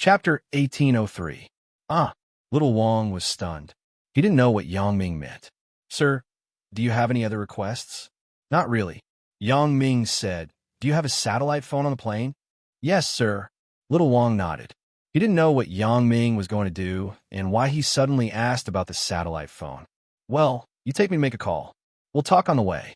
Chapter 1803. Little Wang was stunned. He didn't know what Yang Ming meant. Sir, do you have any other requests? Not really. Yang Ming said, do you have a satellite phone on the plane? Yes, sir. Little Wang nodded. He didn't know what Yang Ming was going to do and why he suddenly asked about the satellite phone. Well, you take me to make a call. We'll talk on the way.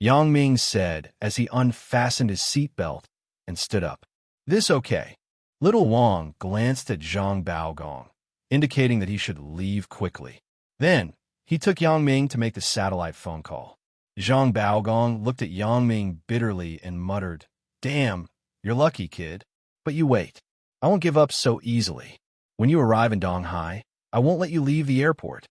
Yang Ming said as he unfastened his seatbelt and stood up. This okay? Little Wang glanced at Zhang Baogong, indicating that he should leave quickly. Then, he took Yang Ming to make the satellite phone call. Zhang Baogong looked at Yang Ming bitterly and muttered, Damn, you're lucky, kid. But you wait. I won't give up so easily. When you arrive in Donghai, I won't let you leave the airport.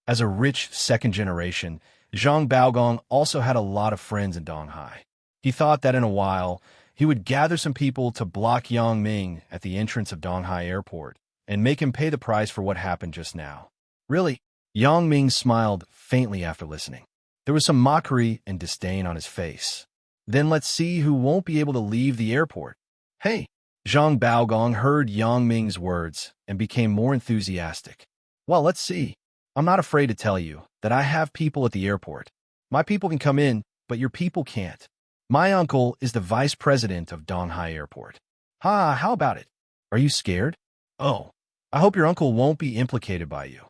As a rich second generation, Zhang Baogong also had a lot of friends in Donghai. He thought that in a while, he would gather some people to block Yang Ming at the entrance of Donghai Airport and make him pay the price for what happened just now. Really? Yang Ming smiled faintly after listening. There was some mockery and disdain on his face. Then let's see who won't be able to leave the airport. Hey! Zhang Baogong heard Yang Ming's words and became more enthusiastic. Well, let's see. I'm not afraid to tell you that I have people at the airport. My people can come in, but your people can't. My uncle is the vice president of Donghai Airport. How about it? Are you scared? Oh, I hope your uncle won't be implicated by you.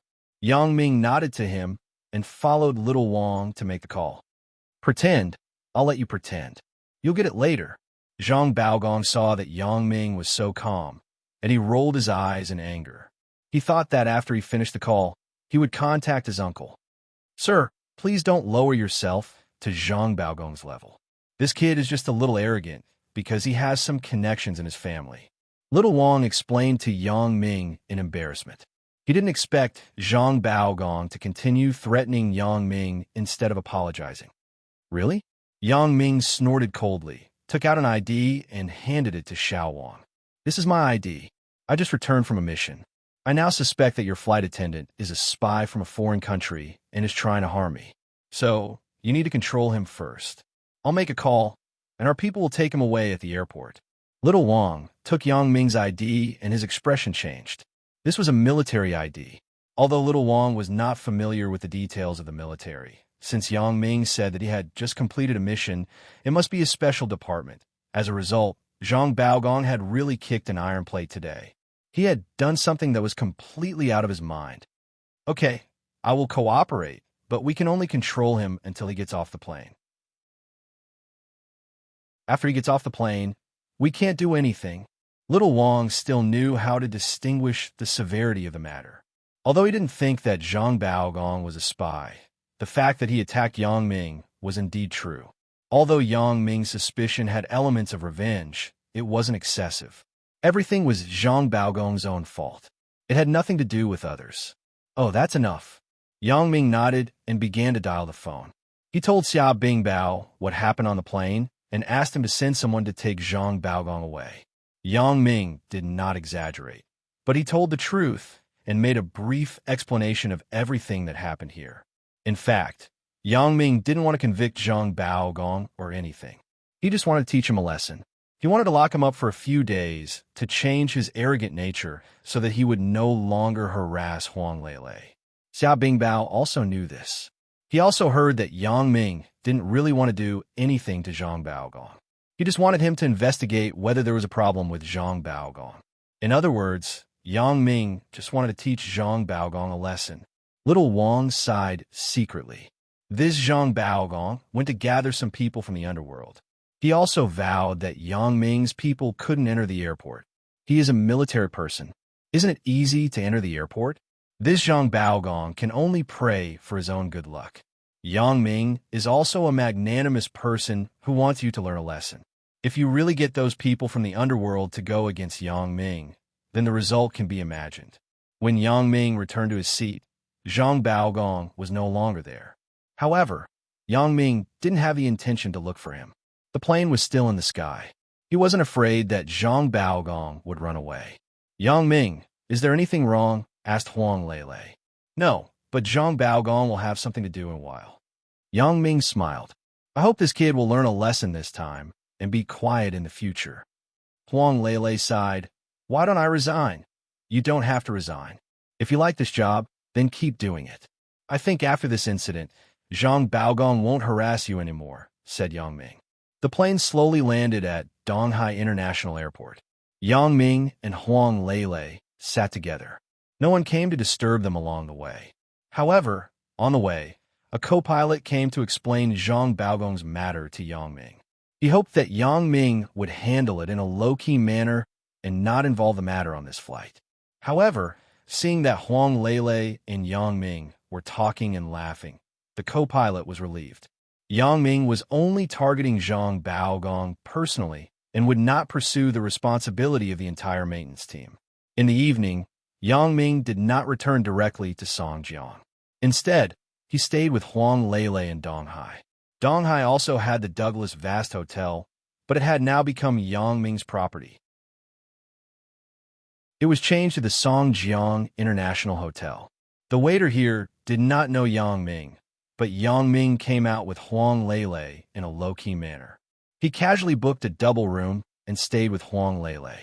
Yang Ming nodded to him and followed Little Wang to make the call. Pretend. I'll let you pretend. You'll get it later. Zhang Baogong saw that Yang Ming was so calm, and he rolled his eyes in anger. He thought that after he finished the call, he would contact his uncle. Sir, please don't lower yourself to Zhang Baogong's level. This kid is just a little arrogant because he has some connections in his family. Little Wang explained to Yang Ming in embarrassment. He didn't expect Zhang Baogong to continue threatening Yang Ming instead of apologizing. Really? Yang Ming snorted coldly, took out an ID, and handed it to Xiao Wang. This is my ID. I just returned from a mission. I now suspect that your flight attendant is a spy from a foreign country and is trying to harm me. So, you need to control him first. I'll make a call, and our people will take him away at the airport. Little Wang took Yang Ming's ID, and his expression changed. This was a military ID. Although Little Wang was not familiar with the details of the military, since Yang Ming said that he had just completed a mission, it must be a special department. As a result, Zhang Baogong had really kicked an iron plate today. He had done something that was completely out of his mind. Okay, I will cooperate, but we can only control him until he gets off the plane. After he gets off the plane, we can't do anything. Little Wang still knew how to distinguish the severity of the matter. Although he didn't think that Zhang Baogong was a spy, the fact that he attacked Yang Ming was indeed true. Although Yang Ming's suspicion had elements of revenge, it wasn't excessive. Everything was Zhang Baogong's own fault. It had nothing to do with others. Oh, that's enough. Yang Ming nodded and began to dial the phone. He told Xia Bingbao what happened on the plane and asked him to send someone to take Zhang Baogong away. Yang Ming did not exaggerate, but he told the truth and made a brief explanation of everything that happened here. In fact, Yang Ming didn't want to convict Zhang Baogong or anything. He just wanted to teach him a lesson. He wanted to lock him up for a few days to change his arrogant nature so that he would no longer harass Huang Lele. Xia Bingbao also knew this. He also heard that Yang Ming didn't really want to do anything to Zhang Baogong. He just wanted him to investigate whether there was a problem with Zhang Baogong. In other words, Yang Ming just wanted to teach Zhang Baogong a lesson. Little Wang sighed secretly. This Zhang Baogong went to gather some people from the underworld. He also vowed that Yang Ming's people couldn't enter the airport. He is a military person. Isn't it easy to enter the airport? This Zhang Baogong can only pray for his own good luck. Yang Ming is also a magnanimous person who wants you to learn a lesson. If you really get those people from the underworld to go against Yang Ming, then the result can be imagined. When Yang Ming returned to his seat, Zhang Baogong was no longer there. However, Yang Ming didn't have the intention to look for him. The plane was still in the sky. He wasn't afraid that Zhang Baogong would run away. Yang Ming, is there anything wrong? Asked Huang Lele. No, but Zhang Baogong will have something to do in a while. Yang Ming smiled. I hope this kid will learn a lesson this time and be quiet in the future. Huang Lele sighed. Why don't I resign? You don't have to resign. If you like this job, then keep doing it. I think after this incident, Zhang Baogong won't harass you anymore, said Yang Ming. The plane slowly landed at Donghai International Airport. Yang Ming and Huang Lele sat together. No one came to disturb them along the way. However, on the way, a co-pilot came to explain Zhang Baogong's matter to Yang Ming. He hoped that Yang Ming would handle it in a low-key manner and not involve the matter on this flight. However, seeing that Huang Lele and Yang Ming were talking and laughing, the co-pilot was relieved. Yang Ming was only targeting Zhang Baogong personally and would not pursue the responsibility of the entire maintenance team. In the evening, Yang Ming did not return directly to Songjiang. Instead, he stayed with Huang Lele in Donghai. Donghai also had the Douglas Vast Hotel, but it had now become Yang Ming's property. It was changed to the Songjiang International Hotel. The waiter here did not know Yang Ming, but Yang Ming came out with Huang Lele in a low-key manner. He casually booked a double room and stayed with Huang Lele.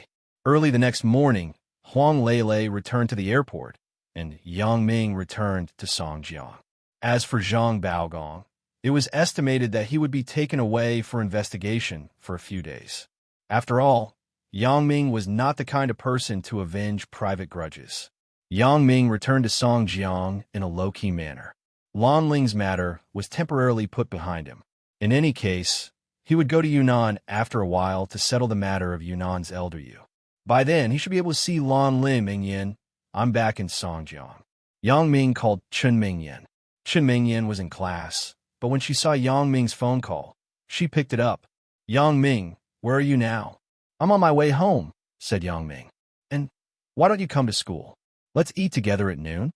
Early the next morning, Huang Lele returned to the airport, and Yang Ming returned to Songjiang. As for Zhang Baogong, it was estimated that he would be taken away for investigation for a few days. After all, Yang Ming was not the kind of person to avenge private grudges. Yang Ming returned to Songjiang in a low-key manner. Lan Ling's matter was temporarily put behind him. In any case, he would go to Yunnan after a while to settle the matter of Yunnan's elder Yu. By then, he should be able to see Lan Ling Mingyan. I'm back in Songjiang. Yang Ming called Chun Mingyan. Chun Mingyan was in class, but when she saw Yang Ming's phone call, she picked it up. Yang Ming, where are you now? I'm on my way home, said Yang Ming. And why don't you come to school? Let's eat together at noon.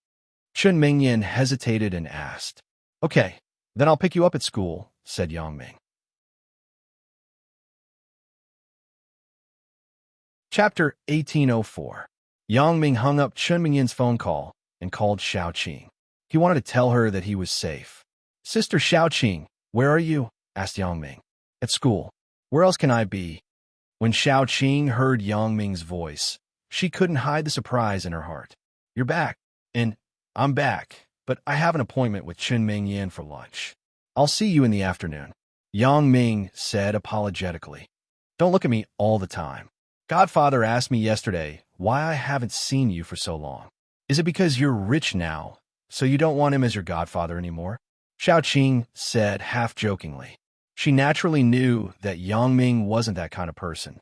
Chun Mingyan hesitated and asked. Okay, then I'll pick you up at school, said Yang Ming. Chapter 1804. Yang Ming hung up Chun Mingyan's phone call and called Xiaoqing. He wanted to tell her that he was safe. Sister Xiaoqing, where are you? Asked Yang Ming. At school. Where else can I be? When Xiaoqing heard Yang Ming's voice, she couldn't hide the surprise in her heart. You're back. And I'm back, but I have an appointment with Chun Mingyan for lunch. I'll see you in the afternoon. Yang Ming said apologetically. Don't look at me all the time. Godfather asked me yesterday why I haven't seen you for so long. Is it because you're rich now, so you don't want him as your godfather anymore? Xiaoqing said half-jokingly. She naturally knew that Yang Ming wasn't that kind of person.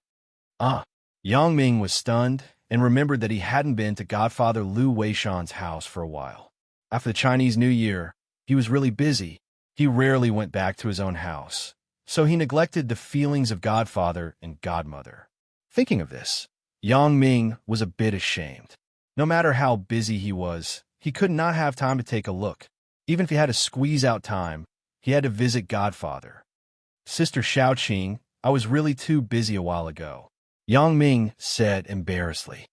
Yang Ming was stunned and remembered that he hadn't been to Godfather Lu Weishan's house for a while. After the Chinese New Year, he was really busy. He rarely went back to his own house, so he neglected the feelings of Godfather and Godmother. Thinking of this, Yang Ming was a bit ashamed. No matter how busy he was, he could not have time to take a look. Even if he had to squeeze out time, he had to visit Godfather. Sister Xiaoqing, I was really too busy a while ago. Yang Ming said embarrassedly.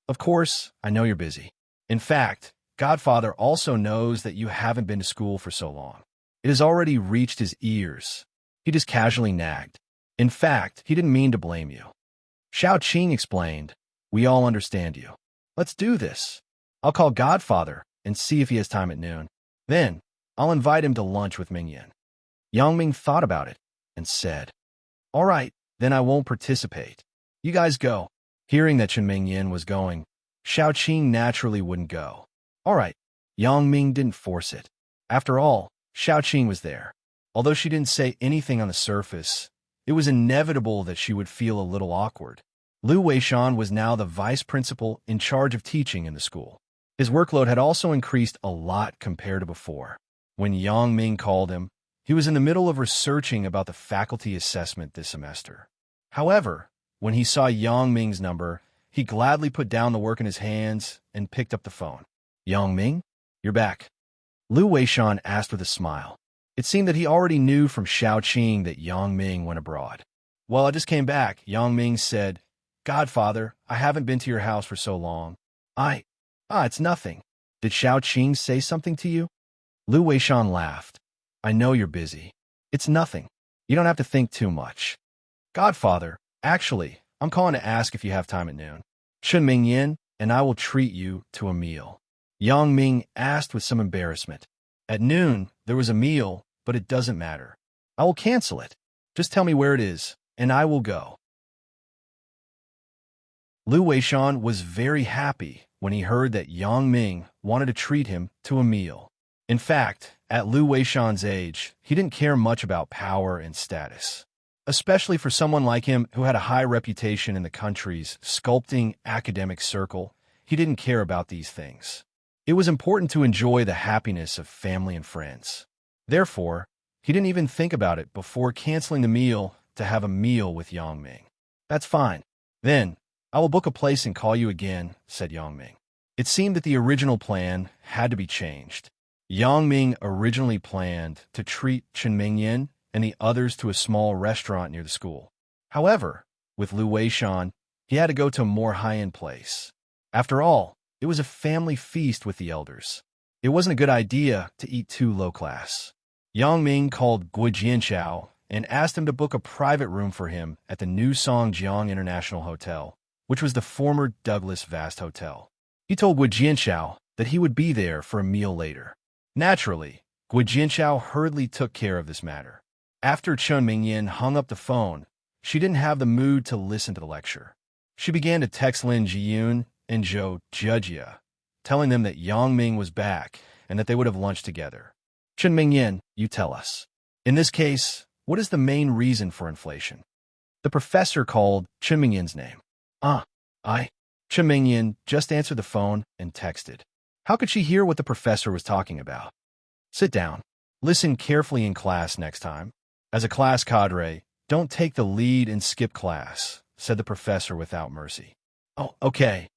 Of course, I know you're busy. In fact, Godfather also knows that you haven't been to school for so long. It has already reached his ears. He just casually nagged. In fact, he didn't mean to blame you. Xiaoqing explained, we all understand you. Let's do this. I'll call Godfather and see if he has time at noon. Then, I'll invite him to lunch with Mingyan. Yang Ming thought about it and said, all right, then I won't participate. You guys go. Hearing that Chun Mingyan was going, Xiaoqing naturally wouldn't go. All right, Yang Ming didn't force it. After all, Xiaoqing was there. Although she didn't say anything on the surface, it was inevitable that she would feel a little awkward. Lu Weishan was now the vice principal in charge of teaching in the school. His workload had also increased a lot compared to before. When Yang Ming called him, he was in the middle of researching about the faculty assessment this semester. However, when he saw Yang Ming's number, he gladly put down the work in his hands and picked up the phone. Yang Ming, you're back. Lu Weishan asked with a smile. It seemed that he already knew from Xiaoqing that Yang Ming went abroad. Well, I just came back, Yang Ming said. Godfather, I haven't been to your house for so long. It's nothing. Did Xiaoqing say something to you? Lu Weishan laughed. I know you're busy. It's nothing. You don't have to think too much. Godfather, actually, I'm calling to ask if you have time at noon. Chun Ming-yin, and I will treat you to a meal. Yang Ming asked with some embarrassment. At noon, there was a meal, but it doesn't matter. I will cancel it. Just tell me where it is, and I will go. Lu Weishan was very happy when he heard that Yang Ming wanted to treat him to a meal. In fact, at Lu Weishan's age, he didn't care much about power and status. Especially for someone like him who had a high reputation in the country's sculpting academic circle, he didn't care about these things. It was important to enjoy the happiness of family and friends. Therefore, he didn't even think about it before canceling the meal to have a meal with Yang Ming. That's fine. Then, I will book a place and call you again, said Yang Ming. It seemed that the original plan had to be changed. Yang Ming originally planned to treat Chun Ming-yin and the others to a small restaurant near the school. However, with Lu Weishan, he had to go to a more high-end place. After all, it was a family feast with the elders. It wasn't a good idea to eat too low-class. Yang Ming called Gui Jianxiao and asked him to book a private room for him at the new Songjiang International Hotel, which was the former Douglas Vast Hotel. He told Gui Jianxiao that he would be there for a meal later. Naturally, Gui Jianxiao hurriedly took care of this matter. After Chun Ming-yin hung up the phone, she didn't have the mood to listen to the lecture. She began to text Lin Jiyun and Zhou Zhejia, telling them that Yang Ming was back and that they would have lunch together. Chun Ming-yin, you tell us. In this case, what is the main reason for inflation? The professor called Chun Ming-yin's name. Chun Ming-yin just answered the phone and texted. How could she hear what the professor was talking about? Sit down. Listen carefully in class next time. As a class cadre, don't take the lead and skip class, said the professor without mercy. Oh, okay.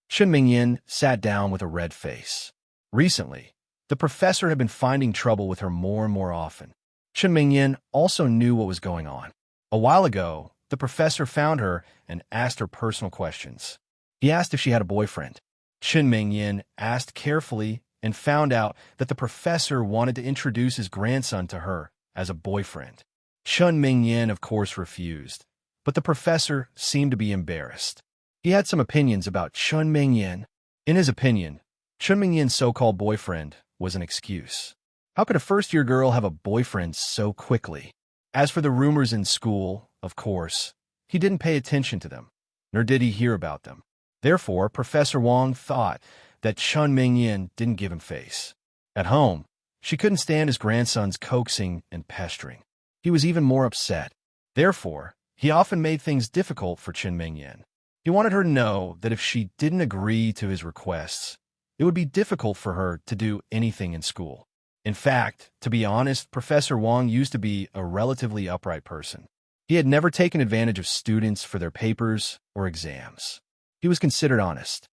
Chun Ming-yin sat down with a red face. Recently, the professor had been finding trouble with her more and more often. Chun Ming-yin also knew what was going on. A while ago, the professor found her and asked her personal questions. He asked if she had a boyfriend. Chun Ming-yin asked carefully and found out that the professor wanted to introduce his grandson to her as a boyfriend. Chun Ming-yin, of course, refused, but the professor seemed to be embarrassed. He had some opinions about Chun Ming-yin. In his opinion, Chun Ming-yin's so-called boyfriend was an excuse. How could a first-year girl have a boyfriend so quickly? As for the rumors in school, of course, he didn't pay attention to them, nor did he hear about them. Therefore, Professor Wang thought that Chun Ming-yin didn't give him face. At home, she couldn't stand his grandson's coaxing and pestering. He was even more upset. Therefore, he often made things difficult for Chun Ming-yin. He wanted her to know that if she didn't agree to his requests, it would be difficult for her to do anything in school. In fact, to be honest, Professor Wang used to be a relatively upright person. He had never taken advantage of students for their papers or exams. He was considered honest.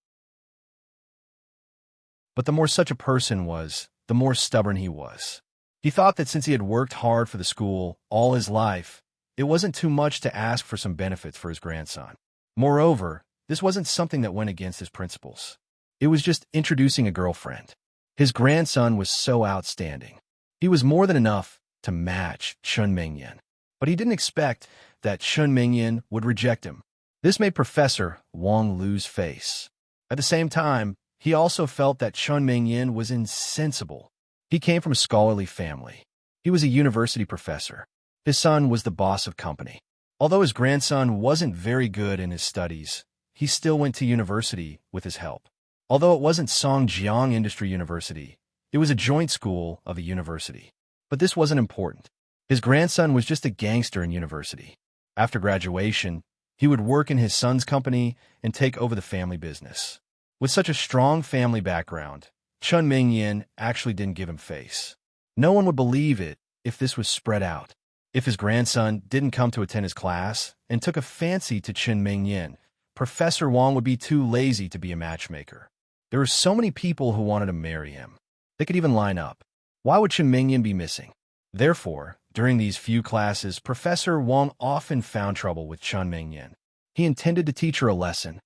But the more such a person was, the more stubborn he was. He thought that since he had worked hard for the school all his life, it wasn't too much to ask for some benefits for his grandson. Moreover, this wasn't something that went against his principles. It was just introducing a girlfriend. His grandson was so outstanding. He was more than enough to match Chun Ming-yin. But he didn't expect that Chun Ming-yin would reject him. This made Professor Wang lose face. At the same time, he also felt that Chun Ming-yin was insensible. He came from a scholarly family. He was a university professor. His son was the boss of company. Although his grandson wasn't very good in his studies, he still went to university with his help. Although it wasn't Songjiang Industry University, it was a joint school of a university. But this wasn't important. His grandson was just a gangster in university. After graduation, he would work in his son's company and take over the family business. With such a strong family background, Chun Ming-yin actually didn't give him face. No one would believe it if this was spread out. If his grandson didn't come to attend his class and took a fancy to Chun Ming-yin, Professor Wang would be too lazy to be a matchmaker. There were so many people who wanted to marry him. They could even line up. Why would Chun Ming-yin be missing? Therefore, during these few classes, Professor Wang often found trouble with Chun Ming-yin. He intended to teach her a lesson.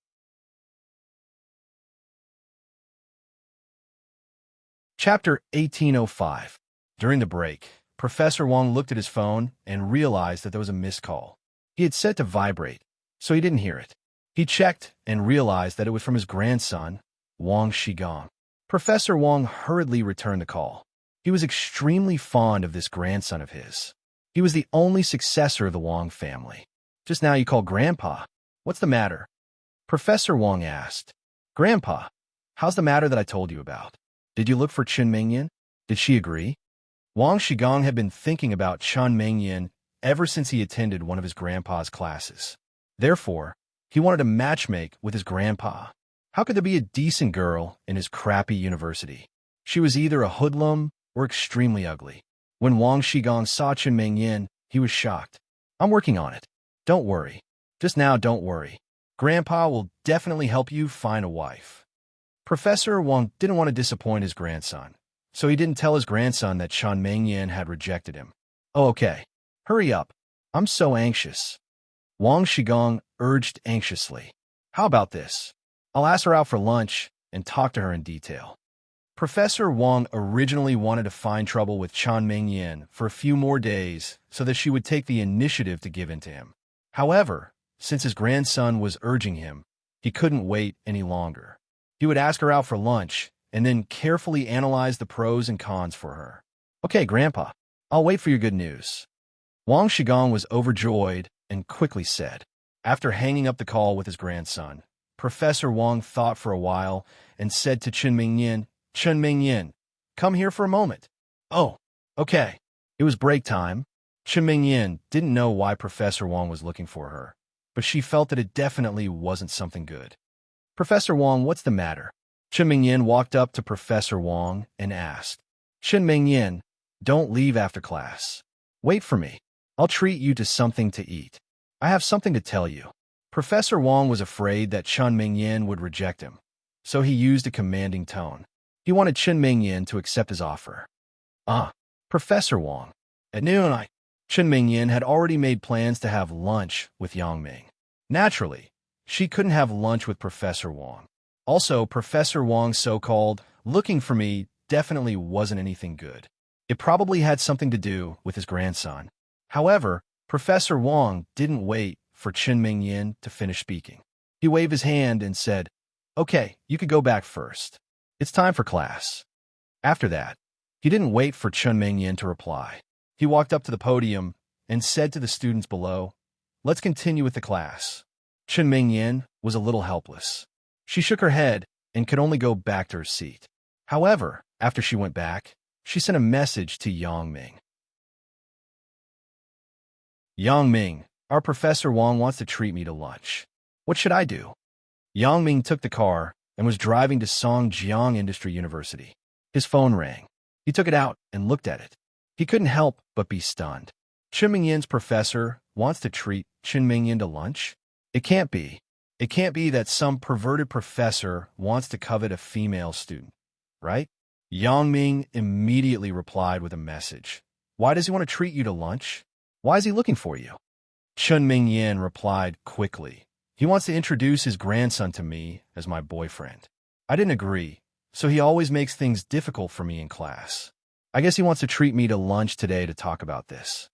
Chapter 1805. During the break, Professor Wang looked at his phone and realized that there was a missed call. He had set to vibrate, so he didn't hear it. He checked and realized that it was from his grandson, Wang Shigong. Professor Wang hurriedly returned the call. He was extremely fond of this grandson of his. He was the only successor of the Wang family. Just now you called Grandpa. What's the matter? Professor Wang asked. Grandpa, how's the matter that I told you about? Did you look for Chen Mingyan? Did she agree? Wang Shigong had been thinking about Chen Mingyan ever since he attended one of his grandpa's classes. Therefore, he wanted to matchmake with his grandpa. How could there be a decent girl in his crappy university? She was either a hoodlum or extremely ugly. When Wang Shigong saw Chen Mingyan, he was shocked. I'm working on it. Don't worry. Just now, don't worry. Grandpa will definitely help you find a wife. Professor Wang didn't want to disappoint his grandson, so he didn't tell his grandson that Chen Mingyan had rejected him. Oh, okay. Hurry up. I'm so anxious. Wang Shigong urged anxiously. How about this? I'll ask her out for lunch and talk to her in detail. Professor Wang originally wanted to find trouble with Chen Mingyan for a few more days so that she would take the initiative to give in to him. However, since his grandson was urging him, he couldn't wait any longer. He would ask her out for lunch and then carefully analyze the pros and cons for her. Okay, Grandpa, I'll wait for your good news. Wang Shigong was overjoyed and quickly said. After hanging up the call with his grandson, Professor Wang thought for a while and said to Chen Mingyan, Chen Mingyan, come here for a moment. Oh, okay. It was break time. Chen Mingyan didn't know why Professor Wang was looking for her, but she felt that it definitely wasn't something good. Professor Wang, what's the matter? Chen Mingyan walked up to Professor Wang and asked. Chen Mingyan, don't leave after class. Wait for me. I'll treat you to something to eat. I have something to tell you. Professor Wang was afraid that Chen Mingyan would reject him, so he used a commanding tone. He wanted Chen Mingyan to accept his offer. Professor Wang. At noon, Chen Mingyan had already made plans to have lunch with Yang Ming. Naturally, she couldn't have lunch with Professor Wang. Also, Professor Wang's so-called looking for me definitely wasn't anything good. It probably had something to do with his grandson. However, Professor Wang didn't wait for Chen Mingyan to finish speaking. He waved his hand and said, Okay, you could go back first. It's time for class. After that, he didn't wait for Chen Mingyan to reply. He walked up to the podium and said to the students below, Let's continue with the class. Chen Mingyan was a little helpless. She shook her head and could only go back to her seat. However, after she went back, she sent a message to Yang Ming. Yang Ming, our Professor Wang wants to treat me to lunch. What should I do? Yang Ming took the car and was driving to Songjiang Industry University. His phone rang. He took it out and looked at it. He couldn't help but be stunned. Chen Mingyan's professor wants to treat Chen Mingyan to lunch? It can't be. It can't be that some perverted professor wants to covet a female student, right? Yang Ming immediately replied with a message. Why does he want to treat you to lunch? Why is he looking for you? Chen Mingyan replied quickly. He wants to introduce his grandson to me as my boyfriend. I didn't agree, so he always makes things difficult for me in class. I guess he wants to treat me to lunch today to talk about this.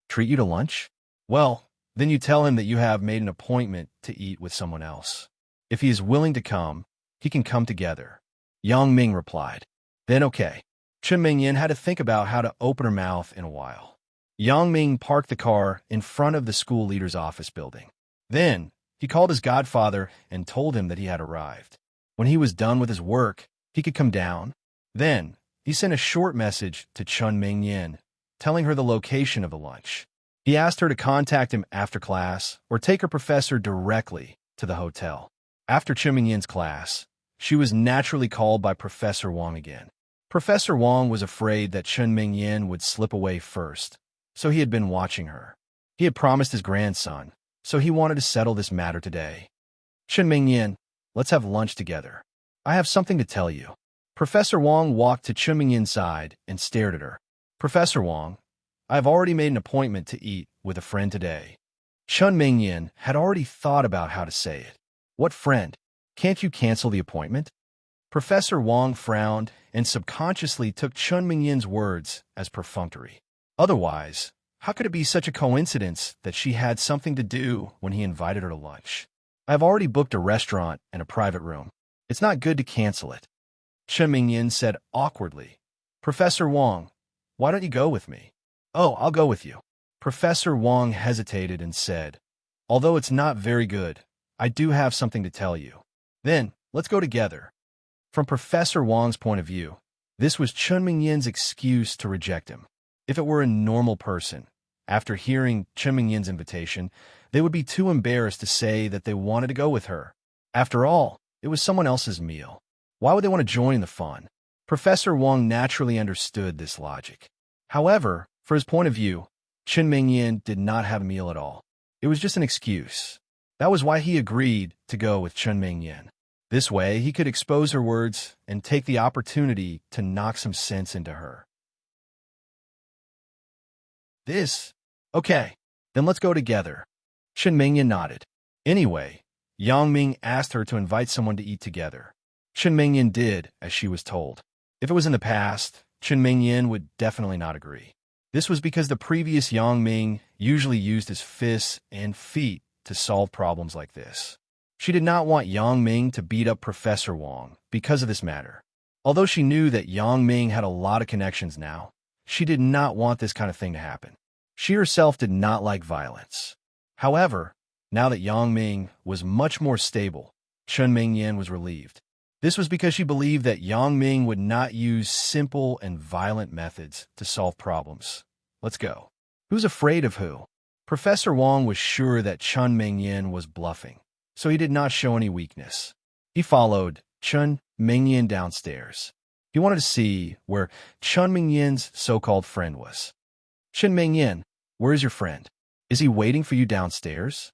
Treat you to lunch? Well, then you tell him that you have made an appointment to eat with someone else. If he is willing to come, he can come together. Yang Ming replied. Then okay. Chen Mingyan had to think about how to open her mouth in a while. Yang Ming parked the car in front of the school leader's office building. Then, he called his godfather and told him that he had arrived. When he was done with his work, he could come down. Then, he sent a short message to Chen Mingyan, telling her the location of the lunch. He asked her to contact him after class or take her professor directly to the hotel. After Chen Mingyan's class, she was naturally called by Professor Wang again. Professor Wang was afraid that Chen Mingyan would slip away first, so he had been watching her. He had promised his grandson, so he wanted to settle this matter today. Chen Mingyan, let's have lunch together. I have something to tell you. Professor Wang walked to Chen Mingyan's side and stared at her. Professor Wang, I have already made an appointment to eat with a friend today. Chen Mingyan had already thought about how to say it. What friend? Can't you cancel the appointment? Professor Wang frowned and subconsciously took Chen Mingyan's words as perfunctory. Otherwise, how could it be such a coincidence that she had something to do when he invited her to lunch? I've already booked a restaurant and a private room. It's not good to cancel it. Chen Mingyan said awkwardly. Professor Wong, why don't you go with me? Oh, I'll go with you. Professor Wong hesitated and said, although it's not very good, I do have something to tell you. Then, let's go together. From Professor Wong's point of view, this was Chen Mingyan's excuse to reject him. If it were a normal person, after hearing Chen Mingyan's invitation, they would be too embarrassed to say that they wanted to go with her. After all, it was someone else's meal. Why would they want to join the fun? Professor Wong naturally understood this logic. However, for his point of view, Chen Mingyan did not have a meal at all. It was just an excuse. That was why he agreed to go with Chen Mingyan. This way, he could expose her words and take the opportunity to knock some sense into her. Okay, then let's go together. Chen Mingyan nodded. Anyway, Yang Ming asked her to invite someone to eat together. Chen Mingyan did as she was told. If it was in the past, Chen Mingyan would definitely not agree. This was because the previous Yang Ming usually used his fists and feet to solve problems like this. She did not want Yang Ming to beat up Professor Wong because of this matter. Although she knew that Yang Ming had a lot of connections now, she did not want this kind of thing to happen. She herself did not like violence. However, now that Yang Ming was much more stable, Chen Mingyan was relieved. This was because she believed that Yang Ming would not use simple and violent methods to solve problems. Let's go. Who's afraid of who? Professor Wong was sure that Chen Mingyan was bluffing, so he did not show any weakness. He followed Chen Mingyan downstairs. He wanted to see where Chen Mingyan's so-called friend was. Chen Mingyan, where is your friend? Is he waiting for you downstairs?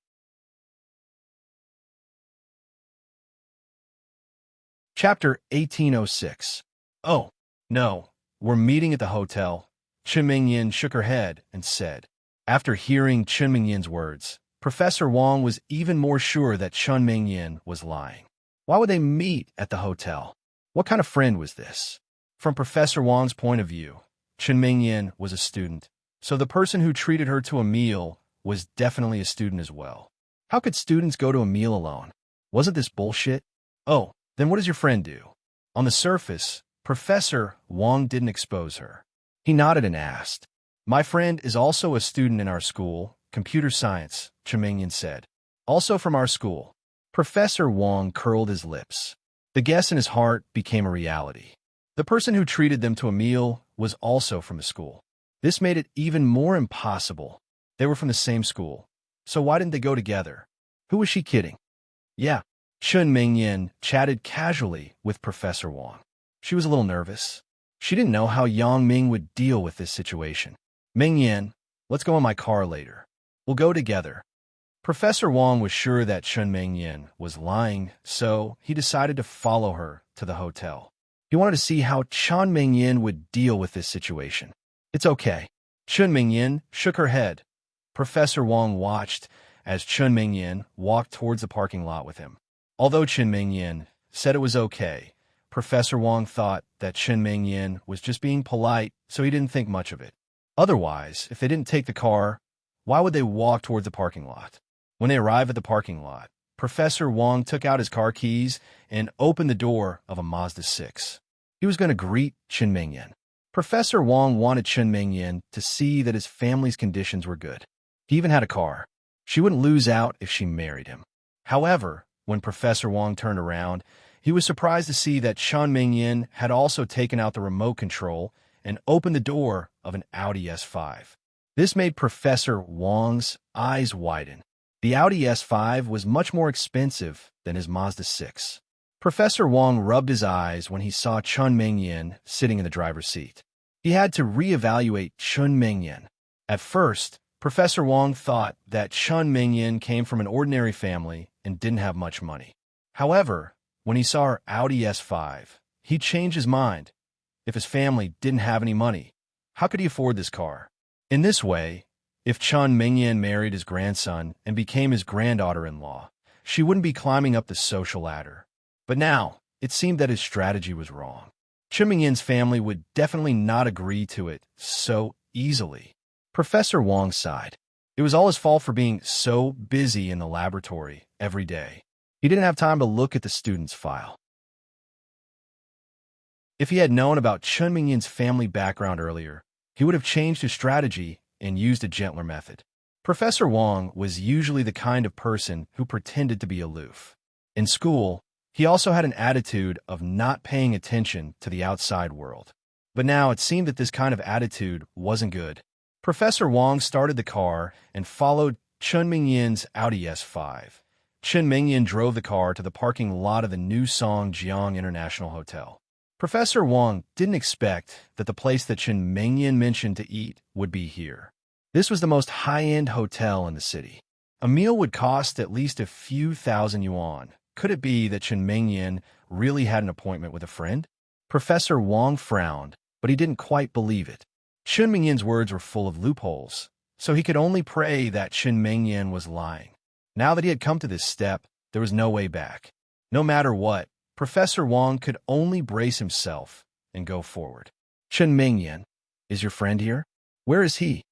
Chapter 1806. Oh, no, we're meeting at the hotel. Chen Mingyan shook her head and said. After hearing Chen Mingyan's words, Professor Wong was even more sure that Chen Mingyan was lying. Why would they meet at the hotel? What kind of friend was this? From Professor Wong's point of view, Chen Mingyan was a student, so the person who treated her to a meal was definitely a student as well. How could students go to a meal alone? Wasn't this bullshit? Oh, then what does your friend do? On the surface, Professor Wong didn't expose her. He nodded and asked, my friend is also a student in our school, computer science, Chen Mingyan said. Also from our school. Professor Wong curled his lips. The guess in his heart became a reality. The person who treated them to a meal was also from the school. This made it even more impossible. They were from the same school. So why didn't they go together? Who was she kidding? Yeah. Chen Mingyan chatted casually with Professor Wong. She was a little nervous. She didn't know how Yang Ming would deal with this situation. Mingyan, let's go in my car later. We'll go together. Professor Wong was sure that Chen Mingyan was lying, so he decided to follow her to the hotel. He wanted to see how Chen Mingyan would deal with this situation. It's okay. Chen Mingyan shook her head. Professor Wong watched as Chen Mingyan walked towards the parking lot with him. Although Chen Mingyan said it was okay, Professor Wong thought that Chen Mingyan was just being polite, so he didn't think much of it. Otherwise, if they didn't take the car, why would they walk towards the parking lot? When they arrived at the parking lot, Professor Wong took out his car keys and opened the door of a Mazda 6. He was going to greet Chen Mingyan. Professor Wong wanted Chen Mingyan to see that his family's conditions were good. He even had a car. She wouldn't lose out if she married him. However, when Professor Wong turned around, he was surprised to see that Chen Mingyan had also taken out the remote control and opened the door of an Audi S5. This made Professor Wong's eyes widen. The Audi S5 was much more expensive than his Mazda 6. Professor Wong rubbed his eyes when he saw Chen Mingyan sitting in the driver's seat. He had to reevaluate Chen Mingyan. At first, Professor Wong thought that Chen Mingyan came from an ordinary family and didn't have much money. However, when he saw her Audi S5, he changed his mind. If his family didn't have any money, how could he afford this car? In this way, if Chen Mingyan married his grandson and became his granddaughter-in-law, she wouldn't be climbing up the social ladder. But now, it seemed that his strategy was wrong. Chen Mingyan's family would definitely not agree to it so easily. Professor Wong sighed. It was all his fault for being so busy in the laboratory every day. He didn't have time to look at the student's file. If he had known about Chun Mingyin's family background earlier, he would have changed his strategy and used a gentler method. Professor Wang was usually the kind of person who pretended to be aloof. In school, he also had an attitude of not paying attention to the outside world. But now it seemed that this kind of attitude wasn't good. Professor Wang started the car and followed Chun Mingyin's Audi S5. Chun Mingyin drove the car to the parking lot of the new Songjiang International Hotel. Professor Wang didn't expect that the place that Chun Mingyin mentioned to eat would be here. This was the most high-end hotel in the city. A meal would cost at least a few thousand yuan. Could it be that Chun Mingyin really had an appointment with a friend? Professor Wang frowned, but he didn't quite believe it. Chun Mingyin's words were full of loopholes, so he could only pray that Chun Mingyin was lying. Now that he had come to this step, there was no way back. No matter what, Professor Wang could only brace himself and go forward. Chun Mingyin, is your friend here? Where is he?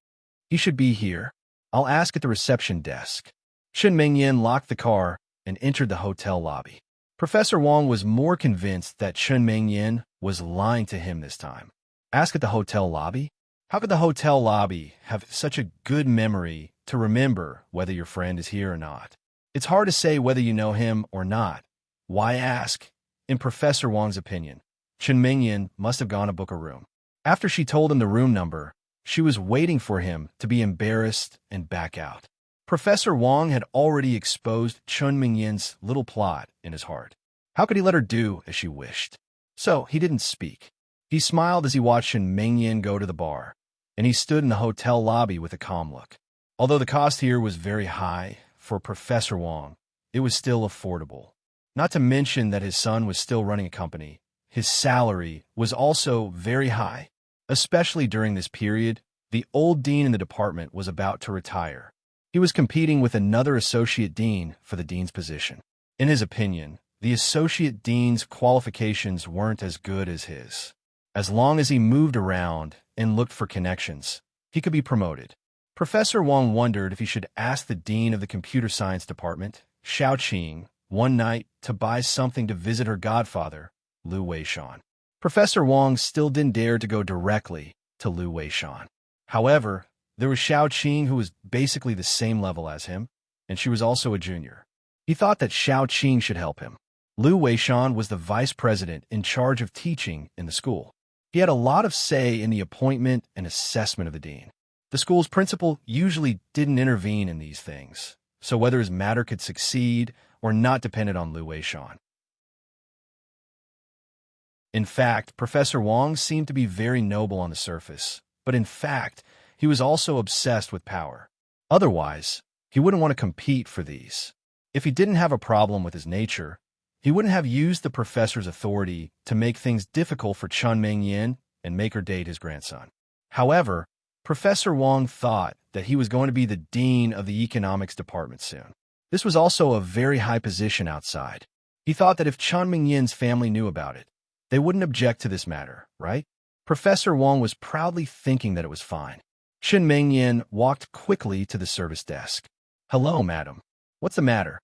He should be here. I'll ask at the reception desk. Chun Mingyin locked the car and entered the hotel lobby. Professor Wang was more convinced that Chun Mingyin was lying to him this time. Ask at the hotel lobby? How could the hotel lobby have such a good memory to remember whether your friend is here or not? It's hard to say whether you know him or not. Why ask? In Professor Wang's opinion, Chun Mingyin must have gone to book a room. After she told him the room number, she was waiting for him to be embarrassed and back out. Professor Wang had already exposed Chun Mingyin's little plot in his heart. How could he let her do as she wished? So he didn't speak. He smiled as he watched Chun Mingyin go to the bar, and he stood in the hotel lobby with a calm look. Although the cost here was very high for Professor Wang, it was still affordable. Not to mention that his son was still running a company. His salary was also very high. Especially during this period, the old dean in the department was about to retire. He was competing with another associate dean for the dean's position. In his opinion, the associate dean's qualifications weren't as good as his. As long as he moved around and looked for connections, he could be promoted. Professor Wang wondered if he should ask the dean of the computer science department, Xiao Qing, one night to buy something to visit her godfather, Lu Weishan. Professor Wang still didn't dare to go directly to Lu Weishan. However, there was Xiao Qing, who was basically the same level as him, and she was also a junior. He thought that Xiao Qing should help him. Lu Weishan was the vice president in charge of teaching in the school. He had a lot of say in the appointment and assessment of the dean. The school's principal usually didn't intervene in these things, so whether his matter could succeed or not depended on Lu Weishan. In fact, Professor Wang seemed to be very noble on the surface, but in fact, he was also obsessed with power. Otherwise, he wouldn't want to compete for these. If he didn't have a problem with his nature, he wouldn't have used the professor's authority to make things difficult for Chun Mingyin and make her date his grandson. However, Professor Wang thought that he was going to be the dean of the economics department soon. This was also a very high position outside. He thought that if Chun Mingyin's family knew about it, they wouldn't object to this matter, right? Professor Wang was proudly thinking that it was fine. Chun Mingyin walked quickly to the service desk. "Hello, madam. What's the matter?"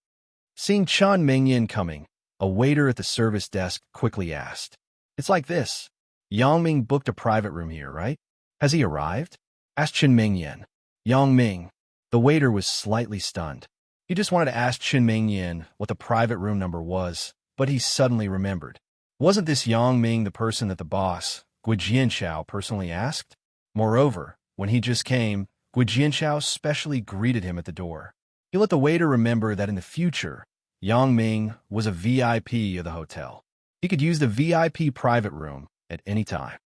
Seeing Chun Mingyin coming, a waiter at the service desk quickly asked. "It's like this. Yang Ming booked a private room here, right? Has he arrived?" asked Chun Mingyin. Yang Ming. The waiter was slightly stunned. He just wanted to ask Chun Mingyin what the private room number was, but he suddenly remembered. Wasn't this Yang Ming the person that the boss, Gu Jianxiao, personally asked? Moreover, when he just came, Gu Jianxiao specially greeted him at the door. He let the waiter remember that in the future, Yang Ming was a VIP of the hotel. He could use the VIP private room at any time.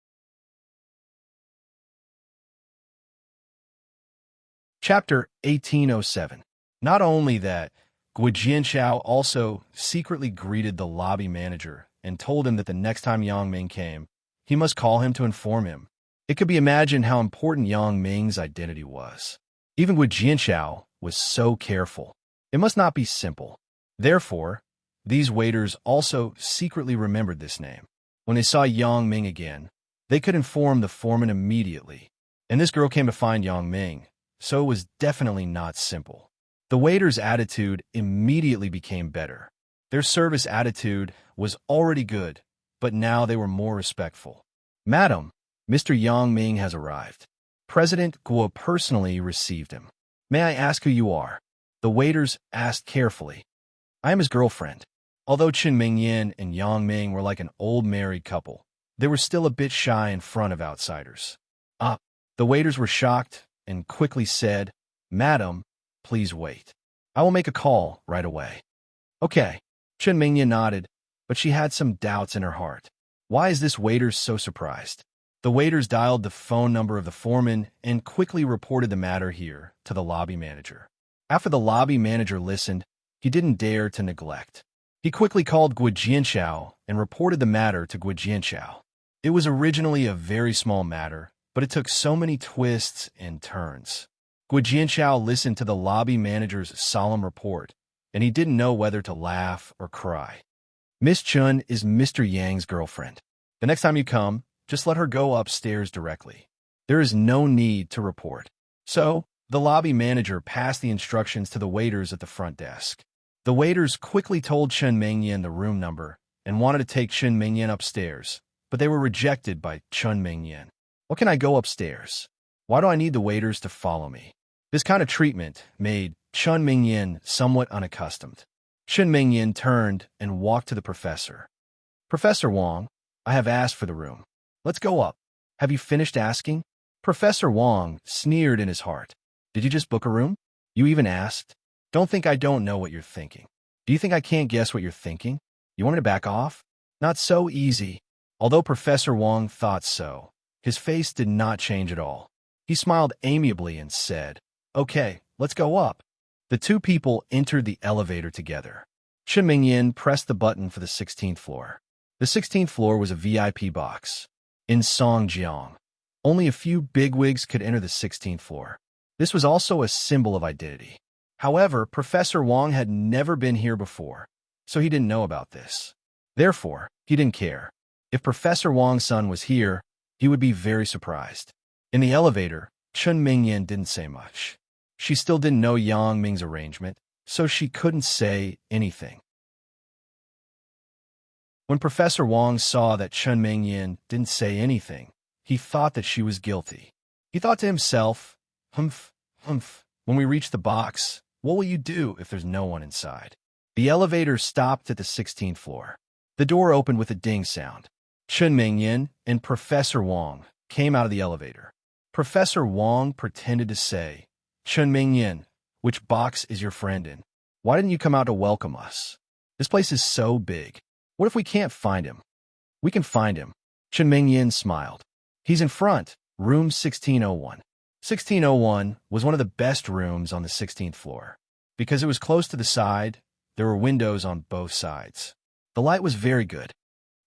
Chapter 1807. Not only that, Gu Jianxiao also secretly greeted the lobby manager and told him that the next time Yang Ming came, he must call him to inform him. It could be imagined how important Yang Ming's identity was. Even Gu Jianxiao was so careful. It must not be simple. Therefore, these waiters also secretly remembered this name. When they saw Yang Ming again, they could inform the foreman immediately. And this girl came to find Yang Ming, so it was definitely not simple. The waiter's attitude immediately became better. Their service attitude was already good, but now they were more respectful. Madam, Mr. Yang Ming has arrived. President Guo personally received him. May I ask who you are? The waiters asked carefully. I am his girlfriend. Although Chen Mingyan and Yang Ming were like an old married couple, they were still a bit shy in front of outsiders. The waiters were shocked and quickly said, Madam, please wait. I will make a call right away. Okay. Chen Mingyan nodded, but she had some doubts in her heart. Why is this waiter so surprised? The waiters dialed the phone number of the foreman and quickly reported the matter here to the lobby manager. After the lobby manager listened, he didn't dare to neglect. He quickly called Guo Jianxiao and reported the matter to Guo Jianxiao. It was originally a very small matter, but it took so many twists and turns. Guo Jianxiao listened to the lobby manager's solemn report, and he didn't know whether to laugh or cry. Miss Chun is Mr. Yang's girlfriend. The next time you come, just let her go upstairs directly. There is no need to report. So, the lobby manager passed the instructions to the waiters at the front desk. The waiters quickly told Chen Mingyan the room number and wanted to take Chen Mingyan upstairs, but they were rejected by Chen Mingyan. What can I go upstairs? Why do I need the waiters to follow me? This kind of treatment made Chen Mingyan somewhat unaccustomed. Chen Mingyan turned and walked to the professor. Professor Wang, I have asked for the room. Let's go up. Have you finished asking? Professor Wang sneered in his heart. Did you just book a room? You even asked? Don't think I don't know what you're thinking. Do you think I can't guess what you're thinking? You want me to back off? Not so easy. Although Professor Wang thought so, his face did not change at all. He smiled amiably and said, Okay, let's go up. The two people entered the elevator together. Chen Mingyan pressed the button for the 16th floor. The 16th floor was a VIP box. In Songjiang, only a few bigwigs could enter the 16th floor. This was also a symbol of identity. However, Professor Wang had never been here before, so he didn't know about this. Therefore, he didn't care. If Professor Wang's son was here, he would be very surprised. In the elevator, Chen Mingyan didn't say much. She still didn't know Yang Ming's arrangement, so she couldn't say anything. When Professor Wang saw that Chen Mingyan didn't say anything, he thought that she was guilty. He thought to himself, humph, when we reach the box, what will you do if there's no one inside? The elevator stopped at the 16th floor. The door opened with a ding sound. Chen Mingyan and Professor Wang came out of the elevator. Professor Wang pretended to say, Chen Mingyan, which box is your friend in? Why didn't you come out to welcome us? This place is so big. What if we can't find him? We can find him. Chen Mingyan smiled. He's in front, room 1601. 1601 was one of the best rooms on the 16th floor. Because it was close to the side, there were windows on both sides. The light was very good.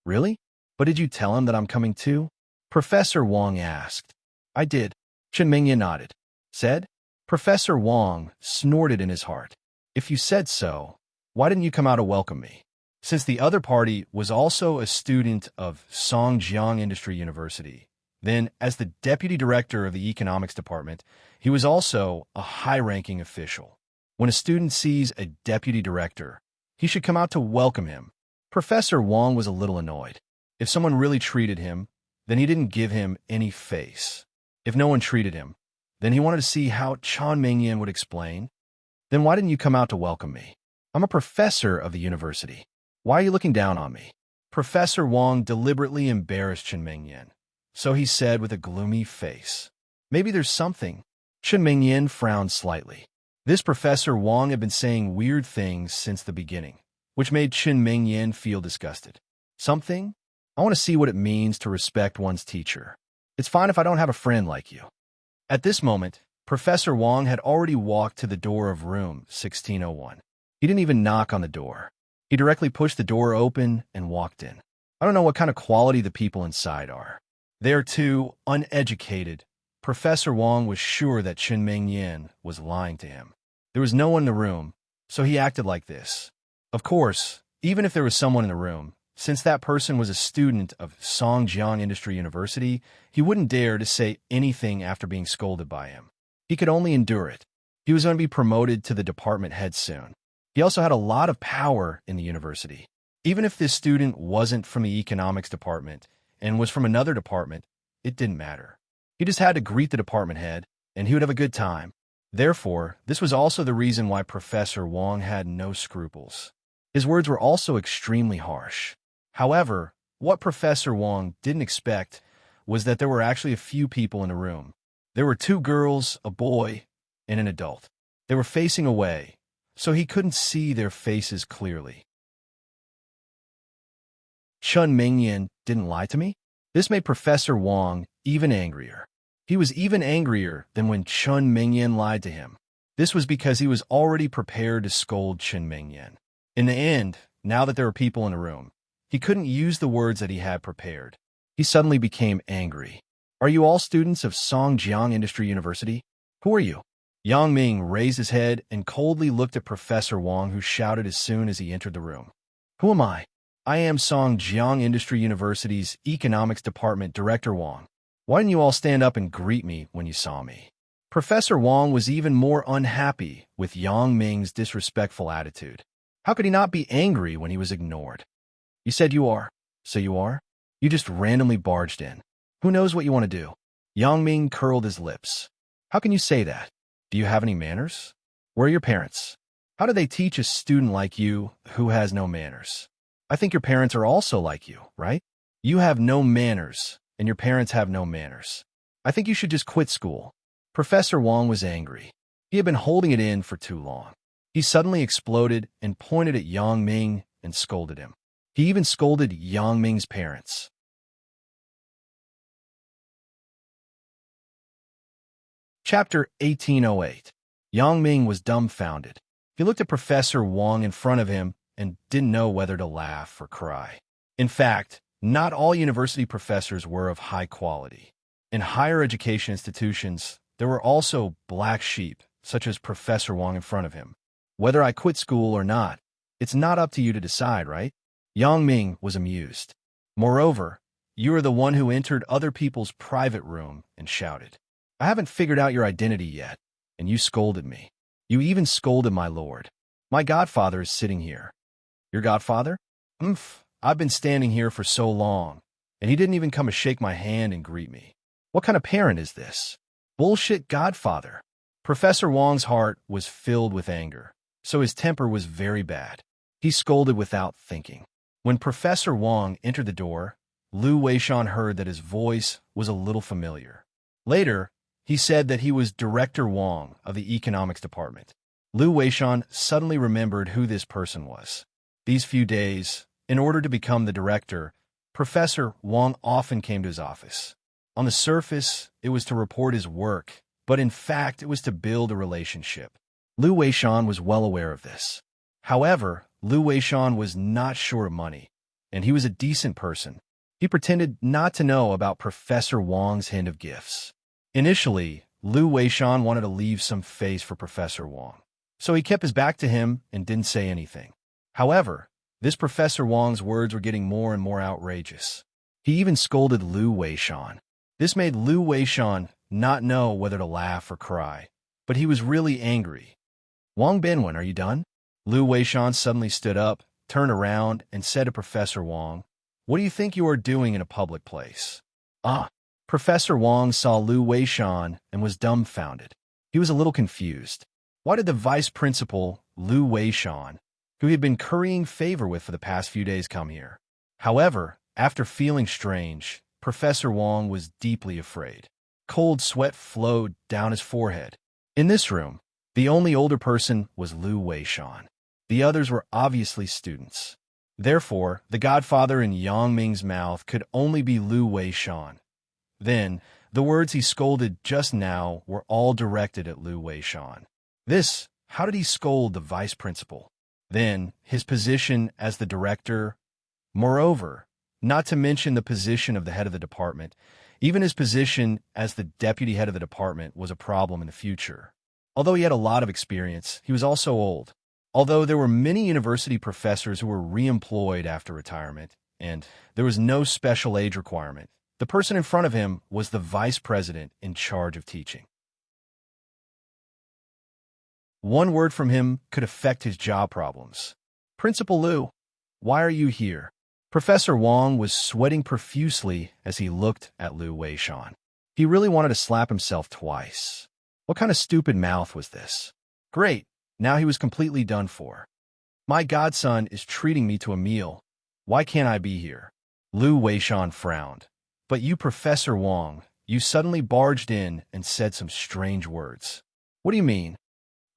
Really? But did you tell him that I'm coming too? Professor Wang asked. I did. Chen Mingyan nodded. Said? Professor Wang snorted in his heart. If you said so, why didn't you come out to welcome me? Since the other party was also a student of Songjiang Industry University, then, as the deputy director of the economics department, he was also a high-ranking official. When a student sees a deputy director, he should come out to welcome him. Professor Wang was a little annoyed. If someone really treated him, then he didn't give him any face. If no one treated him, then he wanted to see how Chen Mingyan would explain. Then why didn't you come out to welcome me? I'm a professor of the university. Why are you looking down on me? Professor Wang deliberately embarrassed Chen Mingyan. So he said with a gloomy face, Maybe there's something. Chen Mingyan frowned slightly. This Professor Wang had been saying weird things since the beginning, which made Chen Mingyan feel disgusted. Something? I want to see what it means to respect one's teacher. It's fine if I don't have a friend like you. At this moment, Professor Wang had already walked to the door of room 1601. He didn't even knock on the door. He directly pushed the door open and walked in. I don't know what kind of quality the people inside are. They are too uneducated. Professor Wang was sure that Chen Mingyan was lying to him. There was no one in the room, so he acted like this. Of course, even if there was someone in the room, since that person was a student of Songjiang Industry University, he wouldn't dare to say anything after being scolded by him. He could only endure it. He was going to be promoted to the department head soon. He also had a lot of power in the university. Even if this student wasn't from the economics department and was from another department, it didn't matter. He just had to greet the department head, and he would have a good time. Therefore, this was also the reason why Professor Wong had no scruples. His words were also extremely harsh. However, what Professor Wong didn't expect was that there were actually a few people in the room. There were 2 girls, a boy, and an adult. They were facing away, so he couldn't see their faces clearly. Chun Mingyan didn't lie to me? This made Professor Wong even angrier. He was even angrier than when Chun Mingyan lied to him. This was because he was already prepared to scold Chun Mingyan. In the end, now that there were people in the room, he couldn't use the words that he had prepared. He suddenly became angry. Are you all students of Songjiang Industry University? Who are you? Yang Ming raised his head and coldly looked at Professor Wong, who shouted as soon as he entered the room. Who am I? I am Songjiang Industry University's Economics Department Director Wong. Why didn't you all stand up and greet me when you saw me? Professor Wong was even more unhappy with Yang Ming's disrespectful attitude. How could he not be angry when he was ignored? You said you are. So you are? You just randomly barged in. Who knows what you want to do? Yang Ming curled his lips. How can you say that? Do you have any manners? Where are your parents? How do they teach a student like you who has no manners? I think your parents are also like you, right? You have no manners, and your parents have no manners. I think you should just quit school. Professor Wong was angry. He had been holding it in for too long. He suddenly exploded and pointed at Yang Ming and scolded him. He even scolded Yang Ming's parents. Chapter 1808. Yang Ming was dumbfounded. He looked at Professor Wong in front of him and didn't know whether to laugh or cry. In fact, not all university professors were of high quality. In higher education institutions, there were also black sheep, such as Professor Wong in front of him. Whether I quit school or not, it's not up to you to decide, right? Yang Ming was amused. Moreover, you are the one who entered other people's private room and shouted. I haven't figured out your identity yet, and you scolded me. You even scolded my lord. My godfather is sitting here. Your godfather? I've been standing here for so long, and he didn't even come to shake my hand and greet me. What kind of parent is this? Bullshit godfather. Professor Wong's heart was filled with anger, so his temper was very bad. He scolded without thinking. When Professor Wong entered the door, Lu Weishan heard that his voice was a little familiar. Later, he said that he was Director Wong of the Economics Department. Lu Weishan suddenly remembered who this person was. These few days, in order to become the director, Professor Wong often came to his office. On the surface, it was to report his work, but in fact, it was to build a relationship. Lu Weishan was well aware of this. However, Lu Weishan was not short of money, and he was a decent person. He pretended not to know about Professor Wong's hint of gifts. Initially, Lu Weishan wanted to leave some face for Professor Wong, so he kept his back to him and didn't say anything. However, this Professor Wong's words were getting more and more outrageous. He even scolded Lu Weishan. This made Lu Weishan not know whether to laugh or cry, but he was really angry. Wang Binwen, are you done? Lu Weishan suddenly stood up, turned around, and said to Professor Wong, What do you think you are doing in a public place? Professor Wong saw Lu Weishan and was dumbfounded. He was a little confused. Why did the vice principal, Lu Weishan, who he had been currying favor with for the past few days, come here? However, after feeling strange, Professor Wong was deeply afraid. Cold sweat flowed down his forehead. In this room, the only older person was Lu Weishan. The others were obviously students. Therefore, the godfather in Yang Ming's mouth could only be Lu Weishan. Then, the words he scolded just now were all directed at Lu Weishan. How did he scold the vice principal? Then, his position as the director. Moreover, not to mention the position of the head of the department, even his position as the deputy head of the department was a problem in the future. Although he had a lot of experience, he was also old. Although there were many university professors who were reemployed after retirement, and there was no special age requirement, the person in front of him was the vice president in charge of teaching. One word from him could affect his job problems. Principal Liu, why are you here? Professor Wong was sweating profusely as he looked at Liu Weishan. He really wanted to slap himself twice. What kind of stupid mouth was this? Great, now he was completely done for. My godson is treating me to a meal. Why can't I be here? Liu Weishan frowned. But you, Professor Wong, you suddenly barged in and said some strange words. What do you mean?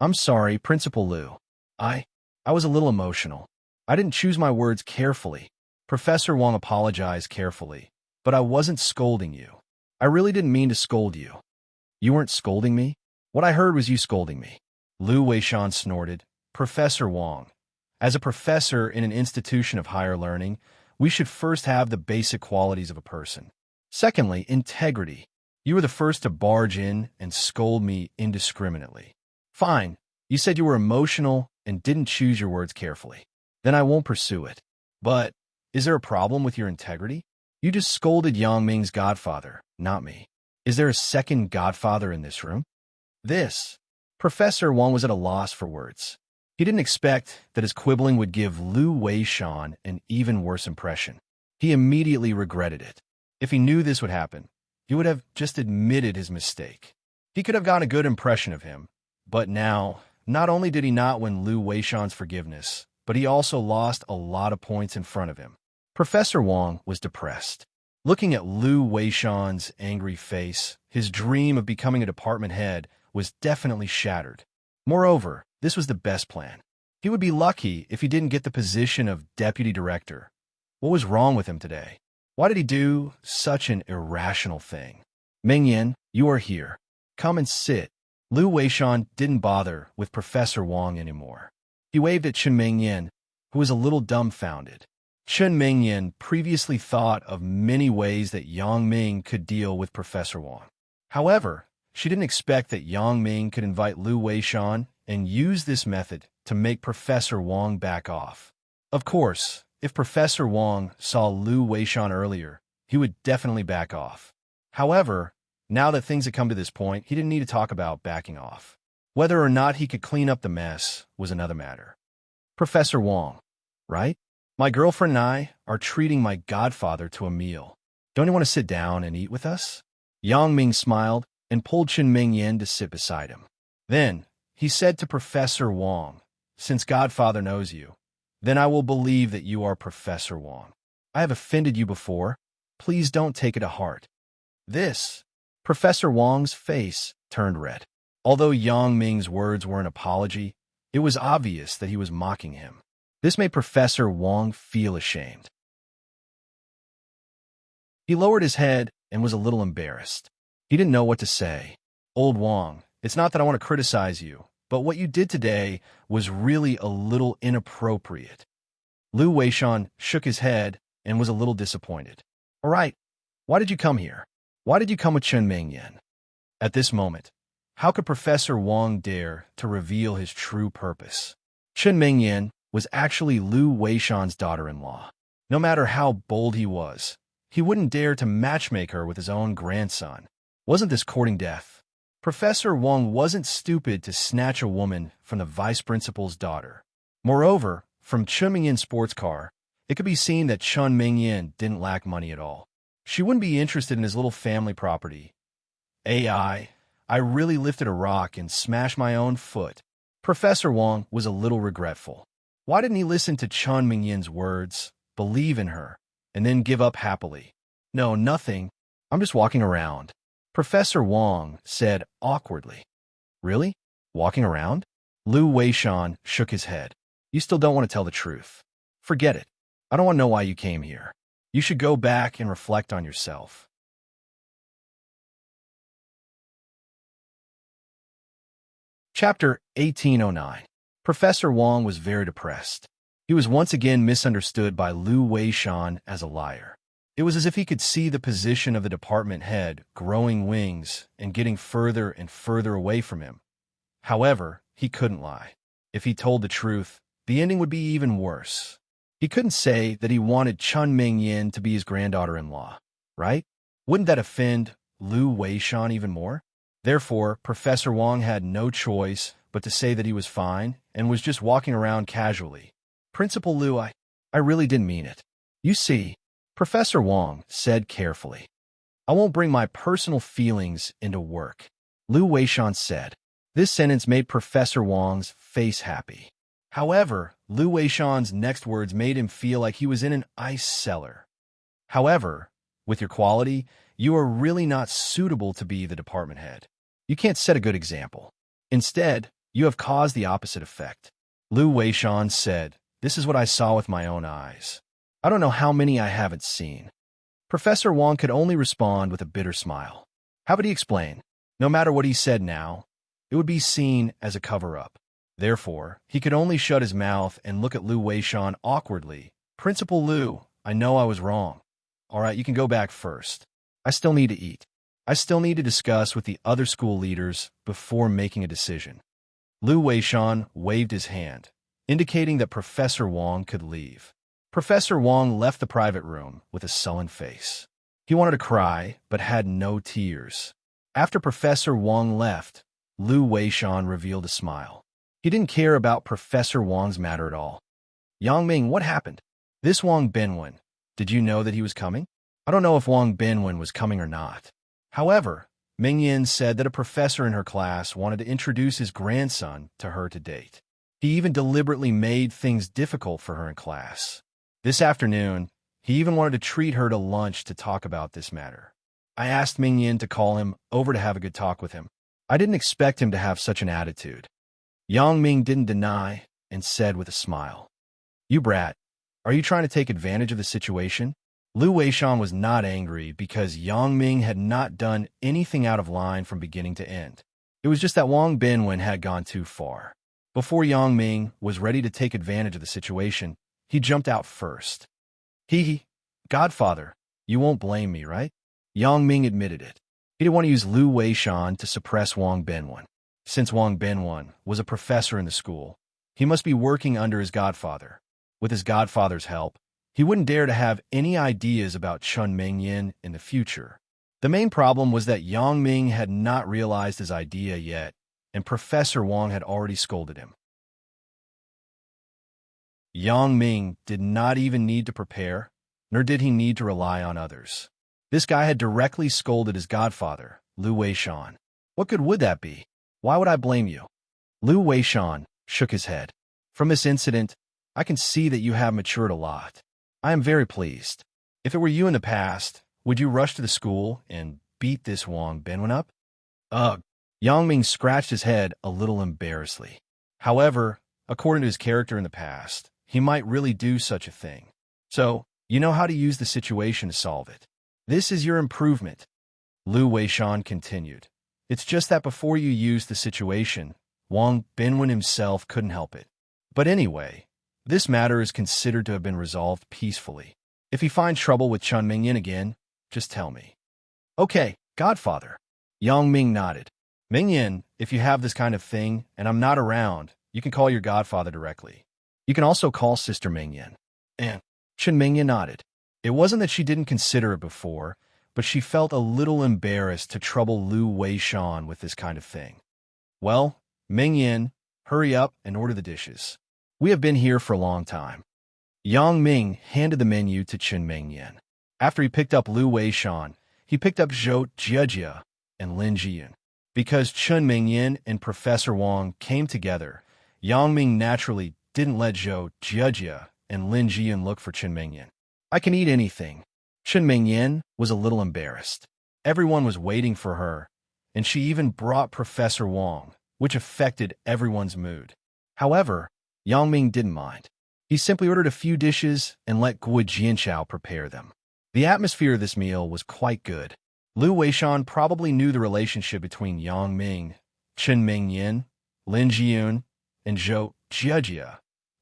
I'm sorry, Principal Liu. I was a little emotional. I didn't choose my words carefully. Professor Wong apologized carefully, but I wasn't scolding you. I really didn't mean to scold you. You weren't scolding me? What I heard was you scolding me. Liu Weishan snorted. Professor Wong, as a professor in an institution of higher learning, we should first have the basic qualities of a person. Secondly, integrity. You were the first to barge in and scold me indiscriminately. Fine, you said you were emotional and didn't choose your words carefully. Then I won't pursue it. But, is there a problem with your integrity? You just scolded Yang Ming's godfather, not me. Is there a second godfather in this room? Professor Wong was at a loss for words. He didn't expect that his quibbling would give Liu Weishan an even worse impression. He immediately regretted it. If he knew this would happen, he would have just admitted his mistake. He could have gotten a good impression of him. But now, not only did he not win Liu Weishan's forgiveness, but he also lost a lot of points in front of him. Professor Wong was depressed. Looking at Liu Weishan's angry face, his dream of becoming a department head was definitely shattered. Moreover, this was the best plan. He would be lucky if he didn't get the position of deputy director. What was wrong with him today? Why did he do such an irrational thing? Mingyan, you are here. Come and sit. Liu Weishan didn't bother with Professor Wong anymore. He waved at Chen Mingyan, who was a little dumbfounded. Chen Mingyan previously thought of many ways that Yang Ming could deal with Professor Wong. However, she didn't expect that Yang Ming could invite Liu Weishan and use this method to make Professor Wong back off. Of course, if Professor Wong saw Liu Weishan earlier, he would definitely back off. However, now that things had come to this point, he didn't need to talk about backing off. Whether or not he could clean up the mess was another matter. Professor Wong, right? My girlfriend and I are treating my godfather to a meal. Don't you want to sit down and eat with us? Yang Ming smiled and pulled Chen Mingyan to sit beside him. Then, he said to Professor Wong, since Godfather knows you, then I will believe that you are Professor Wong. I have offended you before. Please don't take it to heart. Professor Wong's face turned red. Although Yang Ming's words were an apology, it was obvious that he was mocking him. This made Professor Wong feel ashamed. He lowered his head and was a little embarrassed. He didn't know what to say. Old Wong, it's not that I want to criticize you, but what you did today was really a little inappropriate. Liu Weishan shook his head and was a little disappointed. All right, why did you come here? Why did you come with Chen Mingyan? At this moment, how could Professor Wong dare to reveal his true purpose? Chen Mingyan was actually Liu Weishan's daughter-in-law. No matter how bold he was, he wouldn't dare to matchmake her with his own grandson. Wasn't this courting death? Professor Wong wasn't stupid to snatch a woman from the vice principal's daughter. Moreover, from Chen Mingyan's sports car, it could be seen that Chen Mingyan didn't lack money at all. She wouldn't be interested in his little family property. I really lifted a rock and smashed my own foot. Professor Wong was a little regretful. Why didn't he listen to Chen Mingyan's words, believe in her, and then give up happily? No, nothing. I'm just walking around. Professor Wong said awkwardly. Really? Walking around? Liu Weishan shook his head. You still don't want to tell the truth. Forget it. I don't want to know why you came here. You should go back and reflect on yourself. Chapter 1809. Professor Wong was very depressed. He was once again misunderstood by Liu Weishan as a liar. It was as if he could see the position of the department head growing wings and getting further and further away from him. However, he couldn't lie. If he told the truth, the ending would be even worse. He couldn't say that he wanted Chen Mingyan to be his granddaughter-in-law, right? Wouldn't that offend Liu Weishan even more? Therefore, Professor Wong had no choice but to say that he was fine and was just walking around casually. Principal Liu, I really didn't mean it. You see, Professor Wang said carefully. I won't bring my personal feelings into work, Liu Weishan said. This sentence made Professor Wang's face happy. However, Liu Weishan's next words made him feel like he was in an ice cellar. However, with your quality, you are really not suitable to be the department head. You can't set a good example. Instead, you have caused the opposite effect. Liu Weishan said, this is what I saw with my own eyes. I don't know how many I haven't seen. Professor Wang could only respond with a bitter smile. How would he explain? No matter what he said now, it would be seen as a cover-up. Therefore, he could only shut his mouth and look at Liu Weishan awkwardly. Principal Liu, I know I was wrong. All right, you can go back first. I still need to eat. I still need to discuss with the other school leaders before making a decision. Liu Weishan waved his hand, indicating that Professor Wang could leave. Professor Wang left the private room with a sullen face. He wanted to cry, but had no tears. After Professor Wang left, Liu Weishan revealed a smile. He didn't care about Professor Wang's matter at all. Yang Ming, what happened? This Wang Binwen, did you know that he was coming? I don't know if Wang Binwen was coming or not. However, Ming Yin said that a professor in her class wanted to introduce his grandson to her to date. He even deliberately made things difficult for her in class. This afternoon, he even wanted to treat her to lunch to talk about this matter. I asked Ming Yin to call him over to have a good talk with him. I didn't expect him to have such an attitude. Yang Ming didn't deny and said with a smile, You brat, are you trying to take advantage of the situation? Liu Weishan was not angry because Yang Ming had not done anything out of line from beginning to end. It was just that Wang Binwen had gone too far. Before Yang Ming was ready to take advantage of the situation, he jumped out first. Godfather, you won't blame me, right? Yang Ming admitted it. He didn't want to use Liu Weishan to suppress Wang Binwen. Since Wang Binwen was a professor in the school, he must be working under his godfather. With his godfather's help, he wouldn't dare to have any ideas about Chun Mingyin in the future. The main problem was that Yang Ming had not realized his idea yet, and Professor Wang had already scolded him. Yang Ming did not even need to prepare, nor did he need to rely on others. This guy had directly scolded his godfather, Liu Weishan. What good would that be? Why would I blame you? Liu Weishan shook his head. From this incident, I can see that you have matured a lot. I am very pleased. If it were you in the past, would you rush to the school and beat this Wang Binwen up? Ugh. Yang Ming scratched his head a little embarrassedly. However, according to his character in the past, he might really do such a thing. So, you know how to use the situation to solve it. This is your improvement. Liu Weishan continued. It's just that before you used the situation, Wang Binwen himself couldn't help it. But anyway, this matter is considered to have been resolved peacefully. If he finds trouble with Chun Mingyin again, just tell me. Okay, Godfather. Yang Ming nodded. Mingyin, if you have this kind of thing and I'm not around, you can call your godfather directly. You can also call Sister Mingyin. And Chun Mingyin nodded. It wasn't that she didn't consider it before, but she felt a little embarrassed to trouble Liu Weishan with this kind of thing. Well, Mingyin, hurry up and order the dishes. We have been here for a long time. Yang Ming handed the menu to Chun Mingyin. After he picked up Liu Weishan, he picked up Zhou Jiejia and Lin Jiyun. Because Chun Mingyin and Professor Wang came together, Yang Ming naturally didn't let Zhou Jiejia and Lin Jiyun look for Chun Mingyin. I can eat anything. Chun Mingyin was a little embarrassed. Everyone was waiting for her, and she even brought Professor Wang, which affected everyone's mood. However, Yang Ming didn't mind. He simply ordered a few dishes and let Guo Jianchao prepare them. The atmosphere of this meal was quite good. Liu Weishan probably knew the relationship between Yang Ming, Chun Mingyin, Lin Jiyun, and Zhou Jiejia,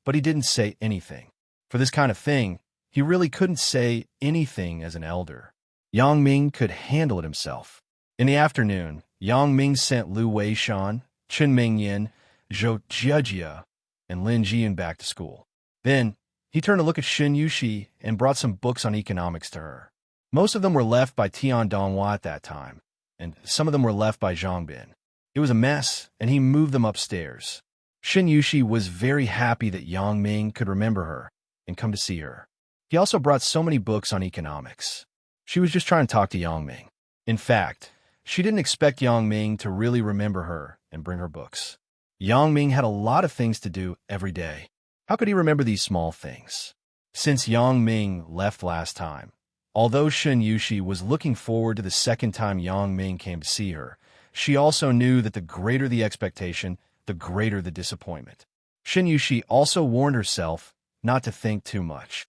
but he didn't say anything. For this kind of thing, he really couldn't say anything as an elder. Yang Ming could handle it himself. In the afternoon, Yang Ming sent Liu Weishan, Chun Mingyin, Zhou Jiejia, and Lin Jiyun back to school. Then, he turned to look at Xin Yuxi and brought some books on economics to her. Most of them were left by Tian Donghua at that time, and some of them were left by Zhang Bin. It was a mess, and he moved them upstairs. Shin Yushi was very happy that Yang Ming could remember her and come to see her. He also brought so many books on economics. She was just trying to talk to Yang Ming. In fact, she didn't expect Yang Ming to really remember her and bring her books. Yang Ming had a lot of things to do every day. How could he remember these small things? Since Yang Ming left last time, although Shin Yushi was looking forward to the second time Yang Ming came to see her, she also knew that the greater the expectation, the greater the disappointment. Shin Yushi also warned herself not to think too much.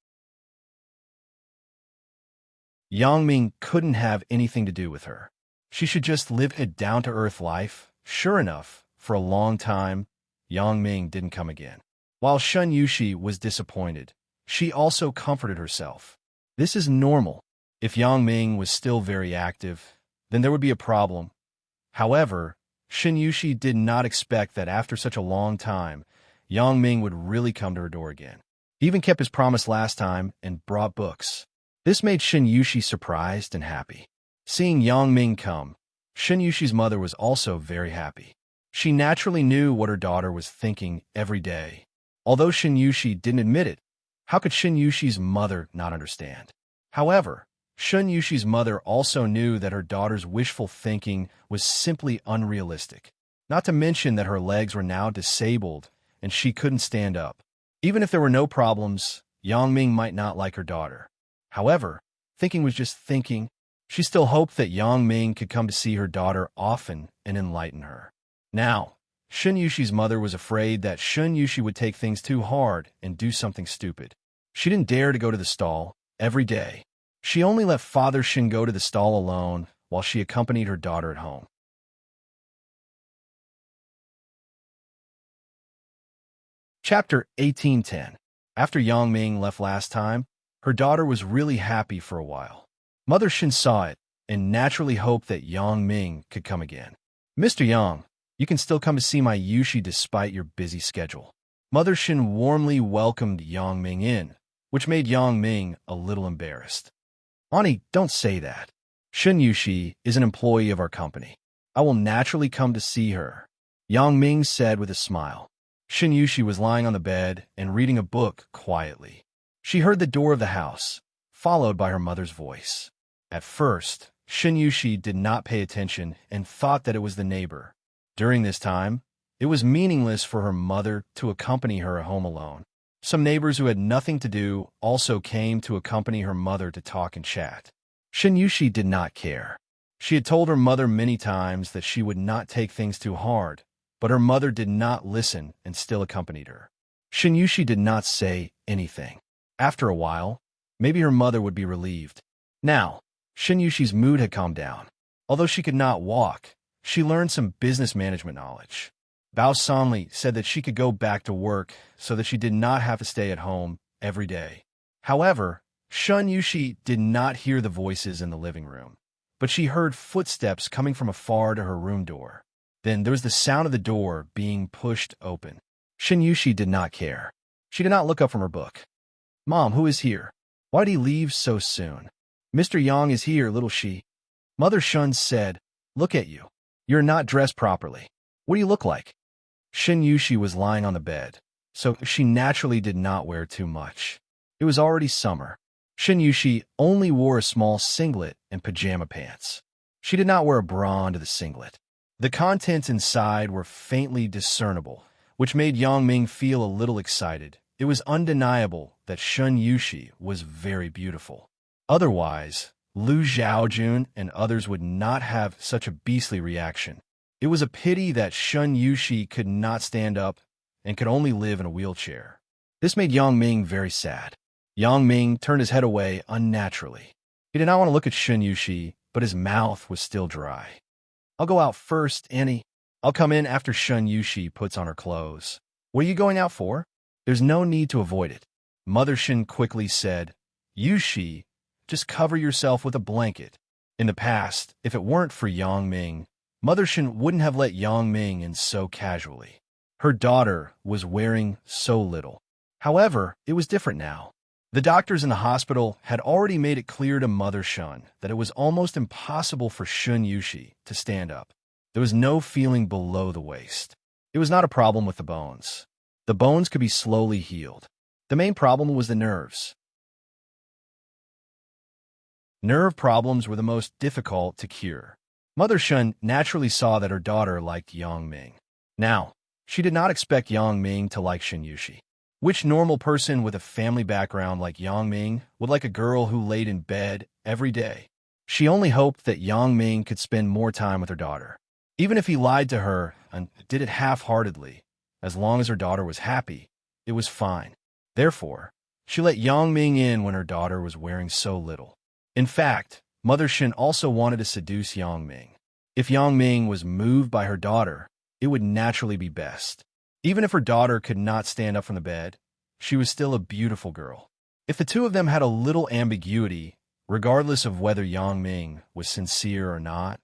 Yang Ming couldn't have anything to do with her. She should just live a down-to-earth life. Sure enough, for a long time, Yang Ming didn't come again. While Shin Yushi was disappointed, she also comforted herself. This is normal. If Yang Ming was still very active, then there would be a problem. However, Shin Yushi did not expect that after such a long time, Yang Ming would really come to her door again. He even kept his promise last time and brought books. This made Shin Yushi surprised and happy. Seeing Yang Ming come, Shin Yushi's mother was also very happy. She naturally knew what her daughter was thinking every day. Although Shin Yushi didn't admit it, how could Shin Yushi's mother not understand? However, Shin Yushi's mother also knew that her daughter's wishful thinking was simply unrealistic. Not to mention that her legs were now disabled and she couldn't stand up. Even if there were no problems, Yang Ming might not like her daughter. However, thinking was just thinking. She still hoped that Yang Ming could come to see her daughter often and enlighten her. Now, Shin Yushi's mother was afraid that Shin Yushi would take things too hard and do something stupid. She didn't dare to go to the stall every day. She only let Father Shin go to the stall alone while she accompanied her daughter at home. Chapter 1810. After Yang Ming left last time, her daughter was really happy for a while. Mother Shin saw it and naturally hoped that Yang Ming could come again. Mr. Yang, you can still come to see my Yushi despite your busy schedule. Mother Shin warmly welcomed Yang Ming in, which made Yang Ming a little embarrassed. Ani, don't say that. Shin Yushi is an employee of our company. I will naturally come to see her, Yang Ming said with a smile. Shin Yushi was lying on the bed and reading a book quietly. She heard the door of the house, followed by her mother's voice. At first, Shin Yushi did not pay attention and thought that it was the neighbor. During this time, it was meaningless for her mother to accompany her home alone. Some neighbors who had nothing to do also came to accompany her mother to talk and chat. Shin Yushi did not care. She had told her mother many times that she would not take things too hard, but her mother did not listen and still accompanied her. Shin Yushi did not say anything. After a while, maybe her mother would be relieved. Now, Shin Yushi's mood had calmed down. Although she could not walk, she learned some business management knowledge. Bao Sanli said that she could go back to work so that she did not have to stay at home every day. However, Shin Yushi did not hear the voices in the living room, but she heard footsteps coming from afar to her room door. Then there was the sound of the door being pushed open. Shin Yushi did not care. She did not look up from her book. Mom, who is here? Why did he leave so soon? Mr. Yang is here, little she. Mother Shun said, look at you. You're not dressed properly. What do you look like? Shin Yushi was lying on the bed, so she naturally did not wear too much. It was already summer. Shin Yushi only wore a small singlet and pajama pants. She did not wear a bra under the singlet. The contents inside were faintly discernible, which made Yang Ming feel a little excited. It was undeniable that Shin Yushi was very beautiful. Otherwise, Lu Xiaojun and others would not have such a beastly reaction. It was a pity that Shin Yushi could not stand up and could only live in a wheelchair. This made Yang Ming very sad. Yang Ming turned his head away unnaturally. He did not want to look at Shin Yushi, but his mouth was still dry. I'll go out first, Annie. I'll come in after Shin Yushi puts on her clothes. What are you going out for? There's no need to avoid it. Mother Shin quickly said, Yushi, just cover yourself with a blanket. In the past, if it weren't for Yang Ming, Mother Shin wouldn't have let Yang Ming in so casually. Her daughter was wearing so little. However, it was different now. The doctors in the hospital had already made it clear to Mother Shun that it was almost impossible for Shin Yushi to stand up. There was no feeling below the waist. It was not a problem with the bones. The bones could be slowly healed. The main problem was the nerves. Nerve problems were the most difficult to cure. Mother Shun naturally saw that her daughter liked Yang Ming. Now, she did not expect Yang Ming to like Shin Yushi. Which normal person with a family background like Yang Ming would like a girl who laid in bed every day? She only hoped that Yang Ming could spend more time with her daughter. Even if he lied to her and did it half-heartedly, as long as her daughter was happy, it was fine. Therefore, she let Yang Ming in when her daughter was wearing so little. In fact, Mother Shin also wanted to seduce Yang Ming. If Yang Ming was moved by her daughter, it would naturally be best. Even if her daughter could not stand up from the bed, she was still a beautiful girl. If the two of them had a little ambiguity, regardless of whether Yang Ming was sincere or not,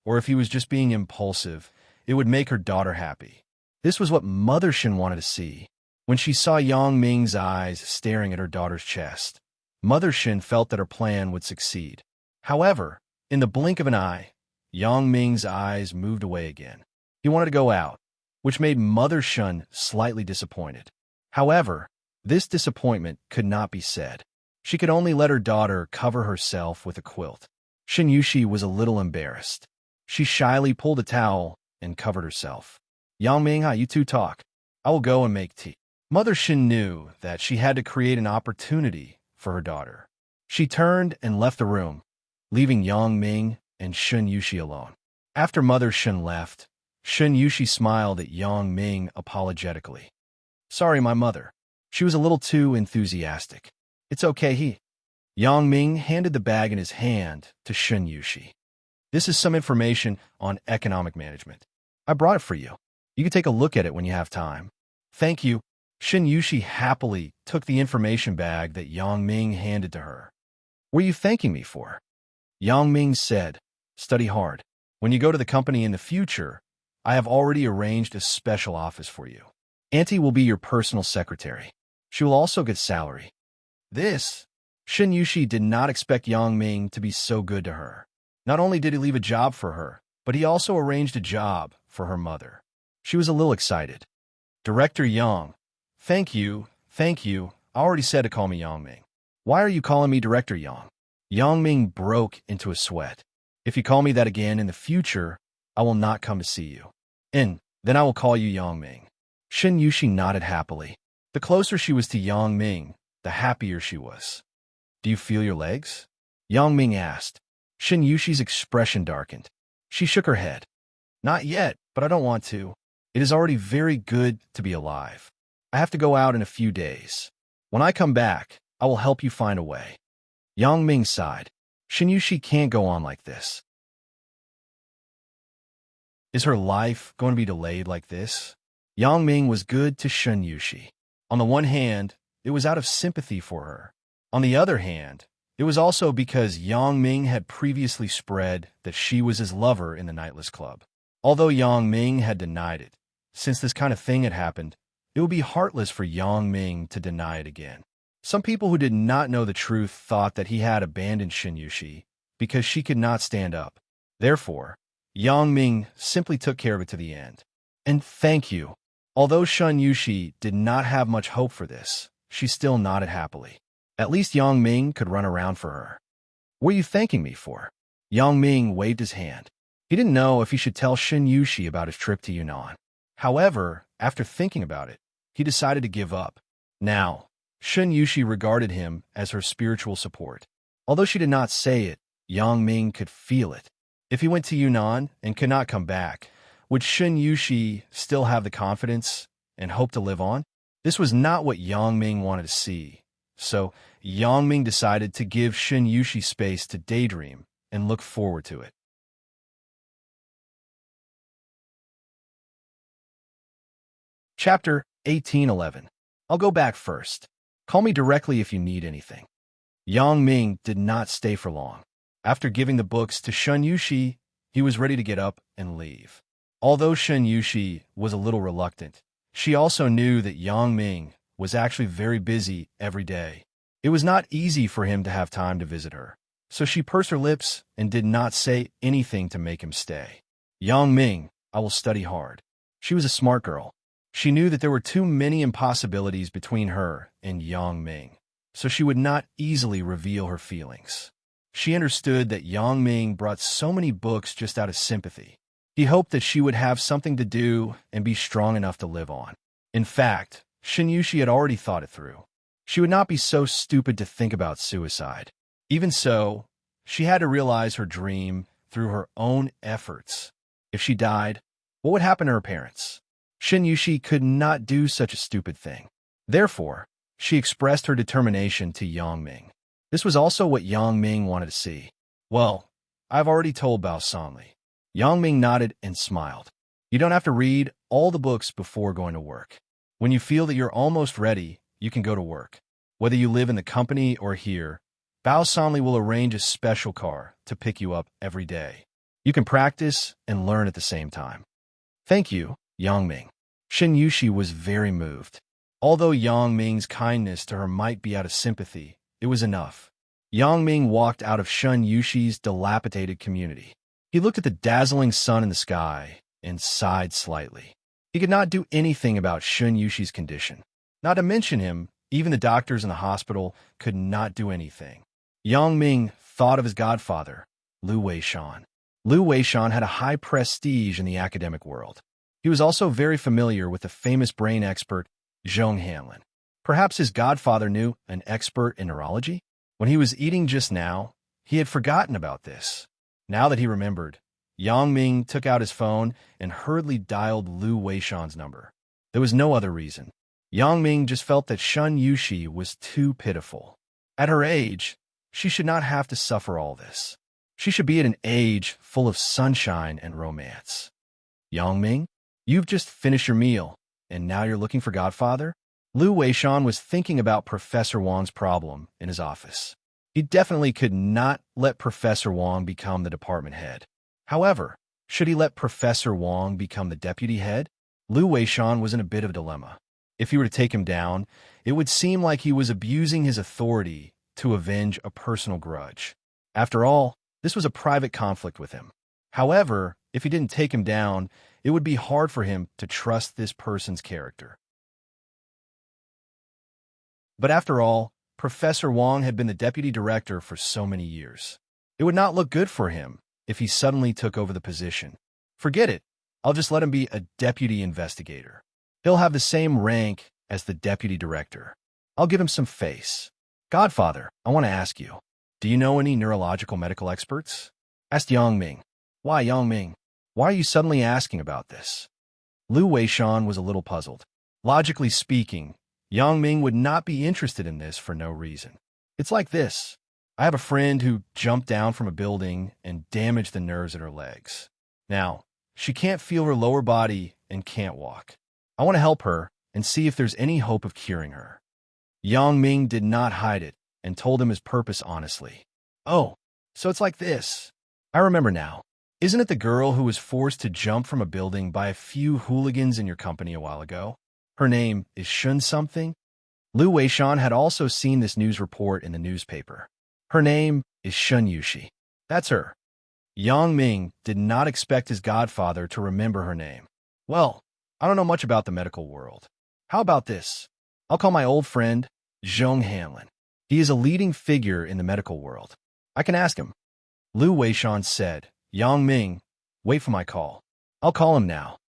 or if he was just being impulsive, it would make her daughter happy. This was what Mother Shin wanted to see. When she saw Yang Ming's eyes staring at her daughter's chest, Mother Shin felt that her plan would succeed. However, in the blink of an eye, Yang Ming's eyes moved away again. He wanted to go out, which made Mother Shun slightly disappointed. However, this disappointment could not be said. She could only let her daughter cover herself with a quilt. Shin Yushi was a little embarrassed. She shyly pulled a towel and covered herself. Yang Ming, you two talk. I will go and make tea. Mother Shin knew that she had to create an opportunity for her daughter. She turned and left the room, leaving Yang Ming and Shin Yushi alone. After Mother Shin left, Shin Yushi smiled at Yang Ming apologetically. Sorry, my mother. She was a little too enthusiastic. It's okay, Yang Ming handed the bag in his hand to Shin Yushi. This is some information on economic management. I brought it for you. You can take a look at it when you have time. Thank you. Shin Yushi happily took the information bag that Yang Ming handed to her. What are you thanking me for? Yang Ming said, study hard. When you go to the company in the future, I have already arranged a special office for you. Auntie will be your personal secretary. She will also get salary. Shin Yushi did not expect Yang Ming to be so good to her. Not only did he leave a job for her, but he also arranged a job for her mother. She was a little excited. Director Yang. Thank you. I already said to call me Yang Ming. Why are you calling me Director Yang? Yang Ming broke into a sweat. If you call me that again in the future, I will not come to see you. And then I will call you Yang Ming. Shin Yushi nodded happily. The closer she was to Yang Ming, the happier she was. Do you feel your legs? Yang Ming asked. Shin Yushi's expression darkened. She shook her head. Not yet, but I don't want to. It is already very good to be alive. I have to go out in a few days. When I come back, I will help you find a way. Yang Ming sighed. Shin Yushi can't go on like this. Is her life going to be delayed like this? Yang Ming was good to Shin Yushi. On the one hand, it was out of sympathy for her. On the other hand, it was also because Yang Ming had previously spread that she was his lover in the Nightless Club. Although Yang Ming had denied it, since this kind of thing had happened, it would be heartless for Yang Ming to deny it again. Some people who did not know the truth thought that he had abandoned Shin Yushi because she could not stand up. Therefore, Yang Ming simply took care of it to the end. And thank you. Although Shin Yushi did not have much hope for this, she still nodded happily. At least Yang Ming could run around for her. What are you thanking me for? Yang Ming waved his hand. He didn't know if he should tell Shin Yushi about his trip to Yunnan. However, after thinking about it, he decided to give up. Now, Shin Yushi regarded him as her spiritual support. Although she did not say it, Yang Ming could feel it. If he went to Yunnan and could not come back, would Shin Yushi still have the confidence and hope to live on? This was not what Yang Ming wanted to see. So, Yang Ming decided to give Shin Yushi space to daydream and look forward to it. Chapter 1811. I'll go back first. Call me directly if you need anything. Yang Ming did not stay for long. After giving the books to Shin Yushi, he was ready to get up and leave. Although Shin Yushi was a little reluctant, she also knew that Yang Ming was actually very busy every day. It was not easy for him to have time to visit her, so she pursed her lips and did not say anything to make him stay. Yang Ming, I will study hard. She was a smart girl. She knew that there were too many impossibilities between her and Yang Ming, so she would not easily reveal her feelings. She understood that Yang Ming brought so many books just out of sympathy. He hoped that she would have something to do and be strong enough to live on. In fact, Shinyushi had already thought it through. She would not be so stupid to think about suicide. Even so, she had to realize her dream through her own efforts. If she died, what would happen to her parents? Shinyushi could not do such a stupid thing. Therefore, she expressed her determination to Yang Ming. This was also what Yang Ming wanted to see. Well, I've already told Bao Sanli. Yang Ming nodded and smiled. You don't have to read all the books before going to work. When you feel that you're almost ready, you can go to work. Whether you live in the company or here, Bao Sanli will arrange a special car to pick you up every day. You can practice and learn at the same time. Thank you, Yang Ming. Shinyushi was very moved. Although Yang Ming's kindness to her might be out of sympathy, it was enough. Yang Ming walked out of Shinyushi's dilapidated community. He looked at the dazzling sun in the sky and sighed slightly. He could not do anything about Shinyushi's condition. Not to mention him, even the doctors in the hospital could not do anything. Yang Ming thought of his godfather, Lu Weishan. Lu Weishan had a high prestige in the academic world. He was also very familiar with the famous brain expert, Zhong Hanlin. Perhaps his godfather knew an expert in neurology? When he was eating just now, he had forgotten about this. Now that he remembered, Yang Ming took out his phone and hurriedly dialed Lu Weishan's number. There was no other reason. Yang Ming just felt that Shinyushi was too pitiful. At her age, she should not have to suffer all this. She should be at an age full of sunshine and romance. Yang Ming, you've just finished your meal, and now you're looking for Godfather? Lu Weishan was thinking about Professor Wang's problem in his office. He definitely could not let Professor Wang become the department head. However, should he let Professor Wang become the deputy head? Lu Weishan was in a bit of a dilemma. If he were to take him down, it would seem like he was abusing his authority to avenge a personal grudge. After all, this was a private conflict with him. However, if he didn't take him down, it would be hard for him to trust this person's character. But after all, Professor Wang had been the deputy director for so many years. It would not look good for him if he suddenly took over the position. Forget it. I'll just let him be a deputy investigator. He'll have the same rank as the deputy director. I'll give him some face. Godfather, I want to ask you, do you know any neurological medical experts? Asked Yang Ming. Why, Yang Ming? Why are you suddenly asking about this? Lu Weishan was a little puzzled. Logically speaking, Yang Ming would not be interested in this for no reason. It's like this. I have a friend who jumped down from a building and damaged the nerves in her legs. Now, she can't feel her lower body and can't walk. I want to help her and see if there's any hope of curing her. Yang Ming did not hide it and told him his purpose honestly. Oh, so it's like this. I remember now. Isn't it the girl who was forced to jump from a building by a few hooligans in your company a while ago? Her name is Shun something? Lu Weishan had also seen this news report in the newspaper. Her name is Shinyushi. That's her. Yang Ming did not expect his godfather to remember her name. Well, I don't know much about the medical world. How about this? I'll call my old friend, Zhong Hanlin. He is a leading figure in the medical world. I can ask him. Lu Weishan said, Yang Ming, wait for my call. I'll call him now.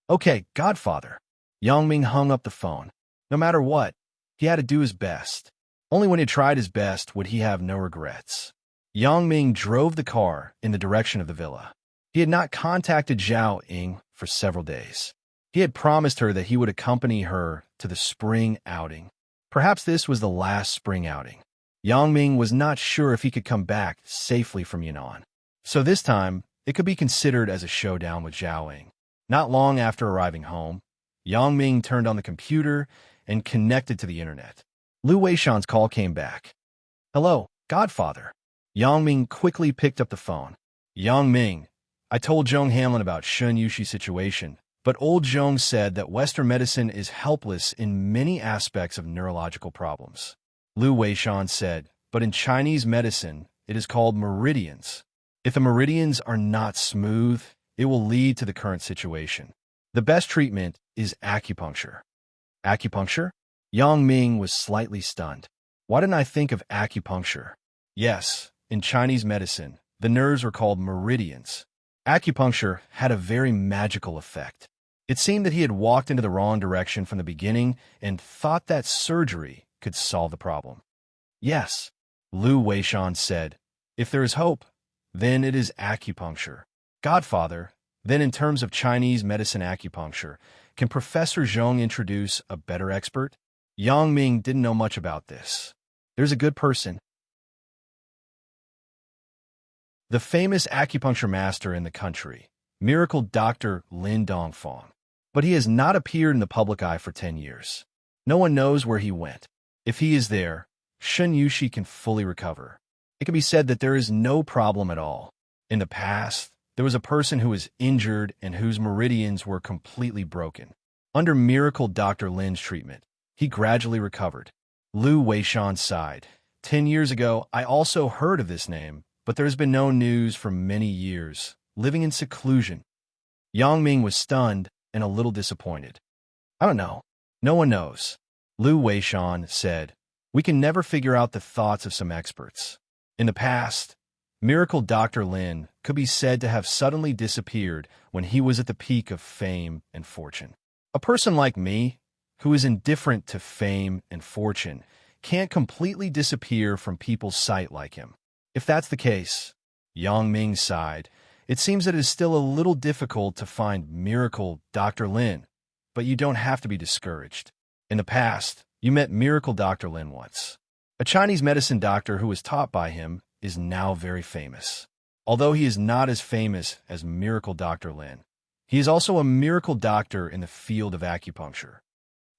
Okay, Godfather. Yang Ming hung up the phone. No matter what, he had to do his best. Only when he tried his best would he have no regrets. Yang Ming drove the car in the direction of the villa. He had not contacted Zhao Ying for several days. He had promised her that he would accompany her to the spring outing. Perhaps this was the last spring outing. Yang Ming was not sure if he could come back safely from Yunnan. So this time, it could be considered as a showdown with Zhao Ying. Not long after arriving home, Yang Ming turned on the computer and connected to the internet. Lu Weishan's call came back. Hello, Godfather. Yang Ming quickly picked up the phone. Yang Ming, I told Zhong Hanlin about Shun Yushi's situation, but old Zhong said that Western medicine is helpless in many aspects of neurological problems. Lu Weishan said, but in Chinese medicine, it is called meridians. If the meridians are not smooth, It will lead to the current situation. The best treatment is acupuncture. Acupuncture? Yang Ming was slightly stunned. Why didn't I think of acupuncture? Yes, in Chinese medicine, the nerves are called meridians. Acupuncture had a very magical effect. It seemed that he had walked into the wrong direction from the beginning and thought that surgery could solve the problem. Yes, Lu Weishan said, if there is hope, then it is acupuncture. Godfather, then in terms of Chinese medicine acupuncture, can Professor Zhong introduce a better expert? Yang Ming didn't know much about this. There's a good person. The famous acupuncture master in the country, miracle Dr. Lin Dongfang. But he has not appeared in the public eye for 10 years. No one knows where he went. If he is there, Shen Yushi can fully recover. It can be said that there is no problem at all. In the past, there was a person who was injured and whose meridians were completely broken. Under miracle Dr. Lin's treatment, he gradually recovered. Lu Weishan sighed. 10 years ago, I also heard of this name, but there has been no news for many years, living in seclusion. Yang Ming was stunned and a little disappointed. I don't know. No one knows. Lu Weishan said, we can never figure out the thoughts of some experts. In the past, miracle Dr. Lin could be said to have suddenly disappeared when he was at the peak of fame and fortune. A person like me, who is indifferent to fame and fortune, can't completely disappear from people's sight like him. If that's the case, Yang Ming sighed, it seems that it is still a little difficult to find miracle Dr. Lin, but you don't have to be discouraged. In the past, you met miracle Dr. Lin once. A Chinese medicine doctor who was taught by him is now very famous. Although he is not as famous as miracle Dr. Lin, he is also a miracle doctor in the field of acupuncture.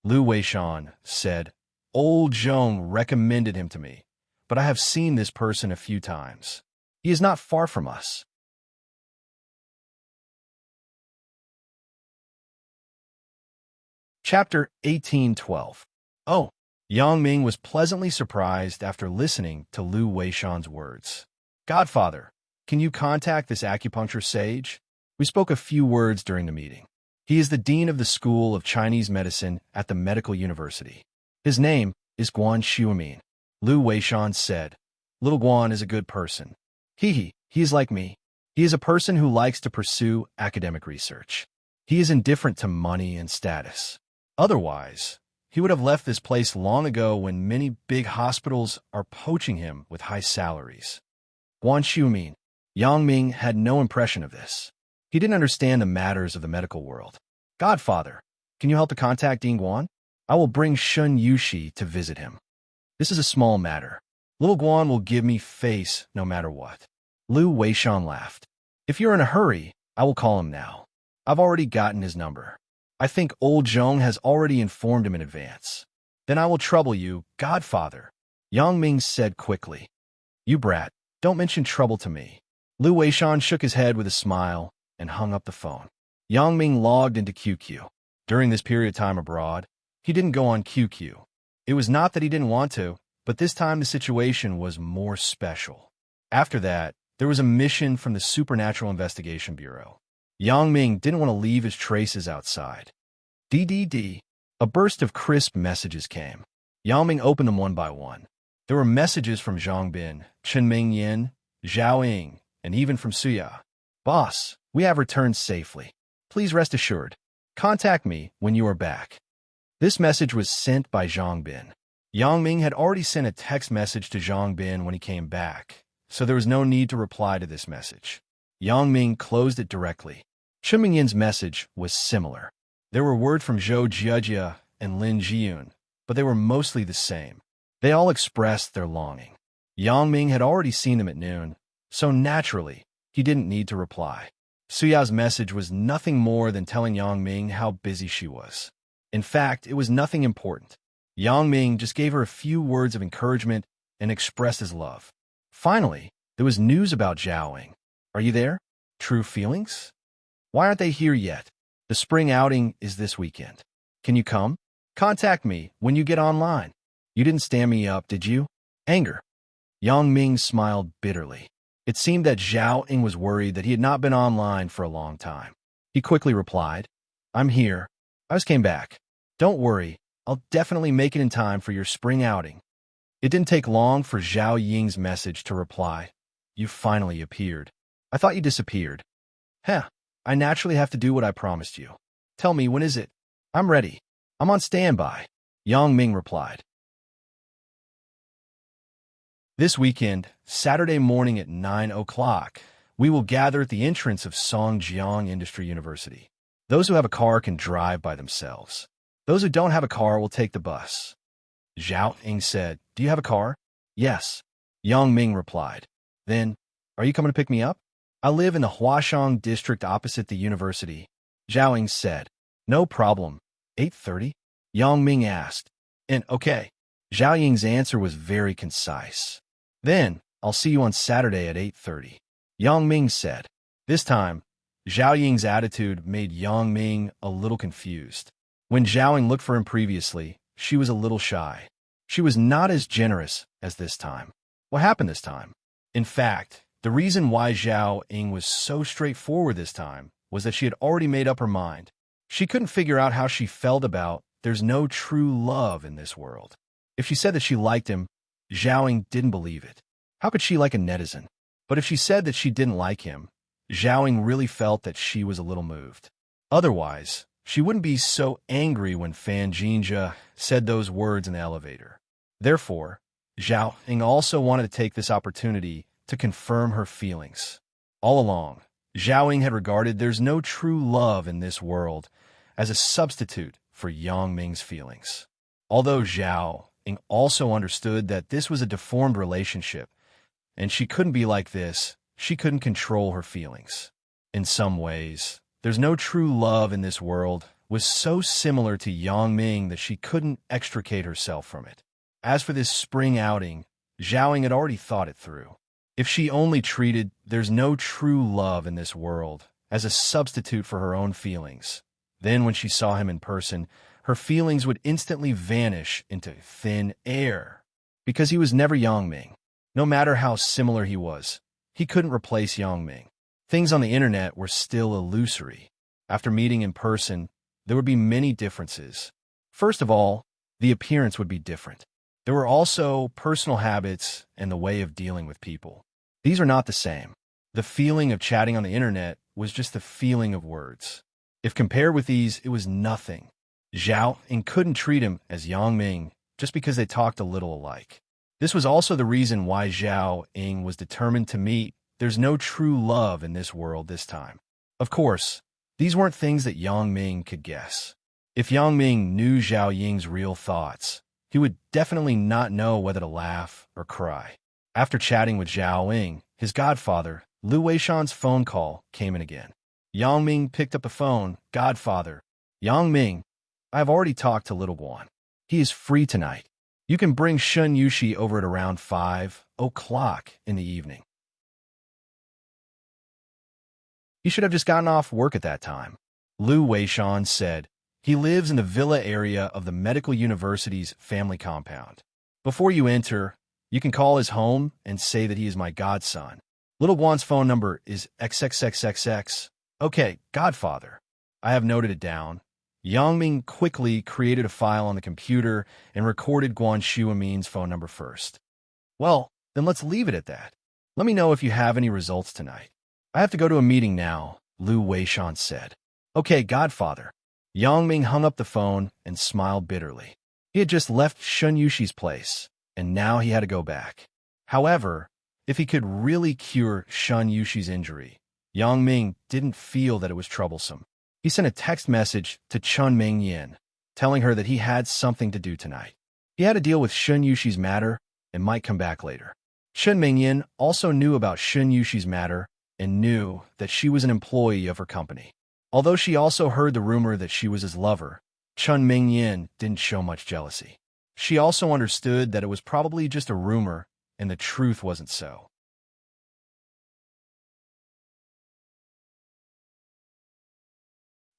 Lu Weishan said, Old Zhong recommended him to me, but I have seen this person a few times. He is not far from us. Chapter 1812. Oh, Yang Ming was pleasantly surprised after listening to Lu Weishan's words. Godfather, can you contact this acupuncture sage? We spoke a few words during the meeting. He is the dean of the School of Chinese Medicine at the Medical University. His name is Guan Xiumin. Lu Weishan said, Little Guan is a good person. He is like me. He is a person who likes to pursue academic research. He is indifferent to money and status. Otherwise, he would have left this place long ago when many big hospitals are poaching him with high salaries. Guan Xiumin. Yang Ming had no impression of this. He didn't understand the matters of the medical world. Godfather, can you help to contact Dean Guan? I will bring Shen Yushi to visit him. This is a small matter. Little Guan will give me face no matter what. Lu Weishan laughed. If you're in a hurry, I will call him now. I've already gotten his number. I think old Zhong has already informed him in advance. Then I will trouble you, Godfather, Yang Ming said quickly. You brat, don't mention trouble to me. Lu Weishan shook his head with a smile and hung up the phone. Yang Ming logged into QQ. During this period of time abroad, he didn't go on QQ. It was not that he didn't want to, but this time the situation was more special. After that, there was a mission from the Supernatural Investigation Bureau. Yang Ming didn't want to leave his traces outside. DDD. A burst of crisp messages came. Yang Ming opened them one by one. There were messages from Zhang Bin, Chen Mingyin, Zhao Ying, and even from Suya. Boss, we have returned safely. Please rest assured. Contact me when you are back. This message was sent by Zhang Bin. Yang Ming had already sent a text message to Zhang Bin when he came back, so there was no need to reply to this message. Yang Ming closed it directly. Chen Mingyin's message was similar. There were words from Zhou Jiejia and Lin Jiyun, but they were mostly the same. They all expressed their longing. Yang Ming had already seen them at noon, so naturally, he didn't need to reply. Suya's message was nothing more than telling Yang Ming how busy she was. In fact, it was nothing important. Yang Ming just gave her a few words of encouragement and expressed his love. Finally, there was news about Zhao Ying. Are you there? True feelings? Why aren't they here yet? The spring outing is this weekend. Can you come? Contact me when you get online. You didn't stand me up, did you? Anger. Yang Ming smiled bitterly. It seemed that Zhao Ying was worried that he had not been online for a long time. He quickly replied, "I'm here. I just came back. Don't worry, I'll definitely make it in time for your spring outing." It didn't take long for Zhao Ying's message to reply, "You finally appeared. I thought you disappeared." "Heh, I naturally have to do what I promised you. Tell me, when is it?" "I'm ready. I'm on standby," Yang Ming replied. "This weekend, Saturday morning at 9 o'clock, we will gather at the entrance of Songjiang Industry University. Those who have a car can drive by themselves. Those who don't have a car will take the bus." Zhao Ying said, "Do you have a car?" "Yes," Yang Ming replied. "Then, are you coming to pick me up?" "I live in the Huashang district opposite the university," Zhao Ying said. "No problem. 8:30? Yang Ming asked. "And okay." Zhao Ying's answer was very concise. "Then, I'll see you on Saturday at 8:30, Yang Ming said. This time, Zhao Ying's attitude made Yang Ming a little confused. When Zhao Ying looked for him previously, she was a little shy. She was not as generous as this time. What happened this time? In fact, the reason why Zhao Ying was so straightforward this time was that she had already made up her mind. She couldn't figure out how she felt about "there's no true love in this world." If she said that she liked him, Zhao Ying didn't believe it. How could she like a netizen? But if she said that she didn't like him, Zhao Ying really felt that she was a little moved. Otherwise, she wouldn't be so angry when Fan Jinja said those words in the elevator. Therefore, Zhao Ying also wanted to take this opportunity to confirm her feelings. All along, Zhao Ying had regarded "there's no true love in this world" as a substitute for Yang Ming's feelings. Although Zhao Ying also understood that this was a deformed relationship, and she couldn't be like this, she couldn't control her feelings. In some ways, "there's no true love in this world" was so similar to Yang Ming that she couldn't extricate herself from it. As for this spring outing, Zhao Ying had already thought it through. If she only treated "there's no true love in this world" as a substitute for her own feelings, then when she saw him in person, her feelings would instantly vanish into thin air. Because he was never Yang Ming. No matter how similar he was, he couldn't replace Yang Ming. Things on the internet were still illusory. After meeting in person, there would be many differences. First of all, the appearance would be different. There were also personal habits and the way of dealing with people. These are not the same. The feeling of chatting on the internet was just the feeling of words. If compared with these, it was nothing. Zhao Ying couldn't treat him as Yang Ming just because they talked a little alike. This was also the reason why Zhao Ying was determined to meet "there's no true love in this world" this time. Of course, these weren't things that Yang Ming could guess. If Yang Ming knew Zhao Ying's real thoughts, he would definitely not know whether to laugh or cry. After chatting with Zhao Ying, his godfather, Lu Weishan's phone call came in again. Yang Ming picked up the phone. "Godfather, Yang Ming, I have already talked to little Guan. He is free tonight. You can bring Shun Yushi over at around 5 o'clock in the evening." He should have just gotten off work at that time. Lu Weishan said. He lives in the villa area of the Medical University's family compound. Before you enter, you can call his home and say that he is my godson. Little Guan's phone number is XXXXX. Okay, godfather. I have noted it down. Yang Ming quickly created a file on the computer and recorded Guan Shuamin's phone number first. "Well, then let's leave it at that. Let me know if you have any results tonight. I have to go to a meeting now," Lu Weishan said. "Okay, godfather." Yang Ming hung up the phone and smiled bitterly. He had just left Shun Yushi's place, and now he had to go back. However, if he could really cure Shun Yushi's injury, Yang Ming didn't feel that it was troublesome. He sent a text message to Chun Mingyin, telling her that he had something to do tonight. He had to deal with Shun Yushi's matter and might come back later. Chun Mingyin also knew about Shun Yushi's matter and knew that she was an employee of her company. Although she also heard the rumor that she was his lover, Chun Mingyin didn't show much jealousy. She also understood that it was probably just a rumor and the truth wasn't so.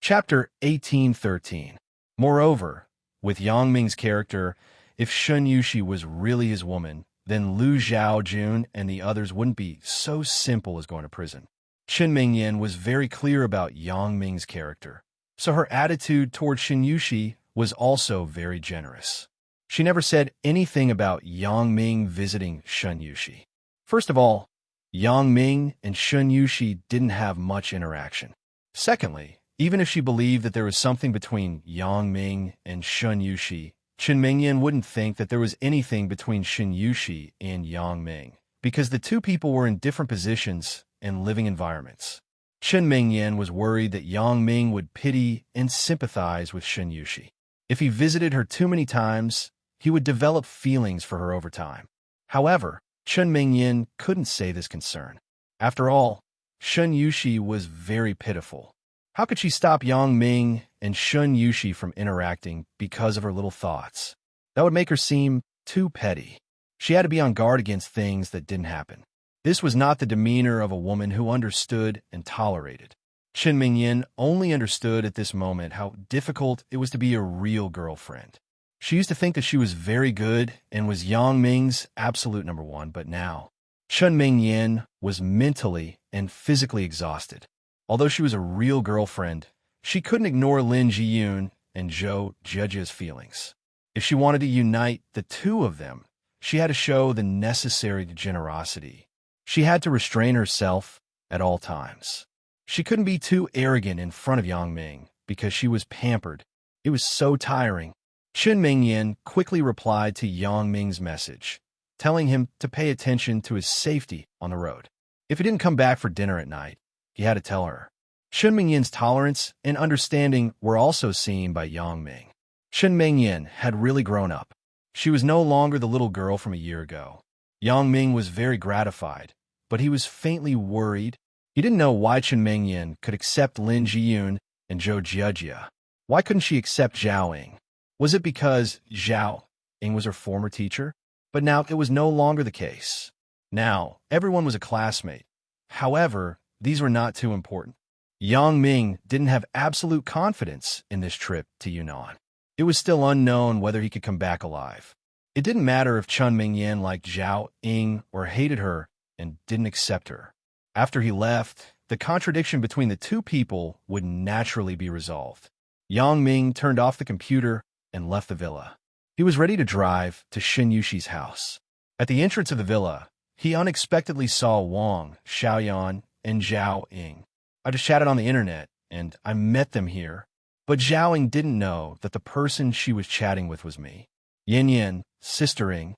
Chapter 1813. Moreover, with Yang Ming's character, if Shun Yushi was really his woman, then Lu Xiaojun and the others wouldn't be so simple as going to prison. Chen Mingyan was very clear about Yang Ming's character, so her attitude toward Shen Yushi was also very generous. She never said anything about Yang Ming visiting Shen Yushi. First of all, Yang Ming and Shen Yushi didn't have much interaction. Secondly, even if she believed that there was something between Yang Ming and Shen Yushi, Chen Mingyan wouldn't think that there was anything between Shen Yushi and Yang Ming, because the two people were in different positions and living environments. Chen Mingyan was worried that Yang Ming would pity and sympathize with Shen Yushi. If he visited her too many times, he would develop feelings for her over time. However, Chen Mingyan couldn't say this concern. After all, Shen Yushi was very pitiful. How could she stop Yang Ming and Shen Yushi from interacting because of her little thoughts? That would make her seem too petty. She had to be on guard against things that didn't happen. This was not the demeanor of a woman who understood and tolerated. Chen Mingyan only understood at this moment how difficult it was to be a real girlfriend. She used to think that she was very good and was Yang Ming's absolute number one, but now, Chen Mingyan was mentally and physically exhausted. Although she was a real girlfriend, she couldn't ignore Lin Jiyun and Zhou Jiejia's feelings. If she wanted to unite the two of them, she had to show the necessary generosity. She had to restrain herself at all times. She couldn't be too arrogant in front of Yang Ming because she was pampered. It was so tiring. Chen Mingyan quickly replied to Yang Ming's message, telling him to pay attention to his safety on the road. If he didn't come back for dinner at night, he had to tell her. Chen Mingyan's tolerance and understanding were also seen by Yang Ming. Chen Mingyan had really grown up. She was no longer the little girl from a year ago. Yang Ming was very gratified, but he was faintly worried. He didn't know why Chen Mingyan could accept Lin Jiyun and Zhou Jiejia. Why couldn't she accept Zhao Ying? Was it because Zhao Ying was her former teacher? But now it was no longer the case. Now, everyone was a classmate. However, these were not too important. Yang Ming didn't have absolute confidence in this trip to Yunnan. It was still unknown whether he could come back alive. It didn't matter if Chen Mingyan liked Zhao Ying or hated her and didn't accept her. After he left, the contradiction between the two people would naturally be resolved. Yang Ming turned off the computer and left the villa. He was ready to drive to Shen Yushi's house. At the entrance of the villa, he unexpectedly saw Wang, Xiaoyan, and Zhao Ying. I just chatted on the internet, and I met them here. But Zhao Ying didn't know that the person she was chatting with was me. Yin Yin, Sister Ying.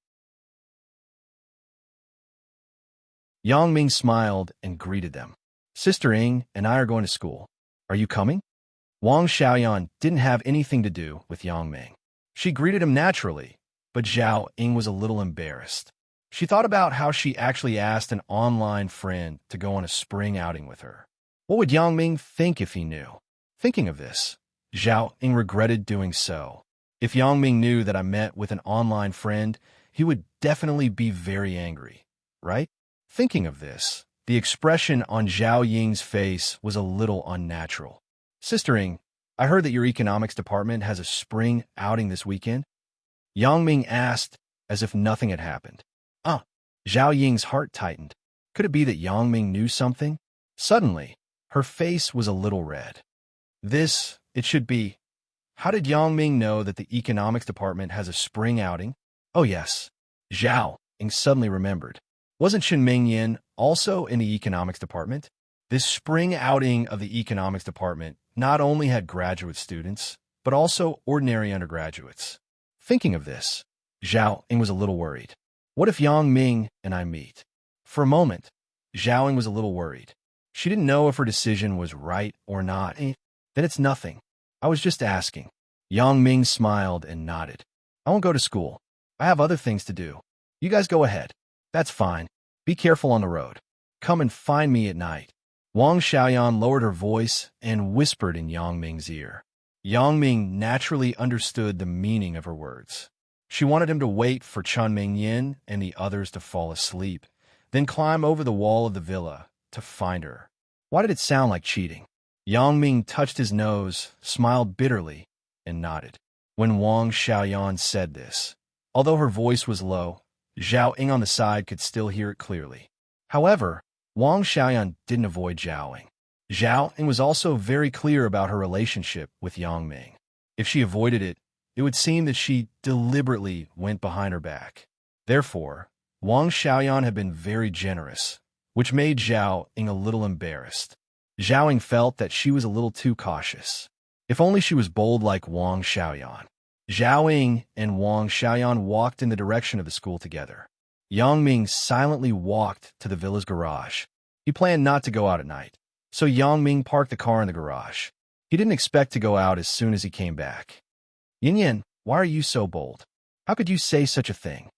Yang Ming smiled and greeted them. Sister Ying and I are going to school. Are you coming? Wang Xiaoyan didn't have anything to do with Yang Ming. She greeted him naturally, but Zhao Ying was a little embarrassed. She thought about how she actually asked an online friend to go on a spring outing with her. What would Yang Ming think if he knew? Thinking of this, Zhao Ying regretted doing so. If Yang Ming knew that I met with an online friend, he would definitely be very angry, right? Thinking of this, the expression on Zhao Ying's face was a little unnatural. Sister Ying, I heard that your economics department has a spring outing this weekend. Yang Ming asked as if nothing had happened. Zhao Ying's heart tightened. Could it be that Yang Ming knew something? Suddenly, her face was a little red. It should be. How did Yang Ming know that the economics department has a spring outing? Oh yes, Zhao Ying suddenly remembered. Wasn't Chen Mingyan also in the economics department? This spring outing of the economics department not only had graduate students, but also ordinary undergraduates. Thinking of this, Zhao Ying was a little worried. What if Yang Ming and I meet? For a moment, Zhao Ying was a little worried. She didn't know if her decision was right or not. Then it's nothing. I was just asking. Yang Ming smiled and nodded. I won't go to school. I have other things to do. You guys go ahead. That's fine. Be careful on the road. Come and find me at night. Wang Xiaoyan lowered her voice and whispered in Yang Ming's ear. Yang Ming naturally understood the meaning of her words. She wanted him to wait for Chen Mingyan and the others to fall asleep, then climb over the wall of the villa to find her. Why did it sound like cheating? Yang Ming touched his nose, smiled bitterly, and nodded. When Wang Xiaoyan said this, although her voice was low, Zhao Ying on the side could still hear it clearly. However, Wang Xiaoyan didn't avoid Zhao Ying. Zhao Ying was also very clear about her relationship with Yang Ming. If she avoided it, it would seem that she deliberately went behind her back. Therefore, Wang Xiaoyan had been very generous, which made Zhao Ying a little embarrassed. Zhao Ying felt that she was a little too cautious. If only she was bold like Wang Xiaoyan. Zhao Ying and Wang Xiaoyan walked in the direction of the school together. Yang Ming silently walked to the villa's garage. He planned not to go out at night, so Yang Ming parked the car in the garage. He didn't expect to go out as soon as he came back. Yin Yin, why are you so bold? How could you say such a thing?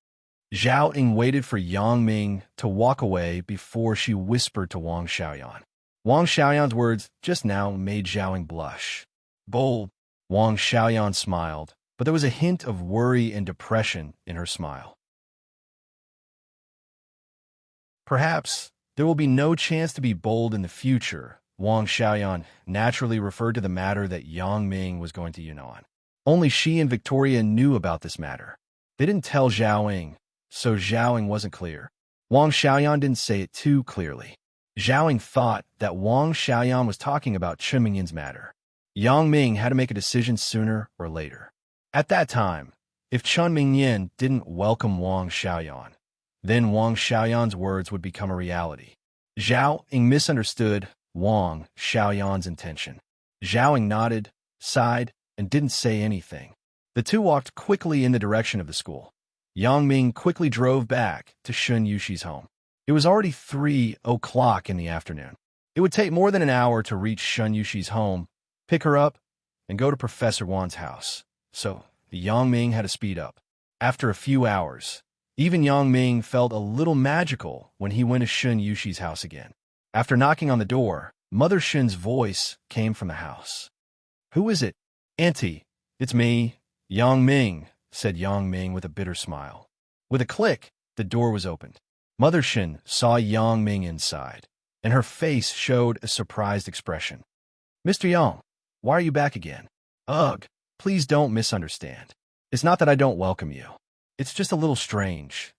Zhao Ying waited for Yang Ming to walk away before she whispered to Wang Xiaoyan. Wang Xiaoyan's words just now made Zhao Ying blush. Bold. Wang Xiaoyan smiled, but there was a hint of worry and depression in her smile. Perhaps there will be no chance to be bold in the future, Wang Xiaoyan naturally referred to the matter that Yang Ming was going to Yunnan. Only she and Victoria knew about this matter. They didn't tell Zhao Ying, so Zhao Ying wasn't clear. Wang Xiaoyan didn't say it too clearly. Zhao Ying thought that Wang Xiaoyan was talking about Chen Mingyin's matter. Yang Ming had to make a decision sooner or later. At that time, if Chen Mingyin didn't welcome Wang Xiaoyan, then Wang Xiaoyan's words would become a reality. Zhao Ying misunderstood Wang Xiaoyan's intention. Zhao Ying nodded, sighed, and didn't say anything. The two walked quickly in the direction of the school. Yang Ming quickly drove back to Shun Yushi's home. It was already 3 o'clock in the afternoon. It would take more than an hour to reach Shun Yushi's home, pick her up, and go to Professor Wan's house. So, Yang Ming had to speed up. After a few hours, even Yang Ming felt a little magical when he went to Shun Yushi's house again. After knocking on the door, Mother Shun's voice came from the house. "Who is it?" "Auntie, it's me, Yang Ming," said Yang Ming with a bitter smile. With a click, the door was opened. Mother Shun saw Yang Ming inside, and her face showed a surprised expression. "Mr. Yang, why are you back again?" "Ugh, please don't misunderstand. It's not that I don't welcome you. It's just a little strange."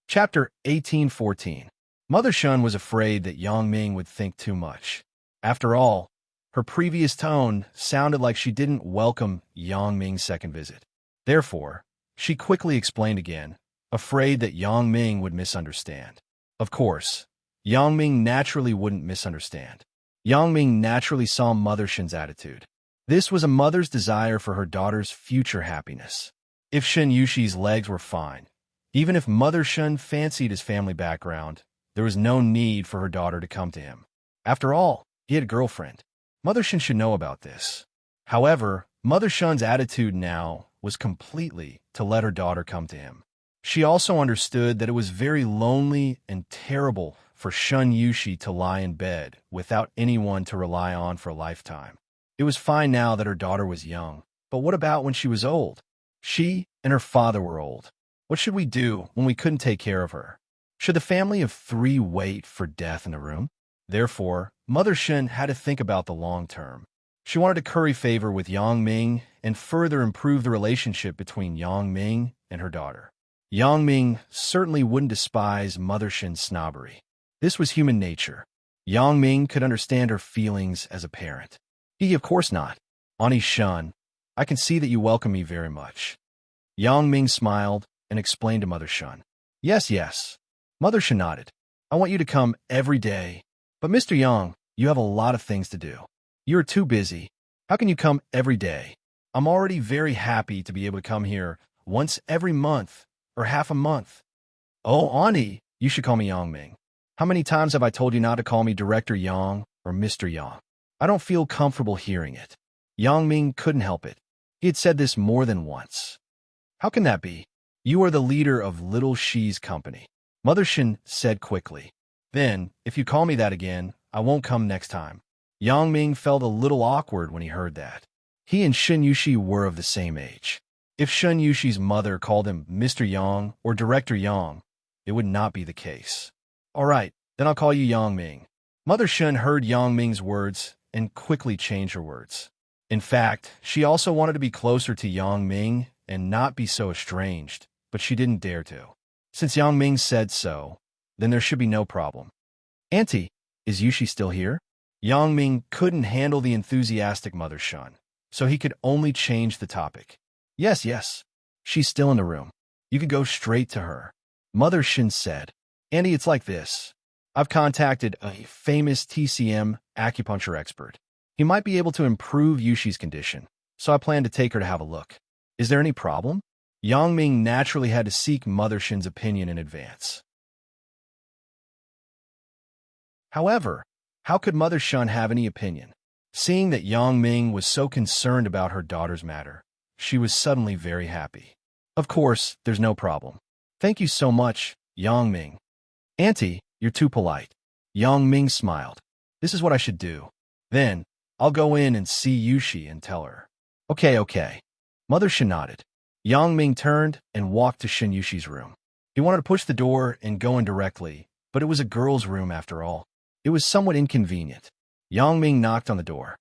Chapter 1814. Mother Shun was afraid that Yang Ming would think too much. After all, her previous tone sounded like she didn't welcome Yang Ming's second visit. Therefore, she quickly explained again, afraid that Yang Ming would misunderstand. Of course, Yang Ming naturally wouldn't misunderstand. Yang Ming naturally saw Mother Shun's attitude. This was a mother's desire for her daughter's future happiness. If Shun Yushi's legs were fine, even if Mother Shun fancied his family background, there was no need for her daughter to come to him. After all, he had a girlfriend. Mother Shun should know about this. However, Mother Shun's attitude now was completely to let her daughter come to him. She also understood that it was very lonely and terrible for Shun Yushi to lie in bed without anyone to rely on for a lifetime. It was fine now that her daughter was young, but what about when she was old? She and her father were old. What should we do when we couldn't take care of her? Should the family of 3 wait for death in the room? Therefore, Mother Shun had to think about the long term. She wanted to curry favor with Yang Ming and further improve the relationship between Yang Ming and her daughter. Yang Ming certainly wouldn't despise Mother Shun's snobbery. This was human nature. Yang Ming could understand her feelings as a parent. Of course not. Auntie Shun, I can see that you welcome me very much." Yang Ming smiled and explained to Mother Shun. Yes. Mother Shun nodded. "I want you to come every day. But Mr. Yang, you have a lot of things to do. You are too busy. How can you come every day? I'm already very happy to be able to come here once every month or half a month." "Oh, Auntie, you should call me Yang Ming. How many times have I told you not to call me Director Yang or Mr. Yang? I don't feel comfortable hearing it." Yang Ming couldn't help it. He had said this more than once. "How can that be? You are the leader of Little Shi's company," Mother Shun said quickly. "Then, if you call me that again, I won't come next time." Yang Ming felt a little awkward when he heard that. He and Shun Yushi were of the same age. If Shun Yushi's mother called him Mr. Yang or Director Yang, it would not be the case. "All right, then I'll call you Yang Ming." Mother Shun heard Yang Ming's words and quickly changed her words. In fact, she also wanted to be closer to Yang Ming and not be so estranged, but she didn't dare to. Since Yang Ming said so, then there should be no problem. Auntie, is Yushi still here? Yang Ming couldn't handle the enthusiastic Mother Shun, so he could only change the topic. Yes, yes. She's still in the room. You could go straight to her. Mother Shin said. Auntie, it's like this. I've contacted a famous TCM acupuncture expert. He might be able to improve Yushi's condition, so I plan to take her to have a look. Is there any problem? Yang Ming naturally had to seek Mother Shin's opinion in advance. However, how could Mother Shun have any opinion? Seeing that Yang Ming was so concerned about her daughter's matter, she was suddenly very happy. Of course, there's no problem. Thank you so much, Yang Ming. Auntie, you're too polite. Yang Ming smiled. This is what I should do. Then, I'll go in and see Yushi and tell her. Okay. Mother Shin nodded. Yang Ming turned and walked to Shin Yushi's room. He wanted to push the door and go in directly, but it was a girl's room after all. It was somewhat inconvenient. Yang Ming knocked on the door.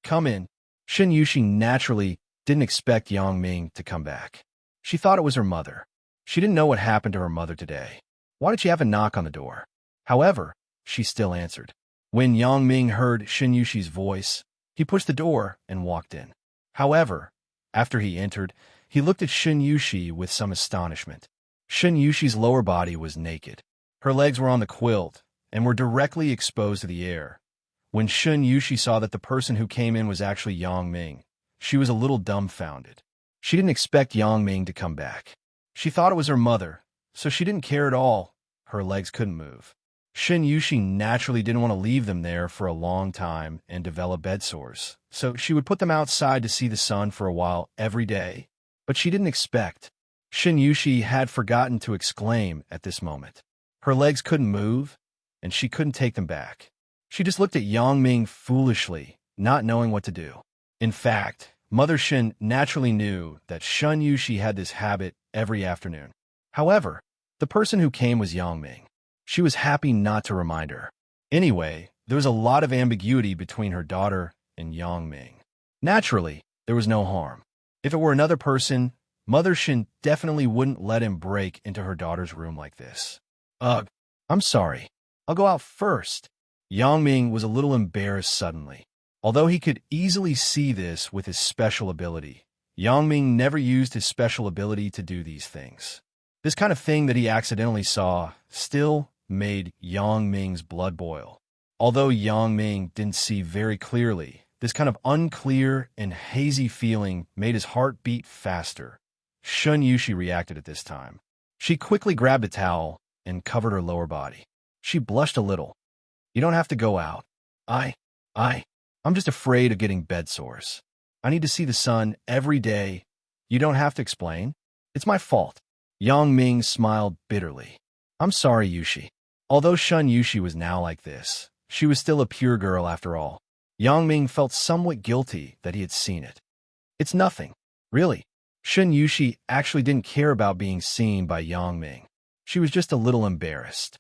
Come in. Shin Yushi naturally didn't expect Yang Ming to come back. She thought it was her mother. She didn't know what happened to her mother today. Why did she have a knock on the door? However, she still answered. When Yang Ming heard Shin Yushi's voice, he pushed the door and walked in. However, after he entered, he looked at Shin Yushi with some astonishment. Shin Yushi's lower body was naked. Her legs were on the quilt and were directly exposed to the air. When Shin Yushi saw that the person who came in was actually Yang Ming, she was a little dumbfounded. She didn't expect Yang Ming to come back. She thought it was her mother, so she didn't care at all. Her legs couldn't move. Shin Yushi naturally didn't want to leave them there for a long time and develop bed sores, so she would put them outside to see the sun for a while every day. But she didn't expect. Shin Yushi had forgotten to exclaim at this moment. Her legs couldn't move, and she couldn't take them back. She just looked at Yang Ming foolishly, not knowing what to do. In fact, Mother Shin naturally knew that Shin Yushi had this habit every afternoon. However, the person who came was Yang Ming. She was happy not to remind her. Anyway, there was a lot of ambiguity between her daughter and Yang Ming. Naturally, there was no harm. If it were another person, Mother Shin definitely wouldn't let him break into her daughter's room like this. Ugh, I'm sorry. I'll go out first. Yang Ming was a little embarrassed suddenly. Although he could easily see this with his special ability, Yang Ming never used his special ability to do these things. This kind of thing that he accidentally saw still made Yang Ming's blood boil. Although Yang Ming didn't see very clearly, this kind of unclear and hazy feeling made his heart beat faster. Shin Yushi reacted at this time. She quickly grabbed a towel and covered her lower body. She blushed a little. You don't have to go out. I'm just afraid of getting bed sores. I need to see the sun every day. You don't have to explain. It's my fault. Yang Ming smiled bitterly. I'm sorry, Yushi. Although Shin Yushi was now like this, she was still a pure girl after all. Yang Ming felt somewhat guilty that he had seen it. It's nothing. Really. Shin Yushi actually didn't care about being seen by Yang Ming. She was just a little embarrassed.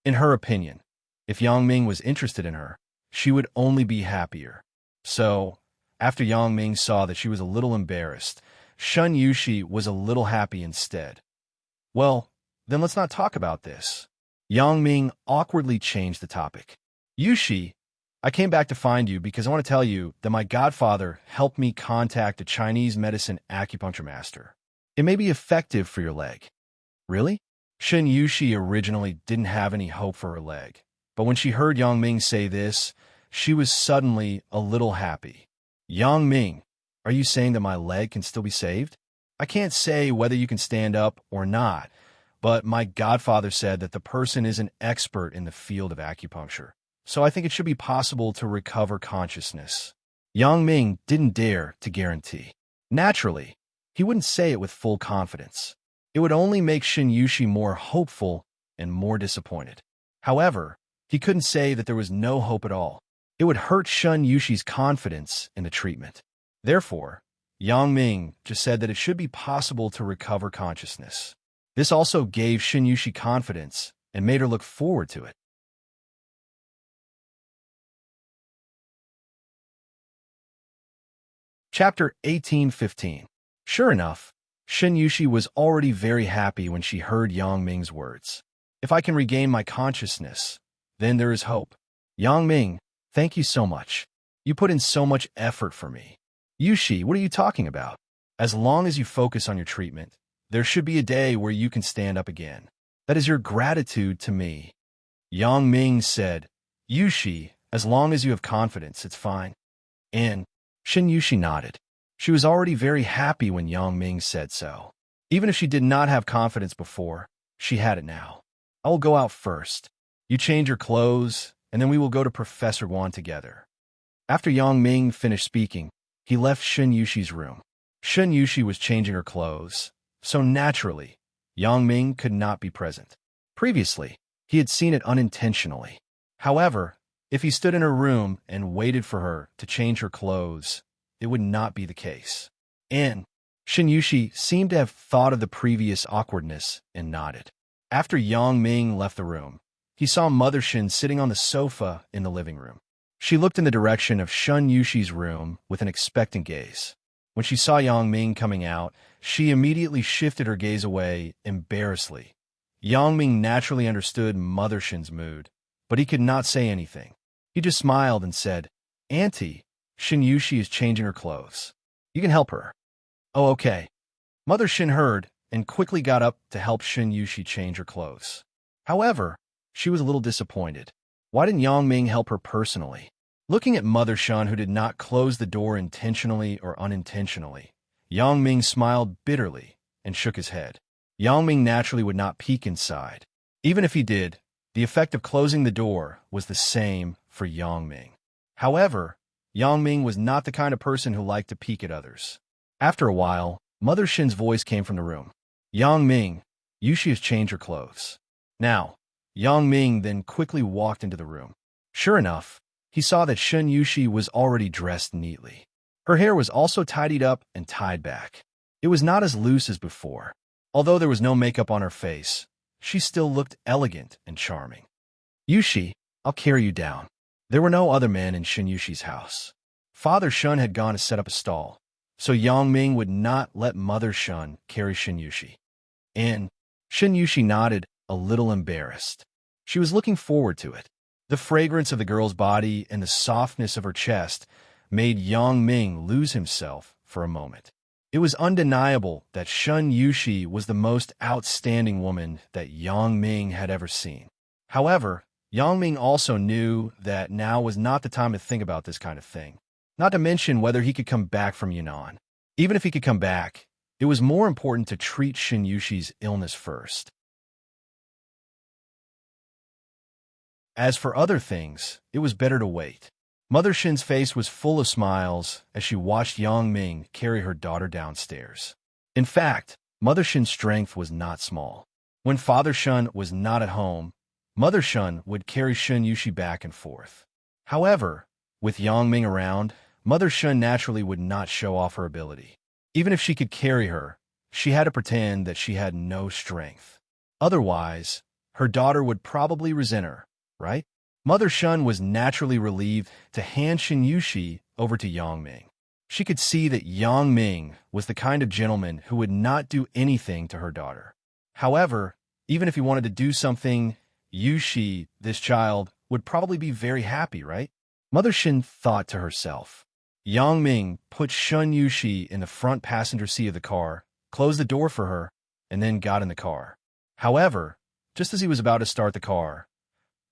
In her opinion, if Yang Ming was interested in her, she would only be happier. So, after Yang Ming saw that she was a little embarrassed, Shin Yushi was a little happy instead. Well, then let's not talk about this. Yang Ming awkwardly changed the topic. Yushi, I came back to find you because I want to tell you that my godfather helped me contact a Chinese medicine acupuncture master. It may be effective for your leg. Really? Shin Yushi originally didn't have any hope for her leg, but when she heard Yang Ming say this, she was suddenly a little happy. Yang Ming, are you saying that my leg can still be saved? I can't say whether you can stand up or not, but my godfather said that the person is an expert in the field of acupuncture, so I think it should be possible to recover consciousness. Yang Ming didn't dare to guarantee. Naturally, he wouldn't say it with full confidence. It would only make Shin Yushi more hopeful and more disappointed. However, he couldn't say that there was no hope at all. It would hurt Shin Yushi's confidence in the treatment. Therefore, Yang Ming just said that it should be possible to recover consciousness. This also gave Shin Yushi confidence and made her look forward to it. Chapter 1815. Sure enough, Shin Yushi was already very happy when she heard Yang Ming's words. If I can regain my consciousness, then there is hope. Yang Ming, thank you so much. You put in so much effort for me. Yushi, what are you talking about? As long as you focus on your treatment, there should be a day where you can stand up again. That is your gratitude to me. Yang Ming said, Yushi, as long as you have confidence, it's fine. And Shin Yushi nodded. She was already very happy when Yang Ming said so. Even if she did not have confidence before, she had it now. I will go out first. You change your clothes, and then we will go to Professor Guan together. After Yang Ming finished speaking, he left Shin Yushi's room. Shin Yushi was changing her clothes, so naturally, Yang Ming could not be present. Previously, he had seen it unintentionally. However, if he stood in her room and waited for her to change her clothes, it would not be the case. And Shin Yushi seemed to have thought of the previous awkwardness and nodded. After Yang Ming left the room, he saw Mother Shin sitting on the sofa in the living room. She looked in the direction of Shin Yushi's room with an expectant gaze. When she saw Yang Ming coming out, she immediately shifted her gaze away embarrassedly. Yang Ming naturally understood Mother Shin's mood, but he could not say anything. He just smiled and said, Auntie, Shin Yushi is changing her clothes. You can help her. Oh, okay. Mother Shin heard and quickly got up to help Shin Yushi change her clothes. However, she was a little disappointed. Why didn't Yang Ming help her personally? Looking at Mother Shin, who did not close the door intentionally or unintentionally, Yang Ming smiled bitterly and shook his head. Yang Ming naturally would not peek inside. Even if he did, the effect of closing the door was the same for Yang Ming. However, Yang Ming was not the kind of person who liked to peek at others. After a while, Mother Shin's voice came from the room. Yang Ming, Yushi has changed her clothes. Now, Yang Ming then quickly walked into the room. Sure enough, he saw that Shin Yushi was already dressed neatly. Her hair was also tidied up and tied back. It was not as loose as before. Although there was no makeup on her face, she still looked elegant and charming. Yushi, I'll carry you down. There were no other men in Shin Yushi's house. Father Shun had gone to set up a stall, so Yang Ming would not let Mother Shun carry Shin Yushi. And Shin Yushi nodded, a little embarrassed. She was looking forward to it. The fragrance of the girl's body and the softness of her chest made Yang Ming lose himself for a moment. It was undeniable that Shin Yushi was the most outstanding woman that Yang Ming had ever seen. However, Yang Ming also knew that now was not the time to think about this kind of thing, not to mention whether he could come back from Yunnan. Even if he could come back, it was more important to treat Shin Yushi's illness first. As for other things, it was better to wait. Mother Shin's face was full of smiles as she watched Yang Ming carry her daughter downstairs. In fact, Mother Shin's strength was not small. When Father Shun was not at home, Mother Shun would carry Shin Yushi back and forth. However, with Yang Ming around, Mother Shun naturally would not show off her ability. Even if she could carry her, she had to pretend that she had no strength. Otherwise, her daughter would probably resent her, right? Mother Shun was naturally relieved to hand Shin Yushi over to Yang Ming. She could see that Yang Ming was the kind of gentleman who would not do anything to her daughter. However, even if he wanted to do something, Yushi, this child, would probably be very happy, right? Mother Shin thought to herself. Yang Ming put Shin Yushi in the front passenger seat of the car, closed the door for her, and then got in the car. However, just as he was about to start the car,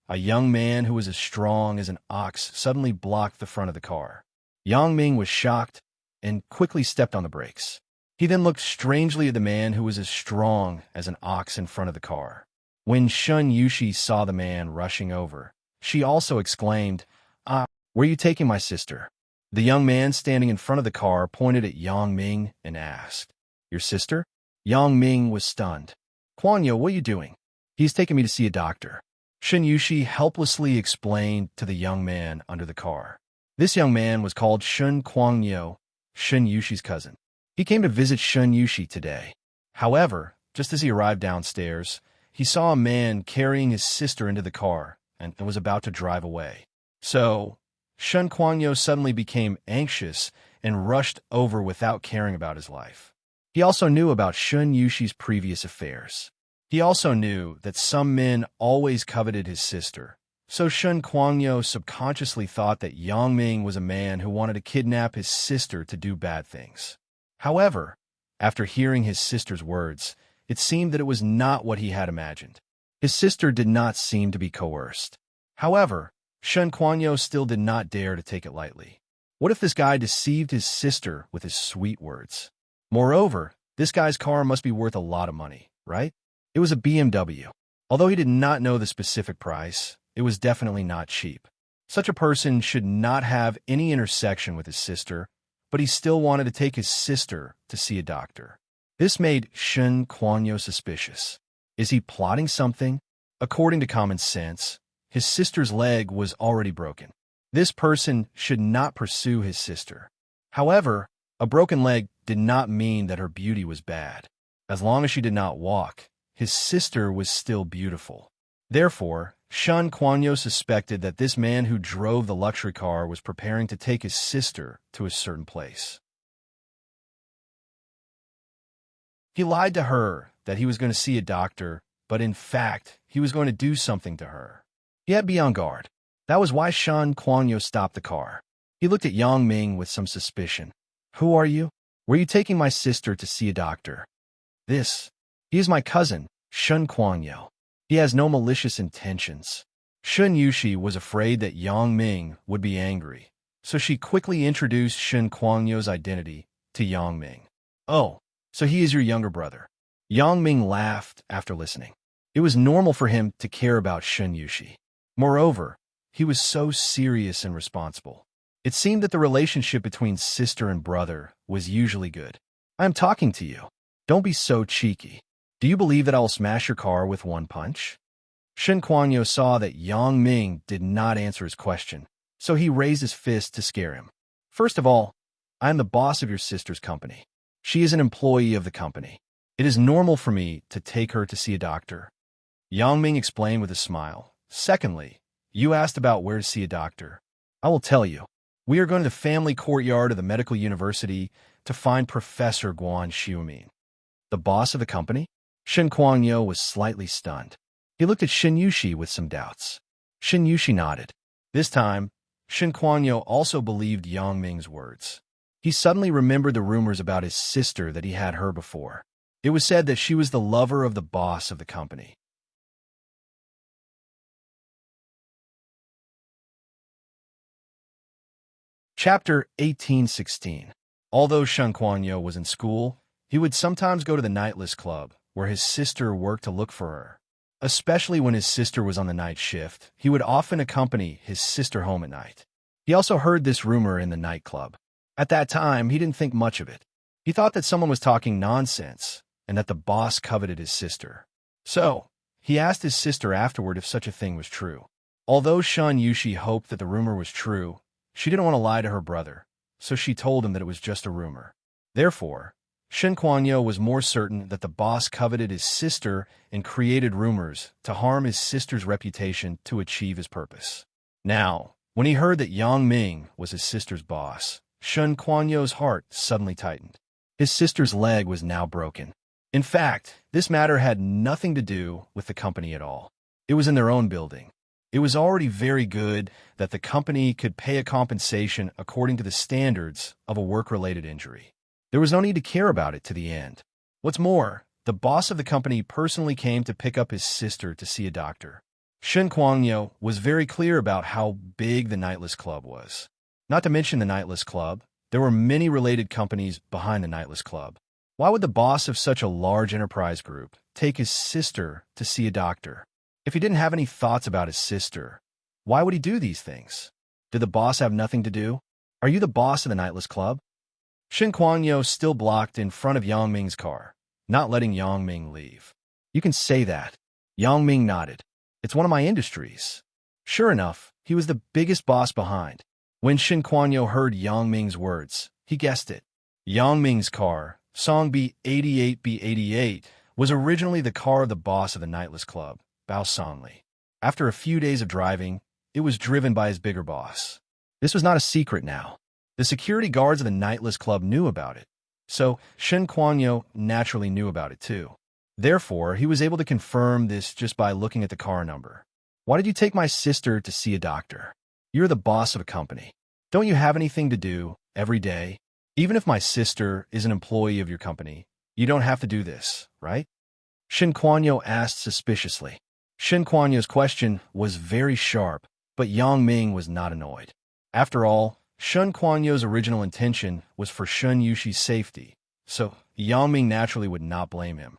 a young man who was as strong as an ox suddenly blocked the front of the car. Yang Ming was shocked and quickly stepped on the brakes. He then looked strangely at the man who was as strong as an ox in front of the car. When Shin Yushi saw the man rushing over, she also exclaimed, "Ah, where are you taking my sister?" The young man standing in front of the car pointed at Yang Ming and asked, "Your sister?" Yang Ming was stunned. "Kuan-yo, what are you doing?" "He's taking me to see a doctor." Shin Yushi helplessly explained to the young man under the car. This young man was called Shun Kuang-yo, Shin Yushi's cousin. He came to visit Shin Yushi today. However, just as he arrived downstairs, he saw a man carrying his sister into the car and was about to drive away. So, Shun Kuang-yo suddenly became anxious and rushed over without caring about his life. He also knew about Shun Yushi's previous affairs. He also knew that some men always coveted his sister, so Shun Kuangyo subconsciously thought that Yang Ming was a man who wanted to kidnap his sister to do bad things. However, after hearing his sister's words, it seemed that it was not what he had imagined. His sister did not seem to be coerced. However, Shun Kuangyo still did not dare to take it lightly. What if this guy deceived his sister with his sweet words? Moreover, this guy's car must be worth a lot of money, right? It was a BMW. Although he did not know the specific price, it was definitely not cheap. Such a person should not have any intersection with his sister, but he still wanted to take his sister to see a doctor. This made Shun Kuangyo suspicious. Is he plotting something? According to common sense, his sister's leg was already broken. This person should not pursue his sister. However, a broken leg did not mean that her beauty was bad. As long as she did not walk, his sister was still beautiful. Therefore, Shun Kuangyo suspected that this man who drove the luxury car was preparing to take his sister to a certain place. He lied to her that he was going to see a doctor, but in fact, he was going to do something to her. He had to be on guard. That was why Shun Kuangyo stopped the car. He looked at Yang Ming with some suspicion. Who are you? Were you taking my sister to see a doctor? He is my cousin, Shun Kuangyo. He has no malicious intentions. Shun Yushi was afraid that Yang Ming would be angry, so she quickly introduced Shun Kuangyo's identity to Yang Ming. Oh, so he is your younger brother. Yang Ming laughed after listening. It was normal for him to care about Shun Yushi. Moreover, he was so serious and responsible. It seemed that the relationship between sister and brother was usually good. I am talking to you. Don't be so cheeky. Do you believe that I will smash your car with one punch? Shun Kuangyo saw that Yang Ming did not answer his question, so he raised his fist to scare him. First of all, I am the boss of your sister's company. She is an employee of the company. It is normal for me to take her to see a doctor. Yang Ming explained with a smile. Secondly, you asked about where to see a doctor. I will tell you. We are going to the family courtyard of the medical university to find Professor Guan Xiumin. The boss of the company? Shun Kuangyo was slightly stunned. He looked at Shun Yushi with some doubts. Shun Yushi nodded. This time, Shun Kuangyo also believed Yang Ming's words. He suddenly remembered the rumors about his sister that he had heard before. It was said that she was the lover of the boss of the company. Chapter 1816. Although Shun Kuangyo was in school, he would sometimes go to the nightless club, where his sister worked to look for her. Especially when his sister was on the night shift, he would often accompany his sister home at night. He also heard this rumor in the nightclub. At that time, he didn't think much of it. He thought that someone was talking nonsense, and that the boss coveted his sister. So, he asked his sister afterward if such a thing was true. Although Shun Yushi hoped that the rumor was true, she didn't want to lie to her brother, so she told him that it was just a rumor. Therefore, Shun Kuangyo was more certain that the boss coveted his sister and created rumors to harm his sister's reputation to achieve his purpose. Now, when he heard that Yang Ming was his sister's boss, Shun Kuangyo's heart suddenly tightened. His sister's leg was now broken. In fact, this matter had nothing to do with the company at all. It was in their own building. It was already very good that the company could pay a compensation according to the standards of a work-related injury. There was no need to care about it to the end. What's more, the boss of the company personally came to pick up his sister to see a doctor. Shun Kuangyo was very clear about how big the Nightless Club was. Not to mention the Nightless Club, there were many related companies behind the Nightless Club. Why would the boss of such a large enterprise group take his sister to see a doctor? If he didn't have any thoughts about his sister, why would he do these things? Did the boss have nothing to do? Are you the boss of the Nightless Club? Shun Kuangyo still blocked in front of Yang Ming's car, not letting Yang Ming leave. You can say that. Yang Ming nodded. It's one of my industries. Sure enough, he was the biggest boss behind. When Shun Kuangyo heard Yang Ming's words, he guessed it. Yang Ming's car, Song B88B88, was originally the car of the boss of the Nightless Club, Bao Songli. After a few days of driving, it was driven by his bigger boss. This was not a secret now. The security guards of the Nightless Club knew about it, so Shen Kuangyo naturally knew about it too. Therefore, he was able to confirm this just by looking at the car number. Why did you take my sister to see a doctor? You're the boss of a company. Don't you have anything to do every day? Even if my sister is an employee of your company, you don't have to do this, right? Shen Kuangyo asked suspiciously. Shen Kuangyo's question was very sharp, but Yang Ming was not annoyed. After all, Shen Kuangyo's original intention was for Shun Yushi's safety, so Yang Ming naturally would not blame him.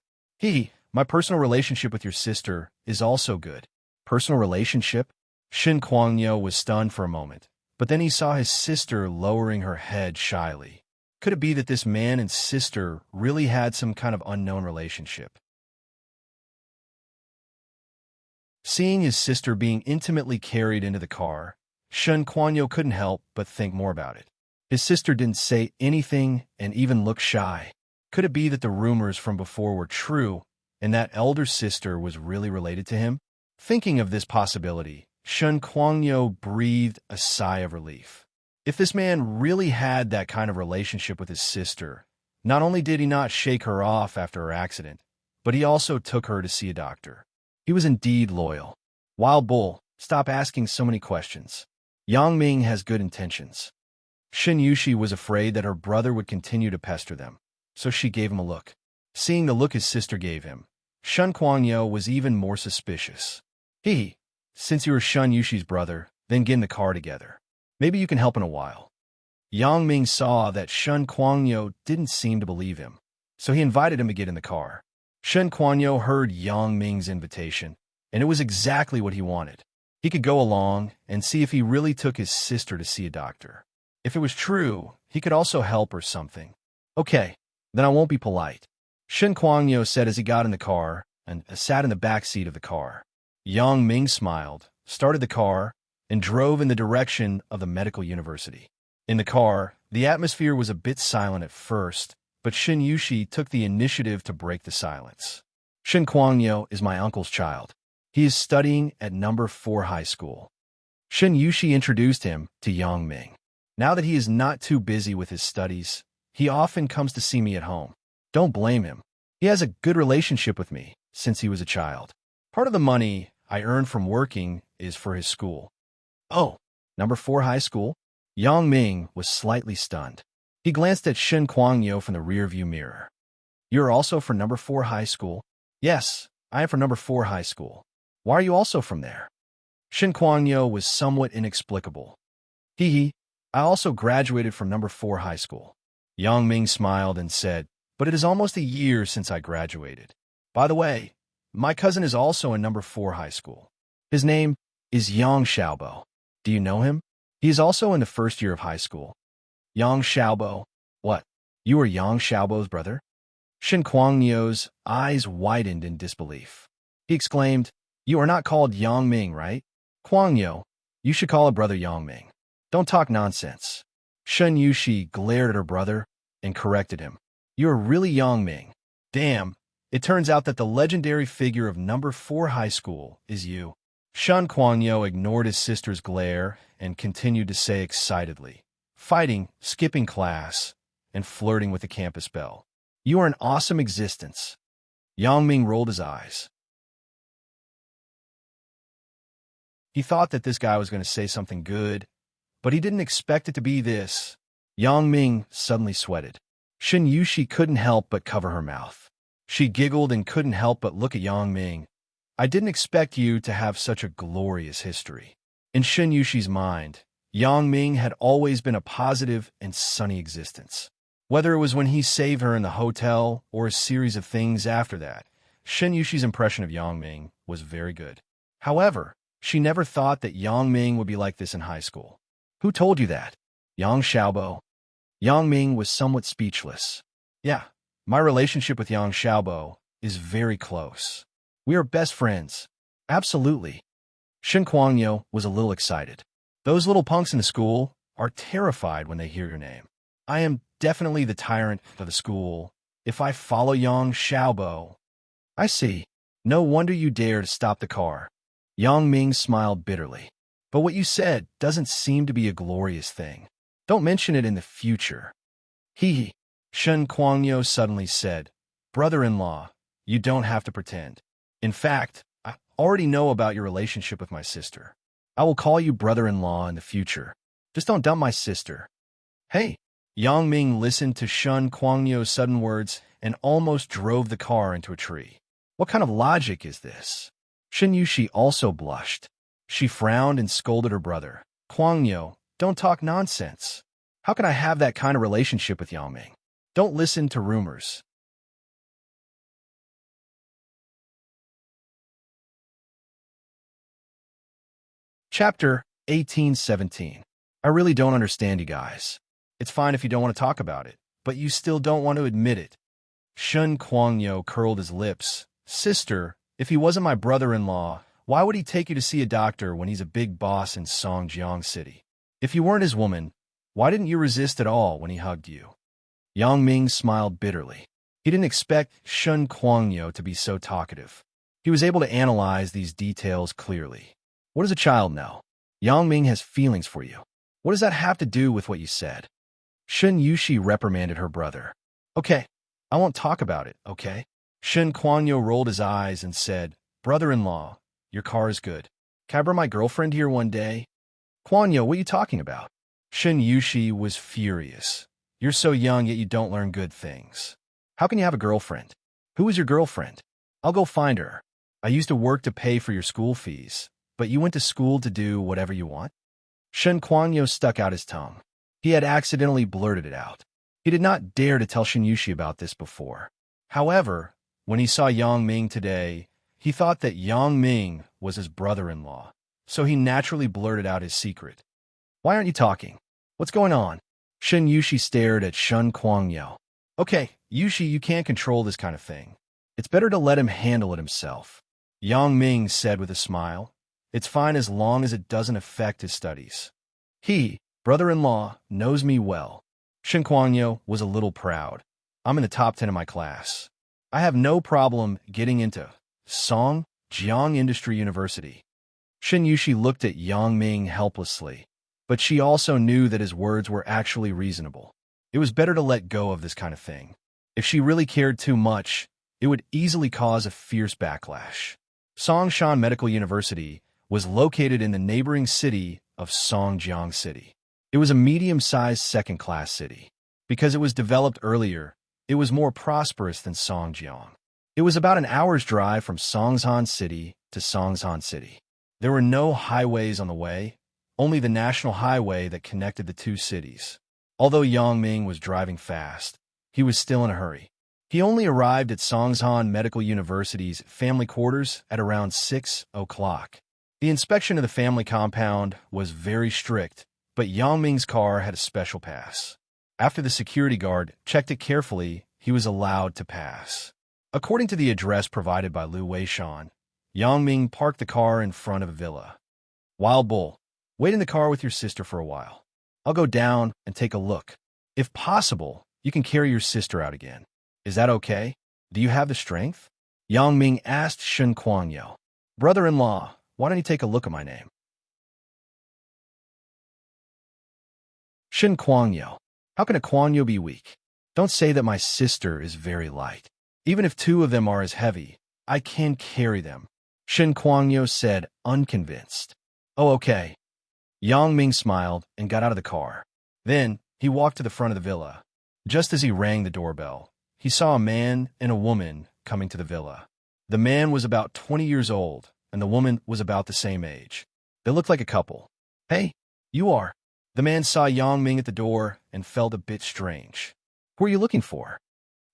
My personal relationship with your sister is also good. Personal relationship? Shen Kuangyo was stunned for a moment, but then he saw his sister lowering her head shyly. Could it be that this man and sister really had some kind of unknown relationship? Seeing his sister being intimately carried into the car, Shen Kuangyo couldn't help but think more about it. His sister didn't say anything and even looked shy. Could it be that the rumors from before were true and that elder sister was really related to him? Thinking of this possibility, Shen Kuangyo breathed a sigh of relief. If this man really had that kind of relationship with his sister, not only did he not shake her off after her accident, but he also took her to see a doctor. He was indeed loyal. Wild Bull, stop asking so many questions. Yang Ming has good intentions. Shin Yushi was afraid that her brother would continue to pester them, so she gave him a look. Seeing the look his sister gave him, Shen Kuangyo was even more suspicious. Since you are Shun Yushi's brother, then get in the car together. Maybe you can help in a while. Yang Ming saw that Shen Kuangyo didn't seem to believe him, so he invited him to get in the car. Shen Kuangyo heard Yang Ming's invitation, and it was exactly what he wanted. He could go along and see if he really took his sister to see a doctor. If it was true, he could also help or something. Okay, then I won't be polite. Shen Kuangyo said as he got in the car and sat in the back seat of the car. Yang Ming smiled, started the car, and drove in the direction of the medical university. In the car, the atmosphere was a bit silent at first, but Shin Yushi took the initiative to break the silence. Shen Kuangyo is my uncle's child. He is studying at number 4 high school. Shin Yushi introduced him to Yang Ming. Now that he is not too busy with his studies, he often comes to see me at home. Don't blame him. He has a good relationship with me since he was a child. Part of the money I earn from working is for his school. Oh, number 4 high school? Yang Ming was slightly stunned. He glanced at Shen Kuangyo from the rearview mirror. You're also from number 4 high school? Yes, I am from number 4 high school. Why are you also from there? Shen Kuangyo was somewhat inexplicable. I also graduated from number 4 high school. Yang Ming smiled and said, but it is almost a year since I graduated. By the way, my cousin is also in number 4 high school. His name is Yang Xiaobo. Do you know him? He is also in the first year of high school. Yang Xiaobo? What? You are Yang Xiaobo's brother? Shen Kuangyo's eyes widened in disbelief. He exclaimed, you are not called Yang Ming, right? Kuangyo, you should call a brother Yang Ming. Don't talk nonsense. Shen Yushi glared at her brother and corrected him. You are really Yang Ming. Damn, it turns out that the legendary figure of number 4 high school is you. Shen Kuangyo ignored his sister's glare and continued to say excitedly, fighting, skipping class, and flirting with the campus belle. You are an awesome existence. Yang Ming rolled his eyes. He thought that this guy was going to say something good, but he didn't expect it to be this. Yang Ming suddenly sweated. Shin Yushi couldn't help but cover her mouth. She giggled and couldn't help but look at Yang Ming. I didn't expect you to have such a glorious history. In Shin Yushi's mind, Yang Ming had always been a positive and sunny existence. Whether it was when he saved her in the hotel or a series of things after that, Shin Yushi's impression of Yang Ming was very good. However, she never thought that Yang Ming would be like this in high school. Who told you that? Yang Xiaobo? Yang Ming was somewhat speechless. Yeah, my relationship with Yang Xiaobo is very close. We are best friends. Absolutely. Shen Kuangyo was a little excited. Those little punks in the school are terrified when they hear your name. I am definitely the tyrant of the school. If I follow Yang Xiaobo... I see. No wonder you dare to stop the car. Yang Ming smiled bitterly. But what you said doesn't seem to be a glorious thing. Don't mention it in the future. He. Shen Kuangyo suddenly said, Brother-in-law, you don't have to pretend. In fact, I already know about your relationship with my sister. I will call you brother-in-law in the future. Just don't dump my sister. Hey. Yang Ming listened to Shen Kuangyo's sudden words and almost drove the car into a tree. What kind of logic is this? Shen Yushi also blushed. She frowned and scolded her brother. Kuangyo, don't talk nonsense. How can I have that kind of relationship with Yang Ming? Don't listen to rumors. Chapter 1817. I really don't understand you guys. It's fine if you don't want to talk about it, but you still don't want to admit it. Shen Kuangyo curled his lips. Sister, if he wasn't my brother-in-law, why would he take you to see a doctor when he's a big boss in Songjiang City? If you weren't his woman, why didn't you resist at all when he hugged you? Yang Ming smiled bitterly. He didn't expect Shen Kuangyo to be so talkative. He was able to analyze these details clearly. What does a child know? Yang Ming has feelings for you. What does that have to do with what you said? Shen Yushi reprimanded her brother. Okay, I won't talk about it, okay? Shen Kuangyo rolled his eyes and said, Brother-in-law, your car is good. Can I bring my girlfriend here one day? Kuangyo, what are you talking about? Shen Yushi was furious. You're so young, yet you don't learn good things. How can you have a girlfriend? Who is your girlfriend? I'll go find her. I used to work to pay for your school fees, but you went to school to do whatever you want? Shen Kuangyo stuck out his tongue. He had accidentally blurted it out. He did not dare to tell Shen Yushi about this before. However, when he saw Yang Ming today, he thought that Yang Ming was his brother-in-law, so he naturally blurted out his secret. Why aren't you talking? What's going on? Shen Yushi stared at Shen Kuangyo. Okay, Yushi, you can't control this kind of thing. It's better to let him handle it himself. Yang Ming said with a smile. It's fine as long as it doesn't affect his studies. He, brother-in-law, knows me well. Shen Kuangyo was a little proud. I'm in the top 10 of my class. I have no problem getting into Songjiang Industry University. Shen Yushi looked at Yang Ming helplessly, but she also knew that his words were actually reasonable. It was better to let go of this kind of thing. If she really cared too much, it would easily cause a fierce backlash. Songshan Medical University was located in the neighboring city of Songjiang City. It was a medium-sized second-class city. Because it was developed earlier, it was more prosperous than Songjiang. It was about an hour's drive from Songshan City to Songshan City. There were no highways on the way, only the national highway that connected the two cities. Although Yang Ming was driving fast, he was still in a hurry. He only arrived at Songshan Medical University's family quarters at around 6 o'clock. The inspection of the family compound was very strict, but Yang Ming's car had a special pass. After the security guard checked it carefully, he was allowed to pass. According to the address provided by Lu Weishan, Yang Ming parked the car in front of a villa. Wild Bull, wait in the car with your sister for a while. I'll go down and take a look. If possible, you can carry your sister out again. Is that okay? Do you have the strength? Yang Ming asked Shen Kuangyo. Brother-in-law, why don't you take a look at my name? Shen Kuangyo. How can a Kuangyo be weak? Don't say that my sister is very light. Even if two of them are as heavy, I can carry them. Shen Kuangyo said, unconvinced. Oh, okay. Yang Ming smiled and got out of the car. Then, he walked to the front of the villa. Just as he rang the doorbell, he saw a man and a woman coming to the villa. The man was about 20 years old, and the woman was about the same age. They looked like a couple. Hey, you are. The man saw Yang Ming at the door and felt a bit strange. Who are you looking for?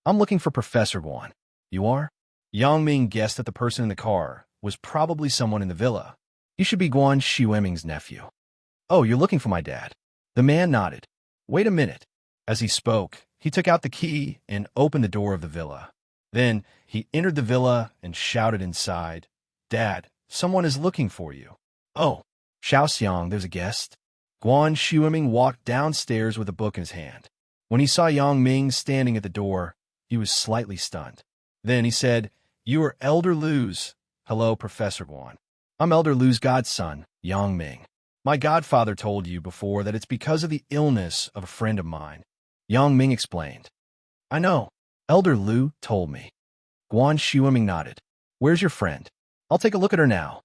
I'm looking for Professor Guan. You are? Yang Ming guessed that the person in the car was probably someone in the villa. You should be Guan Xueming's nephew. Oh, you're looking for my dad. The man nodded. Wait a minute. As he spoke, he took out the key and opened the door of the villa. Then, he entered the villa and shouted inside, Dad, someone is looking for you. Oh, Xiaoxiang, there's a guest. Guan Xueming walked downstairs with a book in his hand. When he saw Yang Ming standing at the door, he was slightly stunned. Then he said, You are Elder Lu's. Hello, Professor Guan. I'm Elder Lu's godson, Yang Ming. My godfather told you before that it's because of the illness of a friend of mine. Yang Ming explained. I know. Elder Lu told me. Guan Xueming nodded. Where's your friend? I'll take a look at her now.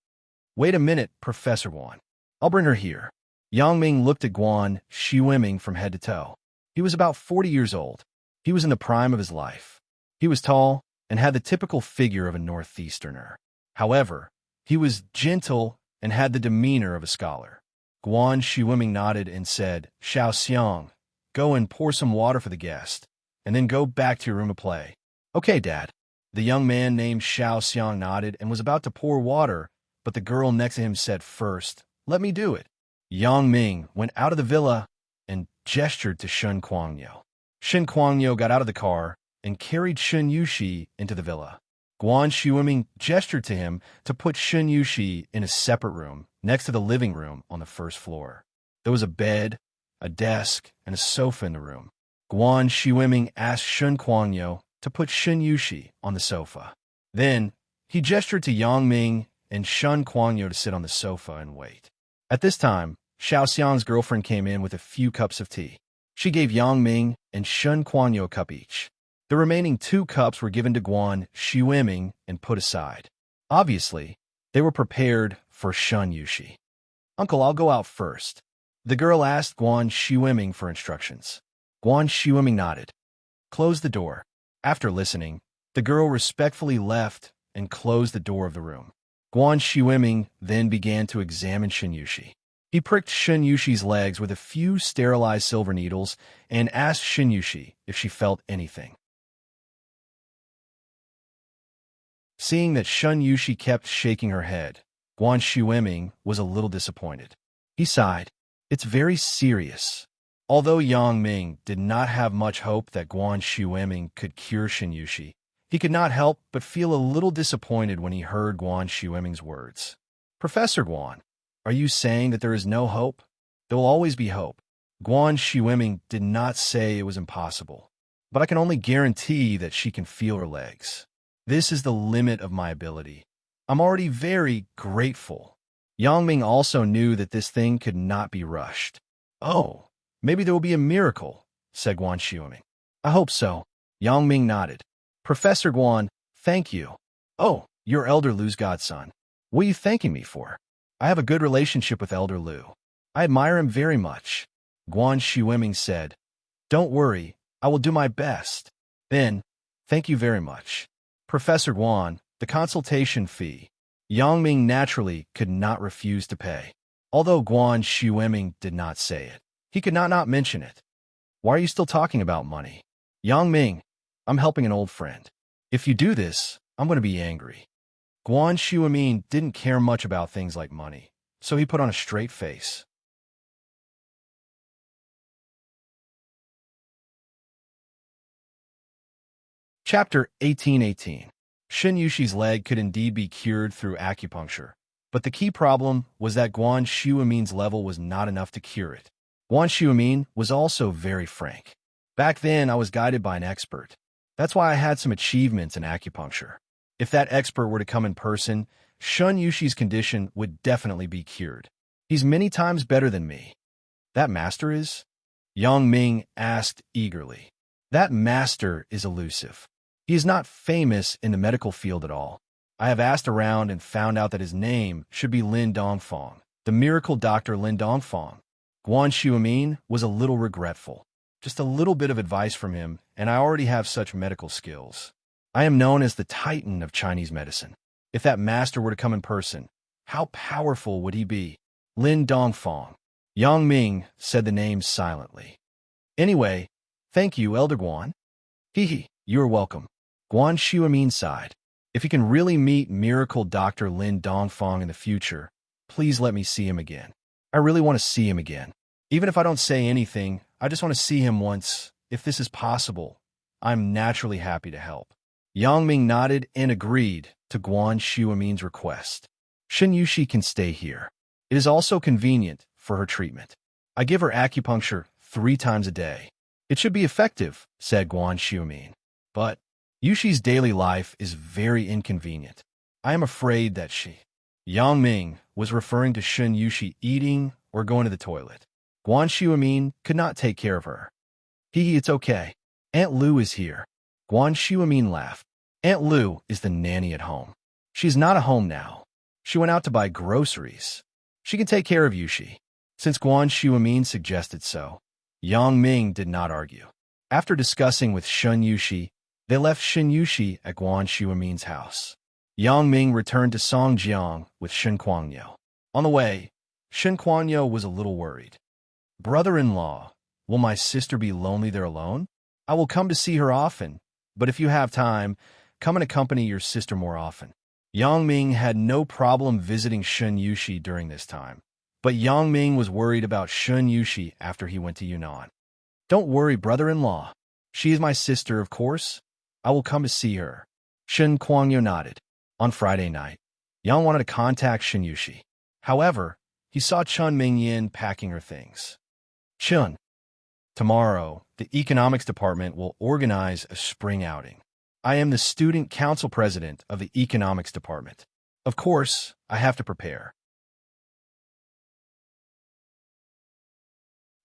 Wait a minute, Professor Guan. I'll bring her here. Yang Ming looked at Guan Xueming from head to toe. He was about 40 years old. He was in the prime of his life. He was tall and had the typical figure of a Northeasterner. However, he was gentle and had the demeanor of a scholar. Guan Xueming nodded and said, Xiao Xiang, go and pour some water for the guest, and then go back to your room to play. Okay, Dad. The young man named Xiao Xiang nodded and was about to pour water, but the girl next to him said first, let me do it. Yang Ming went out of the villa and gestured to Shen Kuangyo. Shen Kuangyo got out of the car and carried Shen Yushi into the villa. Guan Xueming gestured to him to put Shen Yushi in a separate room next to the living room on the first floor. There was a bed, a desk, and a sofa in the room. Guan Xueming asked Shen Kuangyo to put Shen Yushi on the sofa. Then, he gestured to Yang Ming and Shen Kuangyo to sit on the sofa and wait. At this time, Xiao Xiang's girlfriend came in with a few cups of tea. She gave Yang Ming and Shen Kuangyo a cup each. The remaining 2 cups were given to Guan Xueming and put aside. Obviously, they were prepared for Shen Yushi. Uncle, I'll go out first. The girl asked Guan Xueming for instructions. Guan Xueming nodded. Close the door. After listening, the girl respectfully left and closed the door of the room. Guan Xueming then began to examine Shen Yushi. He pricked Shen Yushi's legs with a few sterilized silver needles and asked Shen Yushi if she felt anything. Seeing that Shen Yushi kept shaking her head, Guan Xueming was a little disappointed. He sighed. It's very serious. Although Yang Ming did not have much hope that Guan Xueming could cure Shen Yushi, he could not help but feel a little disappointed when he heard Guan Xueming's words. Professor Guan, are you saying that there is no hope? There will always be hope. Guan Xueming did not say it was impossible, but I can only guarantee that she can feel her legs. This is the limit of my ability. I'm already very grateful. Yang Ming also knew that this thing could not be rushed. Oh, maybe there will be a miracle, said Guan Xueming. I hope so. Yang Ming nodded. Professor Guan, thank you. Oh, you're Elder Lu's godson. What are you thanking me for? I have a good relationship with Elder Lu. I admire him very much. Guan Xueming said, Don't worry, I will do my best. Then, thank you very much. Professor Guan, the consultation fee. Yang Ming naturally could not refuse to pay. Although Guan Xueming did not say it, he could not mention it. Why are you still talking about money? Yang Ming, I'm helping an old friend. If you do this, I'm going to be angry. Guan Xueming didn't care much about things like money, so he put on a straight face. Chapter 1818. Shen Yushi's leg could indeed be cured through acupuncture, but the key problem was that Guan Xueming's level was not enough to cure it. Guan Xueming was also very frank. Back then, I was guided by an expert. That's why I had some achievements in acupuncture. If that expert were to come in person, Shen Yushi's condition would definitely be cured. He's many times better than me. That master is? Yang Ming asked eagerly. That master is elusive. He is not famous in the medical field at all. I have asked around and found out that his name should be Lin Dongfang, the miracle doctor Lin Dongfang. Guan Xueming was a little regretful. Just a little bit of advice from him, and I already have such medical skills. I am known as the Titan of Chinese medicine. If that master were to come in person, how powerful would he be? Lin Dongfang. Yang Ming said the name silently. Anyway, thank you, Elder Guan. Hee, you are welcome. Guan Xueming sighed. If you can really meet miracle Dr. Lin Dongfang in the future, please let me see him again. I really want to see him again. Even if I don't say anything, I just want to see him once. If this is possible, I'm naturally happy to help. Yang Ming nodded and agreed to Guan Xueming's request. Shen Yushi can stay here. It is also convenient for her treatment. I give her acupuncture 3 times a day. It should be effective, said Guan Xueming. But Yushi's daily life is very inconvenient. I am afraid that she... Yang Ming was referring to Shun Yushi eating or going to the toilet. Guan Shuamin could not take care of her. It's okay. Aunt Lu is here. Guan Shuamin laughed. Aunt Lu is the nanny at home. She's not at home now. She went out to buy groceries. She can take care of Yushi. Since Guan Shuamin suggested so, Yang Ming did not argue. After discussing with Shun Yushi, they left Shun Yushi at Guan Shuamin's house. Yang Ming returned to Songjiang with Shen Kuangyo. On the way, Shen Kuangyo was a little worried. Brother-in-law, will my sister be lonely there alone? I will come to see her often, but if you have time, come and accompany your sister more often. Yang Ming had no problem visiting Shun Yushi during this time, but Yang Ming was worried about Shun Yushi after he went to Yunnan. Don't worry, brother-in-law. She is my sister, of course. I will come to see her. Shen Kuangyo nodded. On Friday night, Yang wanted to contact Shun Yushi. However, he saw Chun Mingyin packing her things. Chun, tomorrow, the economics department will organize a spring outing. I am the student council president of the economics department. Of course, I have to prepare.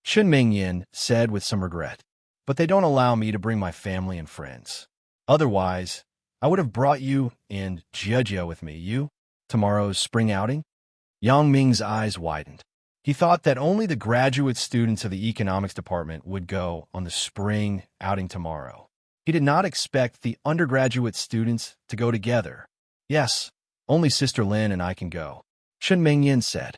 Chun Mingyin said with some regret, but they don't allow me to bring my family and friends. Otherwise, I would have brought you and Jiejia with me. Tomorrow's spring outing? Yang Ming's eyes widened. He thought that only the graduate students of the economics department would go on the spring outing tomorrow. He did not expect the undergraduate students to go together. Yes, only Sister Lin and I can go, Chun Mingyin said.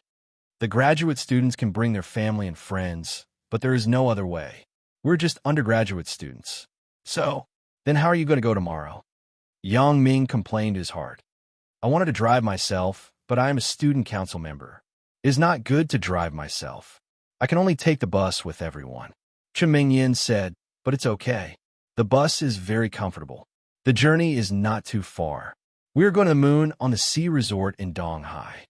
The graduate students can bring their family and friends, but there is no other way. We're just undergraduate students. So, then how are you going to go tomorrow? Yang Ming complained his heart. I wanted to drive myself, but I am a student council member. It is not good to drive myself. I can only take the bus with everyone. Chun Mingyin said, but it's okay. The bus is very comfortable. The journey is not too far. We are going to the Moon on the Sea Resort in Donghai.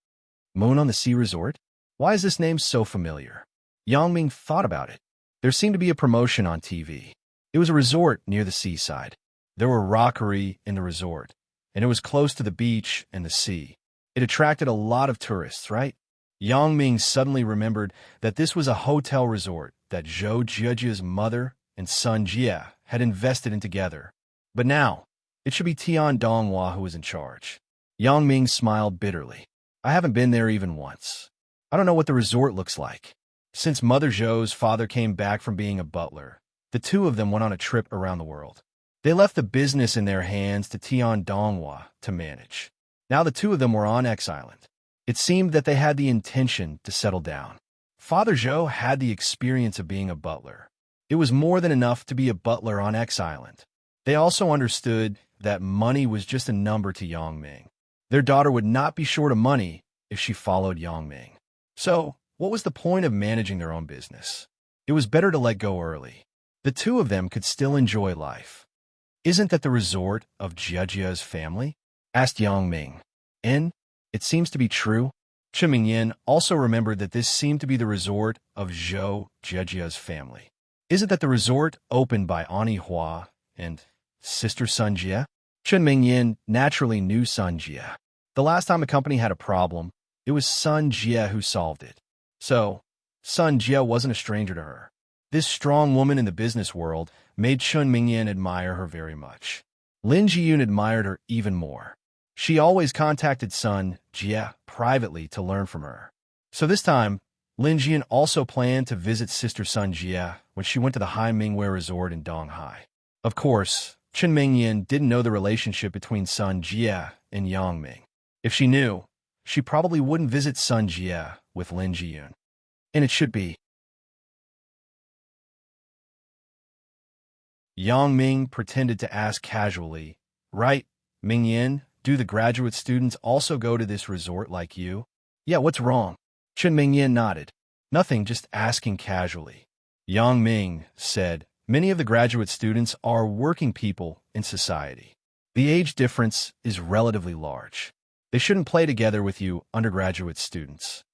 Moon on the Sea Resort? Why is this name so familiar? Yang Ming thought about it. There seemed to be a promotion on TV. It was a resort near the seaside. There were rockery in the resort, and it was close to the beach and the sea. It attracted a lot of tourists, right? Yang Ming suddenly remembered that this was a hotel resort that Zhou Jiejia's mother and son Jia had invested in together. But now, it should be Tian Donghua who was in charge. Yang Ming smiled bitterly. I haven't been there even once. I don't know what the resort looks like. Since Mother Zhou's father came back from being a butler, the two of them went on a trip around the world. They left the business in their hands to Tian Donghua to manage. Now the two of them were on X Island. It seemed that they had the intention to settle down. Father Zhou had the experience of being a butler. It was more than enough to be a butler on X Island. They also understood that money was just a number to Yang Ming. Their daughter would not be short of money if she followed Yang Ming. So, what was the point of managing their own business? It was better to let go early. The two of them could still enjoy life. Isn't that the resort of Jiejia's family? Asked Yang Ming. It seems to be true. Chun Mingyin also remembered that this seemed to be the resort of Zhou Jiejia's family. Isn't that the resort opened by Ani Hua and Sister Sun Jia? Chun Mingyin naturally knew Sun Jia. The last time a company had a problem, it was Sun Jia who solved it. So, Sun Jia wasn't a stranger to her. This strong woman in the business world made Chun Mingyin admire her very much. Lin Jiyun admired her even more. She always contacted Sun Jia privately to learn from her. So this time, Lin Jiyun also planned to visit Sister Sun Jia when she went to the Hai Mingwei Resort in Donghai. Of course, Chun Mingyin didn't know the relationship between Sun Jia and Yang Ming. If she knew, she probably wouldn't visit Sun Jia with Lin Jiyun. And it should be. Yang Ming pretended to ask casually, right, Mingyin? Do the graduate students also go to this resort like you? Yeah, what's wrong? Chun Mingyin nodded. Nothing, just asking casually. Yang Ming said, many of the graduate students are working people in society. The age difference is relatively large. They shouldn't play together with you undergraduate students.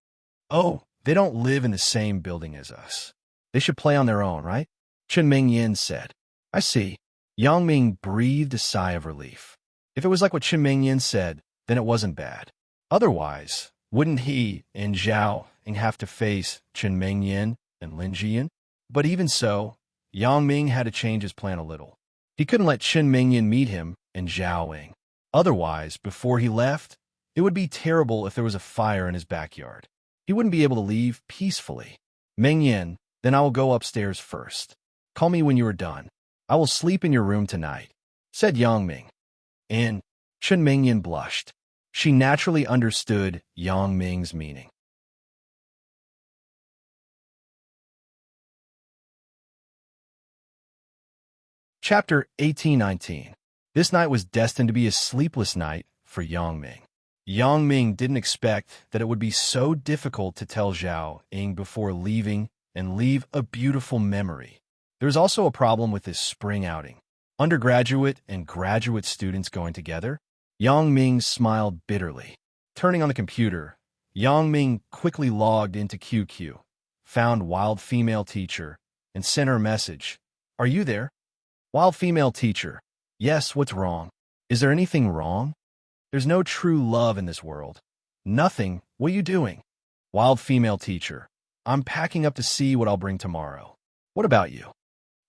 Oh, they don't live in the same building as us. They should play on their own, right? Chun Mingyin said. I see. Yang Ming breathed a sigh of relief. If it was like what Chun Mingyin said, then it wasn't bad. Otherwise, Wouldn't he and Zhao Ying have to face Chen Mingyan and Lin Jian? But even so, Yang Ming had to change his plan a little. He couldn't let Chen Mingyan meet him and Zhao Ying. Otherwise, before he left, it would be terrible if there was a fire in his backyard. He wouldn't be able to leave peacefully. Mingyan, then I will go upstairs first. Call me when you are done. I will sleep in your room tonight, said Yang Ming. And Chen Mingyan blushed. She naturally understood Yang Ming's meaning. Chapter 1819. This night was destined to be a sleepless night for Yang Ming. Yang Ming didn't expect that it would be so difficult to tell Zhao Ying before leaving and leave a beautiful memory. There's also a problem with this spring outing. Undergraduate and graduate students going together? Yang Ming smiled bitterly. Turning on the computer, Yang Ming quickly logged into QQ, found Wild Female Teacher, and sent her a message. Are you there? Wild Female Teacher. Yes, what's wrong? Is there anything wrong? There's no true love in this world. Nothing. What are you doing? Wild Female Teacher. I'm packing up to see what I'll bring tomorrow. What about you?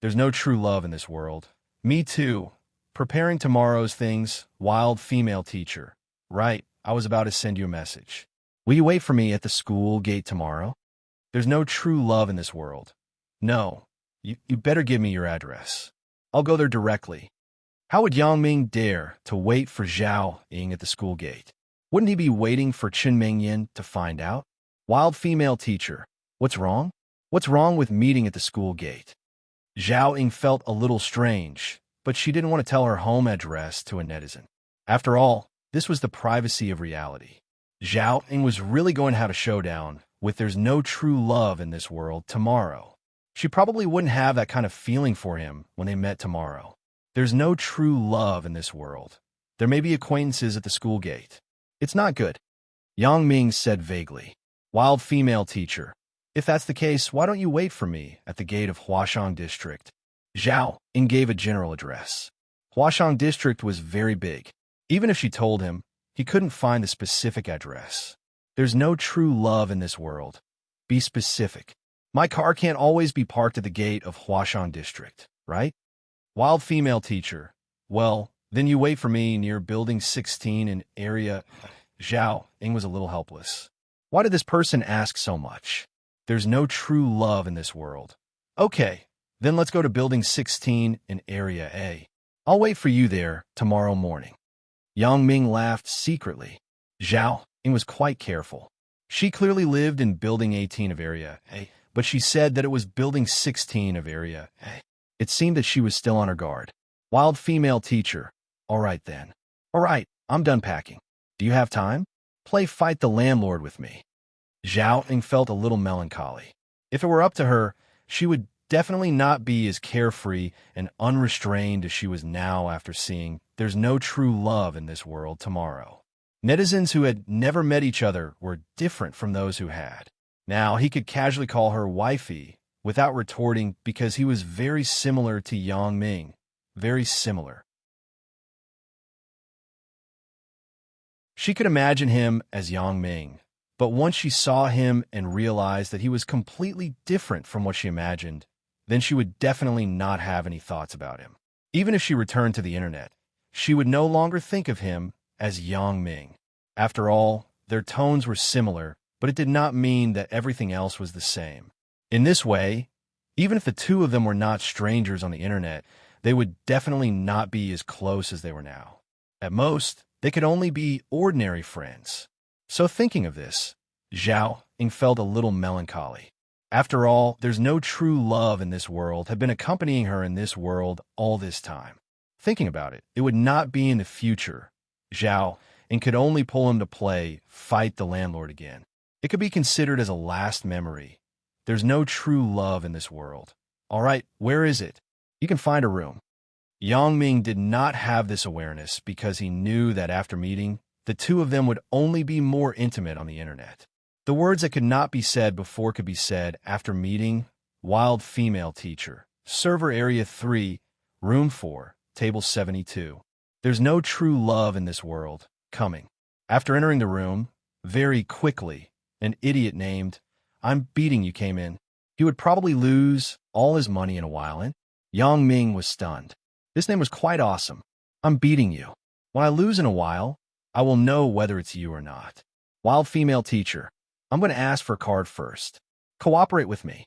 There's no true love in this world. Me too. Preparing tomorrow's things. Wild Female Teacher. Right, I was about to send you a message. Will you wait for me at the school gate tomorrow? There's no true love in this world. No. You better give me your address. I'll go there directly. How would Yang Ming dare to wait for Zhao Ying at the school gate? Wouldn't he be waiting for Chen Mingyan to find out? Wild Female Teacher. What's wrong? What's wrong with meeting at the school gate? Zhao Ying felt a little strange, but she didn't want to tell her home address to a netizen. After all, this was the privacy of reality. Zhao Ying was really going to have a showdown with There's No True Love in This World tomorrow. She probably wouldn't have that kind of feeling for him when they met tomorrow. There's no true love in this world. There may be acquaintances at the school gate. It's not good. Yang Ming said vaguely. Wild Female Teacher. If that's the case, why don't you wait for me at the gate of Huashang District? Zhao Ying gave a general address. Huashang District was very big. Even if she told him, he couldn't find the specific address. There's no true love in this world. Be specific. My car can't always be parked at the gate of Huashang District, right? Wild Female Teacher. Well, then you wait for me near Building 16 in area... Zhao Ying was a little helpless. Why did this person ask so much? There's no true love in this world. Okay, then let's go to Building 16 in Area A. I'll wait for you there tomorrow morning. Yang Ming laughed secretly. Zhao Ying was quite careful. She clearly lived in Building 18 of Area A, but she said that it was Building 16 of Area A. It seemed that she was still on her guard. Wild Female Teacher. All right then. All right, I'm done packing. Do you have time? Play Fight the Landlord with me. Zhao Ying felt a little melancholy. If it were up to her, she would definitely not be as carefree and unrestrained as she was now after seeing There's No True Love in This World tomorrow. Netizens who had never met each other were different from those who had. Now he could casually call her wifey without retorting because he was very similar to Yang Ming. Very similar. She could imagine him as Yang Ming, but once she saw him and realized that he was completely different from what she imagined, then she would definitely not have any thoughts about him. Even if she returned to the internet, she would no longer think of him as Yang Ming. After all, their tones were similar, but it did not mean that everything else was the same. In this way, even if the two of them were not strangers on the internet, they would definitely not be as close as they were now. At most, they could only be ordinary friends. So thinking of this, Zhao Ying felt a little melancholy. After all, There's No True Love in This World had been accompanying her in this world all this time. Thinking about it, it would not be in the future. Zhao Ying could only pull him to play Fight the Landlord again. It could be considered as a last memory. There's no true love in this world. All right, where is it? You can find a room. Yang Ming did not have this awareness because he knew that after meeting, the two of them would only be more intimate on the internet. The words that could not be said before could be said after meeting. Wild Female Teacher. Server Area 3, Room 4, Table 72. There's no true love in this world. Coming. After entering the room, Very quickly, an idiot named I'm beating you came in. He would probably lose all his money in a while, and Yang Ming was stunned. This name was quite awesome. I'm beating you. When I lose in a while, I will know whether it's you or not. Wild female teacher. I'm going to ask for a card first. Cooperate with me.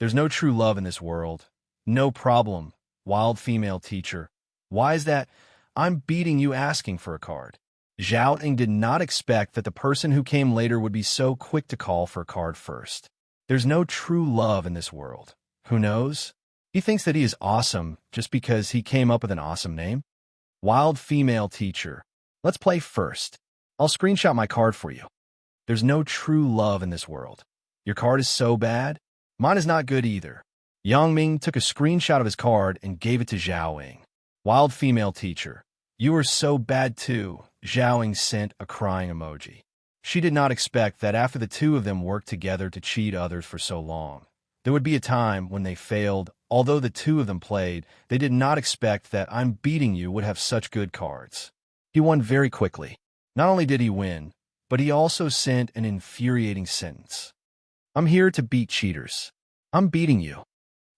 There's no true love in this world. No problem. Wild female teacher. Why is that? I'm beating you asking for a card. Zhao Ing did not expect that the person who came later would be so quick to call for a card first. There's no true love in this world. Who knows? He thinks that he is awesome just because he came up with an awesome name. Wild female teacher. Let's play first. I'll screenshot my card for you. There's no true love in this world. Your card is so bad. Mine is not good either. Yang Ming took a screenshot of his card and gave it to Zhao Ing. Wild female teacher. You are so bad too. Zhao Ing sent a crying emoji. She did not expect that after the two of them worked together to cheat others for so long, there would be a time when they failed. Although the two of them played, they did not expect that I'm beating you would have such good cards. He won very quickly. Not only did he win, but he also sent an infuriating sentence. I'm here to beat cheaters. I'm beating you.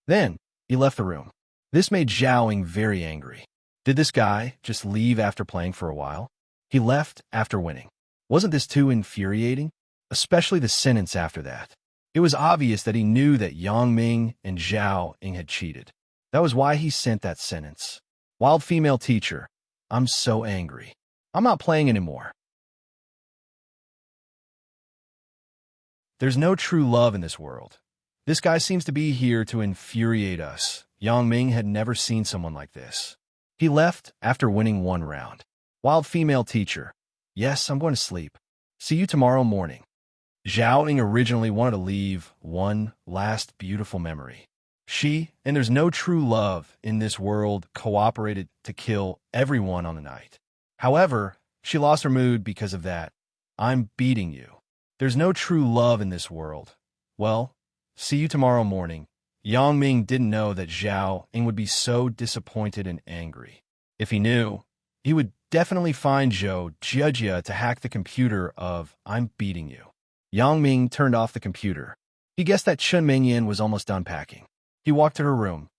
Then, he left the room. This made Zhao Ing very angry. Did this guy just leave after playing for a while? He left after winning. Wasn't this too infuriating? Especially the sentence after that. It was obvious that he knew that Yang Ming and Zhao Ing had cheated. That was why he sent that sentence. Wild female teacher. I'm so angry. I'm not playing anymore. There's no true love in this world. This guy seems to be here to infuriate us. Yang Ming had never seen someone like this. He left after winning one round. Wild female teacher. Yes, I'm going to sleep. See you tomorrow morning. Zhao Ing originally wanted to leave one last beautiful memory. She, and there's no true love in this world, cooperated to kill everyone on the night. However, she lost her mood because of that. I'm beating you. There's no true love in this world. Well, see you tomorrow morning. Yang Ming didn't know that Zhao Ing would be so disappointed and angry. If he knew, he would definitely find Zhou Jia to hack the computer of I'm beating you. Yang Ming turned off the computer. He guessed that Chun Mingyan was almost done packing. He walked to her room.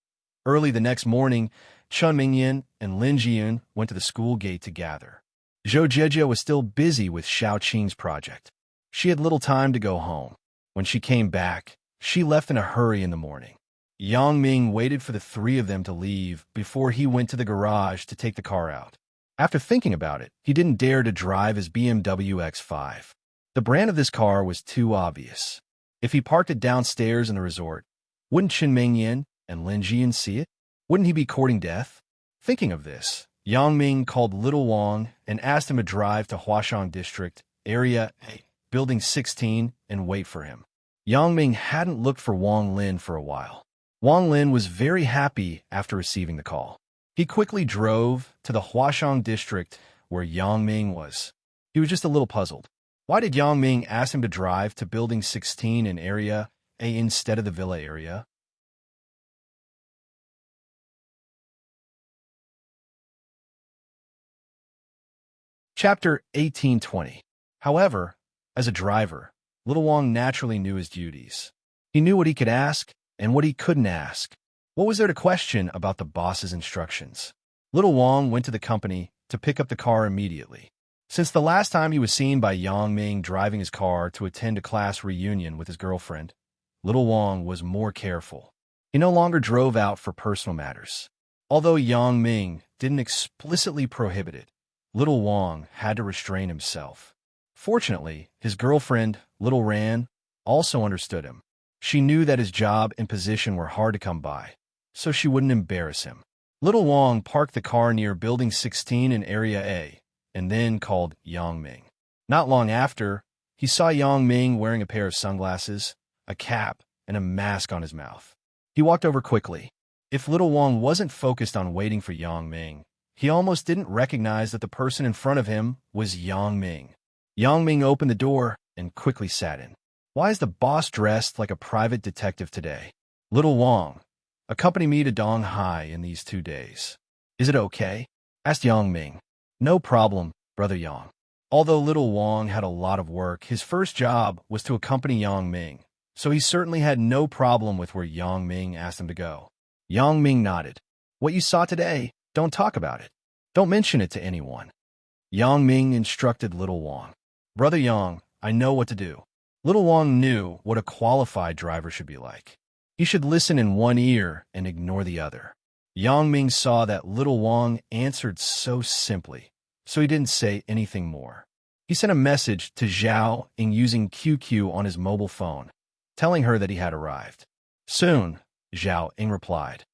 Early the next morning, Chun Mingyan and Lin Jiyun went to the school gate to gather. Zhou Jia was still busy with Xiao Qing's project. She had little time to go home. When she came back, she left in a hurry in the morning. Yang Ming waited for the three of them to leave before he went to the garage to take the car out. After thinking about it, he didn't dare to drive his BMW X5. The brand of this car was too obvious. If he parked it downstairs in the resort, wouldn't Chen Mingyan and Lin Jian see it? Wouldn't he be courting death? Thinking of this, Yang Ming called Little Wang and asked him to drive to Huashan District, Area A, Building 16, and wait for him. Yang Ming hadn't looked for Wang Lin for a while. Wang Lin was very happy after receiving the call. He quickly drove to the Huashan District where Yang Ming was. He was just a little puzzled. Why did Yang Ming ask him to drive to Building 16 in Area A instead of the villa area? Chapter 1820. However, as a driver, Little Wang naturally knew his duties. He knew what he could ask and what he couldn't ask. What was there to question about the boss's instructions? Little Wang went to the company to pick up the car immediately. Since the last time he was seen by Yang Ming driving his car to attend a class reunion with his girlfriend, Little Wang was more careful. He no longer drove out for personal matters. Although Yang Ming didn't explicitly prohibit it, Little Wang had to restrain himself. Fortunately, his girlfriend, Little Ran, also understood him. She knew that his job and position were hard to come by, so she wouldn't embarrass him. Little Wang parked the car near Building 16 in Area A, and then called Yang Ming. Not long after, he saw Yang Ming wearing a pair of sunglasses, a cap, and a mask on his mouth. He walked over quickly. If Little Wang wasn't focused on waiting for Yang Ming, he almost didn't recognize that the person in front of him was Yang Ming. Yang Ming opened the door and quickly sat in. Why is the boss dressed like a private detective today? Little Wang, accompany me to Donghai in these 2 days. Is it okay? Asked Yang Ming. No problem, Brother Yang. Although little Wang had a lot of work, his first job was to accompany Yang Ming, so he certainly had no problem with where Yang Ming asked him to go. Yang Ming nodded. What you saw today, don't talk about it. Don't mention it to anyone. Yang Ming instructed little Wang. Brother Yang, I know what to do. Little Wang knew what a qualified driver should be like. He should listen in one ear and ignore the other. Yang Ming saw that little Wang answered so simply, so he didn't say anything more. He sent a message to Zhao Ying using QQ on his mobile phone, telling her that he had arrived. Soon, Zhao Ying replied,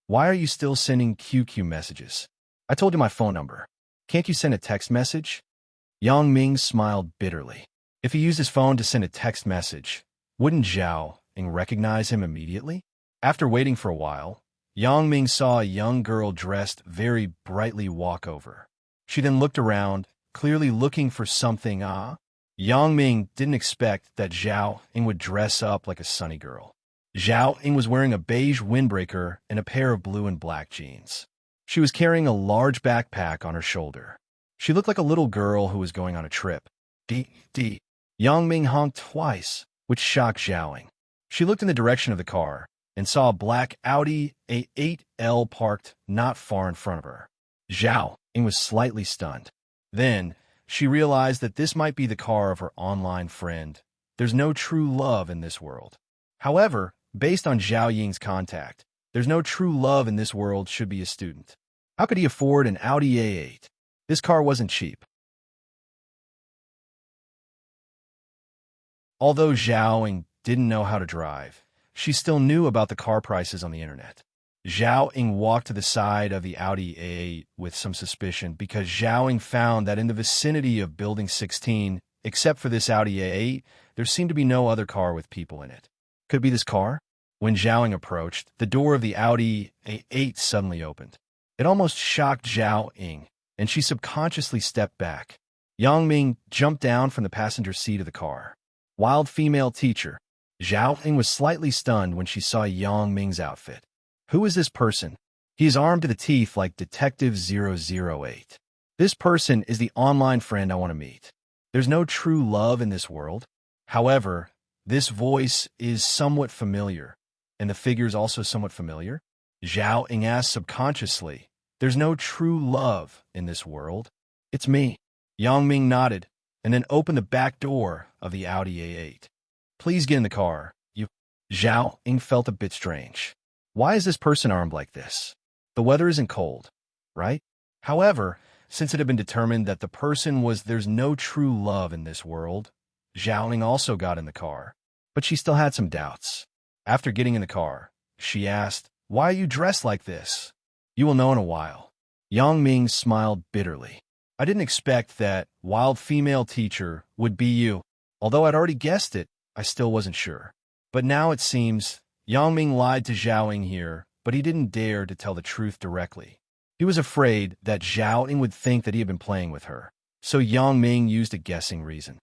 Why are you still sending QQ messages? I told you my phone number. Can't you send a text message? Yang Ming smiled bitterly. If he used his phone to send a text message, wouldn't Zhao Ying recognize him immediately? After waiting for a while, Yang Ming saw a young girl dressed very brightly walk over. She then looked around, clearly looking for something. Yang Ming didn't expect that Zhao Ying would dress up like a sunny girl. Zhao Ying was wearing a beige windbreaker and a pair of blue and black jeans. She was carrying a large backpack on her shoulder. She looked like a little girl who was going on a trip. Yang Ming honked twice, which shocked Zhao Ying. She looked in the direction of the car and saw a black Audi A8L parked not far in front of her. Zhao Ying was slightly stunned. Then, she realized that this might be the car of her online friend. There's no true love in this world. However, based on Zhao Ying's contact, there's no true love in this world should be a student. How could he afford an Audi A8? This car wasn't cheap. Although Zhao Ying didn't know how to drive, she still knew about the car prices on the internet. Zhao Ying walked to the side of the Audi A8 with some suspicion because Zhao Ying found that in the vicinity of Building 16, except for this Audi A8, there seemed to be no other car with people in it. Could it be this car? When Zhao Ying approached, the door of the Audi A8 suddenly opened. It almost shocked Zhao Ying, and she subconsciously stepped back. Yang Ming jumped down from the passenger seat of the car. Wild female teacher. Zhao Ying was slightly stunned when she saw Yang Ming's outfit. Who is this person? He is armed to the teeth like Detective 008. This person is the online friend I want to meet. There's no true love in this world. However, this voice is somewhat familiar, and the figure is also somewhat familiar. Zhao Ying asked subconsciously, There's no true love in this world. It's me. Yang Ming nodded, and then opened the back door of the Audi A8. Please get in the car. Zhao Ying felt a bit strange. Why is this person armed like this? The weather isn't cold, right? However, since it had been determined that the person was there's no true love in this world, Zhao Ying also got in the car, but she still had some doubts. After getting in the car, she asked, Why are you dressed like this? You will know in a while. Yang Ming smiled bitterly. I didn't expect that wild female teacher would be you. Although I'd already guessed it, I still wasn't sure. But now it seems Yang Ming lied to Zhao Ying here, but he didn't dare to tell the truth directly. He was afraid that Zhao Ying would think that he had been playing with her, so Yang Ming used a guessing reason.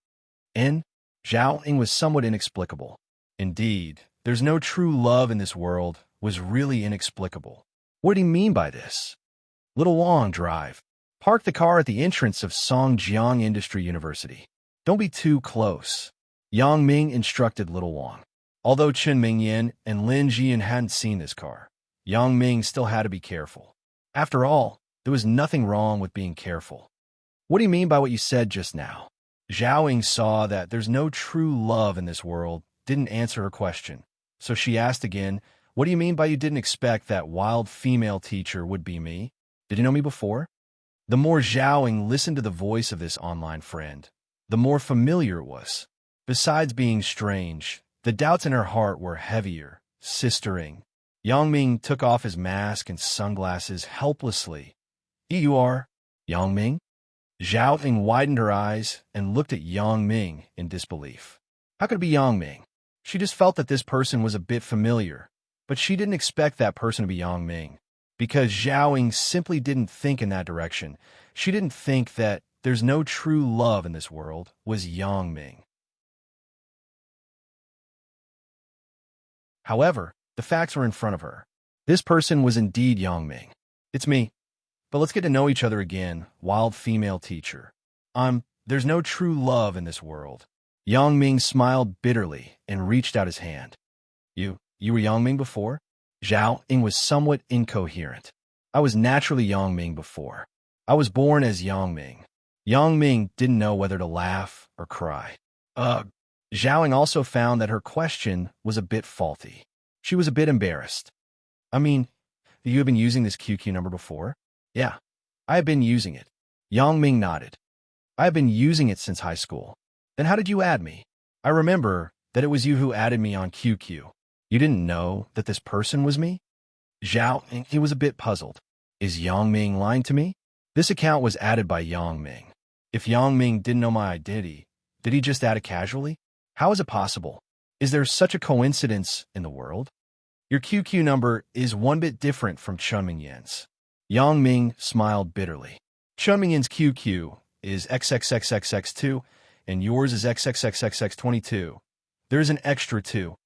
Zhao Ying was somewhat inexplicable. Indeed, there's no true love in this world was really inexplicable. What did he mean by this? Little Wang, drive. Park the car at the entrance of Songjiang Industry University. Don't be too close. Yang Ming instructed little Wang. Although Chen Mingyan and Lin Jian hadn't seen this car, Yang Ming still had to be careful. After all, there was nothing wrong with being careful. What do you mean by what you said just now? Zhao Ying saw that there's no true love in this world, didn't answer her question. So she asked again, What do you mean by you didn't expect that wild female teacher would be me? Did you know me before? The more Zhao Ying listened to the voice of this online friend, the more familiar it was. Besides being strange, the doubts in her heart were heavier. Sister Ying. Yang Ming took off his mask and sunglasses helplessly. You are Yang Ming? Zhao Ying widened her eyes and looked at Yang Ming in disbelief. How could it be Yang Ming? She just felt that this person was a bit familiar, but she didn't expect that person to be Yang Ming. Because Zhao Ying simply didn't think in that direction. She didn't think that there's no true love in this world was Yang Ming. However, the facts were in front of her. This person was indeed Yang Ming. It's me. But let's get to know each other again, wild female teacher. I'm There's no true love in this world. Yang Ming smiled bitterly and reached out his hand. You were Yang Ming before? Zhao Ying was somewhat incoherent. I was naturally Yang Ming before. I was born as Yang Ming. Yang Ming didn't know whether to laugh or cry. Ugh. Zhao Ying also found that her question was a bit faulty. She was a bit embarrassed. I mean, you have been using this QQ number before? Yeah, I have been using it. Yang Ming nodded. I have been using it since high school. Then how did you add me? I remember that it was you who added me on QQ. You didn't know that this person was me? Zhao Ying, he was a bit puzzled. Is Yang Ming lying to me? This account was added by Yang Ming. If Yang Ming didn't know my identity, did he just add it casually? How is it possible? Is there such a coincidence in the world? Your QQ number is one bit different from Chun Mingyan's. Yang Ming smiled bitterly. Chun Mingyan's QQ is XXXXX2, and yours is XXXXX22. There's an extra 2.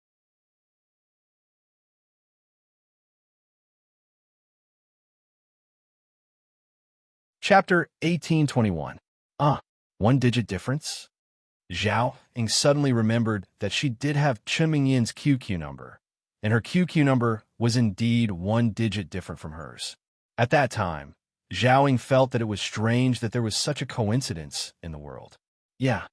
Chapter 1821. One-digit difference? Zhao Ying suddenly remembered that she did have Chun Mingyan's QQ number, and her QQ number was indeed one digit different from hers. At that time, Zhao Ying felt that it was strange that there was such a coincidence in the world. Yeah.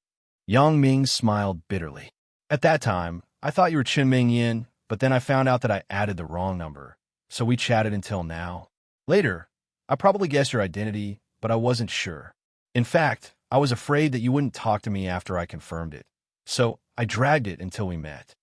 Yang Ming smiled bitterly. At that time, I thought you were Chun Mingyan, but then I found out that I added the wrong number, so we chatted until now. Later, I probably guessed your identity, but I wasn't sure. In fact, I was afraid that you wouldn't talk to me after I confirmed it, so I dragged it until we met.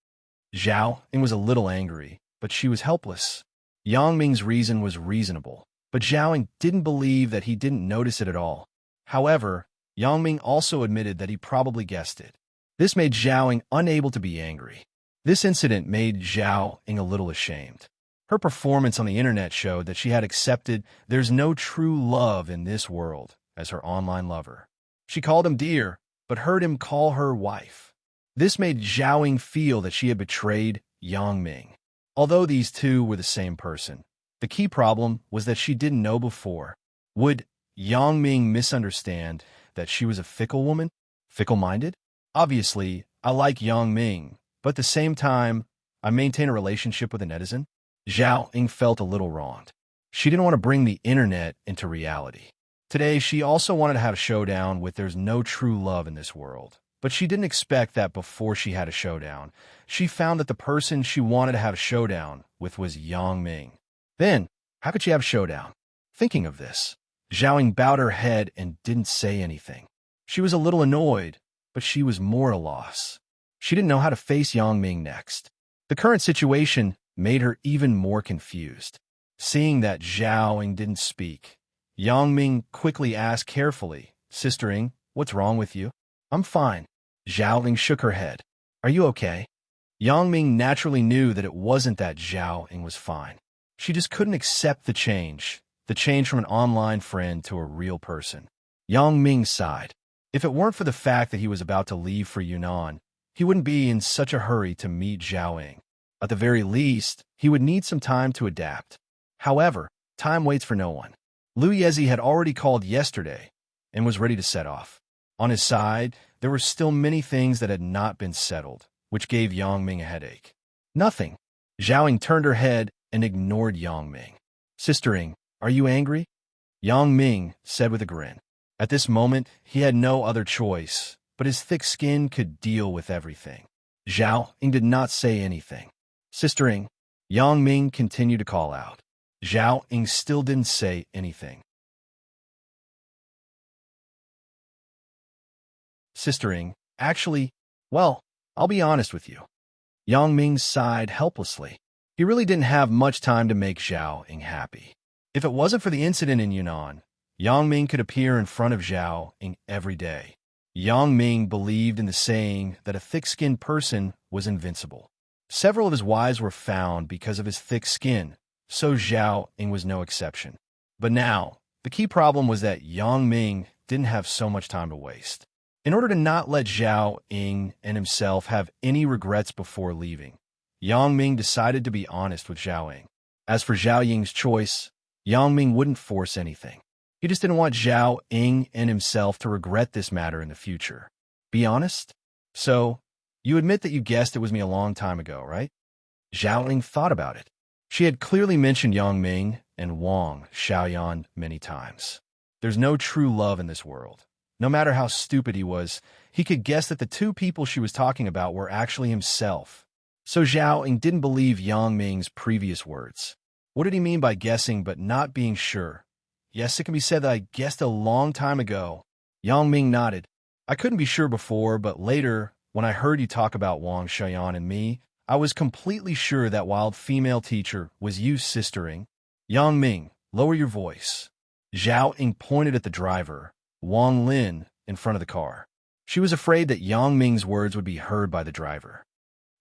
Zhao Ying was a little angry, but she was helpless. Yang Ming's reason was reasonable, but Zhao Ying didn't believe that he didn't notice it at all. However, Yang Ming also admitted that he probably guessed it. This made Zhao Ying unable to be angry. This incident made Zhao Ying a little ashamed. Her performance on the internet showed that she had accepted there's no true love in this world as her online lover. She called him dear, but heard him call her wife. This made Zhao Ying feel that she had betrayed Yang Ming. Although these two were the same person, the key problem was that she didn't know before. Would Yang Ming misunderstand that she was a fickle woman? Fickle-minded? Obviously, I like Yang Ming, but at the same time, I maintain a relationship with a netizen. Zhao Ying felt a little wronged. She didn't want to bring the internet into reality. Today, she also wanted to have a showdown with there's no true love in this world. But she didn't expect that before she had a showdown. She found that the person she wanted to have a showdown with was Yang Ming. Then, how could she have a showdown? Thinking of this, Zhao Ying bowed her head and didn't say anything. She was a little annoyed, but she was more at a loss. She didn't know how to face Yang Ming next. The current situation made her even more confused. Seeing that Zhao Ying didn't speak, Yang Ming quickly asked carefully, Sister Ying, what's wrong with you? I'm fine. Zhao Ying shook her head. Are you okay? Yang Ming naturally knew that it wasn't that Zhao Ying was fine. She just couldn't accept the change from an online friend to a real person. Yang Ming sighed. If it weren't for the fact that he was about to leave for Yunnan, he wouldn't be in such a hurry to meet Zhao Ying. At the very least, he would need some time to adapt. However, time waits for no one. Liu Yezi had already called yesterday and was ready to set off. On his side, there were still many things that had not been settled, which gave Yang Ming a headache. Nothing. Zhao Ying turned her head and ignored Yang Ming. Sister Ying, are you angry? Yang Ming said with a grin. At this moment, he had no other choice, but his thick skin could deal with everything. Zhao Ying did not say anything. Sister Ying, Yang Ming continued to call out. Zhao Ying still didn't say anything. Sister Ying, actually, well, I'll be honest with you. Yang Ming sighed helplessly. He really didn't have much time to make Zhao Ying happy. If it wasn't for the incident in Yunnan, Yang Ming could appear in front of Zhao Ying every day. Yang Ming believed in the saying that a thick-skinned person was invincible. Several of his wives were found because of his thick skin, so Zhao Ying was no exception. But now, the key problem was that Yang Ming didn't have so much time to waste. In order to not let Zhao Ying and himself have any regrets before leaving, Yang Ming decided to be honest with Zhao Ying. As for Zhao Ying's choice, Yang Ming wouldn't force anything. He He just didn't want Zhao Ying and himself to regret this matter in the future. Be honest? So, you admit that you guessed it was me a long time ago, right? Zhao Ying thought about it. She had clearly mentioned Yang Ming and Wang Xiaoyan many times. There's no true love in this world. No matter how stupid he was, he could guess that the two people she was talking about were actually himself. So Zhao Ying didn't believe Yang Ming's previous words. What did he mean by guessing but not being sure? Yes, it can be said that I guessed a long time ago. Yang Ming nodded. I couldn't be sure before, but later, when I heard you talk about Wang Xiaoyan and me, I was completely sure that wild female teacher was you, sistering. Yang Ming, lower your voice. Zhao Ying pointed at the driver, Wang Lin, in front of the car. She was afraid that Yang Ming's words would be heard by the driver.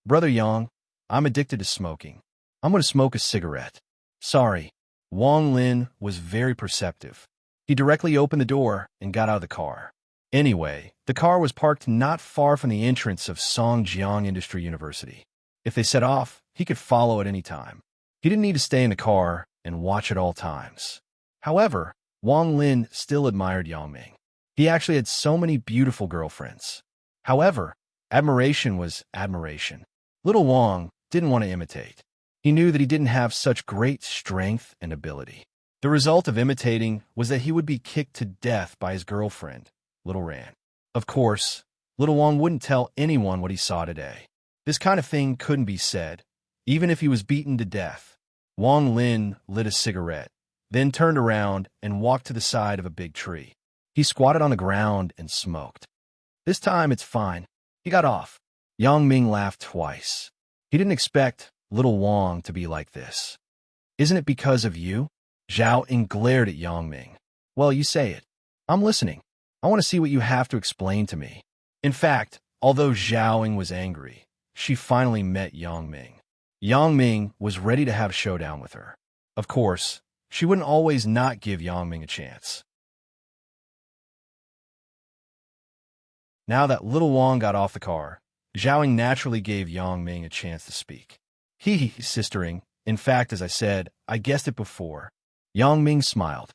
Brother Yang, I'm addicted to smoking. I'm going to smoke a cigarette. Sorry. Wang Lin was very perceptive. He directly opened the door and got out of the car. Anyway, the car was parked not far from the entrance of Songjiang Industry University. If they set off, he could follow at any time. He didn't need to stay in the car and watch at all times. However, Wang Lin still admired Yang Ming. He actually had so many beautiful girlfriends. However, admiration was admiration. Little Wang didn't want to imitate. He knew that he didn't have such great strength and ability. The result of imitating was that he would be kicked to death by his girlfriend, Little Ran. Of course, Little Wang wouldn't tell anyone what he saw today. This kind of thing couldn't be said, even if he was beaten to death. Wang Lin lit a cigarette, then turned around and walked to the side of a big tree. He squatted on the ground and smoked. This time it's fine. He got off. Yang Ming laughed twice. He didn't expect Little Wang to be like this. Isn't it because of you? Zhao Ying glared at Yang Ming. Well, you say it. I'm listening. I want to see what you have to explain to me. In fact, although Zhao Ying was angry, she finally met Yang Ming. Yang Ming was ready to have a showdown with her. Of course, she wouldn't always not give Yang Ming a chance. Now that Little Wang got off the car, Zhao Ying naturally gave Yang Ming a chance to speak. Sistering. In fact, as I said, I guessed it before. Yang Ming smiled.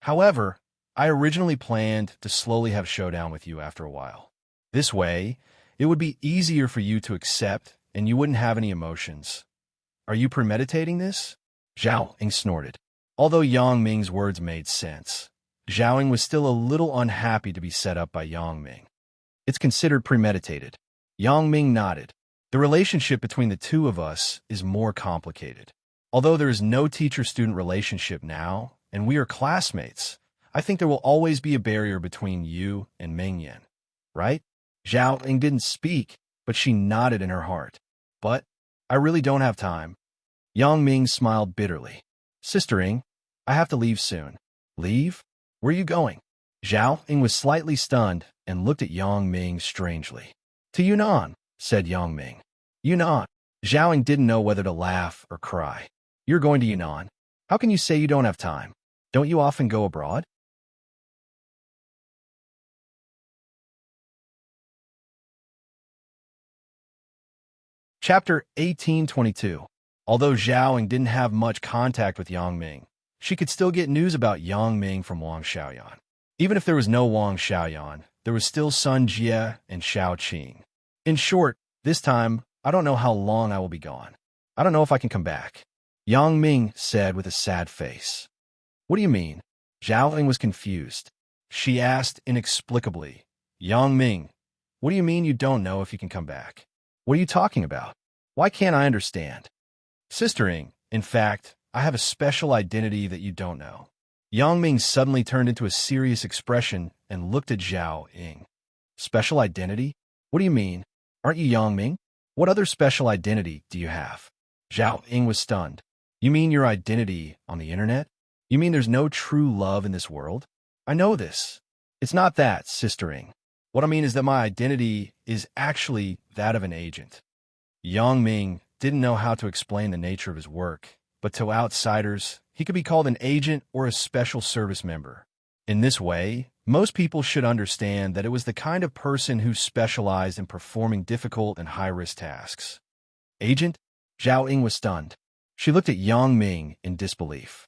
However, I originally planned to slowly have a showdown with you after a while. This way, it would be easier for you to accept and you wouldn't have any emotions. Are you premeditating this? Zhao Ying snorted. Although Yang Ming's words made sense, Zhao Ying was still a little unhappy to be set up by Yang Ming. It's considered premeditated. Yang Ming nodded. The relationship between the two of us is more complicated. Although there is no teacher-student relationship now, and we are classmates, I think there will always be a barrier between you and Mingyan, right? Zhao Ying didn't speak, but she nodded in her heart. But I really don't have time. Yang Ming smiled bitterly. Sister Ying, I have to leave soon. Leave? Where are you going? Zhao Ying was slightly stunned and looked at Yang Ming strangely. To Yunnan, said Yang Ming. Yunnan. Zhao Ying didn't know whether to laugh or cry. You're going to Yunnan. How can you say you don't have time? Don't you often go abroad? Chapter 1822. Although Zhao Ying didn't have much contact with Yang Ming, she could still get news about Yang Ming from Wang Xiaoyan. Even if there was no Wang Xiaoyan, there was still Sun Jie and Xiao Qing. In short, this time, I don't know how long I will be gone. I don't know if I can come back. Yang Ming said with a sad face. What do you mean? Zhao Ying was confused. She asked inexplicably, Yang Ming, what do you mean you don't know if you can come back? What are you talking about? Why can't I understand? Sister Ying, in fact, I have a special identity that you don't know. Yang Ming suddenly turned into a serious expression and looked at Zhao Ying. Special identity? What do you mean? Aren't you Yang Ming? What other special identity do you have? Zhao Ying was stunned. You mean your identity on the internet? You mean there's no true love in this world? I know this. It's not that, Sister Ying. What I mean is that my identity is actually that of an agent. Yang Ming didn't know how to explain the nature of his work, but to outsiders, he could be called an agent or a special service member. In this way, most people should understand that it was the kind of person who specialized in performing difficult and high-risk tasks. Agent? Zhao Ying was stunned. She looked at Yang Ming in disbelief.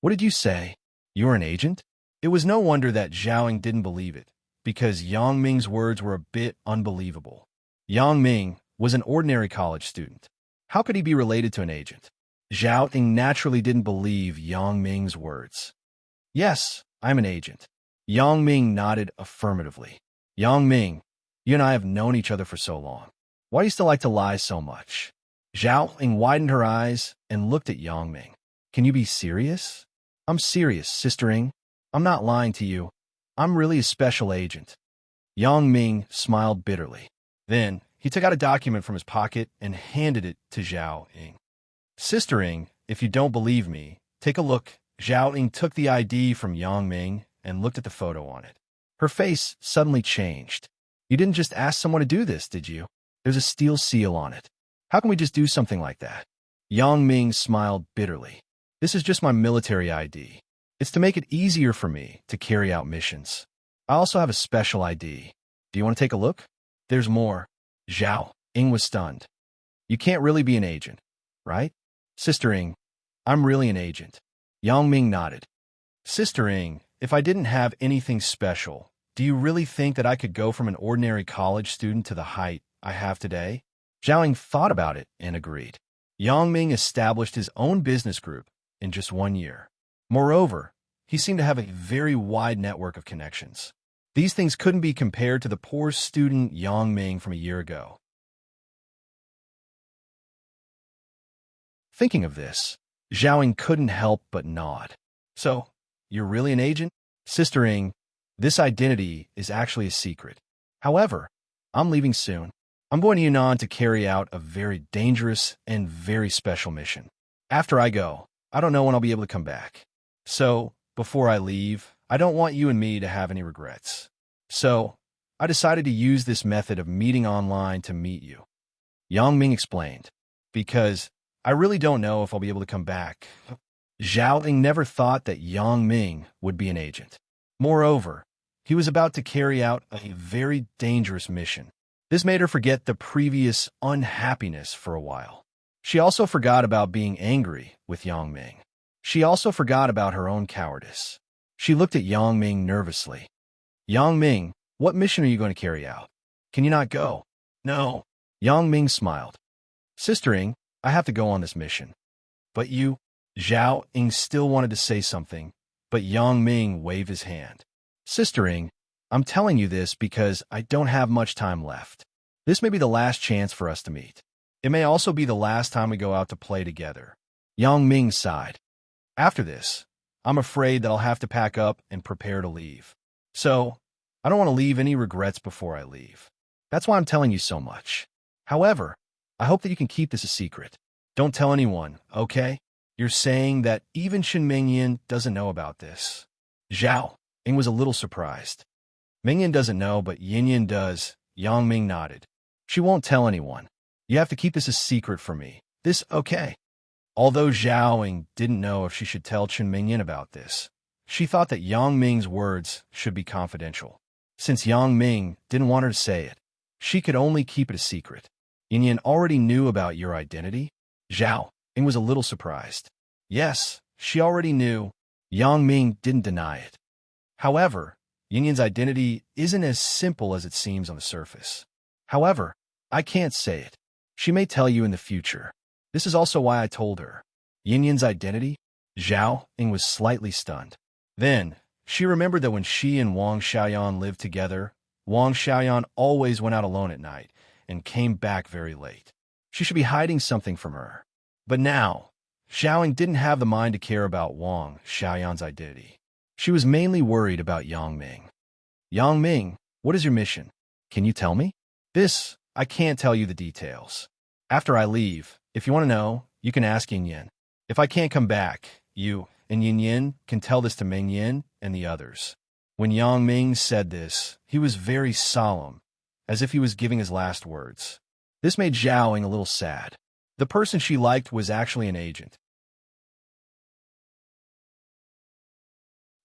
What did you say? You're an agent? It was no wonder that Zhao didn't believe it, because Yang Ming's words were a bit unbelievable. Yang Ming was an ordinary college student. How could he be related to an agent? Zhao Ying naturally didn't believe Yang Ming's words. Yes, I'm an agent. Yang Ming nodded affirmatively. Yang Ming, you and I have known each other for so long. Why do you still like to lie so much? Zhao Ying widened her eyes and looked at Yang Ming. Can you be serious? I'm serious, Sister Ying. I'm not lying to you. I'm really a special agent. Yang Ming smiled bitterly. Then, he took out a document from his pocket and handed it to Zhao Ying. Sister Ying, if you don't believe me, take a look. Zhao Ying took the ID from Yang Ming and looked at the photo on it. Her face suddenly changed. You didn't just ask someone to do this, did you? There's a steel seal on it. How can we just do something like that? Yang Ming smiled bitterly. This is just my military ID. It's to make it easier for me to carry out missions. I also have a special ID. Do you want to take a look? There's more. Zhao Ying was stunned. You can't really be an agent, right? Sister Ying, I'm really an agent. Yang Ming nodded. Sister Ying, if I didn't have anything special, do you really think that I could go from an ordinary college student to the height I have today? Zhao Ying thought about it and agreed. Yang Ming established his own business group in just 1 year. Moreover, he seemed to have a very wide network of connections. These things couldn't be compared to the poor student Yang Ming from a year ago. Thinking of this, Zhao Ying couldn't help but nod. So, you're really an agent? Sister Ying, this identity is actually a secret. However, I'm leaving soon. I'm going to Yunnan to carry out a very dangerous and very special mission. After I go, I don't know when I'll be able to come back. So, before I leave, I don't want you and me to have any regrets. So, I decided to use this method of meeting online to meet you. Yang Ming explained, because I really don't know if I'll be able to come back. Zhao Ying never thought that Yang Ming would be an agent. Moreover, he was about to carry out a very dangerous mission. This made her forget the previous unhappiness for a while. She also forgot about being angry with Yang Ming. She also forgot about her own cowardice. She looked at Yang Ming nervously. Yang Ming, what mission are you going to carry out? Can you not go? No. Yang Ming smiled. Sister Ying, I have to go on this mission. But you... Zhao Ying still wanted to say something, but Yang Ming waved his hand. Sister Ying, I'm telling you this because I don't have much time left. This may be the last chance for us to meet. It may also be the last time we go out to play together. Yang Ming sighed. After this, I'm afraid that I'll have to pack up and prepare to leave. So, I don't want to leave any regrets before I leave. That's why I'm telling you so much. However, I hope that you can keep this a secret. Don't tell anyone, okay? You're saying that even Shen Mingyan doesn't know about this. Zhao Ying was a little surprised. Mingyan doesn't know, but Yinyan does. Yang Ming nodded. She won't tell anyone. You have to keep this a secret for me. This, okay. Although Zhao Ying didn't know if she should tell Chen Mingyan about this, she thought that Yang Ming's words should be confidential. Since Yang Ming didn't want her to say it, she could only keep it a secret. Yinyan already knew about your identity? Zhao Ying was a little surprised. Yes, she already knew. Yang Ming didn't deny it. However, Yinyan's identity isn't as simple as it seems on the surface. However, I can't say it. She may tell you in the future. This is also why I told her. Yinyan's identity? Zhao Ying was slightly stunned. Then, she remembered that when she and Wang Xiaoyan lived together, Wang Xiaoyan always went out alone at night and came back very late. She should be hiding something from her. But now, Zhao Ying didn't have the mind to care about Wang Xiaoyan's identity. She was mainly worried about Yang Ming. Yang Ming, what is your mission? Can you tell me? This, I can't tell you the details. After I leave, if you want to know, you can ask Yin Yin. If I can't come back, you and Yin Yin can tell this to Ming Yin and the others. When Yang Ming said this, he was very solemn, as if he was giving his last words. This made Zhao Ying a little sad. The person she liked was actually an agent.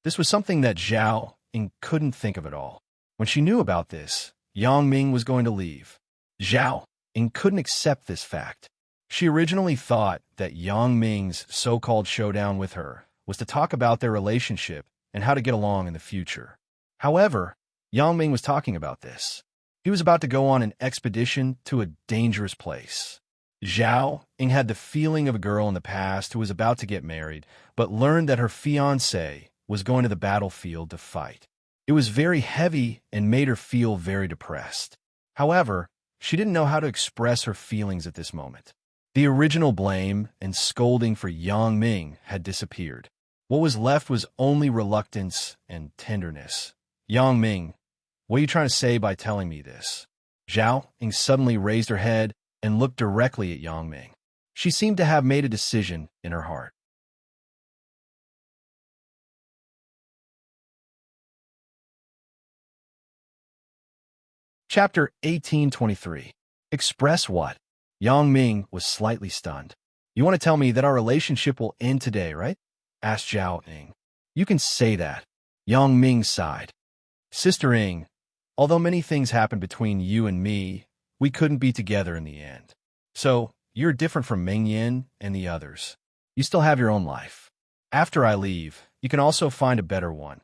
This was something that Zhao Ying couldn't think of at all. When she knew about this, Yang Ming was going to leave. Zhao Ying couldn't accept this fact. She originally thought that Yang Ming's so-called showdown with her was to talk about their relationship and how to get along in the future. However, Yang Ming was talking about this. He was about to go on an expedition to a dangerous place. Zhao Ying had the feeling of a girl in the past who was about to get married, but learned that her fiancé was going to the battlefield to fight. It was very heavy and made her feel very depressed. However, she didn't know how to express her feelings at this moment. The original blame and scolding for Yang Ming had disappeared. What was left was only reluctance and tenderness. Yang Ming, what are you trying to say by telling me this? Zhao Ying suddenly raised her head and looked directly at Yang Ming. She seemed to have made a decision in her heart. Chapter 1823. Express what? Yang Ming was slightly stunned. You want to tell me that our relationship will end today, right? Asked Zhao Ying. You can say that. Yang Ming sighed. Sister Ying, although many things happened between you and me, we couldn't be together in the end. So, you're different from Ming Yin and the others. You still have your own life. After I leave, you can also find a better one.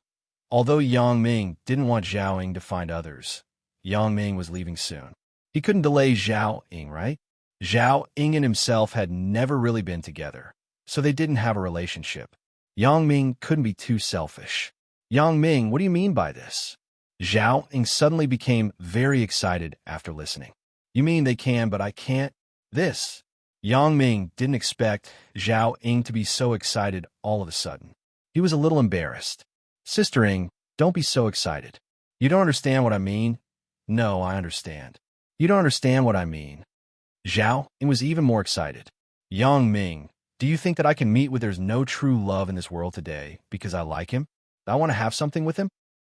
Although Yang Ming didn't want Zhao Ying to find others, Yang Ming was leaving soon. He couldn't delay Zhao Ying, right? Zhao Ying and himself had never really been together, so they didn't have a relationship. Yang Ming couldn't be too selfish. Yang Ming, what do you mean by this? Zhao Ying suddenly became very excited after listening. You mean they can, but I can't? This. Yang Ming didn't expect Zhao Ying to be so excited all of a sudden. He was a little embarrassed. Sister Ying, don't be so excited. You don't understand what I mean? No, I understand. You don't understand what I mean. Zhao Ying was even more excited. Yang Ming, do you think that I can meet with there's no true love in this world today because I like him? I want to have something with him?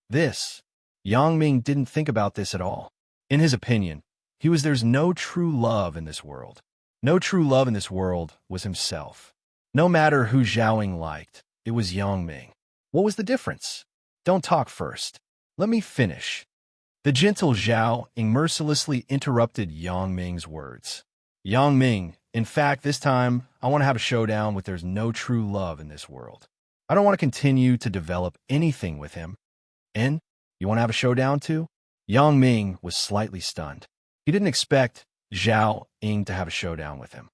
This. Yang Ming didn't think about this at all. In his opinion, there's no true love in this world. No true love in this world was himself. No matter who Zhao Ying liked, it was Yang Ming. What was the difference? Don't talk first. Let me finish. The gentle Zhao Ying mercilessly interrupted Yang Ming's words. Yang Ming, in fact, this time, I want to have a showdown with there's no true love in this world. I don't want to continue to develop anything with him. And you want to have a showdown too? Yang Ming was slightly stunned. He didn't expect Zhao Ying to have a showdown with him.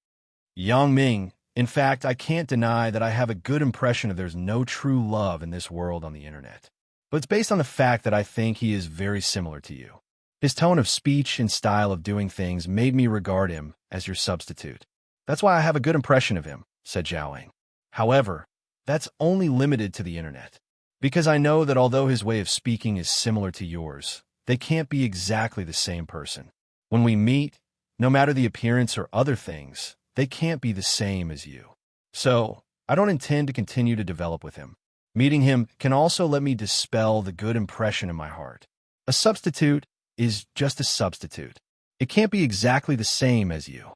Yang Ming, in fact, I can't deny that I have a good impression of there's no true love in this world on the internet. But it's based on the fact that I think he is very similar to you. His tone of speech and style of doing things made me regard him as your substitute. That's why I have a good impression of him, said Zhao Ying. However, that's only limited to the internet. Because I know that although his way of speaking is similar to yours, they can't be exactly the same person. When we meet, no matter the appearance or other things, they can't be the same as you. So, I don't intend to continue to develop with him. Meeting him can also let me dispel the good impression in my heart. A substitute is just a substitute. It can't be exactly the same as you.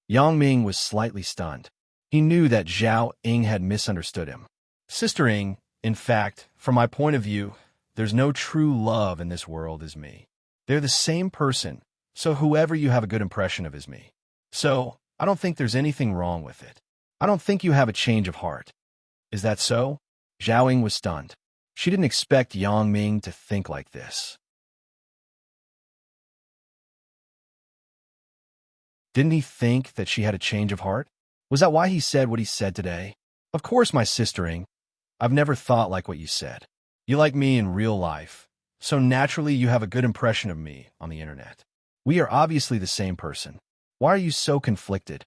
Yang Ming was slightly stunned. He knew that Zhao Ying had misunderstood him. Sister Ying, in fact, from my point of view, there's no true love in this world as me. They're the same person, so whoever you have a good impression of is me. So, I don't think there's anything wrong with it. I don't think you have a change of heart. Is that so? Zhao Ying was stunned. She didn't expect Yang Ming to think like this. Didn't he think that she had a change of heart? Was that why he said what he said today? Of course, my sister Ying. I've never thought like what you said. You like me in real life, so naturally you have a good impression of me on the internet. We are obviously the same person. Why are you so conflicted?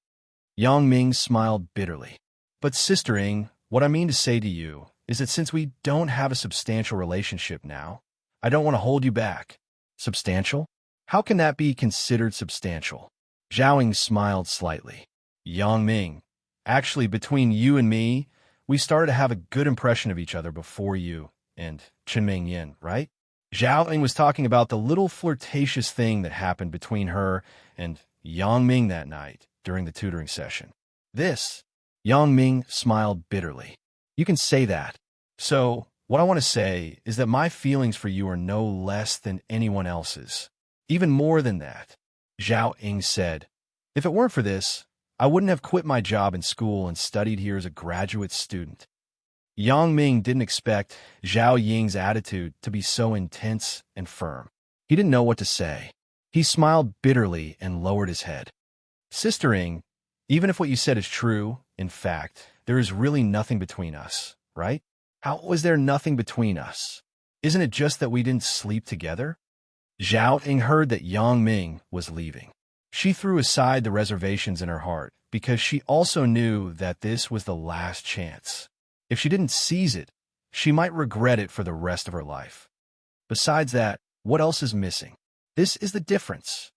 Yang Ming smiled bitterly. But Sister Ying, what I mean to say to you is that since we don't have a substantial relationship now, I don't want to hold you back. Substantial? How can that be considered substantial? Zhao Ying smiled slightly. Yang Ming, actually between you and me, we started to have a good impression of each other before you and Ming Yin, right? Zhao Ying was talking about the little flirtatious thing that happened between her and Yang Ming that night during the tutoring session. This, Yang Ming smiled bitterly. You can say that. So, what I want to say is that my feelings for you are no less than anyone else's. Even more than that, Zhao Ying said. If it weren't for this, I wouldn't have quit my job in school and studied here as a graduate student. Yang Ming didn't expect Zhao Ying's attitude to be so intense and firm. He didn't know what to say. He smiled bitterly and lowered his head. Sister Ying, even if what you said is true, in fact, there is really nothing between us, right? How was there nothing between us? Isn't it just that we didn't sleep together? Zhao Ying heard that Yang Ming was leaving. She threw aside the reservations in her heart because she also knew that this was the last chance. If she didn't seize it, she might regret it for the rest of her life. Besides that, what else is missing? This is the difference.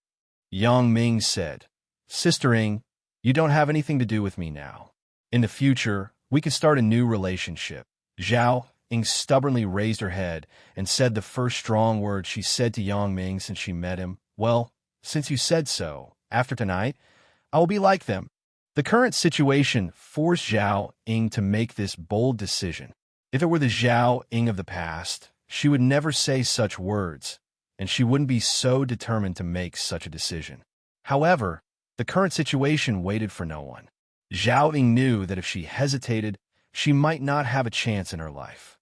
Yang Ming said, Sister Ying, you don't have anything to do with me now. In the future, we can start a new relationship. Zhao Ying stubbornly raised her head and said the first strong word she said to Yang Ming since she met him. Well, since you said so, after tonight, I will be like them. The current situation forced Zhao Ying to make this bold decision. If it were the Zhao Ying of the past, she would never say such words, and she wouldn't be so determined to make such a decision. However, the current situation waited for no one. Zhao Ying knew that if she hesitated, she might not have a chance in her life.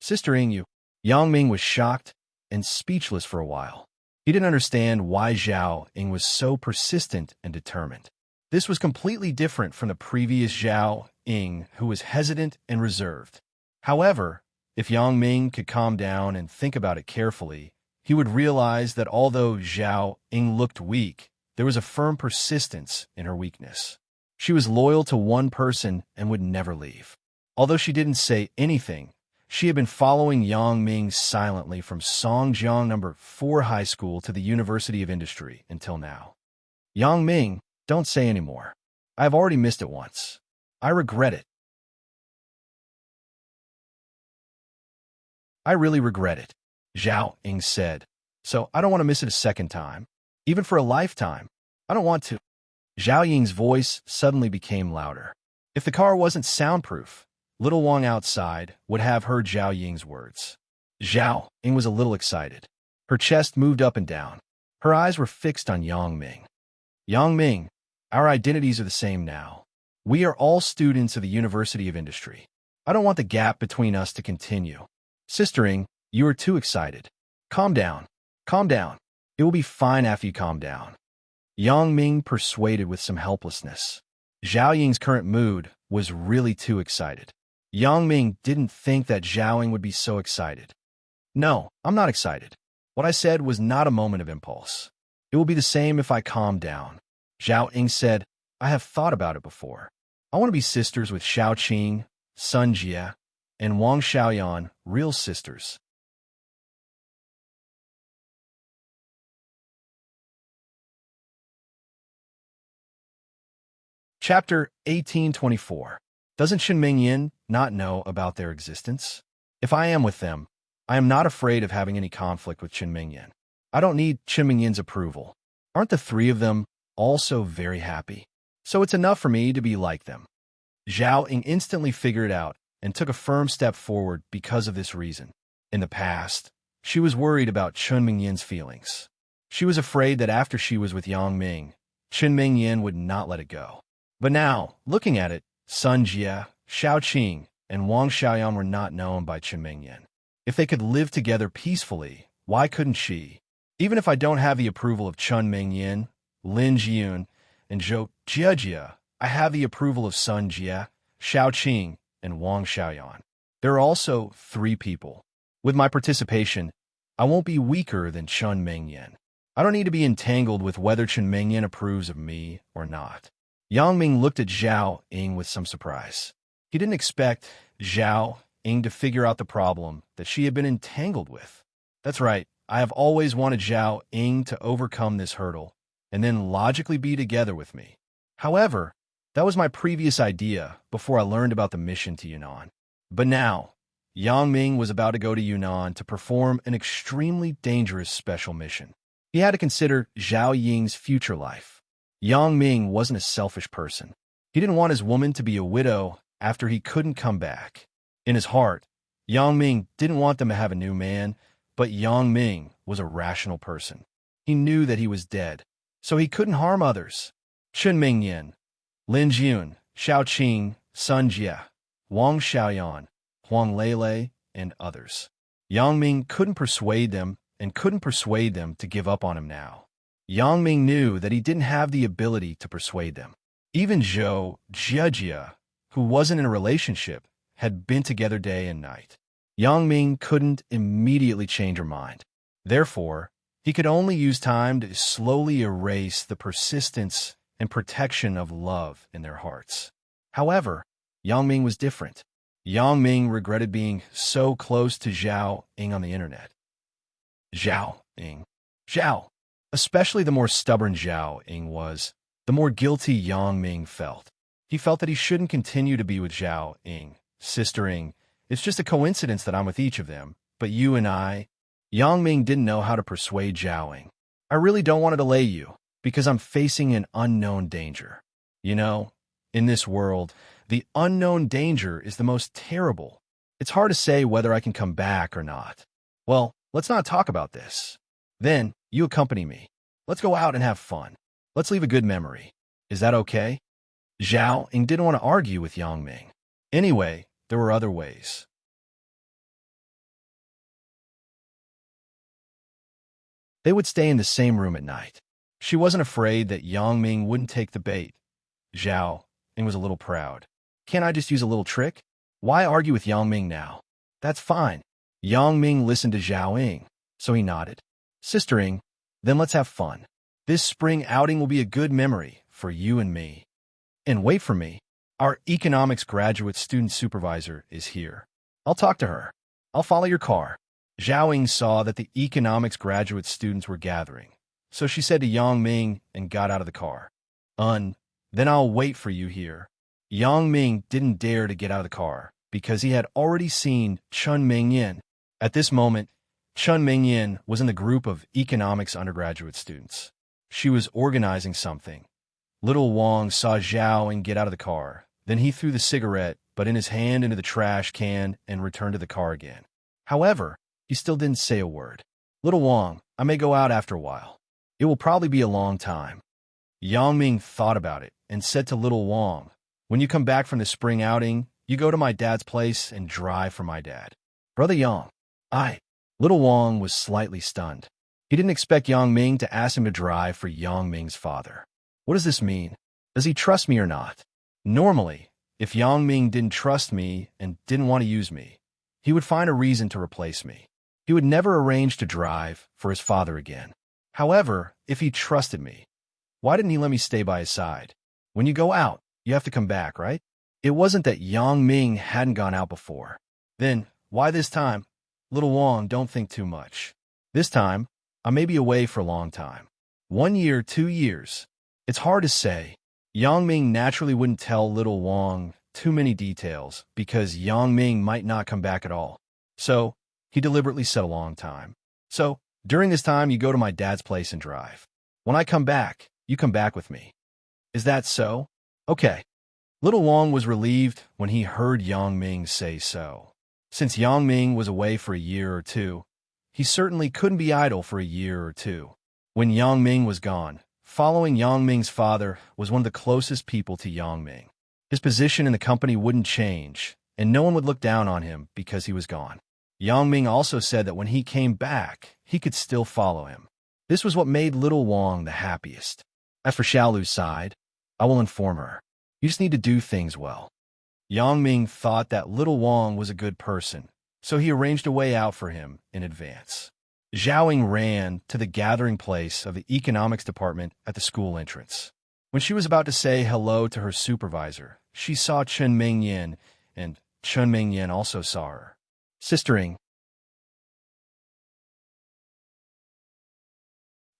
Sister Ying, Yang Ming was shocked and speechless for a while. He didn't understand why Zhao Ying was so persistent and determined. This was completely different from the previous Zhao Ying, who was hesitant and reserved. However, if Yang Ming could calm down and think about it carefully, he would realize that although Zhao Ying looked weak, there was a firm persistence in her weakness. She was loyal to one person and would never leave. Although she didn't say anything, she had been following Yang Ming silently from Songjiang No. 4 High School to the University of Industry until now. Yang Ming, don't say any more. I have already missed it once. I regret it. I really regret it, Zhao Ying said. So I don't want to miss it a second time. Even for a lifetime. I don't want to. Zhao Ying's voice suddenly became louder. If the car wasn't soundproof, little Wang outside would have heard Zhao Ying's words. Zhao Ying was a little excited. Her chest moved up and down. Her eyes were fixed on Yang Ming. Yang Ming, our identities are the same now. We are all students of the University of Industry. I don't want the gap between us to continue. Sister Ying, you are too excited. Calm down. Calm down. It will be fine after you calm down. Yang Ming persuaded with some helplessness. Zhao Ying's current mood was really too excited. Yang Ming didn't think that Zhao Ying would be so excited. No, I'm not excited. What I said was not a moment of impulse. It will be the same if I calm down. Zhao Ying said, I have thought about it before. I want to be sisters with Xiao Qing, Sun Jie, and Wang Xiaoyan, real sisters. Chapter 1824. Doesn't Chen Mingyan not know about their existence? If I am with them, I am not afraid of having any conflict with Chen Mingyan. I don't need Chen Mingyan's approval. Aren't the three of them also very happy? So it's enough for me to be like them. Zhao Ying instantly figured it out and took a firm step forward because of this reason. In the past, she was worried about Chen Mingyan's feelings. She was afraid that after she was with Yang Ming, Chen Mingyan would not let it go. But now, looking at it, Sun Jie, Xiao Qing, and Wang Xiaoyan were not known by Chen Mingyan. If they could live together peacefully, why couldn't she? Even if I don't have the approval of Chen Mingyan, Lin Jiun, and Zhou Jiejie, I have the approval of Sun Jie, Xiao Qing, and Wang Xiaoyan. There are also three people. With my participation, I won't be weaker than Chen Mingyan. I don't need to be entangled with whether Chen Mingyan approves of me or not. Yang Ming looked at Zhao Ying with some surprise. He didn't expect Zhao Ying to figure out the problem that she had been entangled with. That's right, I have always wanted Zhao Ying to overcome this hurdle and then logically be together with me. However, that was my previous idea before I learned about the mission to Yunnan. But now, Yang Ming was about to go to Yunnan to perform an extremely dangerous special mission. He had to consider Zhao Ying's future life. Yang Ming wasn't a selfish person. He didn't want his woman to be a widow after he couldn't come back. In his heart, Yang Ming didn't want them to have a new man, but Yang Ming was a rational person. He knew that he was dead, so he couldn't harm others. Chen Mingyan, Lin Jiun, Xiao Qing, Sun Jie, Wang Xiaoyan, Huang Lele, and others. Yang Ming couldn't persuade them to give up on him now. Yang Ming knew that he didn't have the ability to persuade them. Even Zhou Jiajia, who wasn't in a relationship, had been together day and night. Yang Ming couldn't immediately change her mind. Therefore, he could only use time to slowly erase the persistence and protection of love in their hearts. However, Yang Ming was different. Yang Ming regretted being so close to Zhao Ying on the internet. Zhao Ying. Especially the more stubborn Zhao Ying was, the more guilty Yang Ming felt. He felt that he shouldn't continue to be with Zhao Ying. Sister Ying, it's just a coincidence that I'm with each of them, but you and I... Yang Ming didn't know how to persuade Zhao Ying. I really don't want to delay you, because I'm facing an unknown danger. You know, in this world, the unknown danger is the most terrible. It's hard to say whether I can come back or not. Well, let's not talk about this. Then, you accompany me. Let's go out and have fun. Let's leave a good memory. Is that okay? Zhao Ying didn't want to argue with Yang Ming. Anyway, there were other ways. They would stay in the same room at night. She wasn't afraid that Yang Ming wouldn't take the bait. Zhao Ying was a little proud. Can't I just use a little trick? Why argue with Yang Ming now? That's fine. Yang Ming listened to Zhao Ying, so he nodded. Sister Ying, then let's have fun. This spring outing will be a good memory for you and me. And wait for me. Our economics graduate student supervisor is here. I'll talk to her. I'll follow your car. Zhao Ying saw that the economics graduate students were gathering, so she said to Yang Ming and got out of the car. Then I'll wait for you here. Yang Ming didn't dare to get out of the car because he had already seen Chun Mingyan. At this moment, Chun Mingyan was in the group of economics undergraduate students. She was organizing something. Little Wang saw Zhao Ying get out of the car. Then he threw the cigarette, but in his hand into the trash can and returned to the car again. However, he still didn't say a word. Little Wang, I may go out after a while. It will probably be a long time. Yang Ming thought about it and said to Little Wang, when you come back from the spring outing, you go to my dad's place and drive for my dad. Brother Yang. Little Wang was slightly stunned. He didn't expect Yang Ming to ask him to drive for Yang Ming's father. What does this mean? Does he trust me or not? Normally, if Yang Ming didn't trust me and didn't want to use me, he would find a reason to replace me. He would never arrange to drive for his father again. However, if he trusted me, why didn't he let me stay by his side? When you go out, you have to come back, right? It wasn't that Yang Ming hadn't gone out before. Then, why this time? Little Wang, don't think too much. This time, I may be away for a long time. 1 year, 2 years. It's hard to say. Yang Ming naturally wouldn't tell Little Wang too many details because Yang Ming might not come back at all. So, he deliberately said a long time. So, during this time, you go to my dad's place and drive. When I come back, you come back with me. Is that so? Okay. Little Wang was relieved when he heard Yang Ming say so. Since Yang Ming was away for a year or two, he certainly couldn't be idle for a year or two. When Yang Ming was gone, following Yang Ming's father was one of the closest people to Yang Ming. His position in the company wouldn't change, and no one would look down on him because he was gone. Yang Ming also said that when he came back, he could still follow him. This was what made Little Wang the happiest. As for Xiaolu's side, I will inform her. You just need to do things well. Yang Ming thought that Little Wang was a good person, so he arranged a way out for him in advance. Zhao Ying ran to the gathering place of the economics department at the school entrance. When she was about to say hello to her supervisor, she saw Chun Mingyan, and Chun Mingyan also saw her. Sister Ying.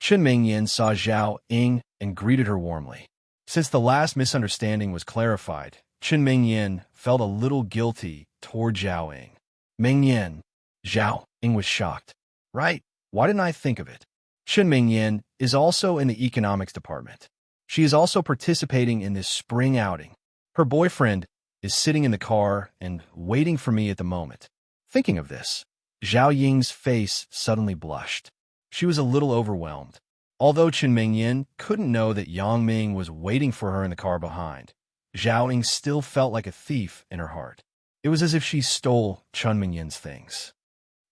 Chun Mingyan saw Zhao Ying and greeted her warmly. Since the last misunderstanding was clarified, Chun Mingyan felt a little guilty toward Zhao Ying. Mingyan. Zhao Ying was shocked. Right? Why didn't I think of it? Chun Mingyan is also in the economics department. She is also participating in this spring outing. Her boyfriend is sitting in the car and waiting for me at the moment. Thinking of this, Zhao Ying's face suddenly blushed. She was a little overwhelmed. Although Chun Mingyan couldn't know that Yang Ming was waiting for her in the car behind, Zhao Ying still felt like a thief in her heart. It was as if she stole Chun Mingyin's things.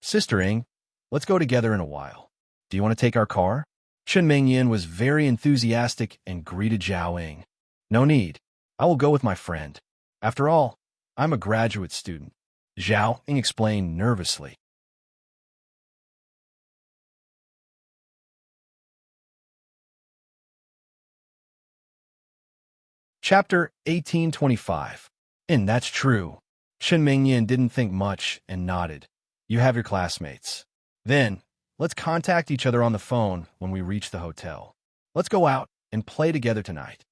Sister Ing, let's go together in a while. Do you want to take our car? Chun Mingyin was very enthusiastic and greeted Zhao Ing. No need. I will go with my friend. After all, I'm a graduate student. Zhao Ing explained nervously. Chapter 1825. And that's true. Shen Mingyan didn't think much and nodded. You have your classmates. Then, let's contact each other on the phone when we reach the hotel. Let's go out and play together tonight.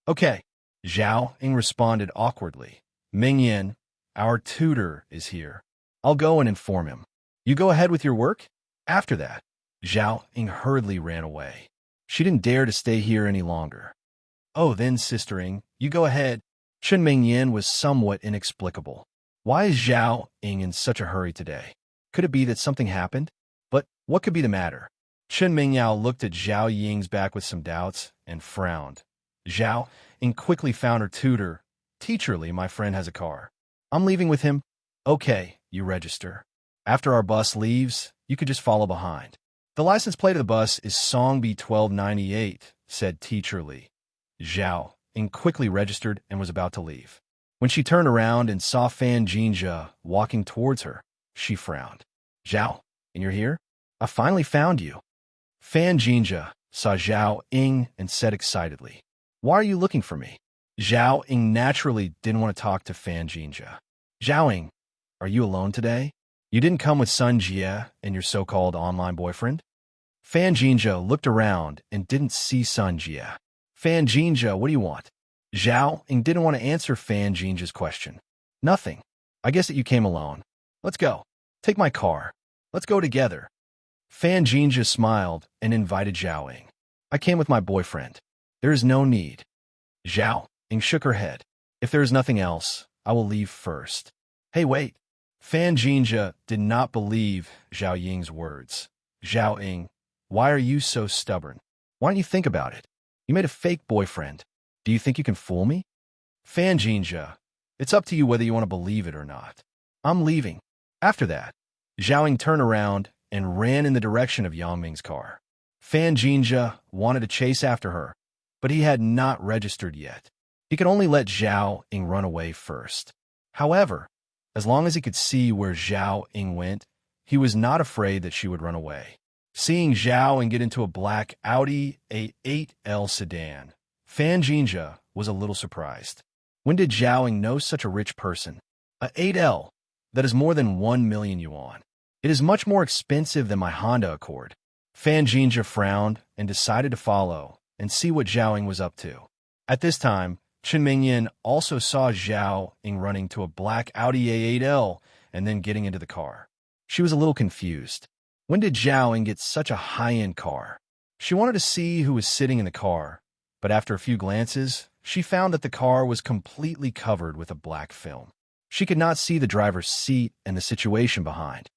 Okay. Zhao Ing responded awkwardly. Mingyan, our tutor, is here. I'll go and inform him. You go ahead with your work? After that, Zhao Ing hurriedly ran away. She didn't dare to stay here any longer. Oh, then, Sister Ing, you go ahead. Chen Mingyan was somewhat inexplicable. Why is Zhao Ing in such a hurry today? Could it be that something happened? But what could be the matter? Chen Mingyao looked at Zhao Ying's back with some doubts and frowned. Zhao Ing quickly found her tutor. Teacherly, my friend has a car. I'm leaving with him. Okay, you register. After our bus leaves, you could just follow behind. The license plate of the bus is Song B1298, said Teacherly. Zhao Ing quickly registered and was about to leave. When she turned around and saw Fan Jinja walking towards her, she frowned. Zhao, and you're here? I finally found you. Fan Jinja saw Zhao Ing and said excitedly, Why are you looking for me? Zhao Ing naturally didn't want to talk to Fan Jinja. Zhao Ing, are you alone today? You didn't come with Sun Jie and your so-called online boyfriend? Fan Jinja looked around and didn't see Sun Jie. Fan Jinja, what do you want? Zhao Ing didn't want to answer Fan Jinja's question. Nothing. I guess that you came alone. Let's go. Take my car. Let's go together. Fan Jinja smiled and invited Zhao Ing. I came with my boyfriend. There is no need. Zhao Ing shook her head. If there is nothing else, I will leave first. Hey, wait. Fan Jinja did not believe Zhao Ying's words. Zhao Ing, why are you so stubborn? Why don't you think about it? You made a fake boyfriend. Do you think you can fool me? Fan Jinja, it's up to you whether you want to believe it or not. I'm leaving. After that, Zhao Ing turned around and ran in the direction of Yang Ming's car. Fan Jinja wanted to chase after her, but he had not registered yet. He could only let Zhao Ing run away first. However, as long as he could see where Zhao Ing went, he was not afraid that she would run away. Seeing Zhao Ing get into a black Audi A8L sedan, Fan Jinja was a little surprised. When did Zhao Ing know such a rich person? A 8L, that is more than 1 million yuan. It is much more expensive than my Honda Accord. Fan Jinja frowned and decided to follow and see what Zhao Ing was up to. At this time, Chen Mingyan also saw Zhao Ing running to a black Audi A8L and then getting into the car. She was a little confused. When did Zhao Ing get such a high-end car? She wanted to see who was sitting in the car, but after a few glances, she found that the car was completely covered with a black film. She could not see the driver's seat and the situation behind.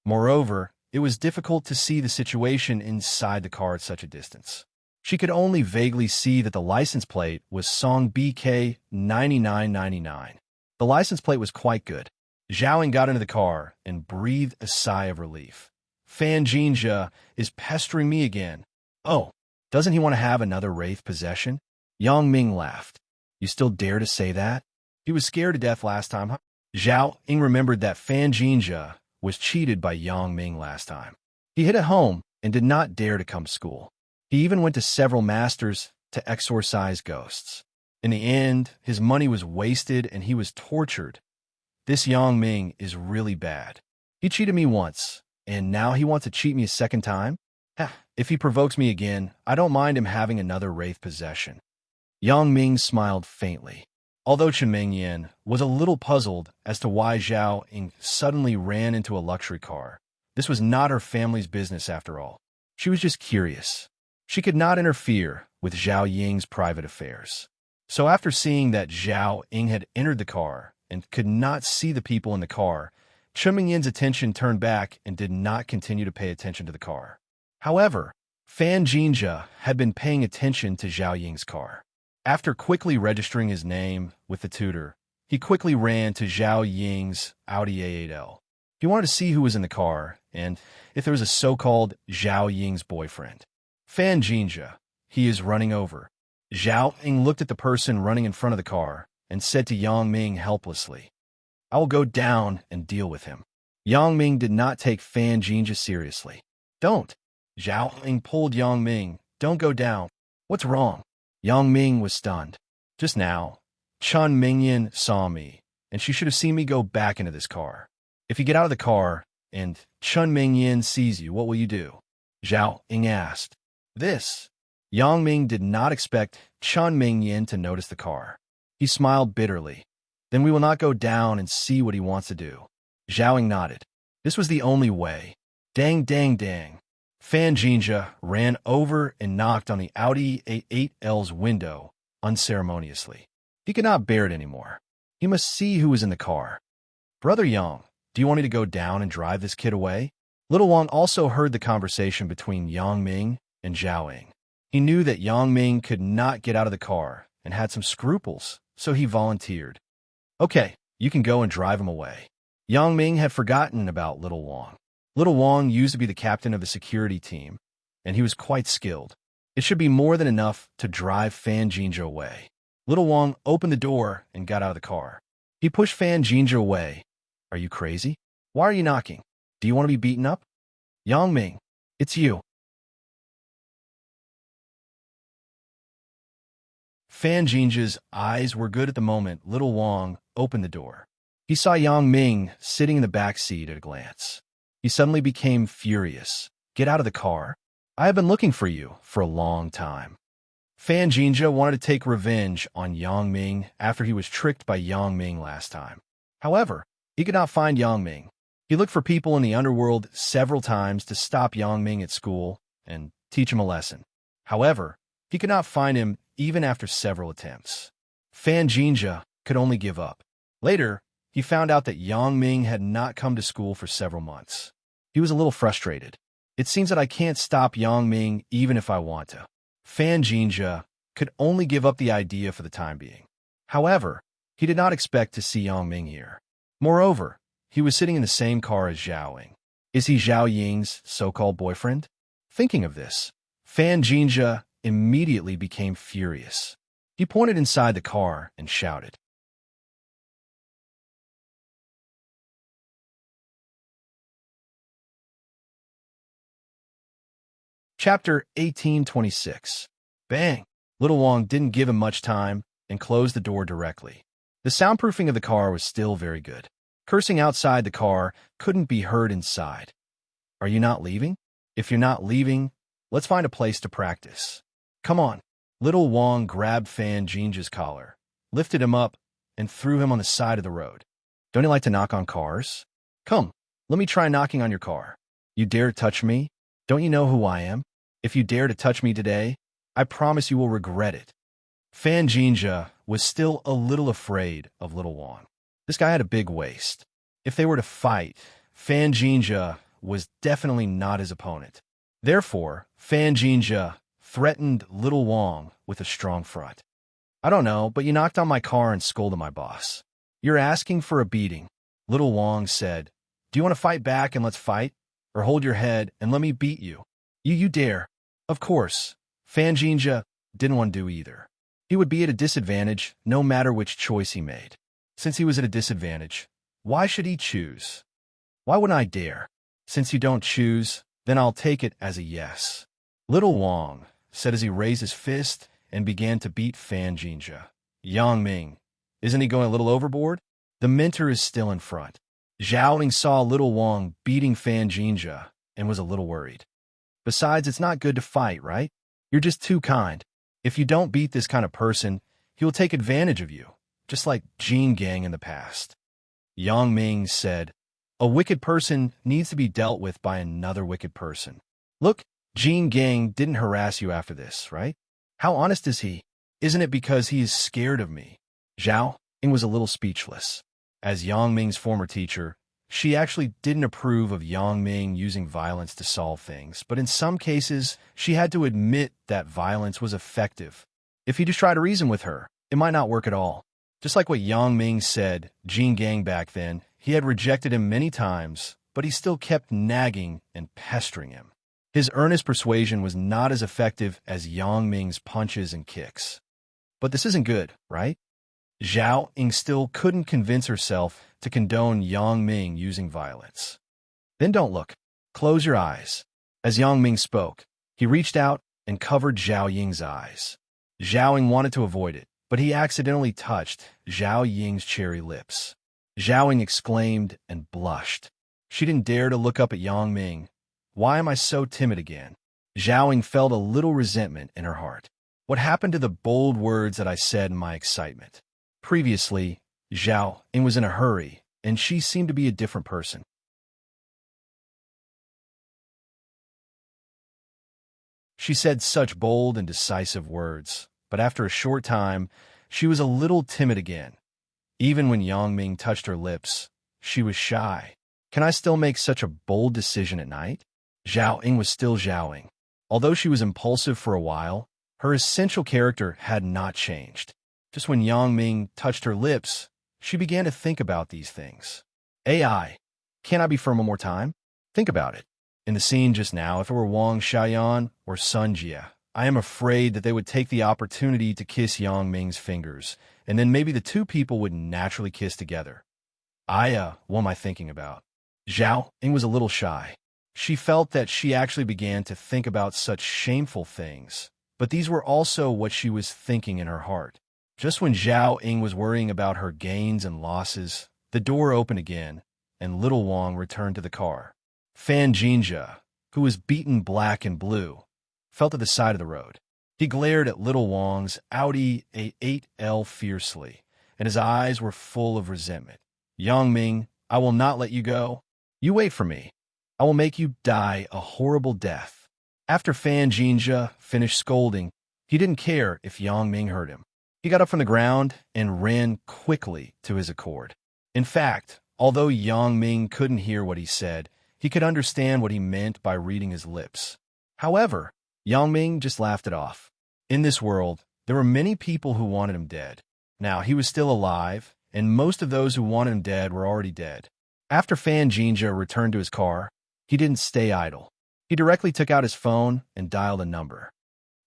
Moreover, it was difficult to see the situation inside the car at such a distance. She could only vaguely see that the license plate was Song BK 9999. The license plate was quite good. Zhao Ing got into the car and breathed a sigh of relief. Fan Jinja is pestering me again. Oh, doesn't he want to have another wraith possession? Yang Ming laughed. You still dare to say that? He was scared to death last time, huh? Zhao Ing remembered that Fan Jinja was cheated by Yang Ming last time. He hid at home and did not dare to come to school. He even went to several masters to exorcise ghosts. In the end, his money was wasted and he was tortured. This Yang Ming is really bad. He cheated me once, and now he wants to cheat me a second time? If he provokes me again, I don't mind him having another wraith possession. Yang Ming smiled faintly. Although Chen Mingyan was a little puzzled as to why Zhao Ing suddenly ran into a luxury car, this was not her family's business after all. She was just curious. She could not interfere with Zhao Ying's private affairs. So after seeing that Zhao Ing had entered the car and could not see the people in the car, Chen Mingyan's attention turned back and did not continue to pay attention to the car. However, Fan Jinja had been paying attention to Zhao Ying's car. After quickly registering his name with the tutor, he quickly ran to Zhao Ying's Audi A8L. He wanted to see who was in the car and if there was a so-called Zhao Ying's boyfriend. Fan Jinja, he is running over. Zhao Ying looked at the person running in front of the car and said to Yang Ming helplessly, I will go down and deal with him. Yang Ming did not take Fan Jinja seriously. Don't. Zhao Ying pulled Yang Ming. Don't go down. What's wrong? Yang Ming was stunned. Just now, Chun Mingyan saw me, and she should have seen me go back into this car. If you get out of the car and Chun Mingyan sees you, what will you do? Zhao Ying asked. This. Yang Ming did not expect Chun Mingyan to notice the car. He smiled bitterly. Then we will not go down and see what he wants to do. Zhao Ying nodded. This was the only way. Dang, dang, dang. Fan Jinja ran over and knocked on the Audi A8L's window unceremoniously. He could not bear it anymore. He must see who was in the car. Brother Yang, do you want me to go down and drive this kid away? Little Wang also heard the conversation between Yang Ming and Zhao Ying. He knew that Yang Ming could not get out of the car and had some scruples, so he volunteered. Okay, you can go and drive him away. Yang Ming had forgotten about Little Wang. Little Wang used to be the captain of the security team, and he was quite skilled. It should be more than enough to drive Fan Jinja away. Little Wang opened the door and got out of the car. He pushed Fan Jinja away. Are you crazy? Why are you knocking? Do you want to be beaten up? Yang Ming, it's you. Fan Jinja's eyes were good at the moment Little Wang opened the door. He saw Yang Ming sitting in the back seat at a glance. He suddenly became furious. Get out of the car. I have been looking for you for a long time. Fan Jinja wanted to take revenge on Yang Ming after he was tricked by Yang Ming last time. However, he could not find Yang Ming. He looked for people in the underworld several times to stop Yang Ming at school and teach him a lesson. However, he could not find him even after several attempts. Fan Jinja could only give up. Later, he found out that Yang Ming had not come to school for several months. He was a little frustrated. It seems that I can't stop Yang Ming even if I want to. Fan Jinja could only give up the idea for the time being. However, he did not expect to see Yang Ming here. Moreover, he was sitting in the same car as Zhao Ying. Is he Zhao Ying's so-called boyfriend? Thinking of this, Fan Jinja immediately became furious. He pointed inside the car and shouted. Chapter 1826. Bang! Little Wang didn't give him much time and closed the door directly. The soundproofing of the car was still very good. Cursing outside the car couldn't be heard inside. Are you not leaving? If you're not leaving, let's find a place to practice. Come on. Little Wang grabbed Fan Jinja's collar, lifted him up, and threw him on the side of the road. Don't you like to knock on cars? Come, let me try knocking on your car. You dare touch me? Don't you know who I am? If you dare to touch me today, I promise you will regret it. Fan Jinja was still a little afraid of Little Wang. This guy had a big waist. If they were to fight, Fan Jinja was definitely not his opponent. Therefore, Fan Jinja threatened Little Wang with a strong front. I don't know, but you knocked on my car and scolded my boss. You're asking for a beating. Little Wang said, do you want to fight back and let's fight? Or hold your head and let me beat you? You dare. Of course, Fan Jinja didn't want to do either. He would be at a disadvantage no matter which choice he made. Since he was at a disadvantage, why should he choose? Why wouldn't I dare? Since you don't choose, then I'll take it as a yes. Little Wang said as he raised his fist and began to beat Fan Jinja. Yang Ming, isn't he going a little overboard? The mentor is still in front. Zhao Ying saw Little Wang beating Fan Jinja and was a little worried. Besides, it's not good to fight, right? You're just too kind. If you don't beat this kind of person, he will take advantage of you, just like Jin Gang in the past. Yang Ming said, a wicked person needs to be dealt with by another wicked person. Look, Jin Gang didn't harass you after this, right? How honest is he? Isn't it because he is scared of me? Zhao Ying was a little speechless. As Yang Ming's former teacher, she actually didn't approve of Yang Ming using violence to solve things, but in some cases, she had to admit that violence was effective. If you just try to reason with her, it might not work at all. Just like what Yang Ming said, Jean Gang back then, he had rejected him many times, but he still kept nagging and pestering him. His earnest persuasion was not as effective as Yang Ming's punches and kicks. But this isn't good, right? Zhao Ying still couldn't convince herself to condone Yang Ming using violence. Then don't look. Close your eyes. As Yang Ming spoke, he reached out and covered Zhao Ying's eyes. Zhao Ying wanted to avoid it, but he accidentally touched Zhao Ying's cherry lips. Zhao Ying exclaimed and blushed. She didn't dare to look up at Yang Ming. Why am I so timid again? Zhao Ying felt a little resentment in her heart. What happened to the bold words that I said in my excitement? Previously, Zhao Ying was in a hurry, and she seemed to be a different person. She said such bold and decisive words, but after a short time, she was a little timid again. Even when Yang Ming touched her lips, she was shy. Can I still make such a bold decision at night? Zhao Ying was still Zhao Ying. Although she was impulsive for a while, her essential character had not changed. Just when Yang Ming touched her lips, she began to think about these things. AI, can I be firm one more time? Think about it. In the scene just now, if it were Wang Xiaoyan or Sun Jie, I am afraid that they would take the opportunity to kiss Yang Ming's fingers, and then maybe the two people would naturally kiss together. What am I thinking about? Zhao Ying was a little shy. She felt that she actually began to think about such shameful things, but these were also what she was thinking in her heart. Just when Zhao Ying was worrying about her gains and losses, the door opened again, and little Wang returned to the car. Fan Jinja, who was beaten black and blue, fell to the side of the road. He glared at little Wang's Audi A8L fiercely, and his eyes were full of resentment. Yang Ming, I will not let you go. You wait for me. I will make you die a horrible death. After Fan Jinja finished scolding, he didn't care if Yang Ming heard him. He got up from the ground and ran quickly to his accord. In fact, although Yang Ming couldn't hear what he said, he could understand what he meant by reading his lips. However, Yang Ming just laughed it off. In this world, there were many people who wanted him dead. Now, he was still alive, and most of those who wanted him dead were already dead. After Fan Jinja returned to his car, he didn't stay idle. He directly took out his phone and dialed a number.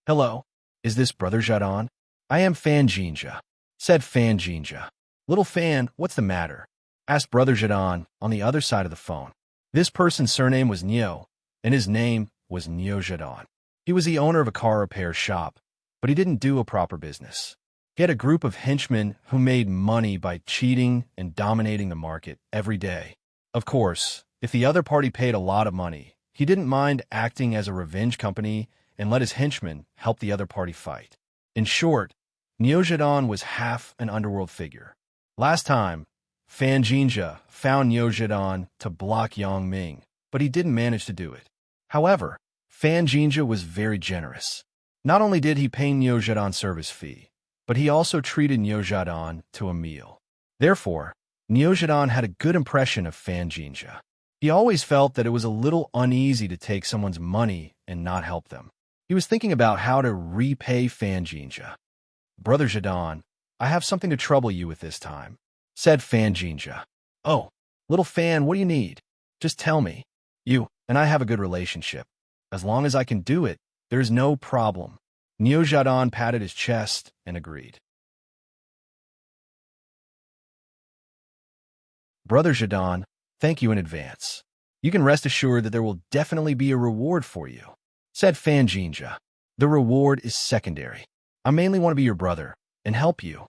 Hello, is this Brother Jadon? I am Fan Jinja, said Fan Jinja. Little Fan, what's the matter? Asked Brother Jadon on the other side of the phone. This person's surname was Neo, and his name was Neo Jadon. He was the owner of a car repair shop, but he didn't do a proper business. He had a group of henchmen who made money by cheating and dominating the market every day. Of course, if the other party paid a lot of money, he didn't mind acting as a revenge company and let his henchmen help the other party fight. In short, Neo Jadon was half an underworld figure. Last time, Fan Jinja found Neo Jadon to block Yang Ming, but he didn't manage to do it. However, Fan Jinja was very generous. Not only did he pay Neo Jadon's service fee, but he also treated Neo Jadon to a meal. Therefore, Neo Jadon had a good impression of Fan Jinja. He always felt that it was a little uneasy to take someone's money and not help them. He was thinking about how to repay Fan Jinja. Brother Jadon, I have something to trouble you with this time, said Fan Jinja. Oh, little Fan, what do you need? Just tell me. You and I have a good relationship. As long as I can do it, there's no problem. Neo Jadon patted his chest and agreed. Brother Jadon, thank you in advance. You can rest assured that there will definitely be a reward for you, said Fan Jinja. The reward is secondary. I mainly want to be your brother and help you.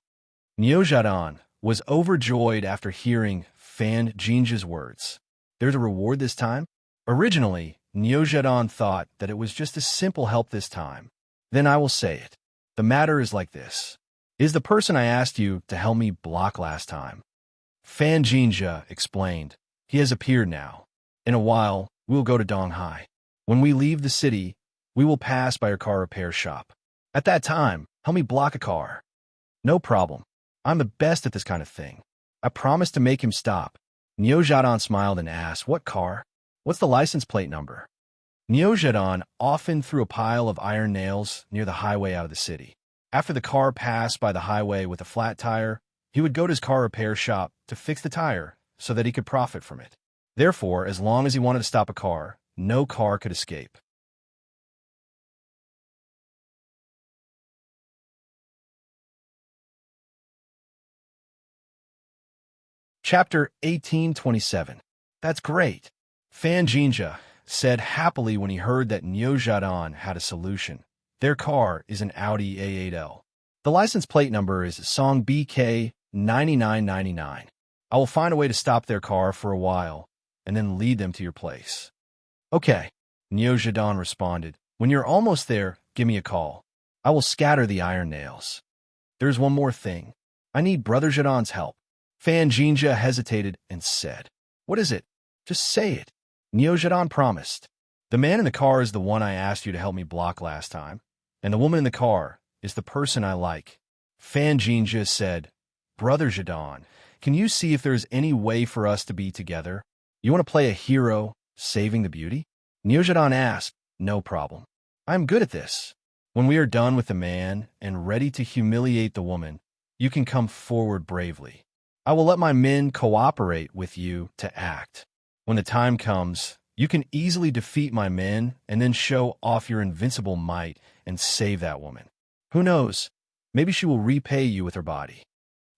Neo Jadon was overjoyed after hearing Fan Jinja's words. There's a reward this time? Originally, Neo Jadon thought that it was just a simple help this time. Then I will say it. The matter is like this. Is the person I asked you to help me block last time? Fan Jinja explained. He has appeared now. In a while, we'll go to Donghai. When we leave the city, we will pass by your car repair shop. At that time, help me block a car. No problem. I'm the best at this kind of thing. I promise to make him stop. Neo Jadon smiled and asked, what car? What's the license plate number? Neo Jadon often threw a pile of iron nails near the highway out of the city. After the car passed by the highway with a flat tire, he would go to his car repair shop to fix the tire so that he could profit from it. Therefore, as long as he wanted to stop a car, no car could escape. Chapter 1827. That's great. Fan Jinja said happily when he heard that Nyojadan had a solution. Their car is an Audi A8L. The license plate number is Song BK 9999. I will find a way to stop their car for a while and then lead them to your place. Okay, Nyojadan responded. When you're almost there, give me a call. I will scatter the iron nails. There's one more thing. I need Brother Jadan's help. Fan Jinja hesitated and said, What is it? Just say it. Nyojadan promised. The man in the car is the one I asked you to help me block last time, and the woman in the car is the person I like. Fan Jinja said, Brother Jadan, can you see if there's any way for us to be together? You want to play a hero, saving the beauty? Nyojadan asked, No problem. I'm good at this. When we are done with the man and ready to humiliate the woman, you can come forward bravely. I will let my men cooperate with you to act. When the time comes, you can easily defeat my men and then show off your invincible might and save that woman. Who knows? Maybe she will repay you with her body.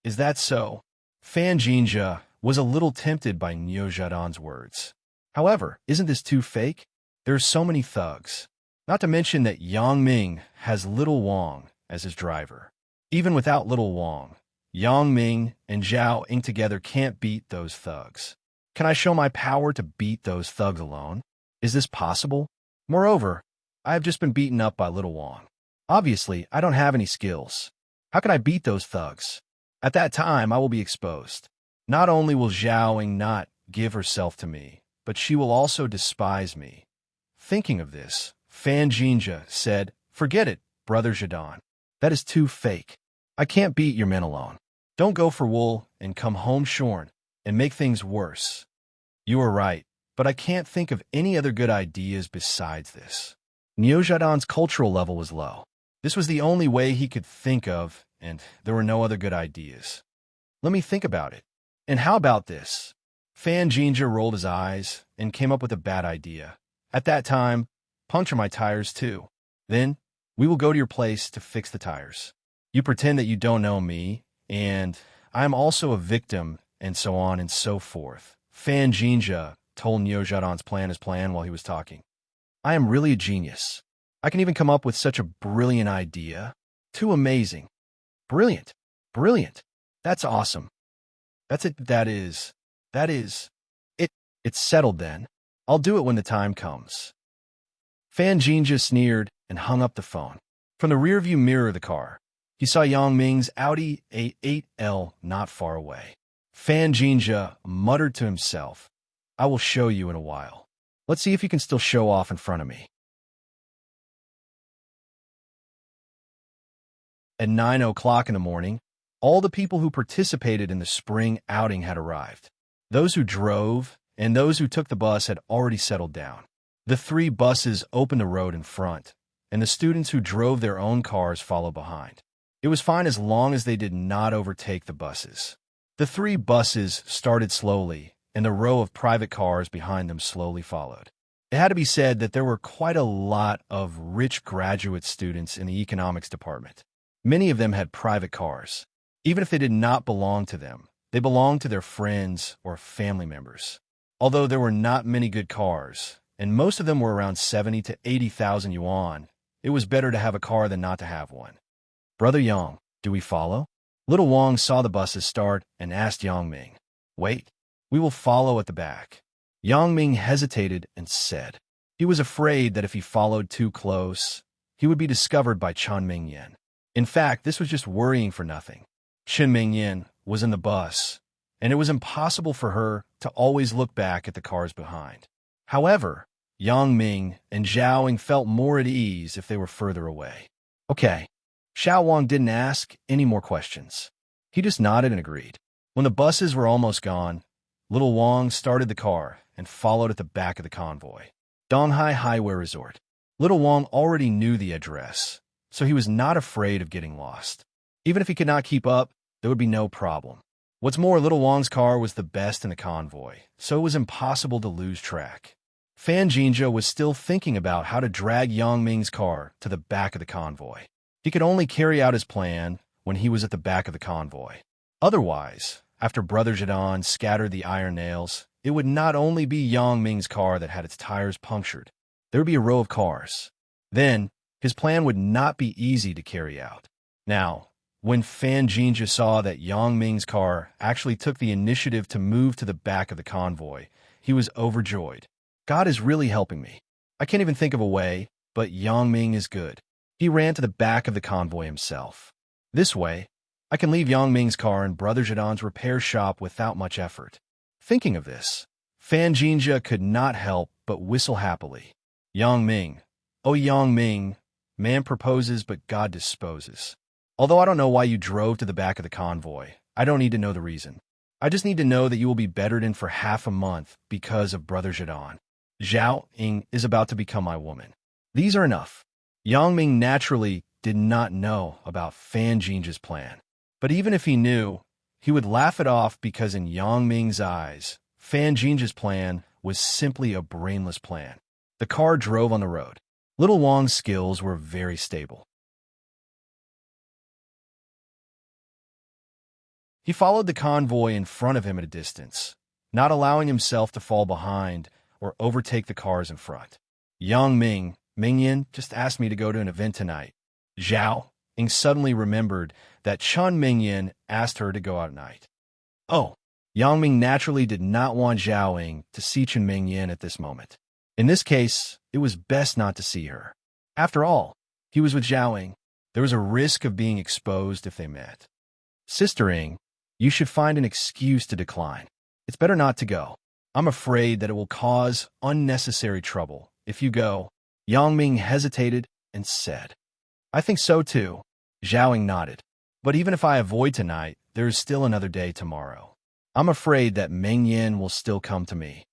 Is that so? Fan Jinja was a little tempted by Nyojadan's words. However, isn't this too fake? There are so many thugs. Not to mention that Yang Ming has Little Wang as his driver. Even without Little Wang, Yang Ming and Zhao Ying together can't beat those thugs. Can I show my power to beat those thugs alone? Is this possible? Moreover, I have just been beaten up by Little Wang. Obviously, I don't have any skills. How can I beat those thugs? At that time, I will be exposed. Not only will Zhao Ying not give herself to me, but she will also despise me. Thinking of this, Fan Jinja said, Forget it, Brother Jadan. That is too fake. I can't beat your men alone. Don't go for wool and come home shorn and make things worse. You are right, but I can't think of any other good ideas besides this. Nyojadan's cultural level was low. This was the only way he could think of, and there were no other good ideas. Let me think about it. And how about this? Fan Jinja rolled his eyes and came up with a bad idea. At that time, puncture my tires too. Then, we will go to your place to fix the tires. You pretend that you don't know me, and I am also a victim, and so on and so forth. Fan Jinja told Nyojadan's plan while he was talking. I am really a genius. I can even come up with such a brilliant idea. Too amazing. Brilliant. Brilliant. That's awesome. That's it. That is. It's settled then. I'll do it when the time comes. Fan Jinja sneered and hung up the phone. From the rearview mirror of the car, he saw Yang Ming's Audi A8L not far away. Fan Jinja muttered to himself, I will show you in a while. Let's see if you can still show off in front of me. At 9 o'clock in the morning, all the people who participated in the spring outing had arrived. Those who drove and those who took the bus had already settled down. The 3 buses opened the road in front, and the students who drove their own cars followed behind. It was fine as long as they did not overtake the buses. The 3 buses started slowly, and the row of private cars behind them slowly followed. It had to be said that there were quite a lot of rich graduate students in the economics department. Many of them had private cars. Even if they did not belong to them, they belonged to their friends or family members. Although there were not many good cars, and most of them were around 70 to 80,000 yuan, it was better to have a car than not to have one. Brother Yang, do we follow? Little Wang saw the buses start and asked Yang Ming. Wait, we will follow at the back. Yang Ming hesitated and said he was afraid that if he followed too close, he would be discovered by Chen Mingyan. In fact, this was just worrying for nothing. Chen Mingyan was in the bus, and it was impossible for her to always look back at the cars behind. However, Yang Ming and Zhao Ying felt more at ease if they were further away. Okay. Xiao Wang didn't ask any more questions. He just nodded and agreed. When the buses were almost gone, Little Wang started the car and followed at the back of the convoy. Donghai Highway Resort. Little Wang already knew the address, so he was not afraid of getting lost. Even if he could not keep up, there would be no problem. What's more, Little Wong's car was the best in the convoy, so it was impossible to lose track. Fan Jinja was still thinking about how to drag Yang Ming's car to the back of the convoy. He could only carry out his plan when he was at the back of the convoy. Otherwise, after Brother Jadon scattered the iron nails, it would not only be Yang Ming's car that had its tires punctured. There would be a row of cars. Then, his plan would not be easy to carry out. Now, when Fan Jinja saw that Yang Ming's car actually took the initiative to move to the back of the convoy, he was overjoyed. God is really helping me. I can't even think of a way, but Yang Ming is good. He ran to the back of the convoy himself. This way, I can leave Yang Ming's car in Brother Jadon's repair shop without much effort. Thinking of this, Fan Jinja could not help but whistle happily. Yang Ming. Oh, Yang Ming, man proposes but God disposes. Although I don't know why you drove to the back of the convoy, I don't need to know the reason. I just need to know that you will be bettered in for half a month because of Brother Jadon. Zhao Ying is about to become my woman. These are enough. Yang Ming naturally did not know about Fan Jinja's plan. But even if he knew, he would laugh it off because in Yang Ming's eyes, Fan Jinja's plan was simply a brainless plan. The car drove on the road. Little Wong's skills were very stable. He followed the convoy in front of him at a distance, not allowing himself to fall behind or overtake the cars in front. Yang Ming, Mingyan just asked me to go to an event tonight. Zhao Ying suddenly remembered that Chun Mingyan asked her to go out at night. Oh, Yang Ming naturally did not want Zhao Ying to see Chun Mingyan at this moment. In this case, it was best not to see her. After all, he was with Zhao Ying. There was a risk of being exposed if they met. Sister Ying, you should find an excuse to decline. It's better not to go. I'm afraid that it will cause unnecessary trouble if you go. Yang Ming hesitated and said, I think so too. Zhao Ying nodded. But even if I avoid tonight, there is still another day tomorrow. I'm afraid that Ming Yin will still come to me.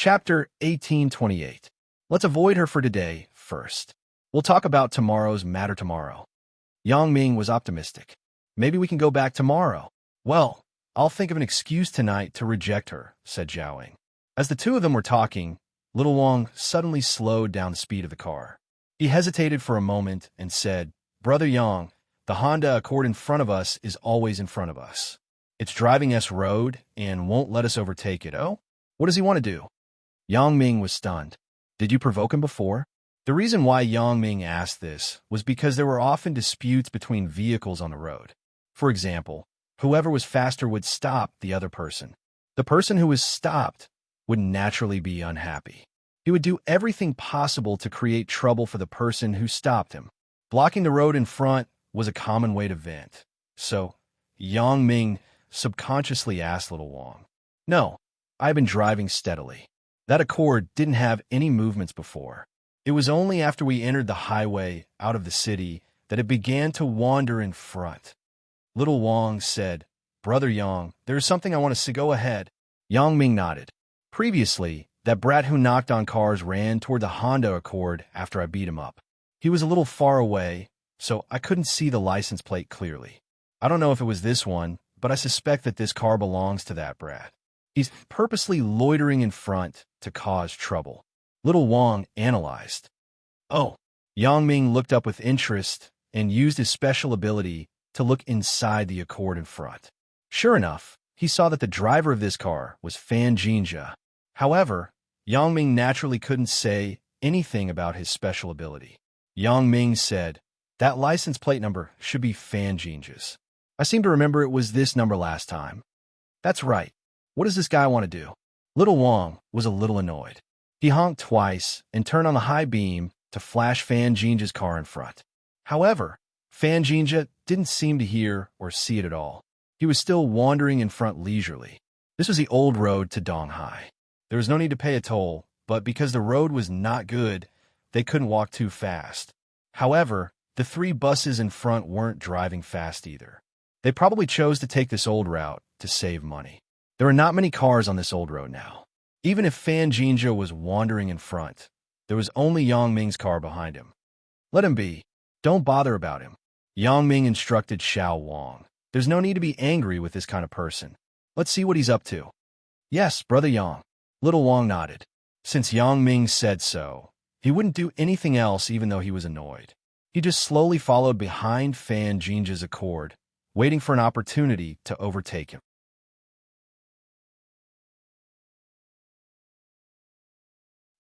Chapter 1828. Let's avoid her for today first. We'll talk about tomorrow's matter tomorrow. Yang Ming was optimistic. Maybe we can go back tomorrow. Well, I'll think of an excuse tonight to reject her, said Zhao Ying. As the two of them were talking, Little Wong suddenly slowed down the speed of the car. He hesitated for a moment and said, Brother Yang, the Honda Accord in front of us is always in front of us. It's driving us road and won't let us overtake it. Oh, what does he want to do? Yang Ming was stunned. Did you provoke him before? The reason why Yang Ming asked this was because there were often disputes between vehicles on the road. For example, whoever was faster would stop the other person. The person who was stopped would naturally be unhappy. He would do everything possible to create trouble for the person who stopped him. Blocking the road in front was a common way to vent. So, Yang Ming subconsciously asked Little Wong, No, I've been driving steadily. That Accord didn't have any movements before. It was only after we entered the highway out of the city that it began to wander in front. Little Wong said, Brother Yang, there is something I want to go ahead. Yang Ming nodded. Previously, that brat who knocked on cars ran toward the Honda Accord after I beat him up. He was a little far away, so I couldn't see the license plate clearly. I don't know if it was this one, but I suspect that this car belongs to that brat. He's purposely loitering in front to cause trouble. Little Wong analyzed. Oh, Yang Ming looked up with interest and used his special ability to look inside the Accord in front. Sure enough, he saw that the driver of this car was Fan Jinja. However, Yang Ming naturally couldn't say anything about his special ability. Yang Ming said, That license plate number should be Fan Jinja's. I seem to remember it was this number last time. That's right. What does this guy want to do? Little Wong was a little annoyed. He honked twice and turned on the high beam to flash Fan Jinja's car in front. However, Fan Jinja didn't seem to hear or see it at all. He was still wandering in front leisurely. This was the old road to Donghai. There was no need to pay a toll, but because the road was not good, they couldn't walk too fast. However, the three buses in front weren't driving fast either. They probably chose to take this old route to save money. There are not many cars on this old road now. Even if Fan Jinja was wandering in front, there was only Yang Ming's car behind him. Let him be. Don't bother about him. Yang Ming instructed Xiao Wang. There's no need to be angry with this kind of person. Let's see what he's up to. Yes, Brother Yang. Little Wang nodded. Since Yang Ming said so, he wouldn't do anything else even though he was annoyed. He just slowly followed behind Fan Jinja's Accord, waiting for an opportunity to overtake him.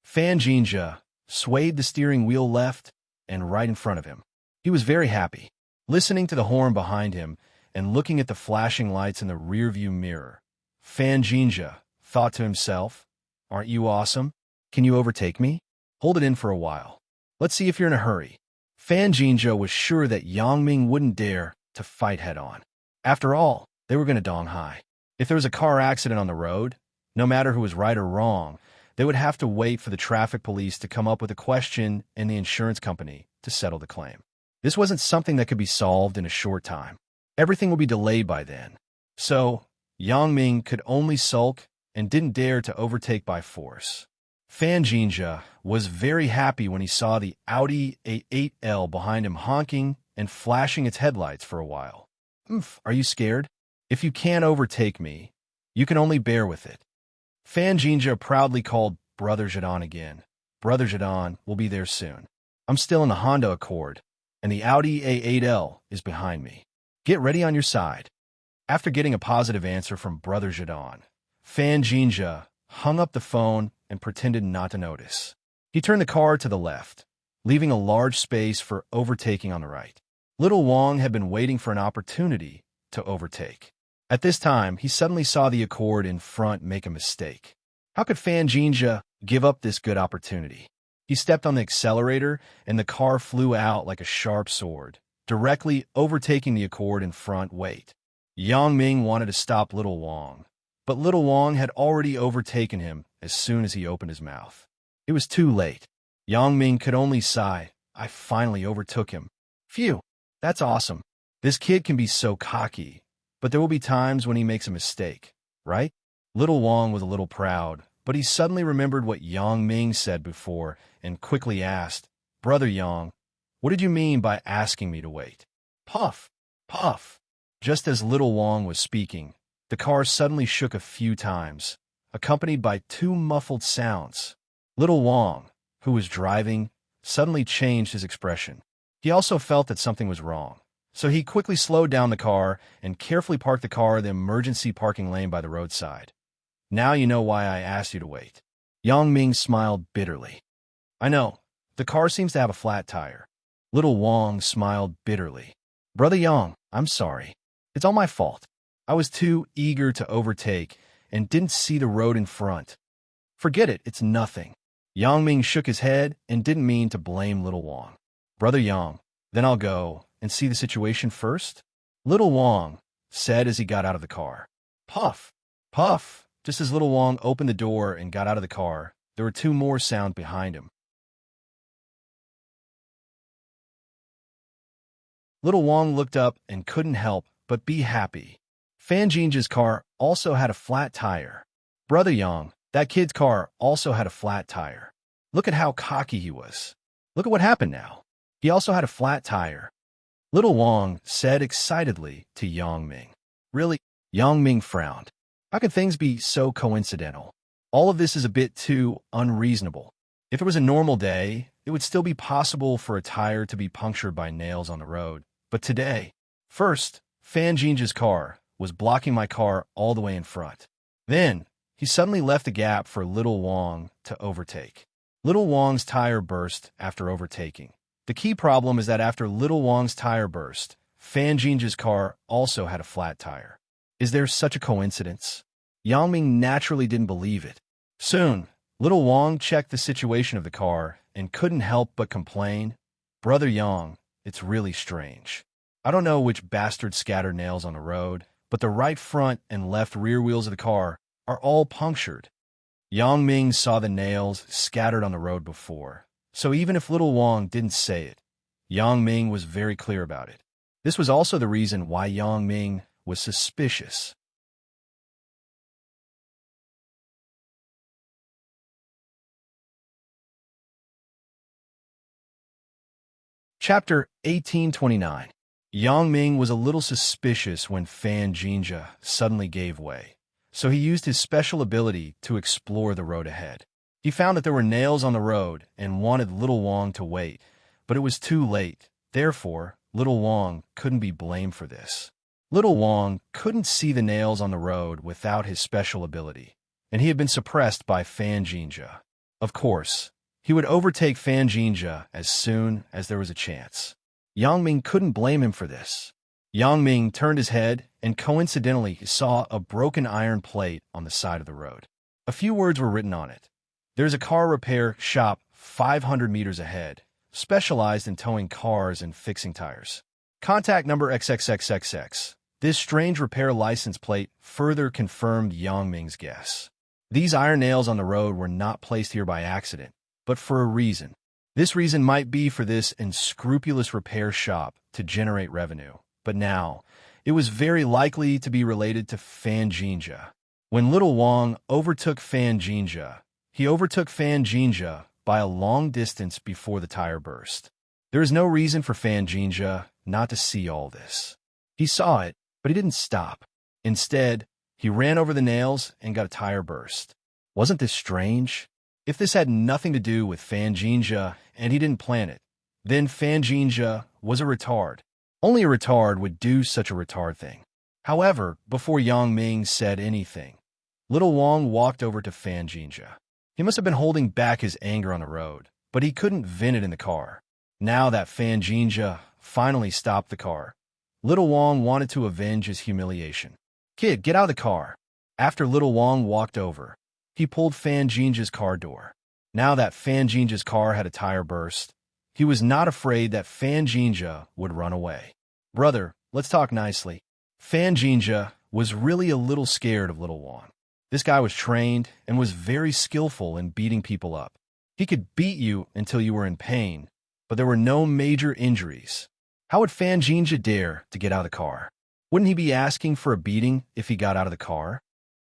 Fan Jinja swayed the steering wheel left and right in front of him. He was very happy, listening to the horn behind him and looking at the flashing lights in the rearview mirror. Fan Jinja thought to himself, "Aren't you awesome? Can you overtake me? Hold it in for a while. Let's see if you're in a hurry." Fan Jinja was sure that Yang Ming wouldn't dare to fight head-on. After all, they were going to dong high. If there was a car accident on the road, no matter who was right or wrong, they would have to wait for the traffic police to come up with a question and the insurance company to settle the claim. This wasn't something that could be solved in a short time. Everything would be delayed by then. So, Yang Ming could only sulk and didn't dare to overtake by force. Fan Jinja was very happy when he saw the Audi A8L behind him honking and flashing its headlights for a while. Are you scared? If you can't overtake me, you can only bear with it. Fan Jinja proudly called Brother Zhidong again. Brother Zhidong will be there soon. I'm still in the Honda Accord, and the Audi A8L is behind me. Get ready on your side. After getting a positive answer from Brother Zhidong, Fan Jinja hung up the phone and pretended not to notice. He turned the car to the left, leaving a large space for overtaking on the right. Little Wang had been waiting for an opportunity to overtake. At this time, he suddenly saw the Accord in front make a mistake. How could Fan Jinja give up this good opportunity? He stepped on the accelerator, and the car flew out like a sharp sword, directly overtaking the Accord in front. Wait. Yang Ming wanted to stop Little Wang, but Little Wang had already overtaken him as soon as he opened his mouth. It was too late. Yang Ming could only sigh. I finally overtook him. Phew, that's awesome. This kid can be so cocky, but there will be times when he makes a mistake, right? Little Wang was a little proud, but he suddenly remembered what Yang Ming said before and quickly asked, Brother Yang, what did you mean by asking me to wait? Puff, puff. Just as Little Wang was speaking, the car suddenly shook a few times, accompanied by two muffled sounds. Little Wang, who was driving, suddenly changed his expression. He also felt that something was wrong, so he quickly slowed down the car and carefully parked the car in the emergency parking lane by the roadside. Now you know why I asked you to wait. Yang Ming smiled bitterly. I know, the car seems to have a flat tire. Little Wang smiled bitterly. Brother Yang, I'm sorry. It's all my fault. I was too eager to overtake and didn't see the road in front. Forget it, it's nothing. Yang Ming shook his head and didn't mean to blame Little Wang. Brother Yang, then I'll go and see the situation first? Little Wang said as he got out of the car. Puff, puff. Just as Little Wang opened the door and got out of the car, there were two more sounds behind him. Little Wang looked up and couldn't help but be happy. Fan Jinja's car also had a flat tire. Brother Yang, that kid's car also had a flat tire. Look at how cocky he was. Look at what happened now. He also had a flat tire. Little Wang said excitedly to Yang Ming. Really? Yang Ming frowned. How could things be so coincidental? All of this is a bit too unreasonable. If it was a normal day, it would still be possible for a tire to be punctured by nails on the road. But today, first, Fan Jinja's car was blocking my car all the way in front. Then, he suddenly left a gap for Little Wang to overtake. Little Wang's tire burst after overtaking. The key problem is that after Little Wang's tire burst, Fan Jinja's car also had a flat tire. Is there such a coincidence? Yang Ming naturally didn't believe it. Soon, Little Wang checked the situation of the car and couldn't help but complain, Brother Yang, it's really strange. I don't know which bastard scattered nails on the road, but the right front and left rear wheels of the car are all punctured. Yang Ming saw the nails scattered on the road before, so even if Little Wang didn't say it, Yang Ming was very clear about it. This was also the reason why Yang Ming was suspicious. Chapter 1829. Yang Ming was a little suspicious when Fan Jinja suddenly gave way, so he used his special ability to explore the road ahead. He found that there were nails on the road and wanted Little Wang to wait, but it was too late. Therefore, Little Wang couldn't be blamed for this. Little Wang couldn't see the nails on the road without his special ability, and he had been suppressed by Fan Jinja. Of course, he would overtake Fan Jinja as soon as there was a chance. Yang Ming couldn't blame him for this. Yang Ming turned his head and coincidentally saw a broken iron plate on the side of the road. A few words were written on it. There's a car repair shop 500 meters ahead, specialized in towing cars and fixing tires. Contact number XXXXX. This strange repair license plate further confirmed Yang Ming's guess. These iron nails on the road were not placed here by accident, but for a reason. This reason might be for this unscrupulous repair shop to generate revenue, but now it was very likely to be related to Fan Jinja. When Little Wang overtook Fan Jinja, he overtook Fan Jinja by a long distance before the tire burst. There is no reason for Fan Jinja not to see all this. He saw it, but he didn't stop. Instead, he ran over the nails and got a tire burst. Wasn't this strange? If this had nothing to do with Fan Jinja and he didn't plan it, then Fan Jinja was a retard. Only a retard would do such a retard thing. However, before Yang Ming said anything, Little Wang walked over to Fan Jinja. He must have been holding back his anger on the road, but he couldn't vent it in the car. Now that Fan Jinja finally stopped the car, Little Wang wanted to avenge his humiliation. "Kid, get out of the car." After Little Wang walked over, he pulled Fan Jinja's car door. Now that Fan Jinja's car had a tire burst, he was not afraid that Fan Jinja would run away. "Brother, let's talk nicely." Fan Jinja was really a little scared of Little Wang. This guy was trained and was very skillful in beating people up. He could beat you until you were in pain, but there were no major injuries. How would Fan Jinja dare to get out of the car? Wouldn't he be asking for a beating if he got out of the car?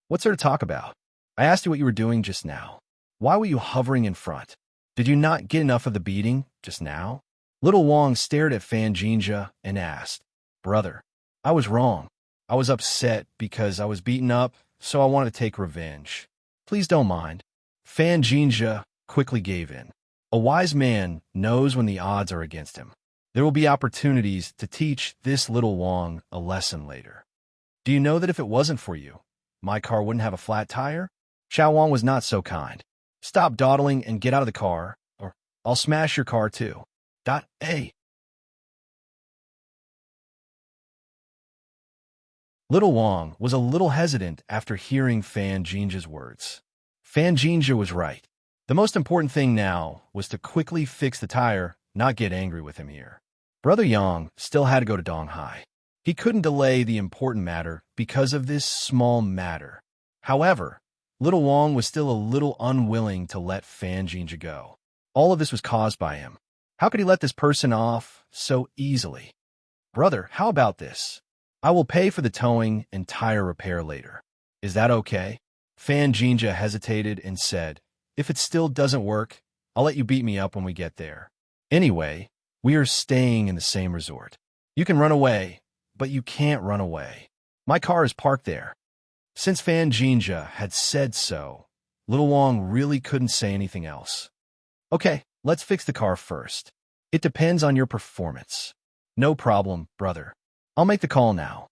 What's there to talk about? I asked you what you were doing just now. Why were you hovering in front? Did you not get enough of the beating just now? Little Wang stared at Fan Jinja and asked, "Brother, I was wrong. I was upset because I was beaten up, so I wanted to take revenge. Please don't mind." Fan Jinja quickly gave in. A wise man knows when the odds are against him. There will be opportunities to teach this Little Wang a lesson later. Do you know that if it wasn't for you, my car wouldn't have a flat tire? Xiao Wang was not so kind. Stop dawdling and get out of the car, or I'll smash your car too. A. Little Wang was a little hesitant after hearing Fan Jinja's words. Fan Jinja was right. The most important thing now was to quickly fix the tire, not get angry with him here. Brother Yang still had to go to Donghai. He couldn't delay the important matter because of this small matter. However, Little Wang was still a little unwilling to let Fan Jinja go. All of this was caused by him. How could he let this person off so easily? "Brother, how about this? I will pay for the towing and tire repair later. Is that okay?" Fan Jinja hesitated and said, "If it still doesn't work, I'll let you beat me up when we get there. Anyway, we are staying in the same resort. You can run away, but you can't run away. My car is parked there." Since Fan Jinja had said so, Little Wang really couldn't say anything else. "Okay, let's fix the car first. It depends on your performance." "No problem, brother. I'll make the call now."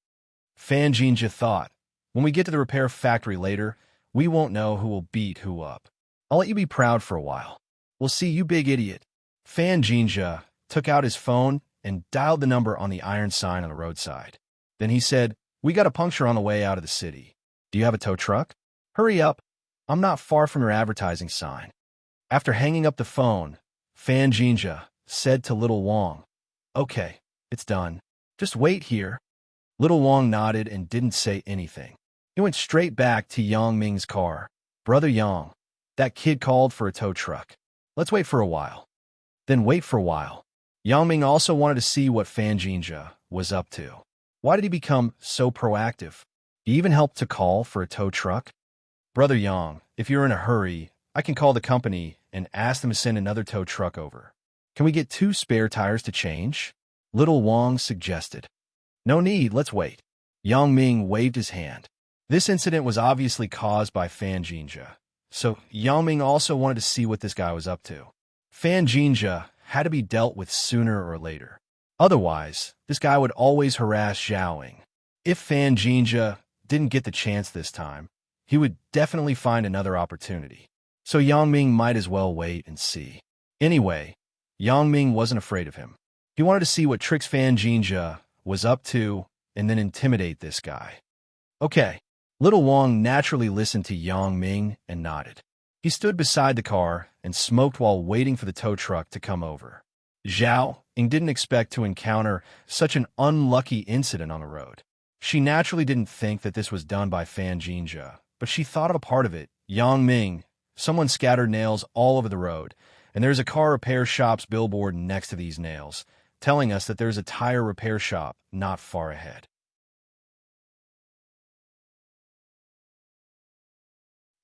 Fan Jinja thought, "When we get to the repair factory later, we won't know who will beat who up. I'll let you be proud for a while. We'll see, you big idiot." Fan Jinja took out his phone and dialed the number on the iron sign on the roadside. Then he said, "We got a puncture on the way out of the city. Do you have a tow truck? Hurry up. I'm not far from your advertising sign." After hanging up the phone, Fan Jinja said to Little Wang, "Okay, it's done. Just wait here." Little Wang nodded and didn't say anything. He went straight back to Yang Ming's car. "Brother Yang, that kid called for a tow truck. Let's wait for a while." Then wait for a while. Yang Ming also wanted to see what Fan Jinja was up to. Why did he become so proactive? He even helped to call for a tow truck. "Brother Yang, if you're in a hurry, I can call the company and ask them to send another tow truck over. Can we get 2 spare tires to change? Little Wang suggested. No need, let's wait. Yang Ming waved his hand. This incident was obviously caused by Fan Jinja, so Yang Ming also wanted to see what this guy was up to. Fan Jinja had to be dealt with sooner or later. Otherwise, this guy would always harass Zhaoying. If Fan Jinja didn't get the chance this time, he would definitely find another opportunity. So Yang Ming might as well wait and see. Anyway, Yang Ming wasn't afraid of him. He wanted to see what tricks Fan Jinja was up to and then intimidate this guy. Okay. Little Wang naturally listened to Yang Ming and nodded. He stood beside the car and smoked while waiting for the tow truck to come over. Zhao Ying didn't expect to encounter such an unlucky incident on the road. She naturally didn't think that this was done by Fan Jinja, but she thought of a part of it. Yang Ming, someone scattered nails all over the road, and there's a car repair shop's billboard next to these nails, telling us that there's a tire repair shop not far ahead.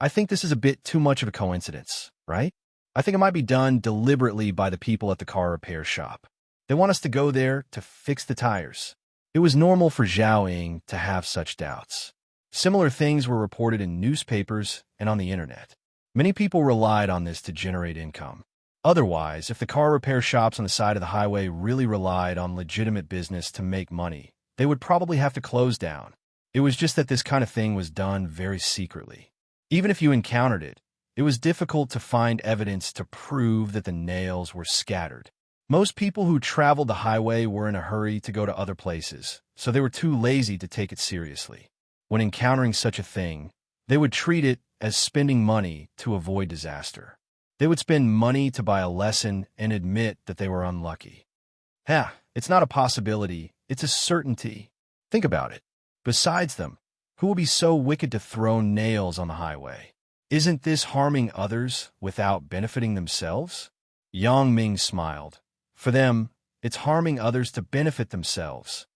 I think this is a bit too much of a coincidence, right? I think it might be done deliberately by the people at the car repair shop. They want us to go there to fix the tires. It was normal for Zhao Ying to have such doubts. Similar things were reported in newspapers and on the internet. Many people relied on this to generate income. Otherwise, if the car repair shops on the side of the highway really relied on legitimate business to make money, they would probably have to close down. It was just that this kind of thing was done very secretly. Even if you encountered it, it was difficult to find evidence to prove that the nails were scattered. Most people who traveled the highway were in a hurry to go to other places, so they were too lazy to take it seriously. When encountering such a thing, they would treat it as spending money to avoid disaster. They would spend money to buy a lesson and admit that they were unlucky. It's not a possibility, it's a certainty. Think about it. Besides them, who will be so wicked to throw nails on the highway? Isn't this harming others without benefiting themselves? Yang Ming smiled. For them, it's harming others to benefit themselves.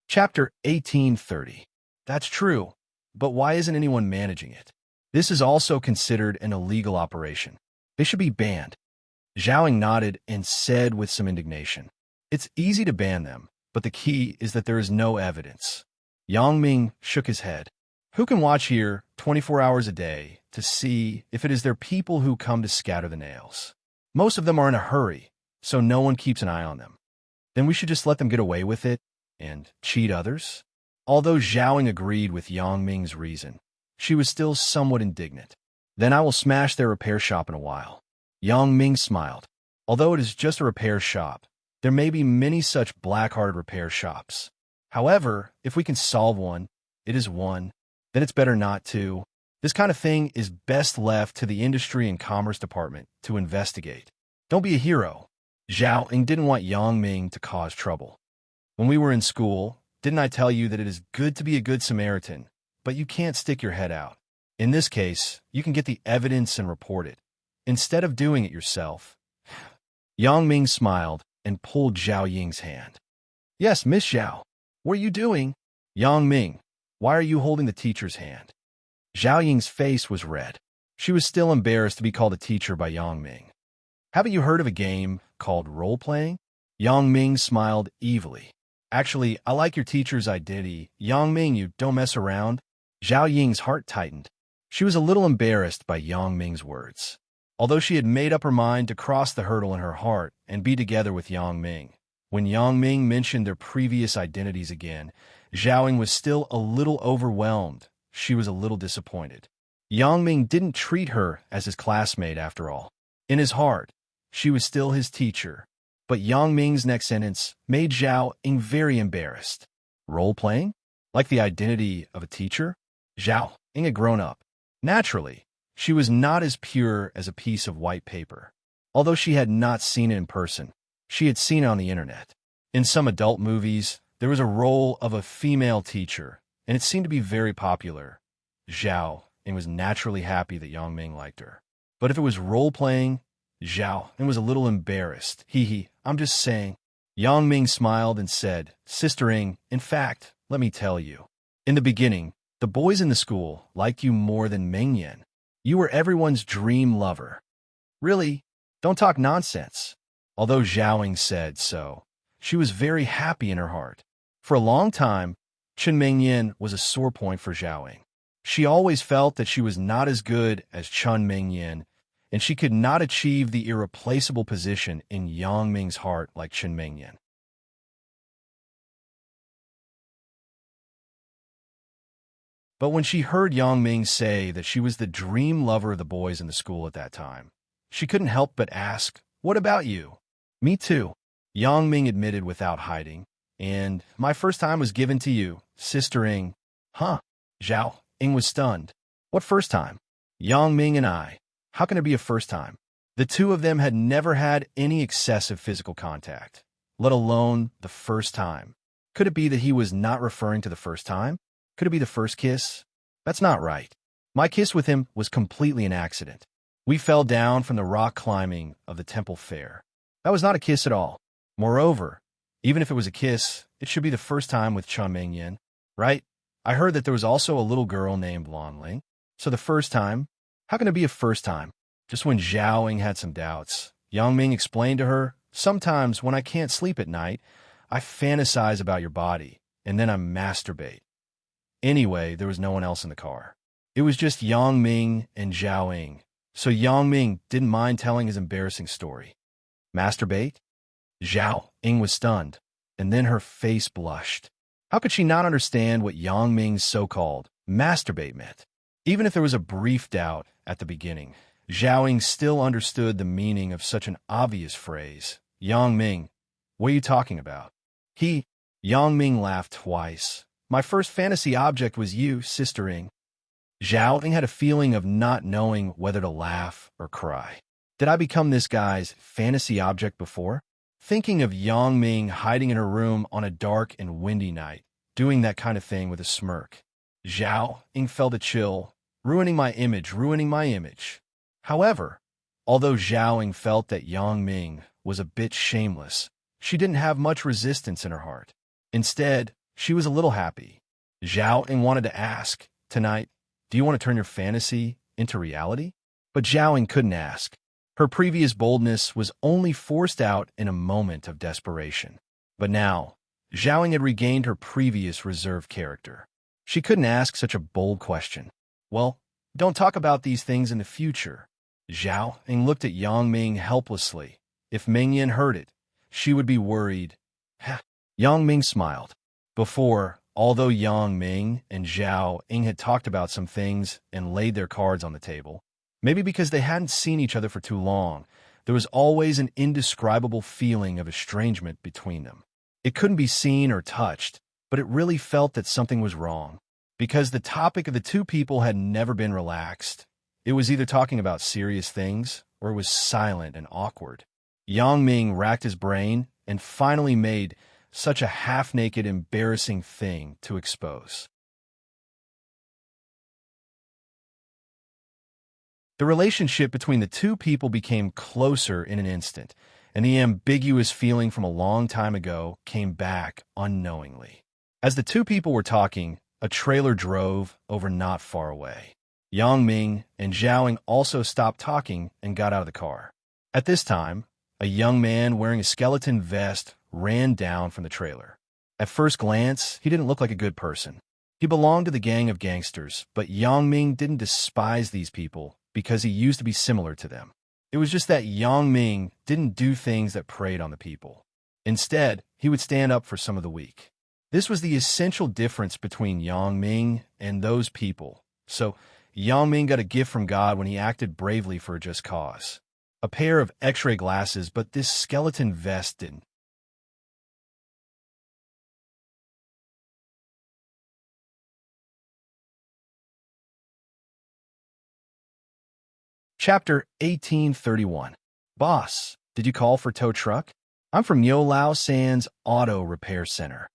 Chapter 1830. That's true, but why isn't anyone managing it? This is also considered an illegal operation. They should be banned. Zhaoying nodded and said with some indignation, it's easy to ban them, but the key is that there is no evidence. Yang Ming shook his head. Who can watch here 24 hours a day to see if it is their people who come to scatter the nails? Most of them are in a hurry, so no one keeps an eye on them. Then we should just let them get away with it and cheat others? Although Zhaoying agreed with Yang Ming's reason, she was still somewhat indignant. Then I will smash their repair shop in a while. Yang Ming smiled. Although it is just a repair shop, there may be many such black-hearted repair shops. However, if we can solve one, it is one. Then it's better not to. This kind of thing is best left to the Industry and Commerce Department to investigate. Don't be a hero. Zhao Ying didn't want Yang Ming to cause trouble. When we were in school, didn't I tell you that it is good to be a good Samaritan, but you can't stick your head out? In this case, you can get the evidence and report it, instead of doing it yourself. Yang Ming smiled and pulled Zhao Ying's hand. Yes, Miss Zhao. What are you doing? Yang Ming, why are you holding the teacher's hand? Zhao Ying's face was red. She was still embarrassed to be called a teacher by Yang Ming. Haven't you heard of a game called role-playing? Yang Ming smiled evilly. Actually, I like your teacher's identity. Yang Ming, you don't mess around. Zhao Ying's heart tightened. She was a little embarrassed by Yang Ming's words. Although she had made up her mind to cross the hurdle in her heart and be together with Yang Ming. When Yang Ming mentioned their previous identities again, Zhao Ying was still a little overwhelmed. She was a little disappointed. Yang Ming didn't treat her as his classmate after all. In his heart, she was still his teacher. But Yang Ming's next sentence made Zhao Ying very embarrassed. Role-playing? Like the identity of a teacher? Zhao Ying had grown up. Naturally, she was not as pure as a piece of white paper. Although she had not seen it in person, she had seen it on the internet. In some adult movies, there was a role of a female teacher, and it seemed to be very popular. Zhao Ying was naturally happy that Yang Ming liked her. But if it was role-playing, Zhao Ying was a little embarrassed. I'm just saying. Yang Ming smiled and said, Sister Ying, in fact, let me tell you. In the beginning, the boys in the school liked you more than Mingyan. You were everyone's dream lover. Really? Don't talk nonsense. Although Zhaoying said so, she was very happy in her heart. For a long time, Chen Mingyan was a sore point for Zhaoying. She always felt that she was not as good as Chen Mingyan, and she could not achieve the irreplaceable position in Yang Ming's heart like Chen Mingyan. But when she heard Yang Ming say that she was the dream lover of the boys in the school at that time, she couldn't help but ask, "What about you?" "Me too," Yang Ming admitted without hiding. "And my first time was given to you, Sister Ing." "Huh?" Zhao Ing was stunned. "What first time?" "Yang Ming and I. How can it be a first time?" The two of them had never had any excessive physical contact, let alone the first time. Could it be that he was not referring to the first time? Could it be the first kiss? That's not right. My kiss with him was completely an accident. We fell down from the rock climbing of the temple fair. That was not a kiss at all. Moreover, even if it was a kiss, it should be the first time with Chen Mingyan, right? I heard that there was also a little girl named Lonling. So the first time, how can it be a first time? Just when Zhaoying had some doubts, Yang Ming explained to her, "Sometimes when I can't sleep at night, I fantasize about your body, and then I masturbate." Anyway, there was no one else in the car. It was just Yang Ming and Zhaoying, so Yang Ming didn't mind telling his embarrassing story. Masturbate? Zhao Ying was stunned, and then her face blushed. How could she not understand what Yang Ming's so-called masturbate meant? Even if there was a brief doubt at the beginning, Zhao Ying still understood the meaning of such an obvious phrase. "Yang Ming, what are you talking about?" Yang Ming laughed twice. "My first fantasy object was you, Sister Ing." Zhao Ying had a feeling of not knowing whether to laugh or cry. Did I become this guy's fantasy object before? Thinking of Yang Ming hiding in her room on a dark and windy night, doing that kind of thing with a smirk. Zhao Ying felt a chill, ruining my image. However, although Zhao Ying felt that Yang Ming was a bit shameless, she didn't have much resistance in her heart. Instead, she was a little happy. Zhao Ying wanted to ask, "Tonight, do you want to turn your fantasy into reality?" But Zhao Ying couldn't ask. Her previous boldness was only forced out in a moment of desperation. But now, Zhao Ying had regained her previous reserved character. She couldn't ask such a bold question. "Well, don't talk about these things in the future." Zhao Ying looked at Yang Ming helplessly. If Mingyan heard it, she would be worried. Yang Ming smiled. Before, although Yang Ming and Zhao Ying had talked about some things and laid their cards on the table, maybe because they hadn't seen each other for too long, there was always an indescribable feeling of estrangement between them. It couldn't be seen or touched, but it really felt that something was wrong. Because the topic of the two people had never been relaxed. It was either talking about serious things, or it was silent and awkward. Yang Ming racked his brain and finally made such a half-naked, embarrassing thing to expose. The relationship between the two people became closer in an instant, and the ambiguous feeling from a long time ago came back unknowingly. As the two people were talking, a trailer drove over not far away. Yang Ming and Zhao Ying also stopped talking and got out of the car. At this time, a young man wearing a skeleton vest ran down from the trailer. At first glance, he didn't look like a good person. He belonged to the gang of gangsters, but Yang Ming didn't despise these people because he used to be similar to them. It was just that Yang Ming didn't do things that preyed on the people. Instead, he would stand up for some of the weak. This was the essential difference between Yang Ming and those people. So, Yang Ming got a gift from God when he acted bravely for a just cause. A pair of X-ray glasses, but this skeleton vest didn't. Chapter 1831. Boss, did you call for tow truck? I'm from Yo Lao San's Auto Repair Center.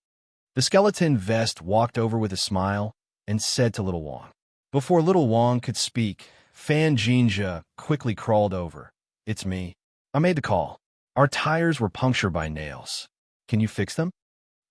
The skeleton vest walked over with a smile and said to Little Wang. Before Little Wang could speak, Fan Jinja quickly crawled over. It's me. I made the call. Our tires were punctured by nails. Can you fix them?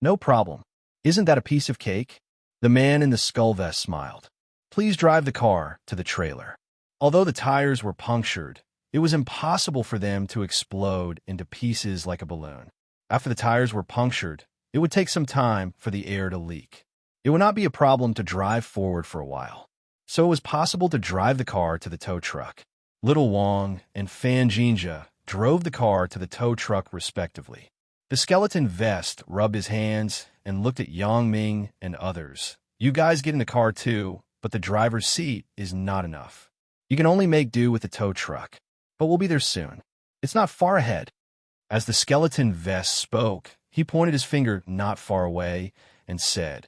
No problem. Isn't that a piece of cake? The man in the skull vest smiled. Please drive the car to the trailer. Although the tires were punctured, it was impossible for them to explode into pieces like a balloon. After the tires were punctured, it would take some time for the air to leak. It would not be a problem to drive forward for a while. So it was possible to drive the car to the tow truck. Little Wong and Fan Jinja drove the car to the tow truck respectively. The skeleton vest rubbed his hands and looked at Yang Ming and others. You guys get in the car too, but the driver's seat is not enough. You can only make do with the tow truck, but we'll be there soon. It's not far ahead. As the skeleton vest spoke, he pointed his finger not far away and said,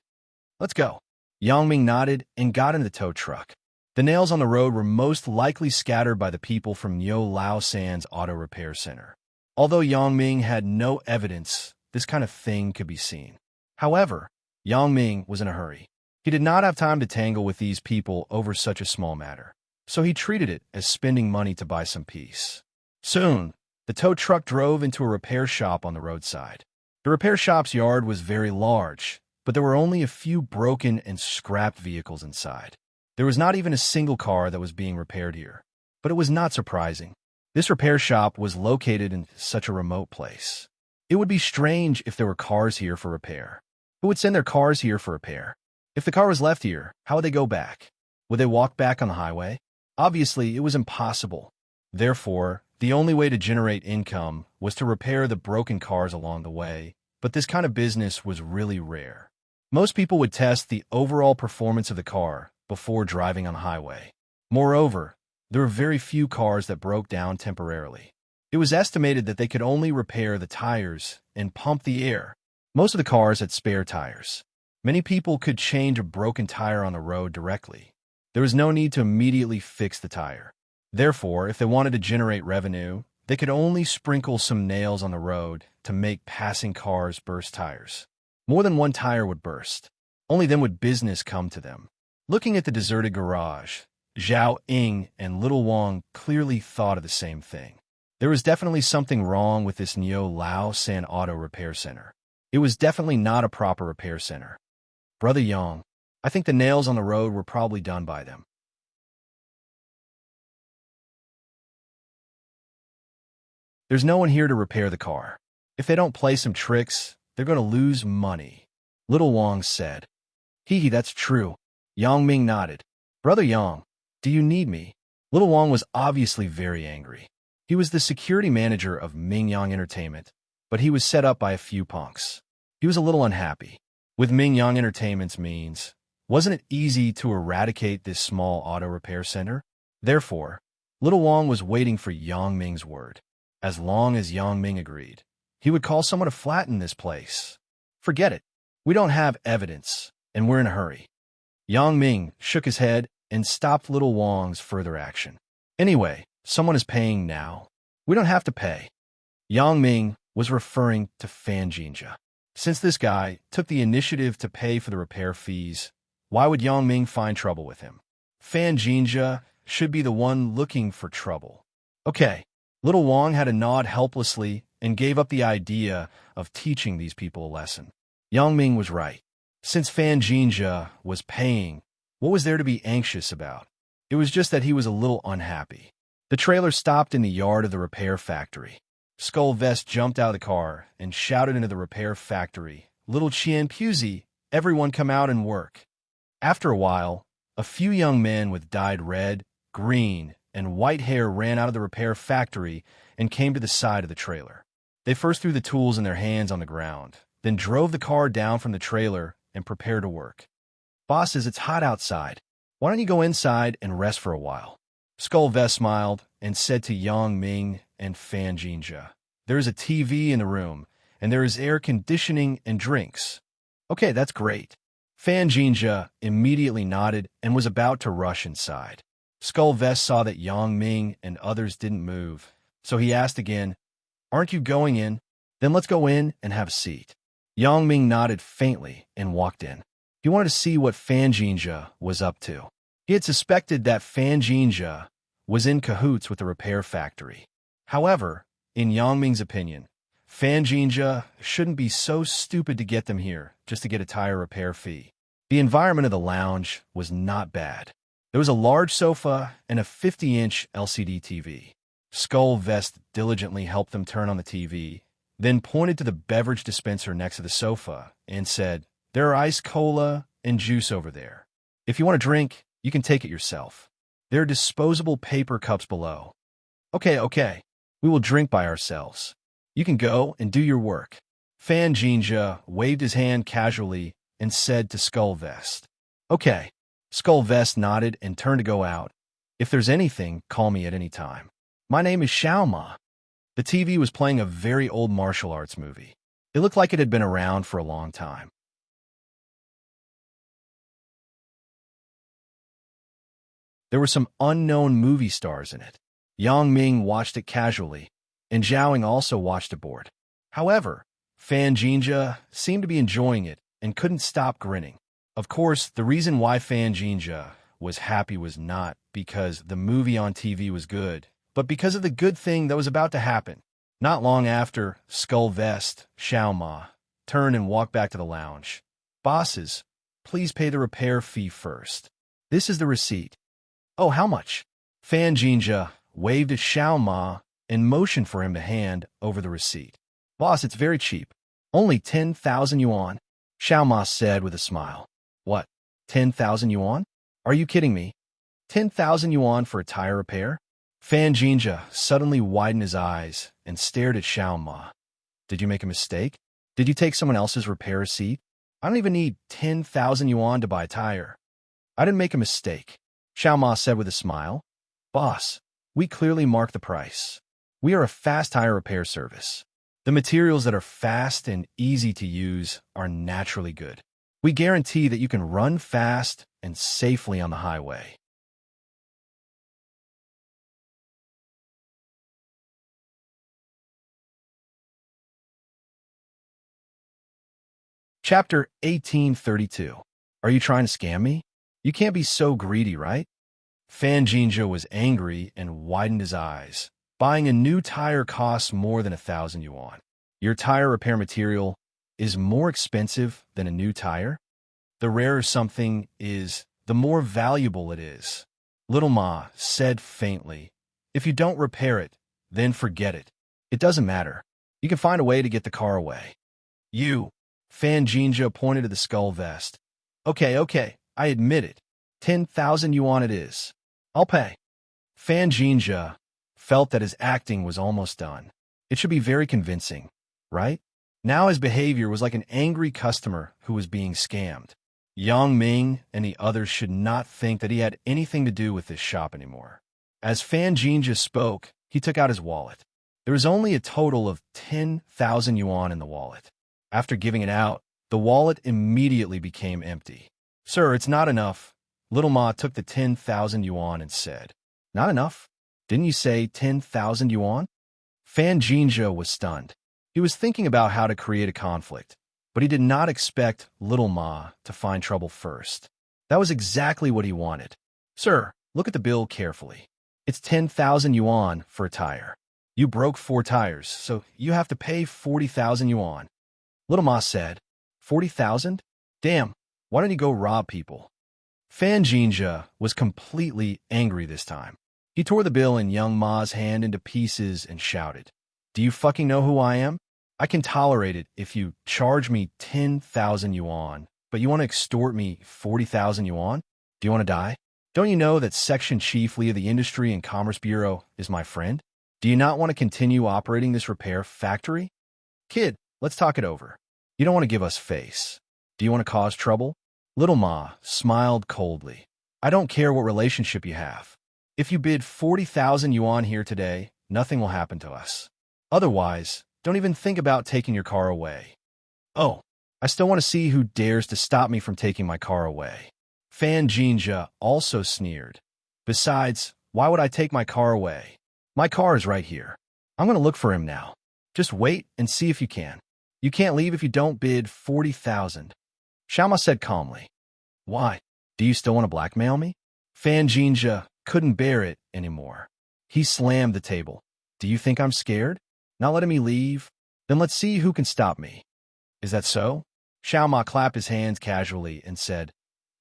Let's go. Yang Ming nodded and got into the tow truck. The nails on the road were most likely scattered by the people from Yo Lao San's auto repair center. Although Yang Ming had no evidence this kind of thing could be seen. However, Yang Ming was in a hurry. He did not have time to tangle with these people over such a small matter, so he treated it as spending money to buy some peace. Soon, the tow truck drove into a repair shop on the roadside. The repair shop's yard was very large, but there were only a few broken and scrapped vehicles inside. There was not even a single car that was being repaired here. But it was not surprising. This repair shop was located in such a remote place. It would be strange if there were cars here for repair. Who would send their cars here for repair? If the car was left here, how would they go back? Would they walk back on the highway? Obviously, it was impossible. Therefore, the only way to generate income was to repair the broken cars along the way, but this kind of business was really rare. Most people would test the overall performance of the car before driving on the highway. Moreover, there were very few cars that broke down temporarily. It was estimated that they could only repair the tires and pump the air. Most of the cars had spare tires. Many people could change a broken tire on the road directly. There was no need to immediately fix the tire. Therefore, if they wanted to generate revenue, they could only sprinkle some nails on the road to make passing cars burst tires. More than one tire would burst. Only then would business come to them. Looking at the deserted garage, Zhao Ying and Little Wong clearly thought of the same thing. There was definitely something wrong with this Neo Lao San Auto Repair Center. It was definitely not a proper repair center. Brother Yang, I think the nails on the road were probably done by them. There's no one here to repair the car. If they don't play some tricks, they're going to lose money, Little Wong said. Hee, that's true. Yang Ming nodded. Brother Yang, do you need me? Little Wong was obviously very angry. He was the security manager of Ming Yang Entertainment, but he was set up by a few punks. He was a little unhappy. With Ming Yang Entertainment's means, wasn't it easy to eradicate this small auto repair center? Therefore, Little Wong was waiting for Yang Ming's word. As long as Yang Ming agreed, he would call someone to flatten this place. Forget it. We don't have evidence, and we're in a hurry. Yang Ming shook his head and stopped Little Wong's further action. Anyway, someone is paying now. We don't have to pay. Yang Ming was referring to Fan Jinja. Since this guy took the initiative to pay for the repair fees, why would Yang Ming find trouble with him? Fan Jinja should be the one looking for trouble. Okay, Little Wong had a nod helplessly and gave up the idea of teaching these people a lesson. Yang Ming was right. Since Fan Jinja was paying, what was there to be anxious about? It was just that he was a little unhappy. The trailer stopped in the yard of the repair factory. Skull Vest jumped out of the car and shouted into the repair factory, Little Qian Puzi, everyone come out and work. After a while, a few young men with dyed red, green, and white hair ran out of the repair factory and came to the side of the trailer. They first threw the tools in their hands on the ground, then drove the car down from the trailer and prepared to work. Bosses, it's hot outside. Why don't you go inside and rest for a while? Skull Vest smiled and said to Yang Ming and Fan Jinja, there is a TV in the room, and there is air conditioning and drinks. Okay, that's great. Fan Jinja immediately nodded and was about to rush inside. Skull Vest saw that Yang Ming and others didn't move, so he asked again, aren't you going in? Then let's go in and have a seat. Yang Ming nodded faintly and walked in. He wanted to see what Fan Jinja was up to. He had suspected that Fan Jinja was in cahoots with the repair factory. However, in Yang Ming's opinion, Fan Jinja shouldn't be so stupid to get them here just to get a tire repair fee. The environment of the lounge was not bad. There was a large sofa and a 50-inch LCD TV. Skull Vest diligently helped them turn on the TV, then pointed to the beverage dispenser next to the sofa and said, "There are ice cola and juice over there. If you want a drink, you can take it yourself. There are disposable paper cups below." Okay. We will drink by ourselves. You can go and do your work." Fan Jinja waved his hand casually and said to Skull Vest. "Okay." Skull Vest nodded and turned to go out. "If there's anything, call me at any time. My name is Xiaoma." The TV was playing a very old martial arts movie. It looked like it had been around for a long time. There were some unknown movie stars in it. Yang Ming watched it casually, and Zhaoing also watched it bored. However, Fan Jinja seemed to be enjoying it and couldn't stop grinning. Of course, the reason why Fan Jinja was happy was not because the movie on TV was good, but because of the good thing that was about to happen. Not long after, Skull Vest, Xiaoma, turned and walked back to the lounge. "Bosses, please pay the repair fee first. This is the receipt." "Oh, how much?" Fan Jinja waved at Xiaoma and motioned for him to hand over the receipt. "Boss, it's very cheap. Only 10,000 yuan, Xiaoma said with a smile. "What? 10,000 yuan? Are you kidding me? 10,000 yuan for a tire repair?" Fan Jinja suddenly widened his eyes and stared at Xiaoma. "Did you make a mistake? Did you take someone else's repair receipt? I don't even need 10,000 yuan to buy a tire." "I didn't make a mistake," Xiaoma said with a smile. "Boss, we clearly marked the price. We are a fast tire repair service. The materials that are fast and easy to use are naturally good. We guarantee that you can run fast and safely on the highway." Chapter 1832. Are you trying to scam me? You can't be so greedy, right? Fan Jinja was angry and widened his eyes. Buying a new tire costs more than 1,000 yuan. Your tire repair material is more expensive than a new tire? The rarer something is, the more valuable it is. Little Ma said faintly, "If you don't repair it, then forget it. It doesn't matter. You can find a way to get the car away." "You," Fan Jinja pointed to the Skull Vest. Okay, I admit it. 10,000 yuan it is. I'll pay." Fan Jinja felt that his acting was almost done. It should be very convincing, right? Now his behavior was like an angry customer who was being scammed. Yang Ming and the others should not think that he had anything to do with this shop anymore. As Fan Jinja spoke, he took out his wallet. There was only a total of 10,000 yuan in the wallet. After giving it out, the wallet immediately became empty. "Sir, it's not enough." Little Ma took the 10,000 yuan and said, "Not enough? Didn't you say 10,000 yuan?" Fan Jinja was stunned. He was thinking about how to create a conflict, but he did not expect Little Ma to find trouble first. That was exactly what he wanted. "Sir, look at the bill carefully. It's 10,000 yuan for a tire. You broke 4 tires, so you have to pay 40,000 yuan. Little Ma said, 40,000? Damn, why don't you go rob people? Fan Jinja was completely angry this time. He tore the bill in Young Ma's hand into pieces and shouted, "Do you fucking know who I am? I can tolerate it if you charge me 10,000 yuan, but you want to extort me 40,000 yuan? Do you want to die? Don't you know that Section Chief Lee of the Industry and Commerce Bureau is my friend? Do you not want to continue operating this repair factory? Kid, let's talk it over. You don't want to give us face. Do you want to cause trouble?" Little Ma smiled coldly. "I don't care what relationship you have. If you bid 40,000 yuan here today, nothing will happen to us. Otherwise, don't even think about taking your car away." "Oh, I still want to see who dares to stop me from taking my car away." Fan Jinja also sneered. "Besides, why would I take my car away? My car is right here. I'm going to look for him now. Just wait and see if you can. You can't leave if you don't bid 40,000. Xiaoma said calmly. "Why? Do you still want to blackmail me?" Fan Jinja couldn't bear it anymore. He slammed the table. "Do you think I'm scared? Not letting me leave? Then let's see who can stop me." "Is that so?" Xiaoma clapped his hands casually and said,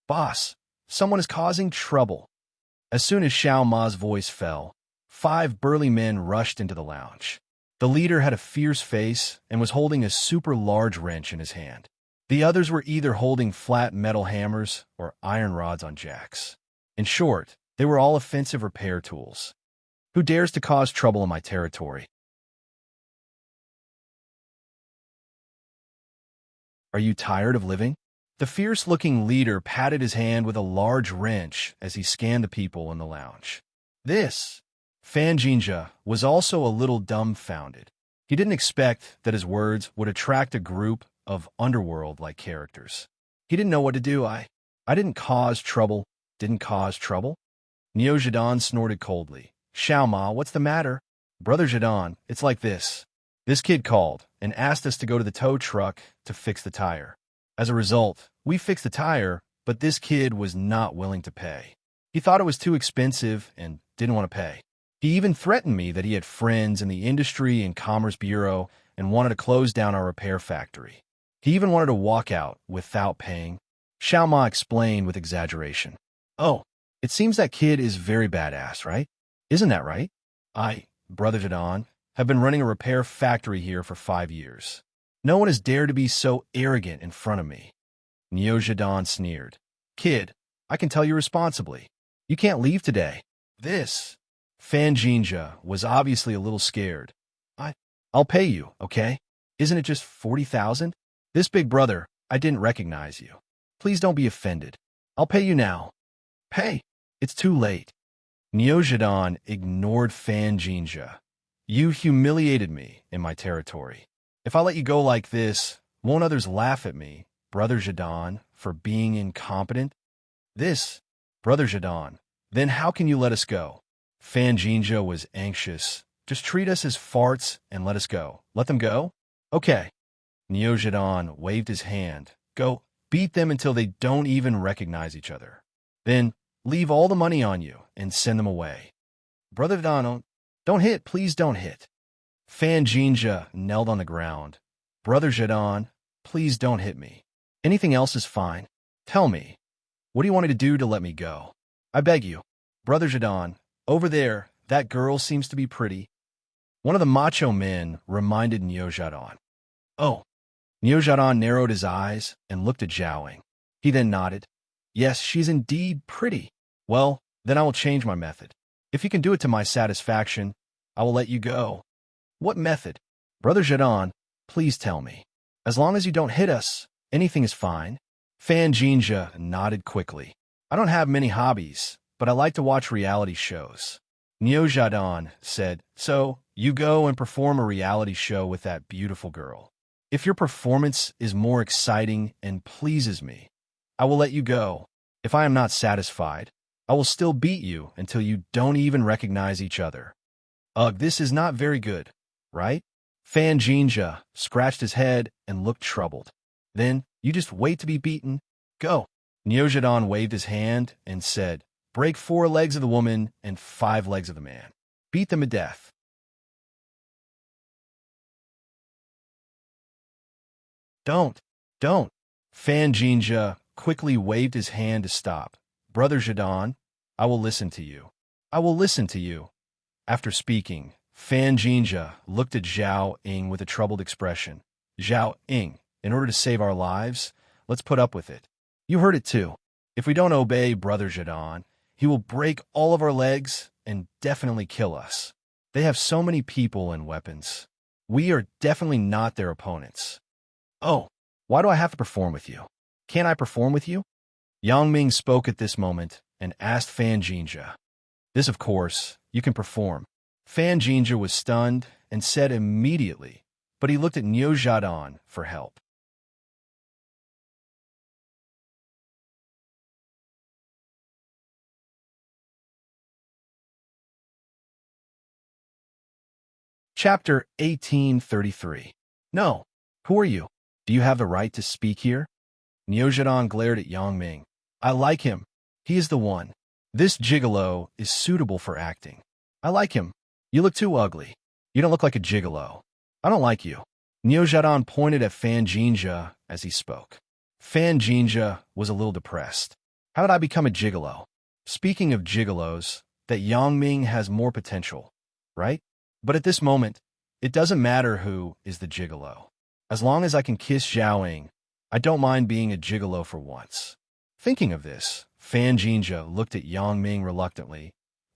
Boss, someone is causing trouble. As soon as Xiao Ma's voice fell, 5 burly men rushed into the lounge. The leader had a fierce face and was holding a super large wrench in his hand. The others were either holding flat metal hammers or iron rods on jacks. In short, they were all offensive repair tools. Who dares to cause trouble in my territory? Are you tired of living? The fierce-looking leader patted his hand with a large wrench as he scanned the people in the lounge. This, Fan Jinja, was also a little dumbfounded. He didn't expect that his words would attract a group of underworld-like characters. He didn't know what to do. I didn't cause trouble. Didn't cause trouble? Neo Zhidon snorted coldly. Xiao Ma, what's the matter? Brother Zhidon, it's like this. This kid called and asked us to go to the tow truck to fix the tire. As a result, we fixed the tire, but this kid was not willing to pay. He thought it was too expensive and didn't want to pay. He even threatened me that he had friends in the Industry and Commerce Bureau and wanted to close down our repair factory. He even wanted to walk out without paying. Xiao Ma explained with exaggeration. Oh, it seems that kid is very badass, right? Isn't that right? Brother Zhidon, have been running a repair factory here for 5 years. No one has dared to be so arrogant in front of me. Neo Zhidon sneered. Kid, I can tell you responsibly. You can't leave today. This. Fan Jinja was obviously a little scared. I'll pay you, okay? Isn't it just 40,000? This big brother, I didn't recognize you. Please don't be offended. I'll pay you now. Pay. It's too late. Neo Zhidon ignored Fan Jinja. You humiliated me in my territory. If I let you go like this, won't others laugh at me, Brother Zhidon, for being incompetent? This, Brother Zhidon, then how can you let us go? Fan Jinja was anxious. Just treat us as farts and let us go. Let them go? Okay. Neo Zhidon waved his hand. Go, beat them until they don't even recognize each other. Then leave all the money on you and send them away. Brother Zhidon, don't hit, please don't hit. Fan Jinja knelt on the ground. Brother Zhidon, please don't hit me. Anything else is fine. Tell me, what do you want me to do to let me go? I beg you. Brother Zhidon, over there, that girl seems to be pretty. One of the macho men reminded Neo Zhidon. Oh. Neo Zhidon narrowed his eyes and looked at Zhaoing. He then nodded. Yes, she's indeed pretty. Well, then I will change my method. If you can do it to my satisfaction, I will let you go. What method? Brother Zhidon, please tell me. As long as you don't hit us, anything is fine. Fan Jinja nodded quickly. I don't have many hobbies, but I like to watch reality shows. Neo Zhidon said, so you go and perform a reality show with that beautiful girl. If your performance is more exciting and pleases me, I will let you go. If I am not satisfied, I will still beat you until you don't even recognize each other. Ugh, this is not very good, right? Fan Jinja scratched his head and looked troubled. Then, you just wait to be beaten. Go. Neo Zhidon waved his hand and said, break 4 legs of the woman and 5 legs of the man. Beat them to death. Don't. Fan Jinja quickly waved his hand to stop. Brother Zhidon, I will listen to you. I will listen to you. After speaking, Fan Jinja looked at Zhao Ying with a troubled expression. Zhao Ying, in order to save our lives, let's put up with it. You heard it too. If we don't obey Brother Zhidon, he will break all of our legs and definitely kill us. They have so many people and weapons. We are definitely not their opponents. Oh, why do I have to perform with you? Can't I perform with you? Yang Ming spoke at this moment and asked Fan Jinja. This, of course, you can perform. Fan Jinja was stunned and said immediately, but he looked at Neo Zhidon for help. Chapter 1833. No. Who are you? Do you have the right to speak here? Neo Zhidon glared at Yang Ming. I like him. He is the one. This gigolo is suitable for acting. I like him. You look too ugly. You don't look like a gigolo. I don't like you. Neo Zhidon pointed at Fan Jinja as he spoke. Fan Jinja was a little depressed. How did I become a gigolo? Speaking of gigolos, that Yang Ming has more potential, right? But at this moment, it doesn't matter who is the gigolo. As long as I can kiss Zhao Ying, I don't mind being a gigolo for once. Thinking of this, Fan Jinja looked at Yang Ming reluctantly.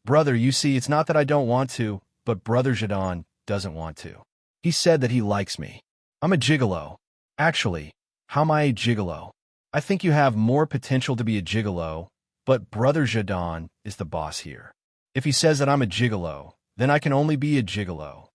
Brother, you see, it's not that I don't want to, but Brother Zhadon doesn't want to. He said that he likes me. I'm a gigolo. Actually, how am I a gigolo? I think you have more potential to be a gigolo, but Brother Zhadon is the boss here. If he says that I'm a gigolo, then I can only be a gigolo.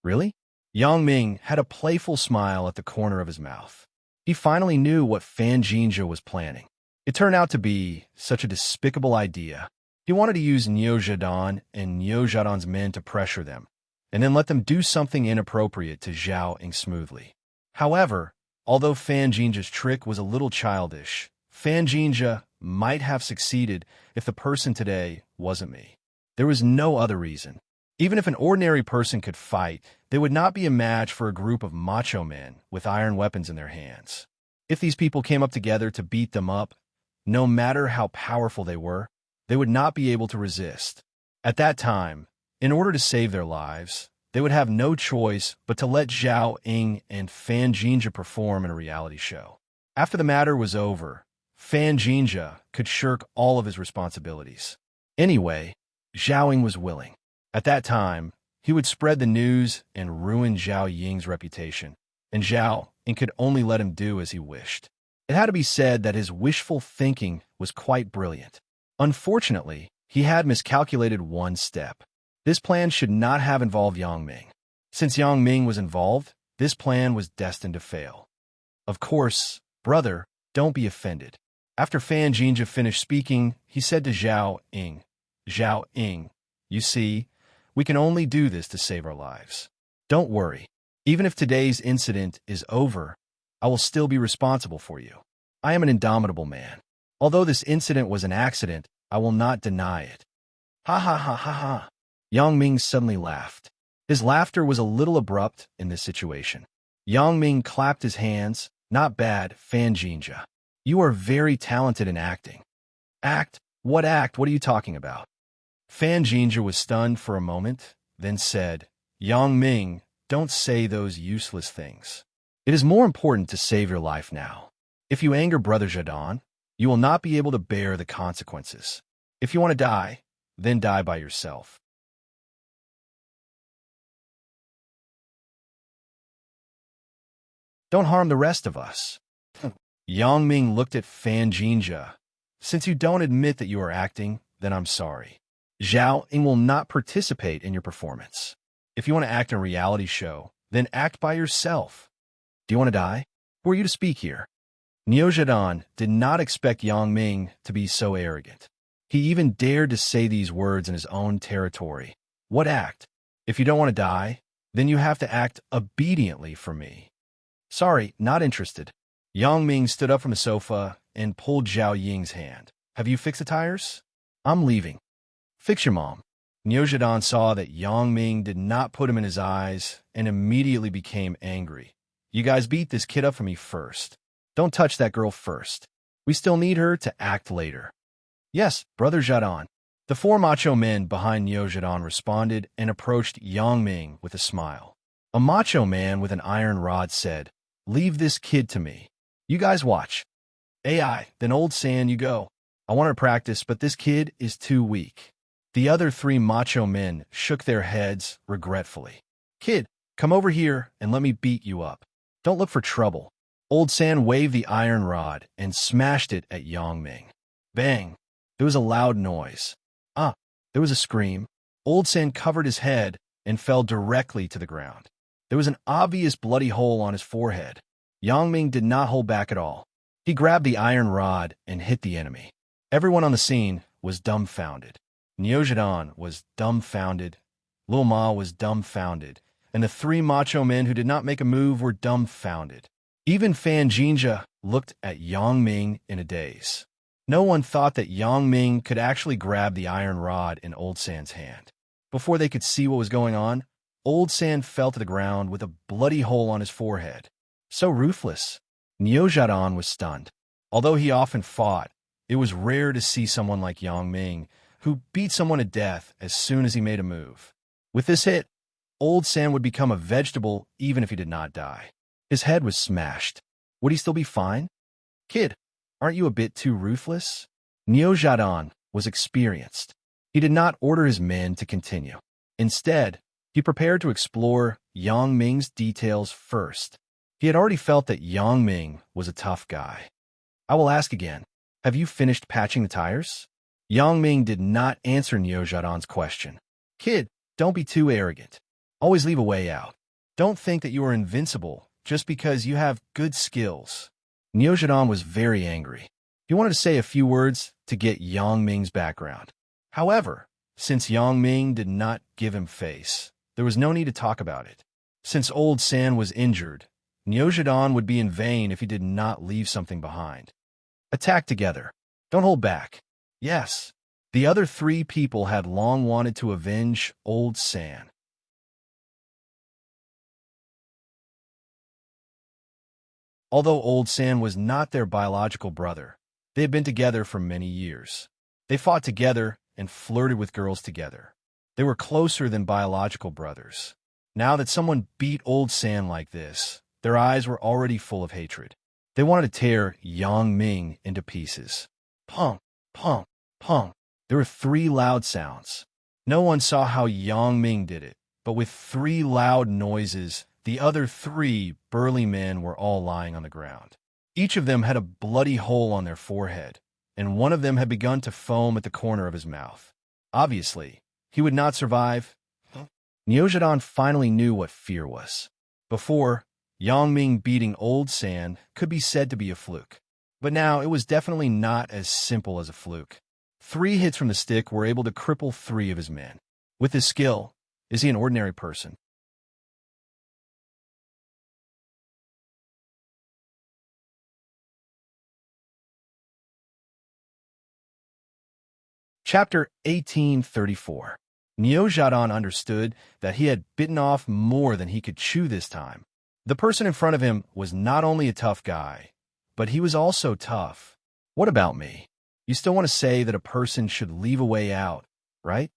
Really? Yang Ming had a playful smile at the corner of his mouth. He finally knew what Fan Jinja was planning. It turned out to be such a despicable idea. He wanted to use Niu Zhadon and Niu Zhadon's men to pressure them, and then let them do something inappropriate to Zhao Ying smoothly. However, although Fan Jinja's trick was a little childish, Fan Jinja might have succeeded if the person today wasn't me. There was no other reason. Even if an ordinary person could fight, they would not be a match for a group of macho men with iron weapons in their hands. If these people came up together to beat them up, no matter how powerful they were, they would not be able to resist. At that time, in order to save their lives, they would have no choice but to let Zhao Ying and Fan Jinja perform in a reality show. After the matter was over, Fan Jinja could shirk all of his responsibilities. Anyway, Zhao Ying was willing. At that time, he would spread the news and ruin Zhao Ying's reputation, and Zhao Ying could only let him do as he wished. It had to be said that his wishful thinking was quite brilliant. Unfortunately, he had miscalculated one step. This plan should not have involved Yang Ming. Since Yang Ming was involved, this plan was destined to fail. Of course, brother, don't be offended. After Fan Jinja finished speaking, he said to Zhao Ying, Zhao Ying, you see, we can only do this to save our lives. Don't worry. Even if today's incident is over, I will still be responsible for you. I am an indomitable man. Although this incident was an accident, I will not deny it. Ha ha ha ha ha. Yang Ming suddenly laughed. His laughter was a little abrupt in this situation. Yang Ming clapped his hands. Not bad, Fan Jinja. You are very talented in acting. Act? What act? What are you talking about? Fan Jinja was stunned for a moment, then said, Yang Ming, don't say those useless things. It is more important to save your life now. If you anger Brother Zhadon, you will not be able to bear the consequences. If you want to die, then die by yourself. Don't harm the rest of us. Yang Ming looked at Fan Jinja. Since you don't admit that you are acting, then I'm sorry. Zhao Ying will not participate in your performance. If you want to act in a reality show, then act by yourself. Do you want to die? Who are you to speak here? Niu Zhadon did not expect Yang Ming to be so arrogant. He even dared to say these words in his own territory. What act? If you don't want to die, then you have to act obediently for me. Sorry, not interested. Yang Ming stood up from the sofa and pulled Zhao Ying's hand. Have you fixed the tires? I'm leaving. Fix your mom. Niu Zhadon saw that Yang Ming did not put him in his eyes and immediately became angry. You guys beat this kid up for me first. Don't touch that girl first. We still need her to act later. Yes, Brother Zhadon. The four macho men behind Niu Zhadon responded and approached Yang Ming with a smile. A macho man with an iron rod said, Leave this kid to me. You guys watch. AI, then Old San, you go. I want to practice, but this kid is too weak. The other three macho men shook their heads regretfully. Kid, come over here and let me beat you up. Don't look for trouble. Old San waved the iron rod and smashed it at Yang Ming. Bang! There was a loud noise. There was a scream. Old San covered his head and fell directly to the ground. There was an obvious bloody hole on his forehead. Yang Ming did not hold back at all. He grabbed the iron rod and hit the enemy. Everyone on the scene was dumbfounded. Niu Zhadon was dumbfounded. Lil Ma was dumbfounded. And the three macho men who did not make a move were dumbfounded. Even Fan Jinja looked at Yang Ming in a daze. No one thought that Yang Ming could actually grab the iron rod in Old San's hand. Before they could see what was going on, Old San fell to the ground with a bloody hole on his forehead. So ruthless. Niu Zhadon was stunned. Although he often fought, It was rare to see someone like Yang Ming, who beat someone to death as soon as he made a move. With this hit, Old San would become a vegetable even if he did not die. His head was smashed. Would he still be fine? Kid, aren't you a bit too ruthless? Neo Jadon was experienced. He did not order his men to continue. Instead, he prepared to explore Yang Ming's details first. He had already felt that Yang Ming was a tough guy. I will ask again, have you finished patching the tires? Yang Ming did not answer Neo Jadon's question. Kid, don't be too arrogant. Always leave a way out. Don't think that you are invincible just because you have good skills. Neo Jadon was very angry. He wanted to say a few words to get Yang Ming's background. However, since Yang Ming did not give him face, there was no need to talk about it. Since Old San was injured, Neo Jadon would be in vain if he did not leave something behind. Attack together. Don't hold back. Yes, the other three people had long wanted to avenge Old San. Although Old San was not their biological brother, they had been together for many years. They fought together and flirted with girls together. They were closer than biological brothers. Now that someone beat Old San like this, their eyes were already full of hatred. They wanted to tear Yang Ming into pieces. Pong, pong, pong. There were 3 loud sounds. No one saw how Yang Ming did it, but with 3 loud noises, the other 3 burly men were all lying on the ground. Each of them had a bloody hole on their forehead, and one of them had begun to foam at the corner of his mouth. Obviously, he would not survive. Neo Jadon finally knew what fear was. Before, Yang Ming beating Old San could be said to be a fluke. But now it was definitely not as simple as a fluke. 3 hits from the stick were able to cripple 3 of his men. With his skill, is he an ordinary person? Chapter 1834. Neo Jadon understood that he had bitten off more than he could chew this time. The person in front of him was not only a tough guy, but he was also tough. What about me? You still want to say that a person should leave a way out, right?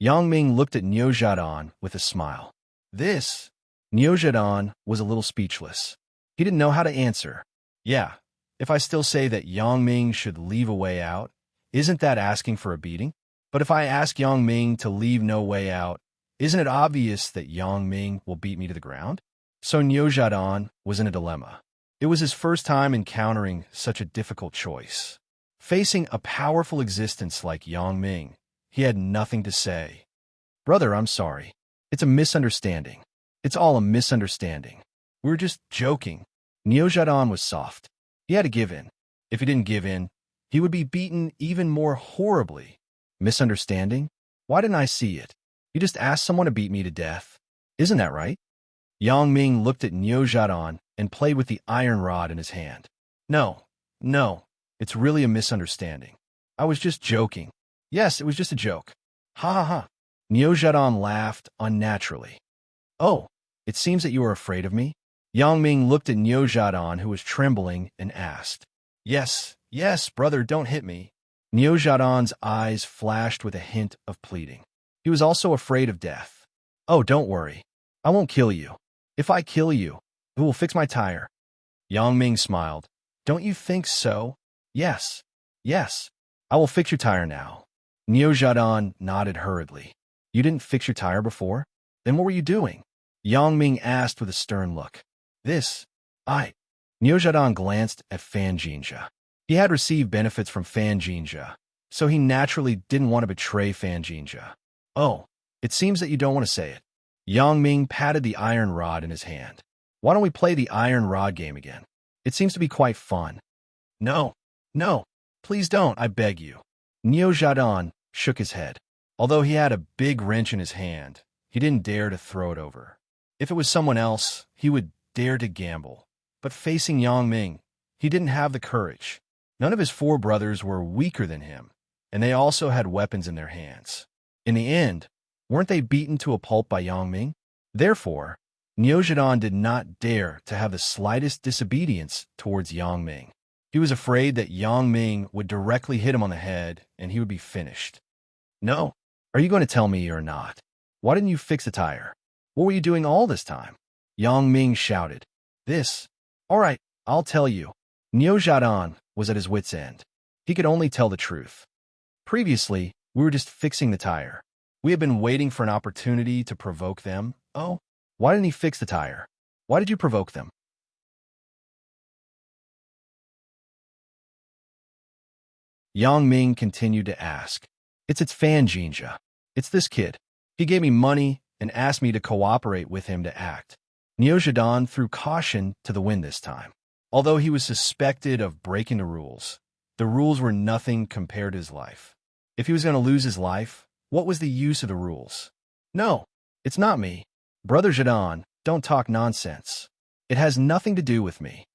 Yang Ming looked at Neo Jadon with a smile. Neo Jadon was a little speechless. He didn't know how to answer. Yeah, if I still say that Yang Ming should leave a way out, isn't that asking for a beating? But if I ask Yang Ming to leave no way out, isn't it obvious that Yang Ming will beat me to the ground? So Neo Jadon was in a dilemma. It was his first time encountering such a difficult choice. Facing a powerful existence like Yang Ming, he had nothing to say. Brother, I'm sorry. It's a misunderstanding. It's all a misunderstanding. We were just joking. Neo Jadon was soft. He had to give in. If he didn't give in, he would be beaten even more horribly. Misunderstanding? Why didn't I see it? You just asked someone to beat me to death. Isn't that right? Yang Ming looked at Neo Jadon and played with the iron rod in his hand. No, it's really a misunderstanding. I was just joking. Yes, it was just a joke. Ha ha ha. Neo Jadon laughed unnaturally. Oh, it seems that you are afraid of me? Yang Ming looked at Neo Jadon, who was trembling, and asked. Yes, brother, don't hit me. Neo Jadon's eyes flashed with a hint of pleading. He was also afraid of death. Oh, don't worry. I won't kill you. If I kill you, it will fix my tire. Yang Ming smiled. Don't you think so? Yes. I will fix your tire now. Neo Jadon nodded hurriedly. You didn't fix your tire before? Then what were you doing? Yang Ming asked with a stern look. Neo Jadon glanced at Fan Jinja. He had received benefits from Fan Jinja, so he naturally didn't want to betray Fan Jinja. Oh, it seems that you don't want to say it. Yang Ming patted the iron rod in his hand. Why don't we play the iron rod game again? It seems to be quite fun. No, please don't, I beg you. Neo Jadon shook his head. Although he had a big wrench in his hand, he didn't dare to throw it over. If it was someone else, he would dare to gamble. But facing Yang Ming, he didn't have the courage. None of his 4 brothers were weaker than him, and they also had weapons in their hands. In the end, weren't they beaten to a pulp by Yang Ming? Therefore, Neo Jadon did not dare to have the slightest disobedience towards Yang Ming. He was afraid that Yang Ming would directly hit him on the head and he would be finished. No. Are you going to tell me or not? Why didn't you fix the tire? What were you doing all this time? Yang Ming shouted. This. All right, I'll tell you. Niu Zhadan was at his wit's end. He could only tell the truth. Previously, we were just fixing the tire. We had been waiting for an opportunity to provoke them. Oh, why didn't he fix the tire? Why did you provoke them? Yang Ming continued to ask. It's Fan Jinja. It's this kid. He gave me money and asked me to cooperate with him to act. Niu Zhadan threw caution to the wind this time. Although he was suspected of breaking the rules were nothing compared to his life. If he was going to lose his life, what was the use of the rules? No, it's not me. Brother Zhadan, don't talk nonsense. It has nothing to do with me.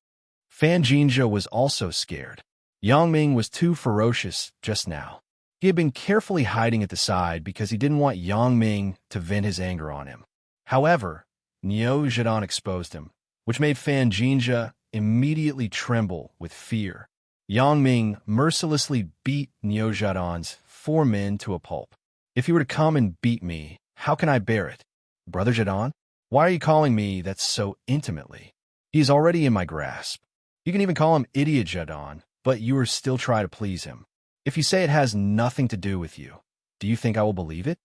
Fan Jinja was also scared. Yang Ming was too ferocious just now. He had been carefully hiding at the side because he didn't want Yang Ming to vent his anger on him. However, Niu Zhadan exposed him, which made Fan Jinja immediately tremble with fear. Yang Ming mercilessly beat Niu Zhadan's 4 men to a pulp. If he were to come and beat me, how can I bear it? Brother Zhadan, why are you calling me that so intimately? He is already in my grasp. You can even call him Idiot Zhadan, but you are still trying to please him. If you say it has nothing to do with you, do you think I will believe it?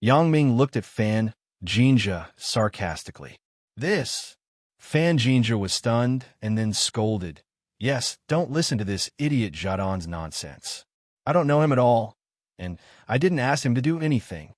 Yang Ming looked at Fan Jinja sarcastically. This. Fan Jinja was stunned and then scolded. Yes, don't listen to this idiot Zhadan's nonsense. I don't know him at all, and I didn't ask him to do anything.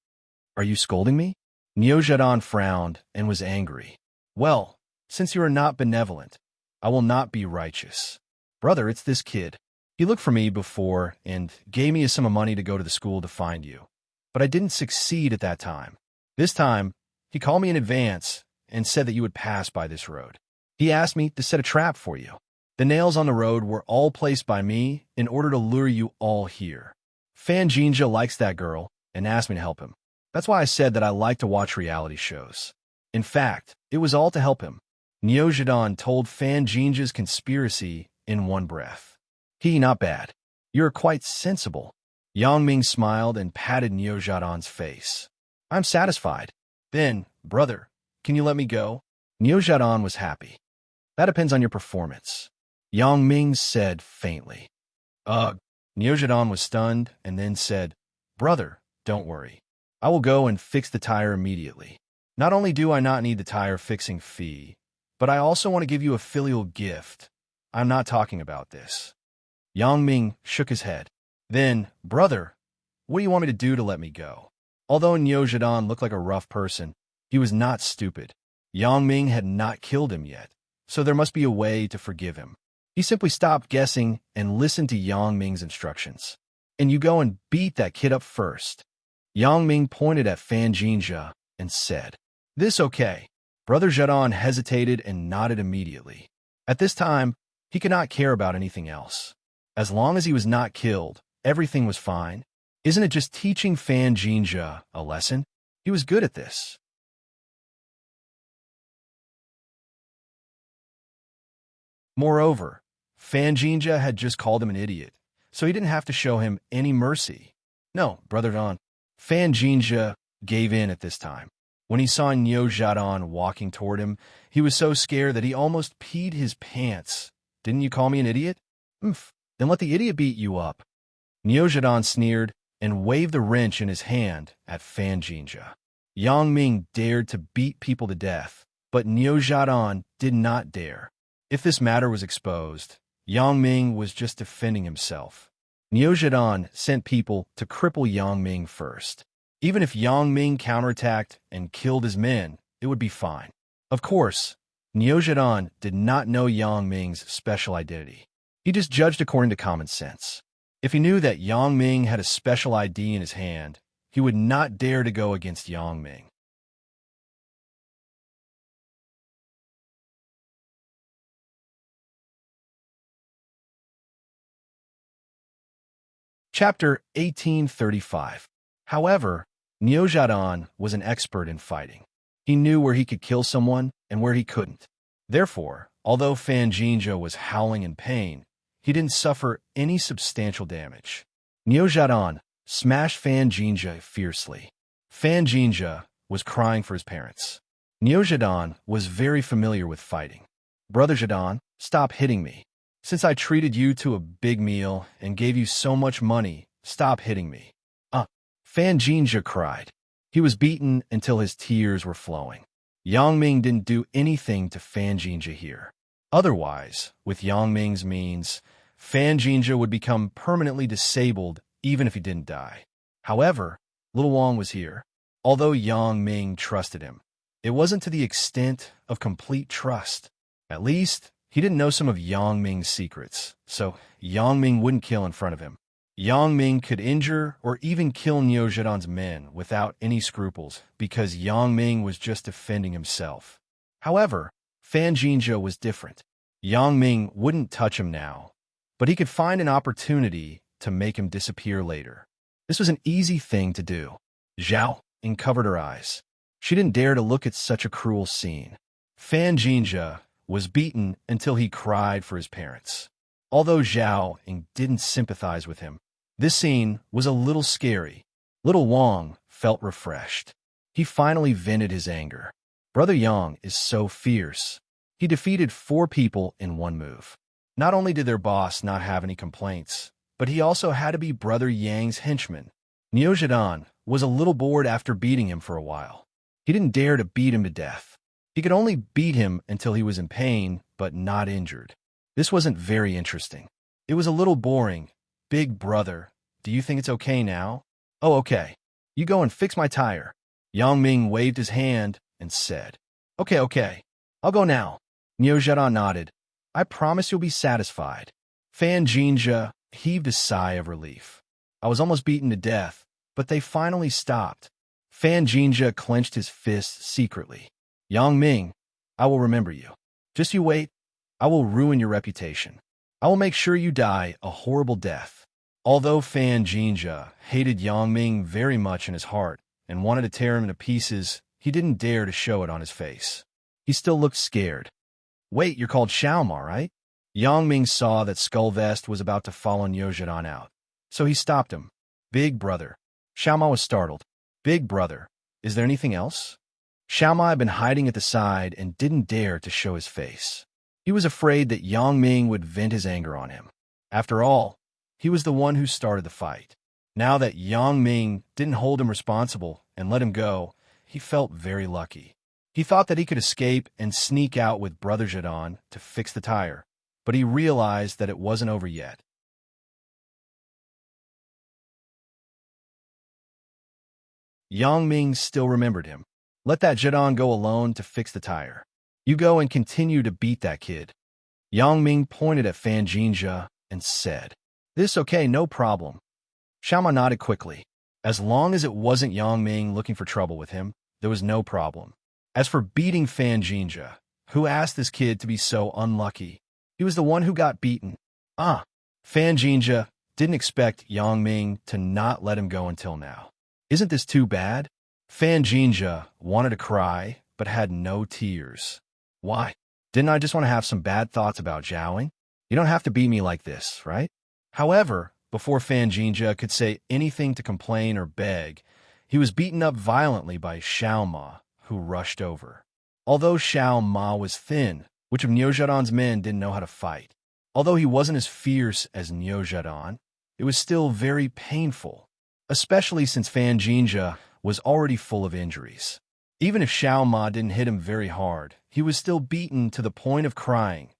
Are you scolding me? Niu Zhadan frowned and was angry. Well, since you are not benevolent, I will not be righteous. Brother, it's this kid. He looked for me before and gave me a sum of money to go to the school to find you. But I didn't succeed at that time. This time, he called me in advance and said that you would pass by this road. He asked me to set a trap for you. The nails on the road were all placed by me in order to lure you all here. Fan Jinja likes that girl and asked me to help him. That's why I said that I like to watch reality shows. In fact, it was all to help him. Niu Zhadan told Fan Jinja's conspiracy in one breath. Not bad. You're quite sensible. Yang Ming smiled and patted Niu Zhadan's face. I'm satisfied. Then, brother, can you let me go? Niu Zhadan was happy. That depends on your performance. Yang Ming said faintly. Ugh. Niu Zhadan was stunned and then said, Brother, don't worry. I will go and fix the tire immediately. Not only do I not need the tire fixing fee, but I also want to give you a filial gift. I'm not talking about this. Yang Ming shook his head. Then, brother, what do you want me to do to let me go? Although Niu Zhadan looked like a rough person, he was not stupid. Yang Ming had not killed him yet, so there must be a way to forgive him. He simply stopped guessing and listened to Yang Ming's instructions. And you go and beat that kid up first. Yang Ming pointed at Fan Jinja and said, This okay. Brother Zhadan hesitated and nodded immediately. At this time, he could not care about anything else. As long as he was not killed, everything was fine. Isn't it just teaching Fan Jinja a lesson? He was good at this. Moreover, Fan Jinja had just called him an idiot, so he didn't have to show him any mercy. No, Brother Zhadan. Fan Jinja gave in at this time. When he saw Niu Zhadan walking toward him, he was so scared that he almost peed his pants. Didn't you call me an idiot? Then let the idiot beat you up. Niu Zhadan sneered and waved the wrench in his hand at Fan Jinja. Yang Ming dared to beat people to death, but Niu Zhadan did not dare. If this matter was exposed, Yang Ming was just defending himself. Niu Zhadan sent people to cripple Yang Ming first. Even if Yang Ming counterattacked and killed his men, it would be fine. Of course, Niu Zhadan did not know Yang Ming's special identity. He just judged according to common sense. If he knew that Yang Ming had a special ID in his hand, he would not dare to go against Yang Ming. Chapter 1835. However, Niu Zhadan was an expert in fighting. He knew where he could kill someone and where he couldn't. Therefore, although Fan Jinja was howling in pain, he didn't suffer any substantial damage. Neo Jadon smashed Fan Jinja fiercely. Fan Jinja was crying for his parents. Neo Jadon was very familiar with fighting. Brother Jadon, stop hitting me. Since I treated you to a big meal and gave you so much money, stop hitting me. Fan Jinja cried. He was beaten until his tears were flowing. Yang Ming didn't do anything to Fan Jinja here. Otherwise, with Yang Ming's means, Fan Jinja would become permanently disabled even if he didn't die. However, Little Wang was here. Although Yang Ming trusted him, it wasn't to the extent of complete trust. At least, he didn't know some of Yang Ming's secrets, so Yang Ming wouldn't kill in front of him. Yang Ming could injure or even kill Neo Jadon's men without any scruples because Yang Ming was just defending himself. However, Fan Jinja was different. Yang Ming wouldn't touch him now, but he could find an opportunity to make him disappear later. This was an easy thing to do. Zhao uncovered her eyes. She didn't dare to look at such a cruel scene. Fan Jinja was beaten until he cried for his parents. Although Zhao didn't sympathize with him, this scene was a little scary. Little Wang felt refreshed. He finally vented his anger. Brother Yang is so fierce. He defeated 4 people in one move. Not only did their boss not have any complaints, but he also had to be Brother Yang's henchman. Neo Jadon was a little bored after beating him for a while. He didn't dare to beat him to death. He could only beat him until he was in pain, but not injured. This wasn't very interesting. It was a little boring. Big brother, do you think it's okay now? Oh, okay. You go and fix my tire. Yang Ming waved his hand and said, Okay, I'll go now. Neo Jadon nodded. I promise you'll be satisfied. Fan Jinja heaved a sigh of relief. I was almost beaten to death, but they finally stopped. Fan Jinja clenched his fists secretly. Yang Ming, I will remember you. Just you wait. I will ruin your reputation. I will make sure you die a horrible death. Although Fan Jinja hated Yang Ming very much in his heart and wanted to tear him into pieces, he didn't dare to show it on his face. He still looked scared. Wait, you're called Xiaoma, right? Yang Ming saw that Skullvest was about to follow Neo Jadon out, so he stopped him. Big brother. Xiaoma was startled. Big brother, is there anything else? Xiaoma had been hiding at the side and didn't dare to show his face. He was afraid that Yang Ming would vent his anger on him. After all, he was the one who started the fight. Now that Yang Ming didn't hold him responsible and let him go, he felt very lucky. He thought that he could escape and sneak out with Brother Jadon to fix the tire, but he realized that it wasn't over yet. Yang Ming still remembered him. Let that Jadon go alone to fix the tire. You go and continue to beat that kid. Yang Ming pointed at Fan Jinja and said, This okay, no problem. Xiaoma nodded quickly. As long as it wasn't Yang Ming looking for trouble with him, there was no problem. As for beating Fan Jinja, who asked this kid to be so unlucky? He was the one who got beaten. Fan Jinja didn't expect Yang Ming to not let him go until now. Isn't this too bad? Fan Jinja wanted to cry, but had no tears. Why? Didn't I just want to have some bad thoughts about Zhaoing? You don't have to beat me like this, right? However, before Fan Jinja could say anything to complain or beg, he was beaten up violently by Xiaoma, who rushed over. Although Xiaoma was thin, which of Neo Jadon's men didn't know how to fight. Although he wasn't as fierce as Neo Jadon, it was still very painful, especially since Fan Jinja was already full of injuries. Even if Xiaoma didn't hit him very hard, he was still beaten to the point of crying.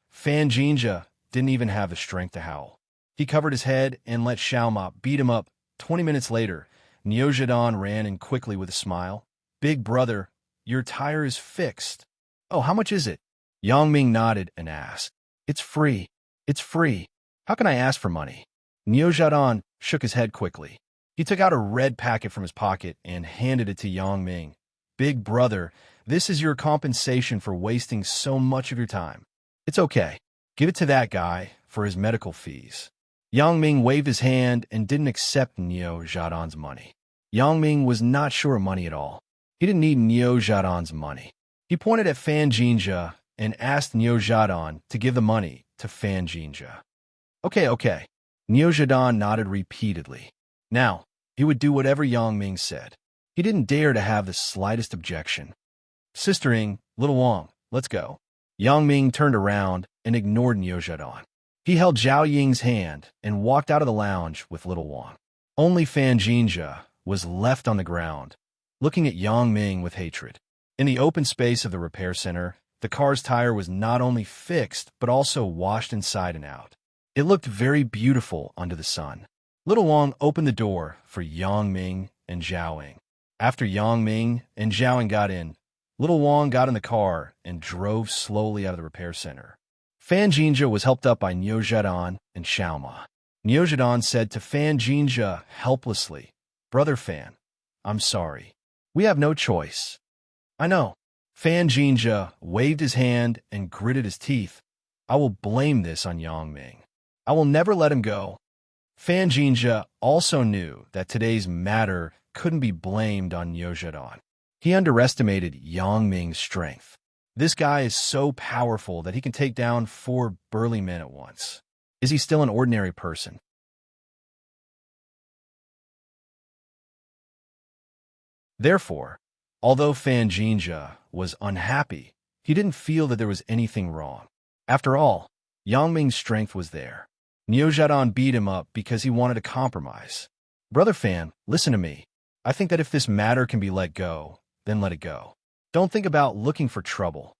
Fan Jinja didn't even have the strength to howl. He covered his head and let Xiaoma beat him up. 20 minutes later, Neo Jadon ran in quickly with a smile. Big brother, your tire is fixed. Oh, how much is it? Yang Ming nodded and asked. It's free. It's free. How can I ask for money? Neo Jadon shook his head quickly. He took out a red packet from his pocket and handed it to Yang Ming. Big brother, this is your compensation for wasting so much of your time. It's okay. Give it to that guy for his medical fees. Yang Ming waved his hand and didn't accept Neo Jadon's money. Yang Ming was not sure of money at all. He didn't need Neo Jadon's money. He pointed at Fan Jinja and asked Neo Jadon to give the money to Fan Jinja. Okay. Neojadon nodded repeatedly. Now, he would do whatever Yang Ming said. He didn't dare to have the slightest objection. Sistering, little Wang, let's go. Yang Ming turned around and ignored Neojadon. He held Zhao Ying's hand and walked out of the lounge with little Wang. Only Fan Jinja was left on the ground, looking at Yang Ming with hatred. In the open space of the repair center, the car's tire was not only fixed, but also washed inside and out. It looked very beautiful under the sun. Little Wang opened the door for Yang Ming and Zhao Ying. After Yang Ming and Zhao Ying got in, Little Wang got in the car and drove slowly out of the repair center. Fan Jinja was helped up by Neojadon and Xiaoma. Neojadon said to Fan Jinja helplessly, "Brother Fan, I'm sorry. We have no choice." "I know." Fan Jinja waved his hand and gritted his teeth. "I will blame this on Yang Ming. I will never let him go." Fan Jinja also knew that today's matter couldn't be blamed on Neojadon. He underestimated Yang Ming's strength. This guy is so powerful that he can take down 4 burly men at once. Is he still an ordinary person? Therefore, although Fan Jinja was unhappy, he didn't feel that there was anything wrong. After all, Yang Ming's strength was there. Neojadon beat him up because he wanted to compromise. "Brother Fan, listen to me. I think that if this matter can be let go, then let it go. Don't think about looking for trouble."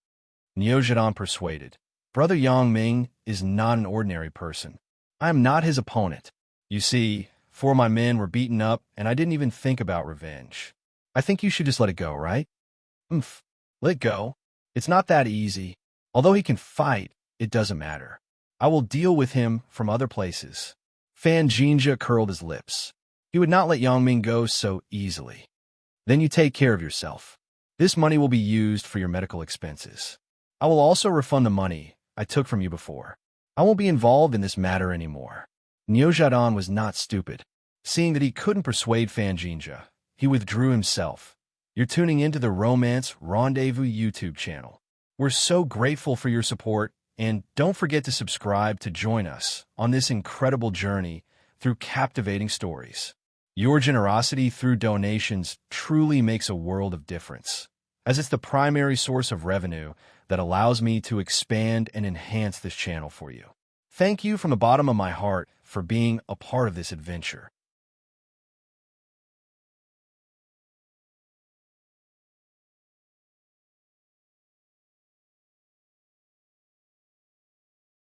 Neojadon persuaded. "Brother Yang Ming is not an ordinary person. I am not his opponent. You see, 4 of my men were beaten up, and I didn't even think about revenge. I think you should just let it go, right?" Let it go. It's not that easy. Although he can fight, it doesn't matter. I will deal with him from other places." Fan Jinja curled his lips. He would not let Yang Ming go so easily. "Then you take care of yourself. This money will be used for your medical expenses. I will also refund the money I took from you before. I won't be involved in this matter anymore." Neojadon was not stupid. Seeing that he couldn't persuade Fan Jinja, he withdrew himself. You're tuning into the Romance Rendezvous YouTube channel. We're so grateful for your support, and don't forget to subscribe to join us on this incredible journey through captivating stories. Your generosity through donations truly makes a world of difference, as it's the primary source of revenue that allows me to expand and enhance this channel for you. Thank you from the bottom of my heart for being a part of this adventure.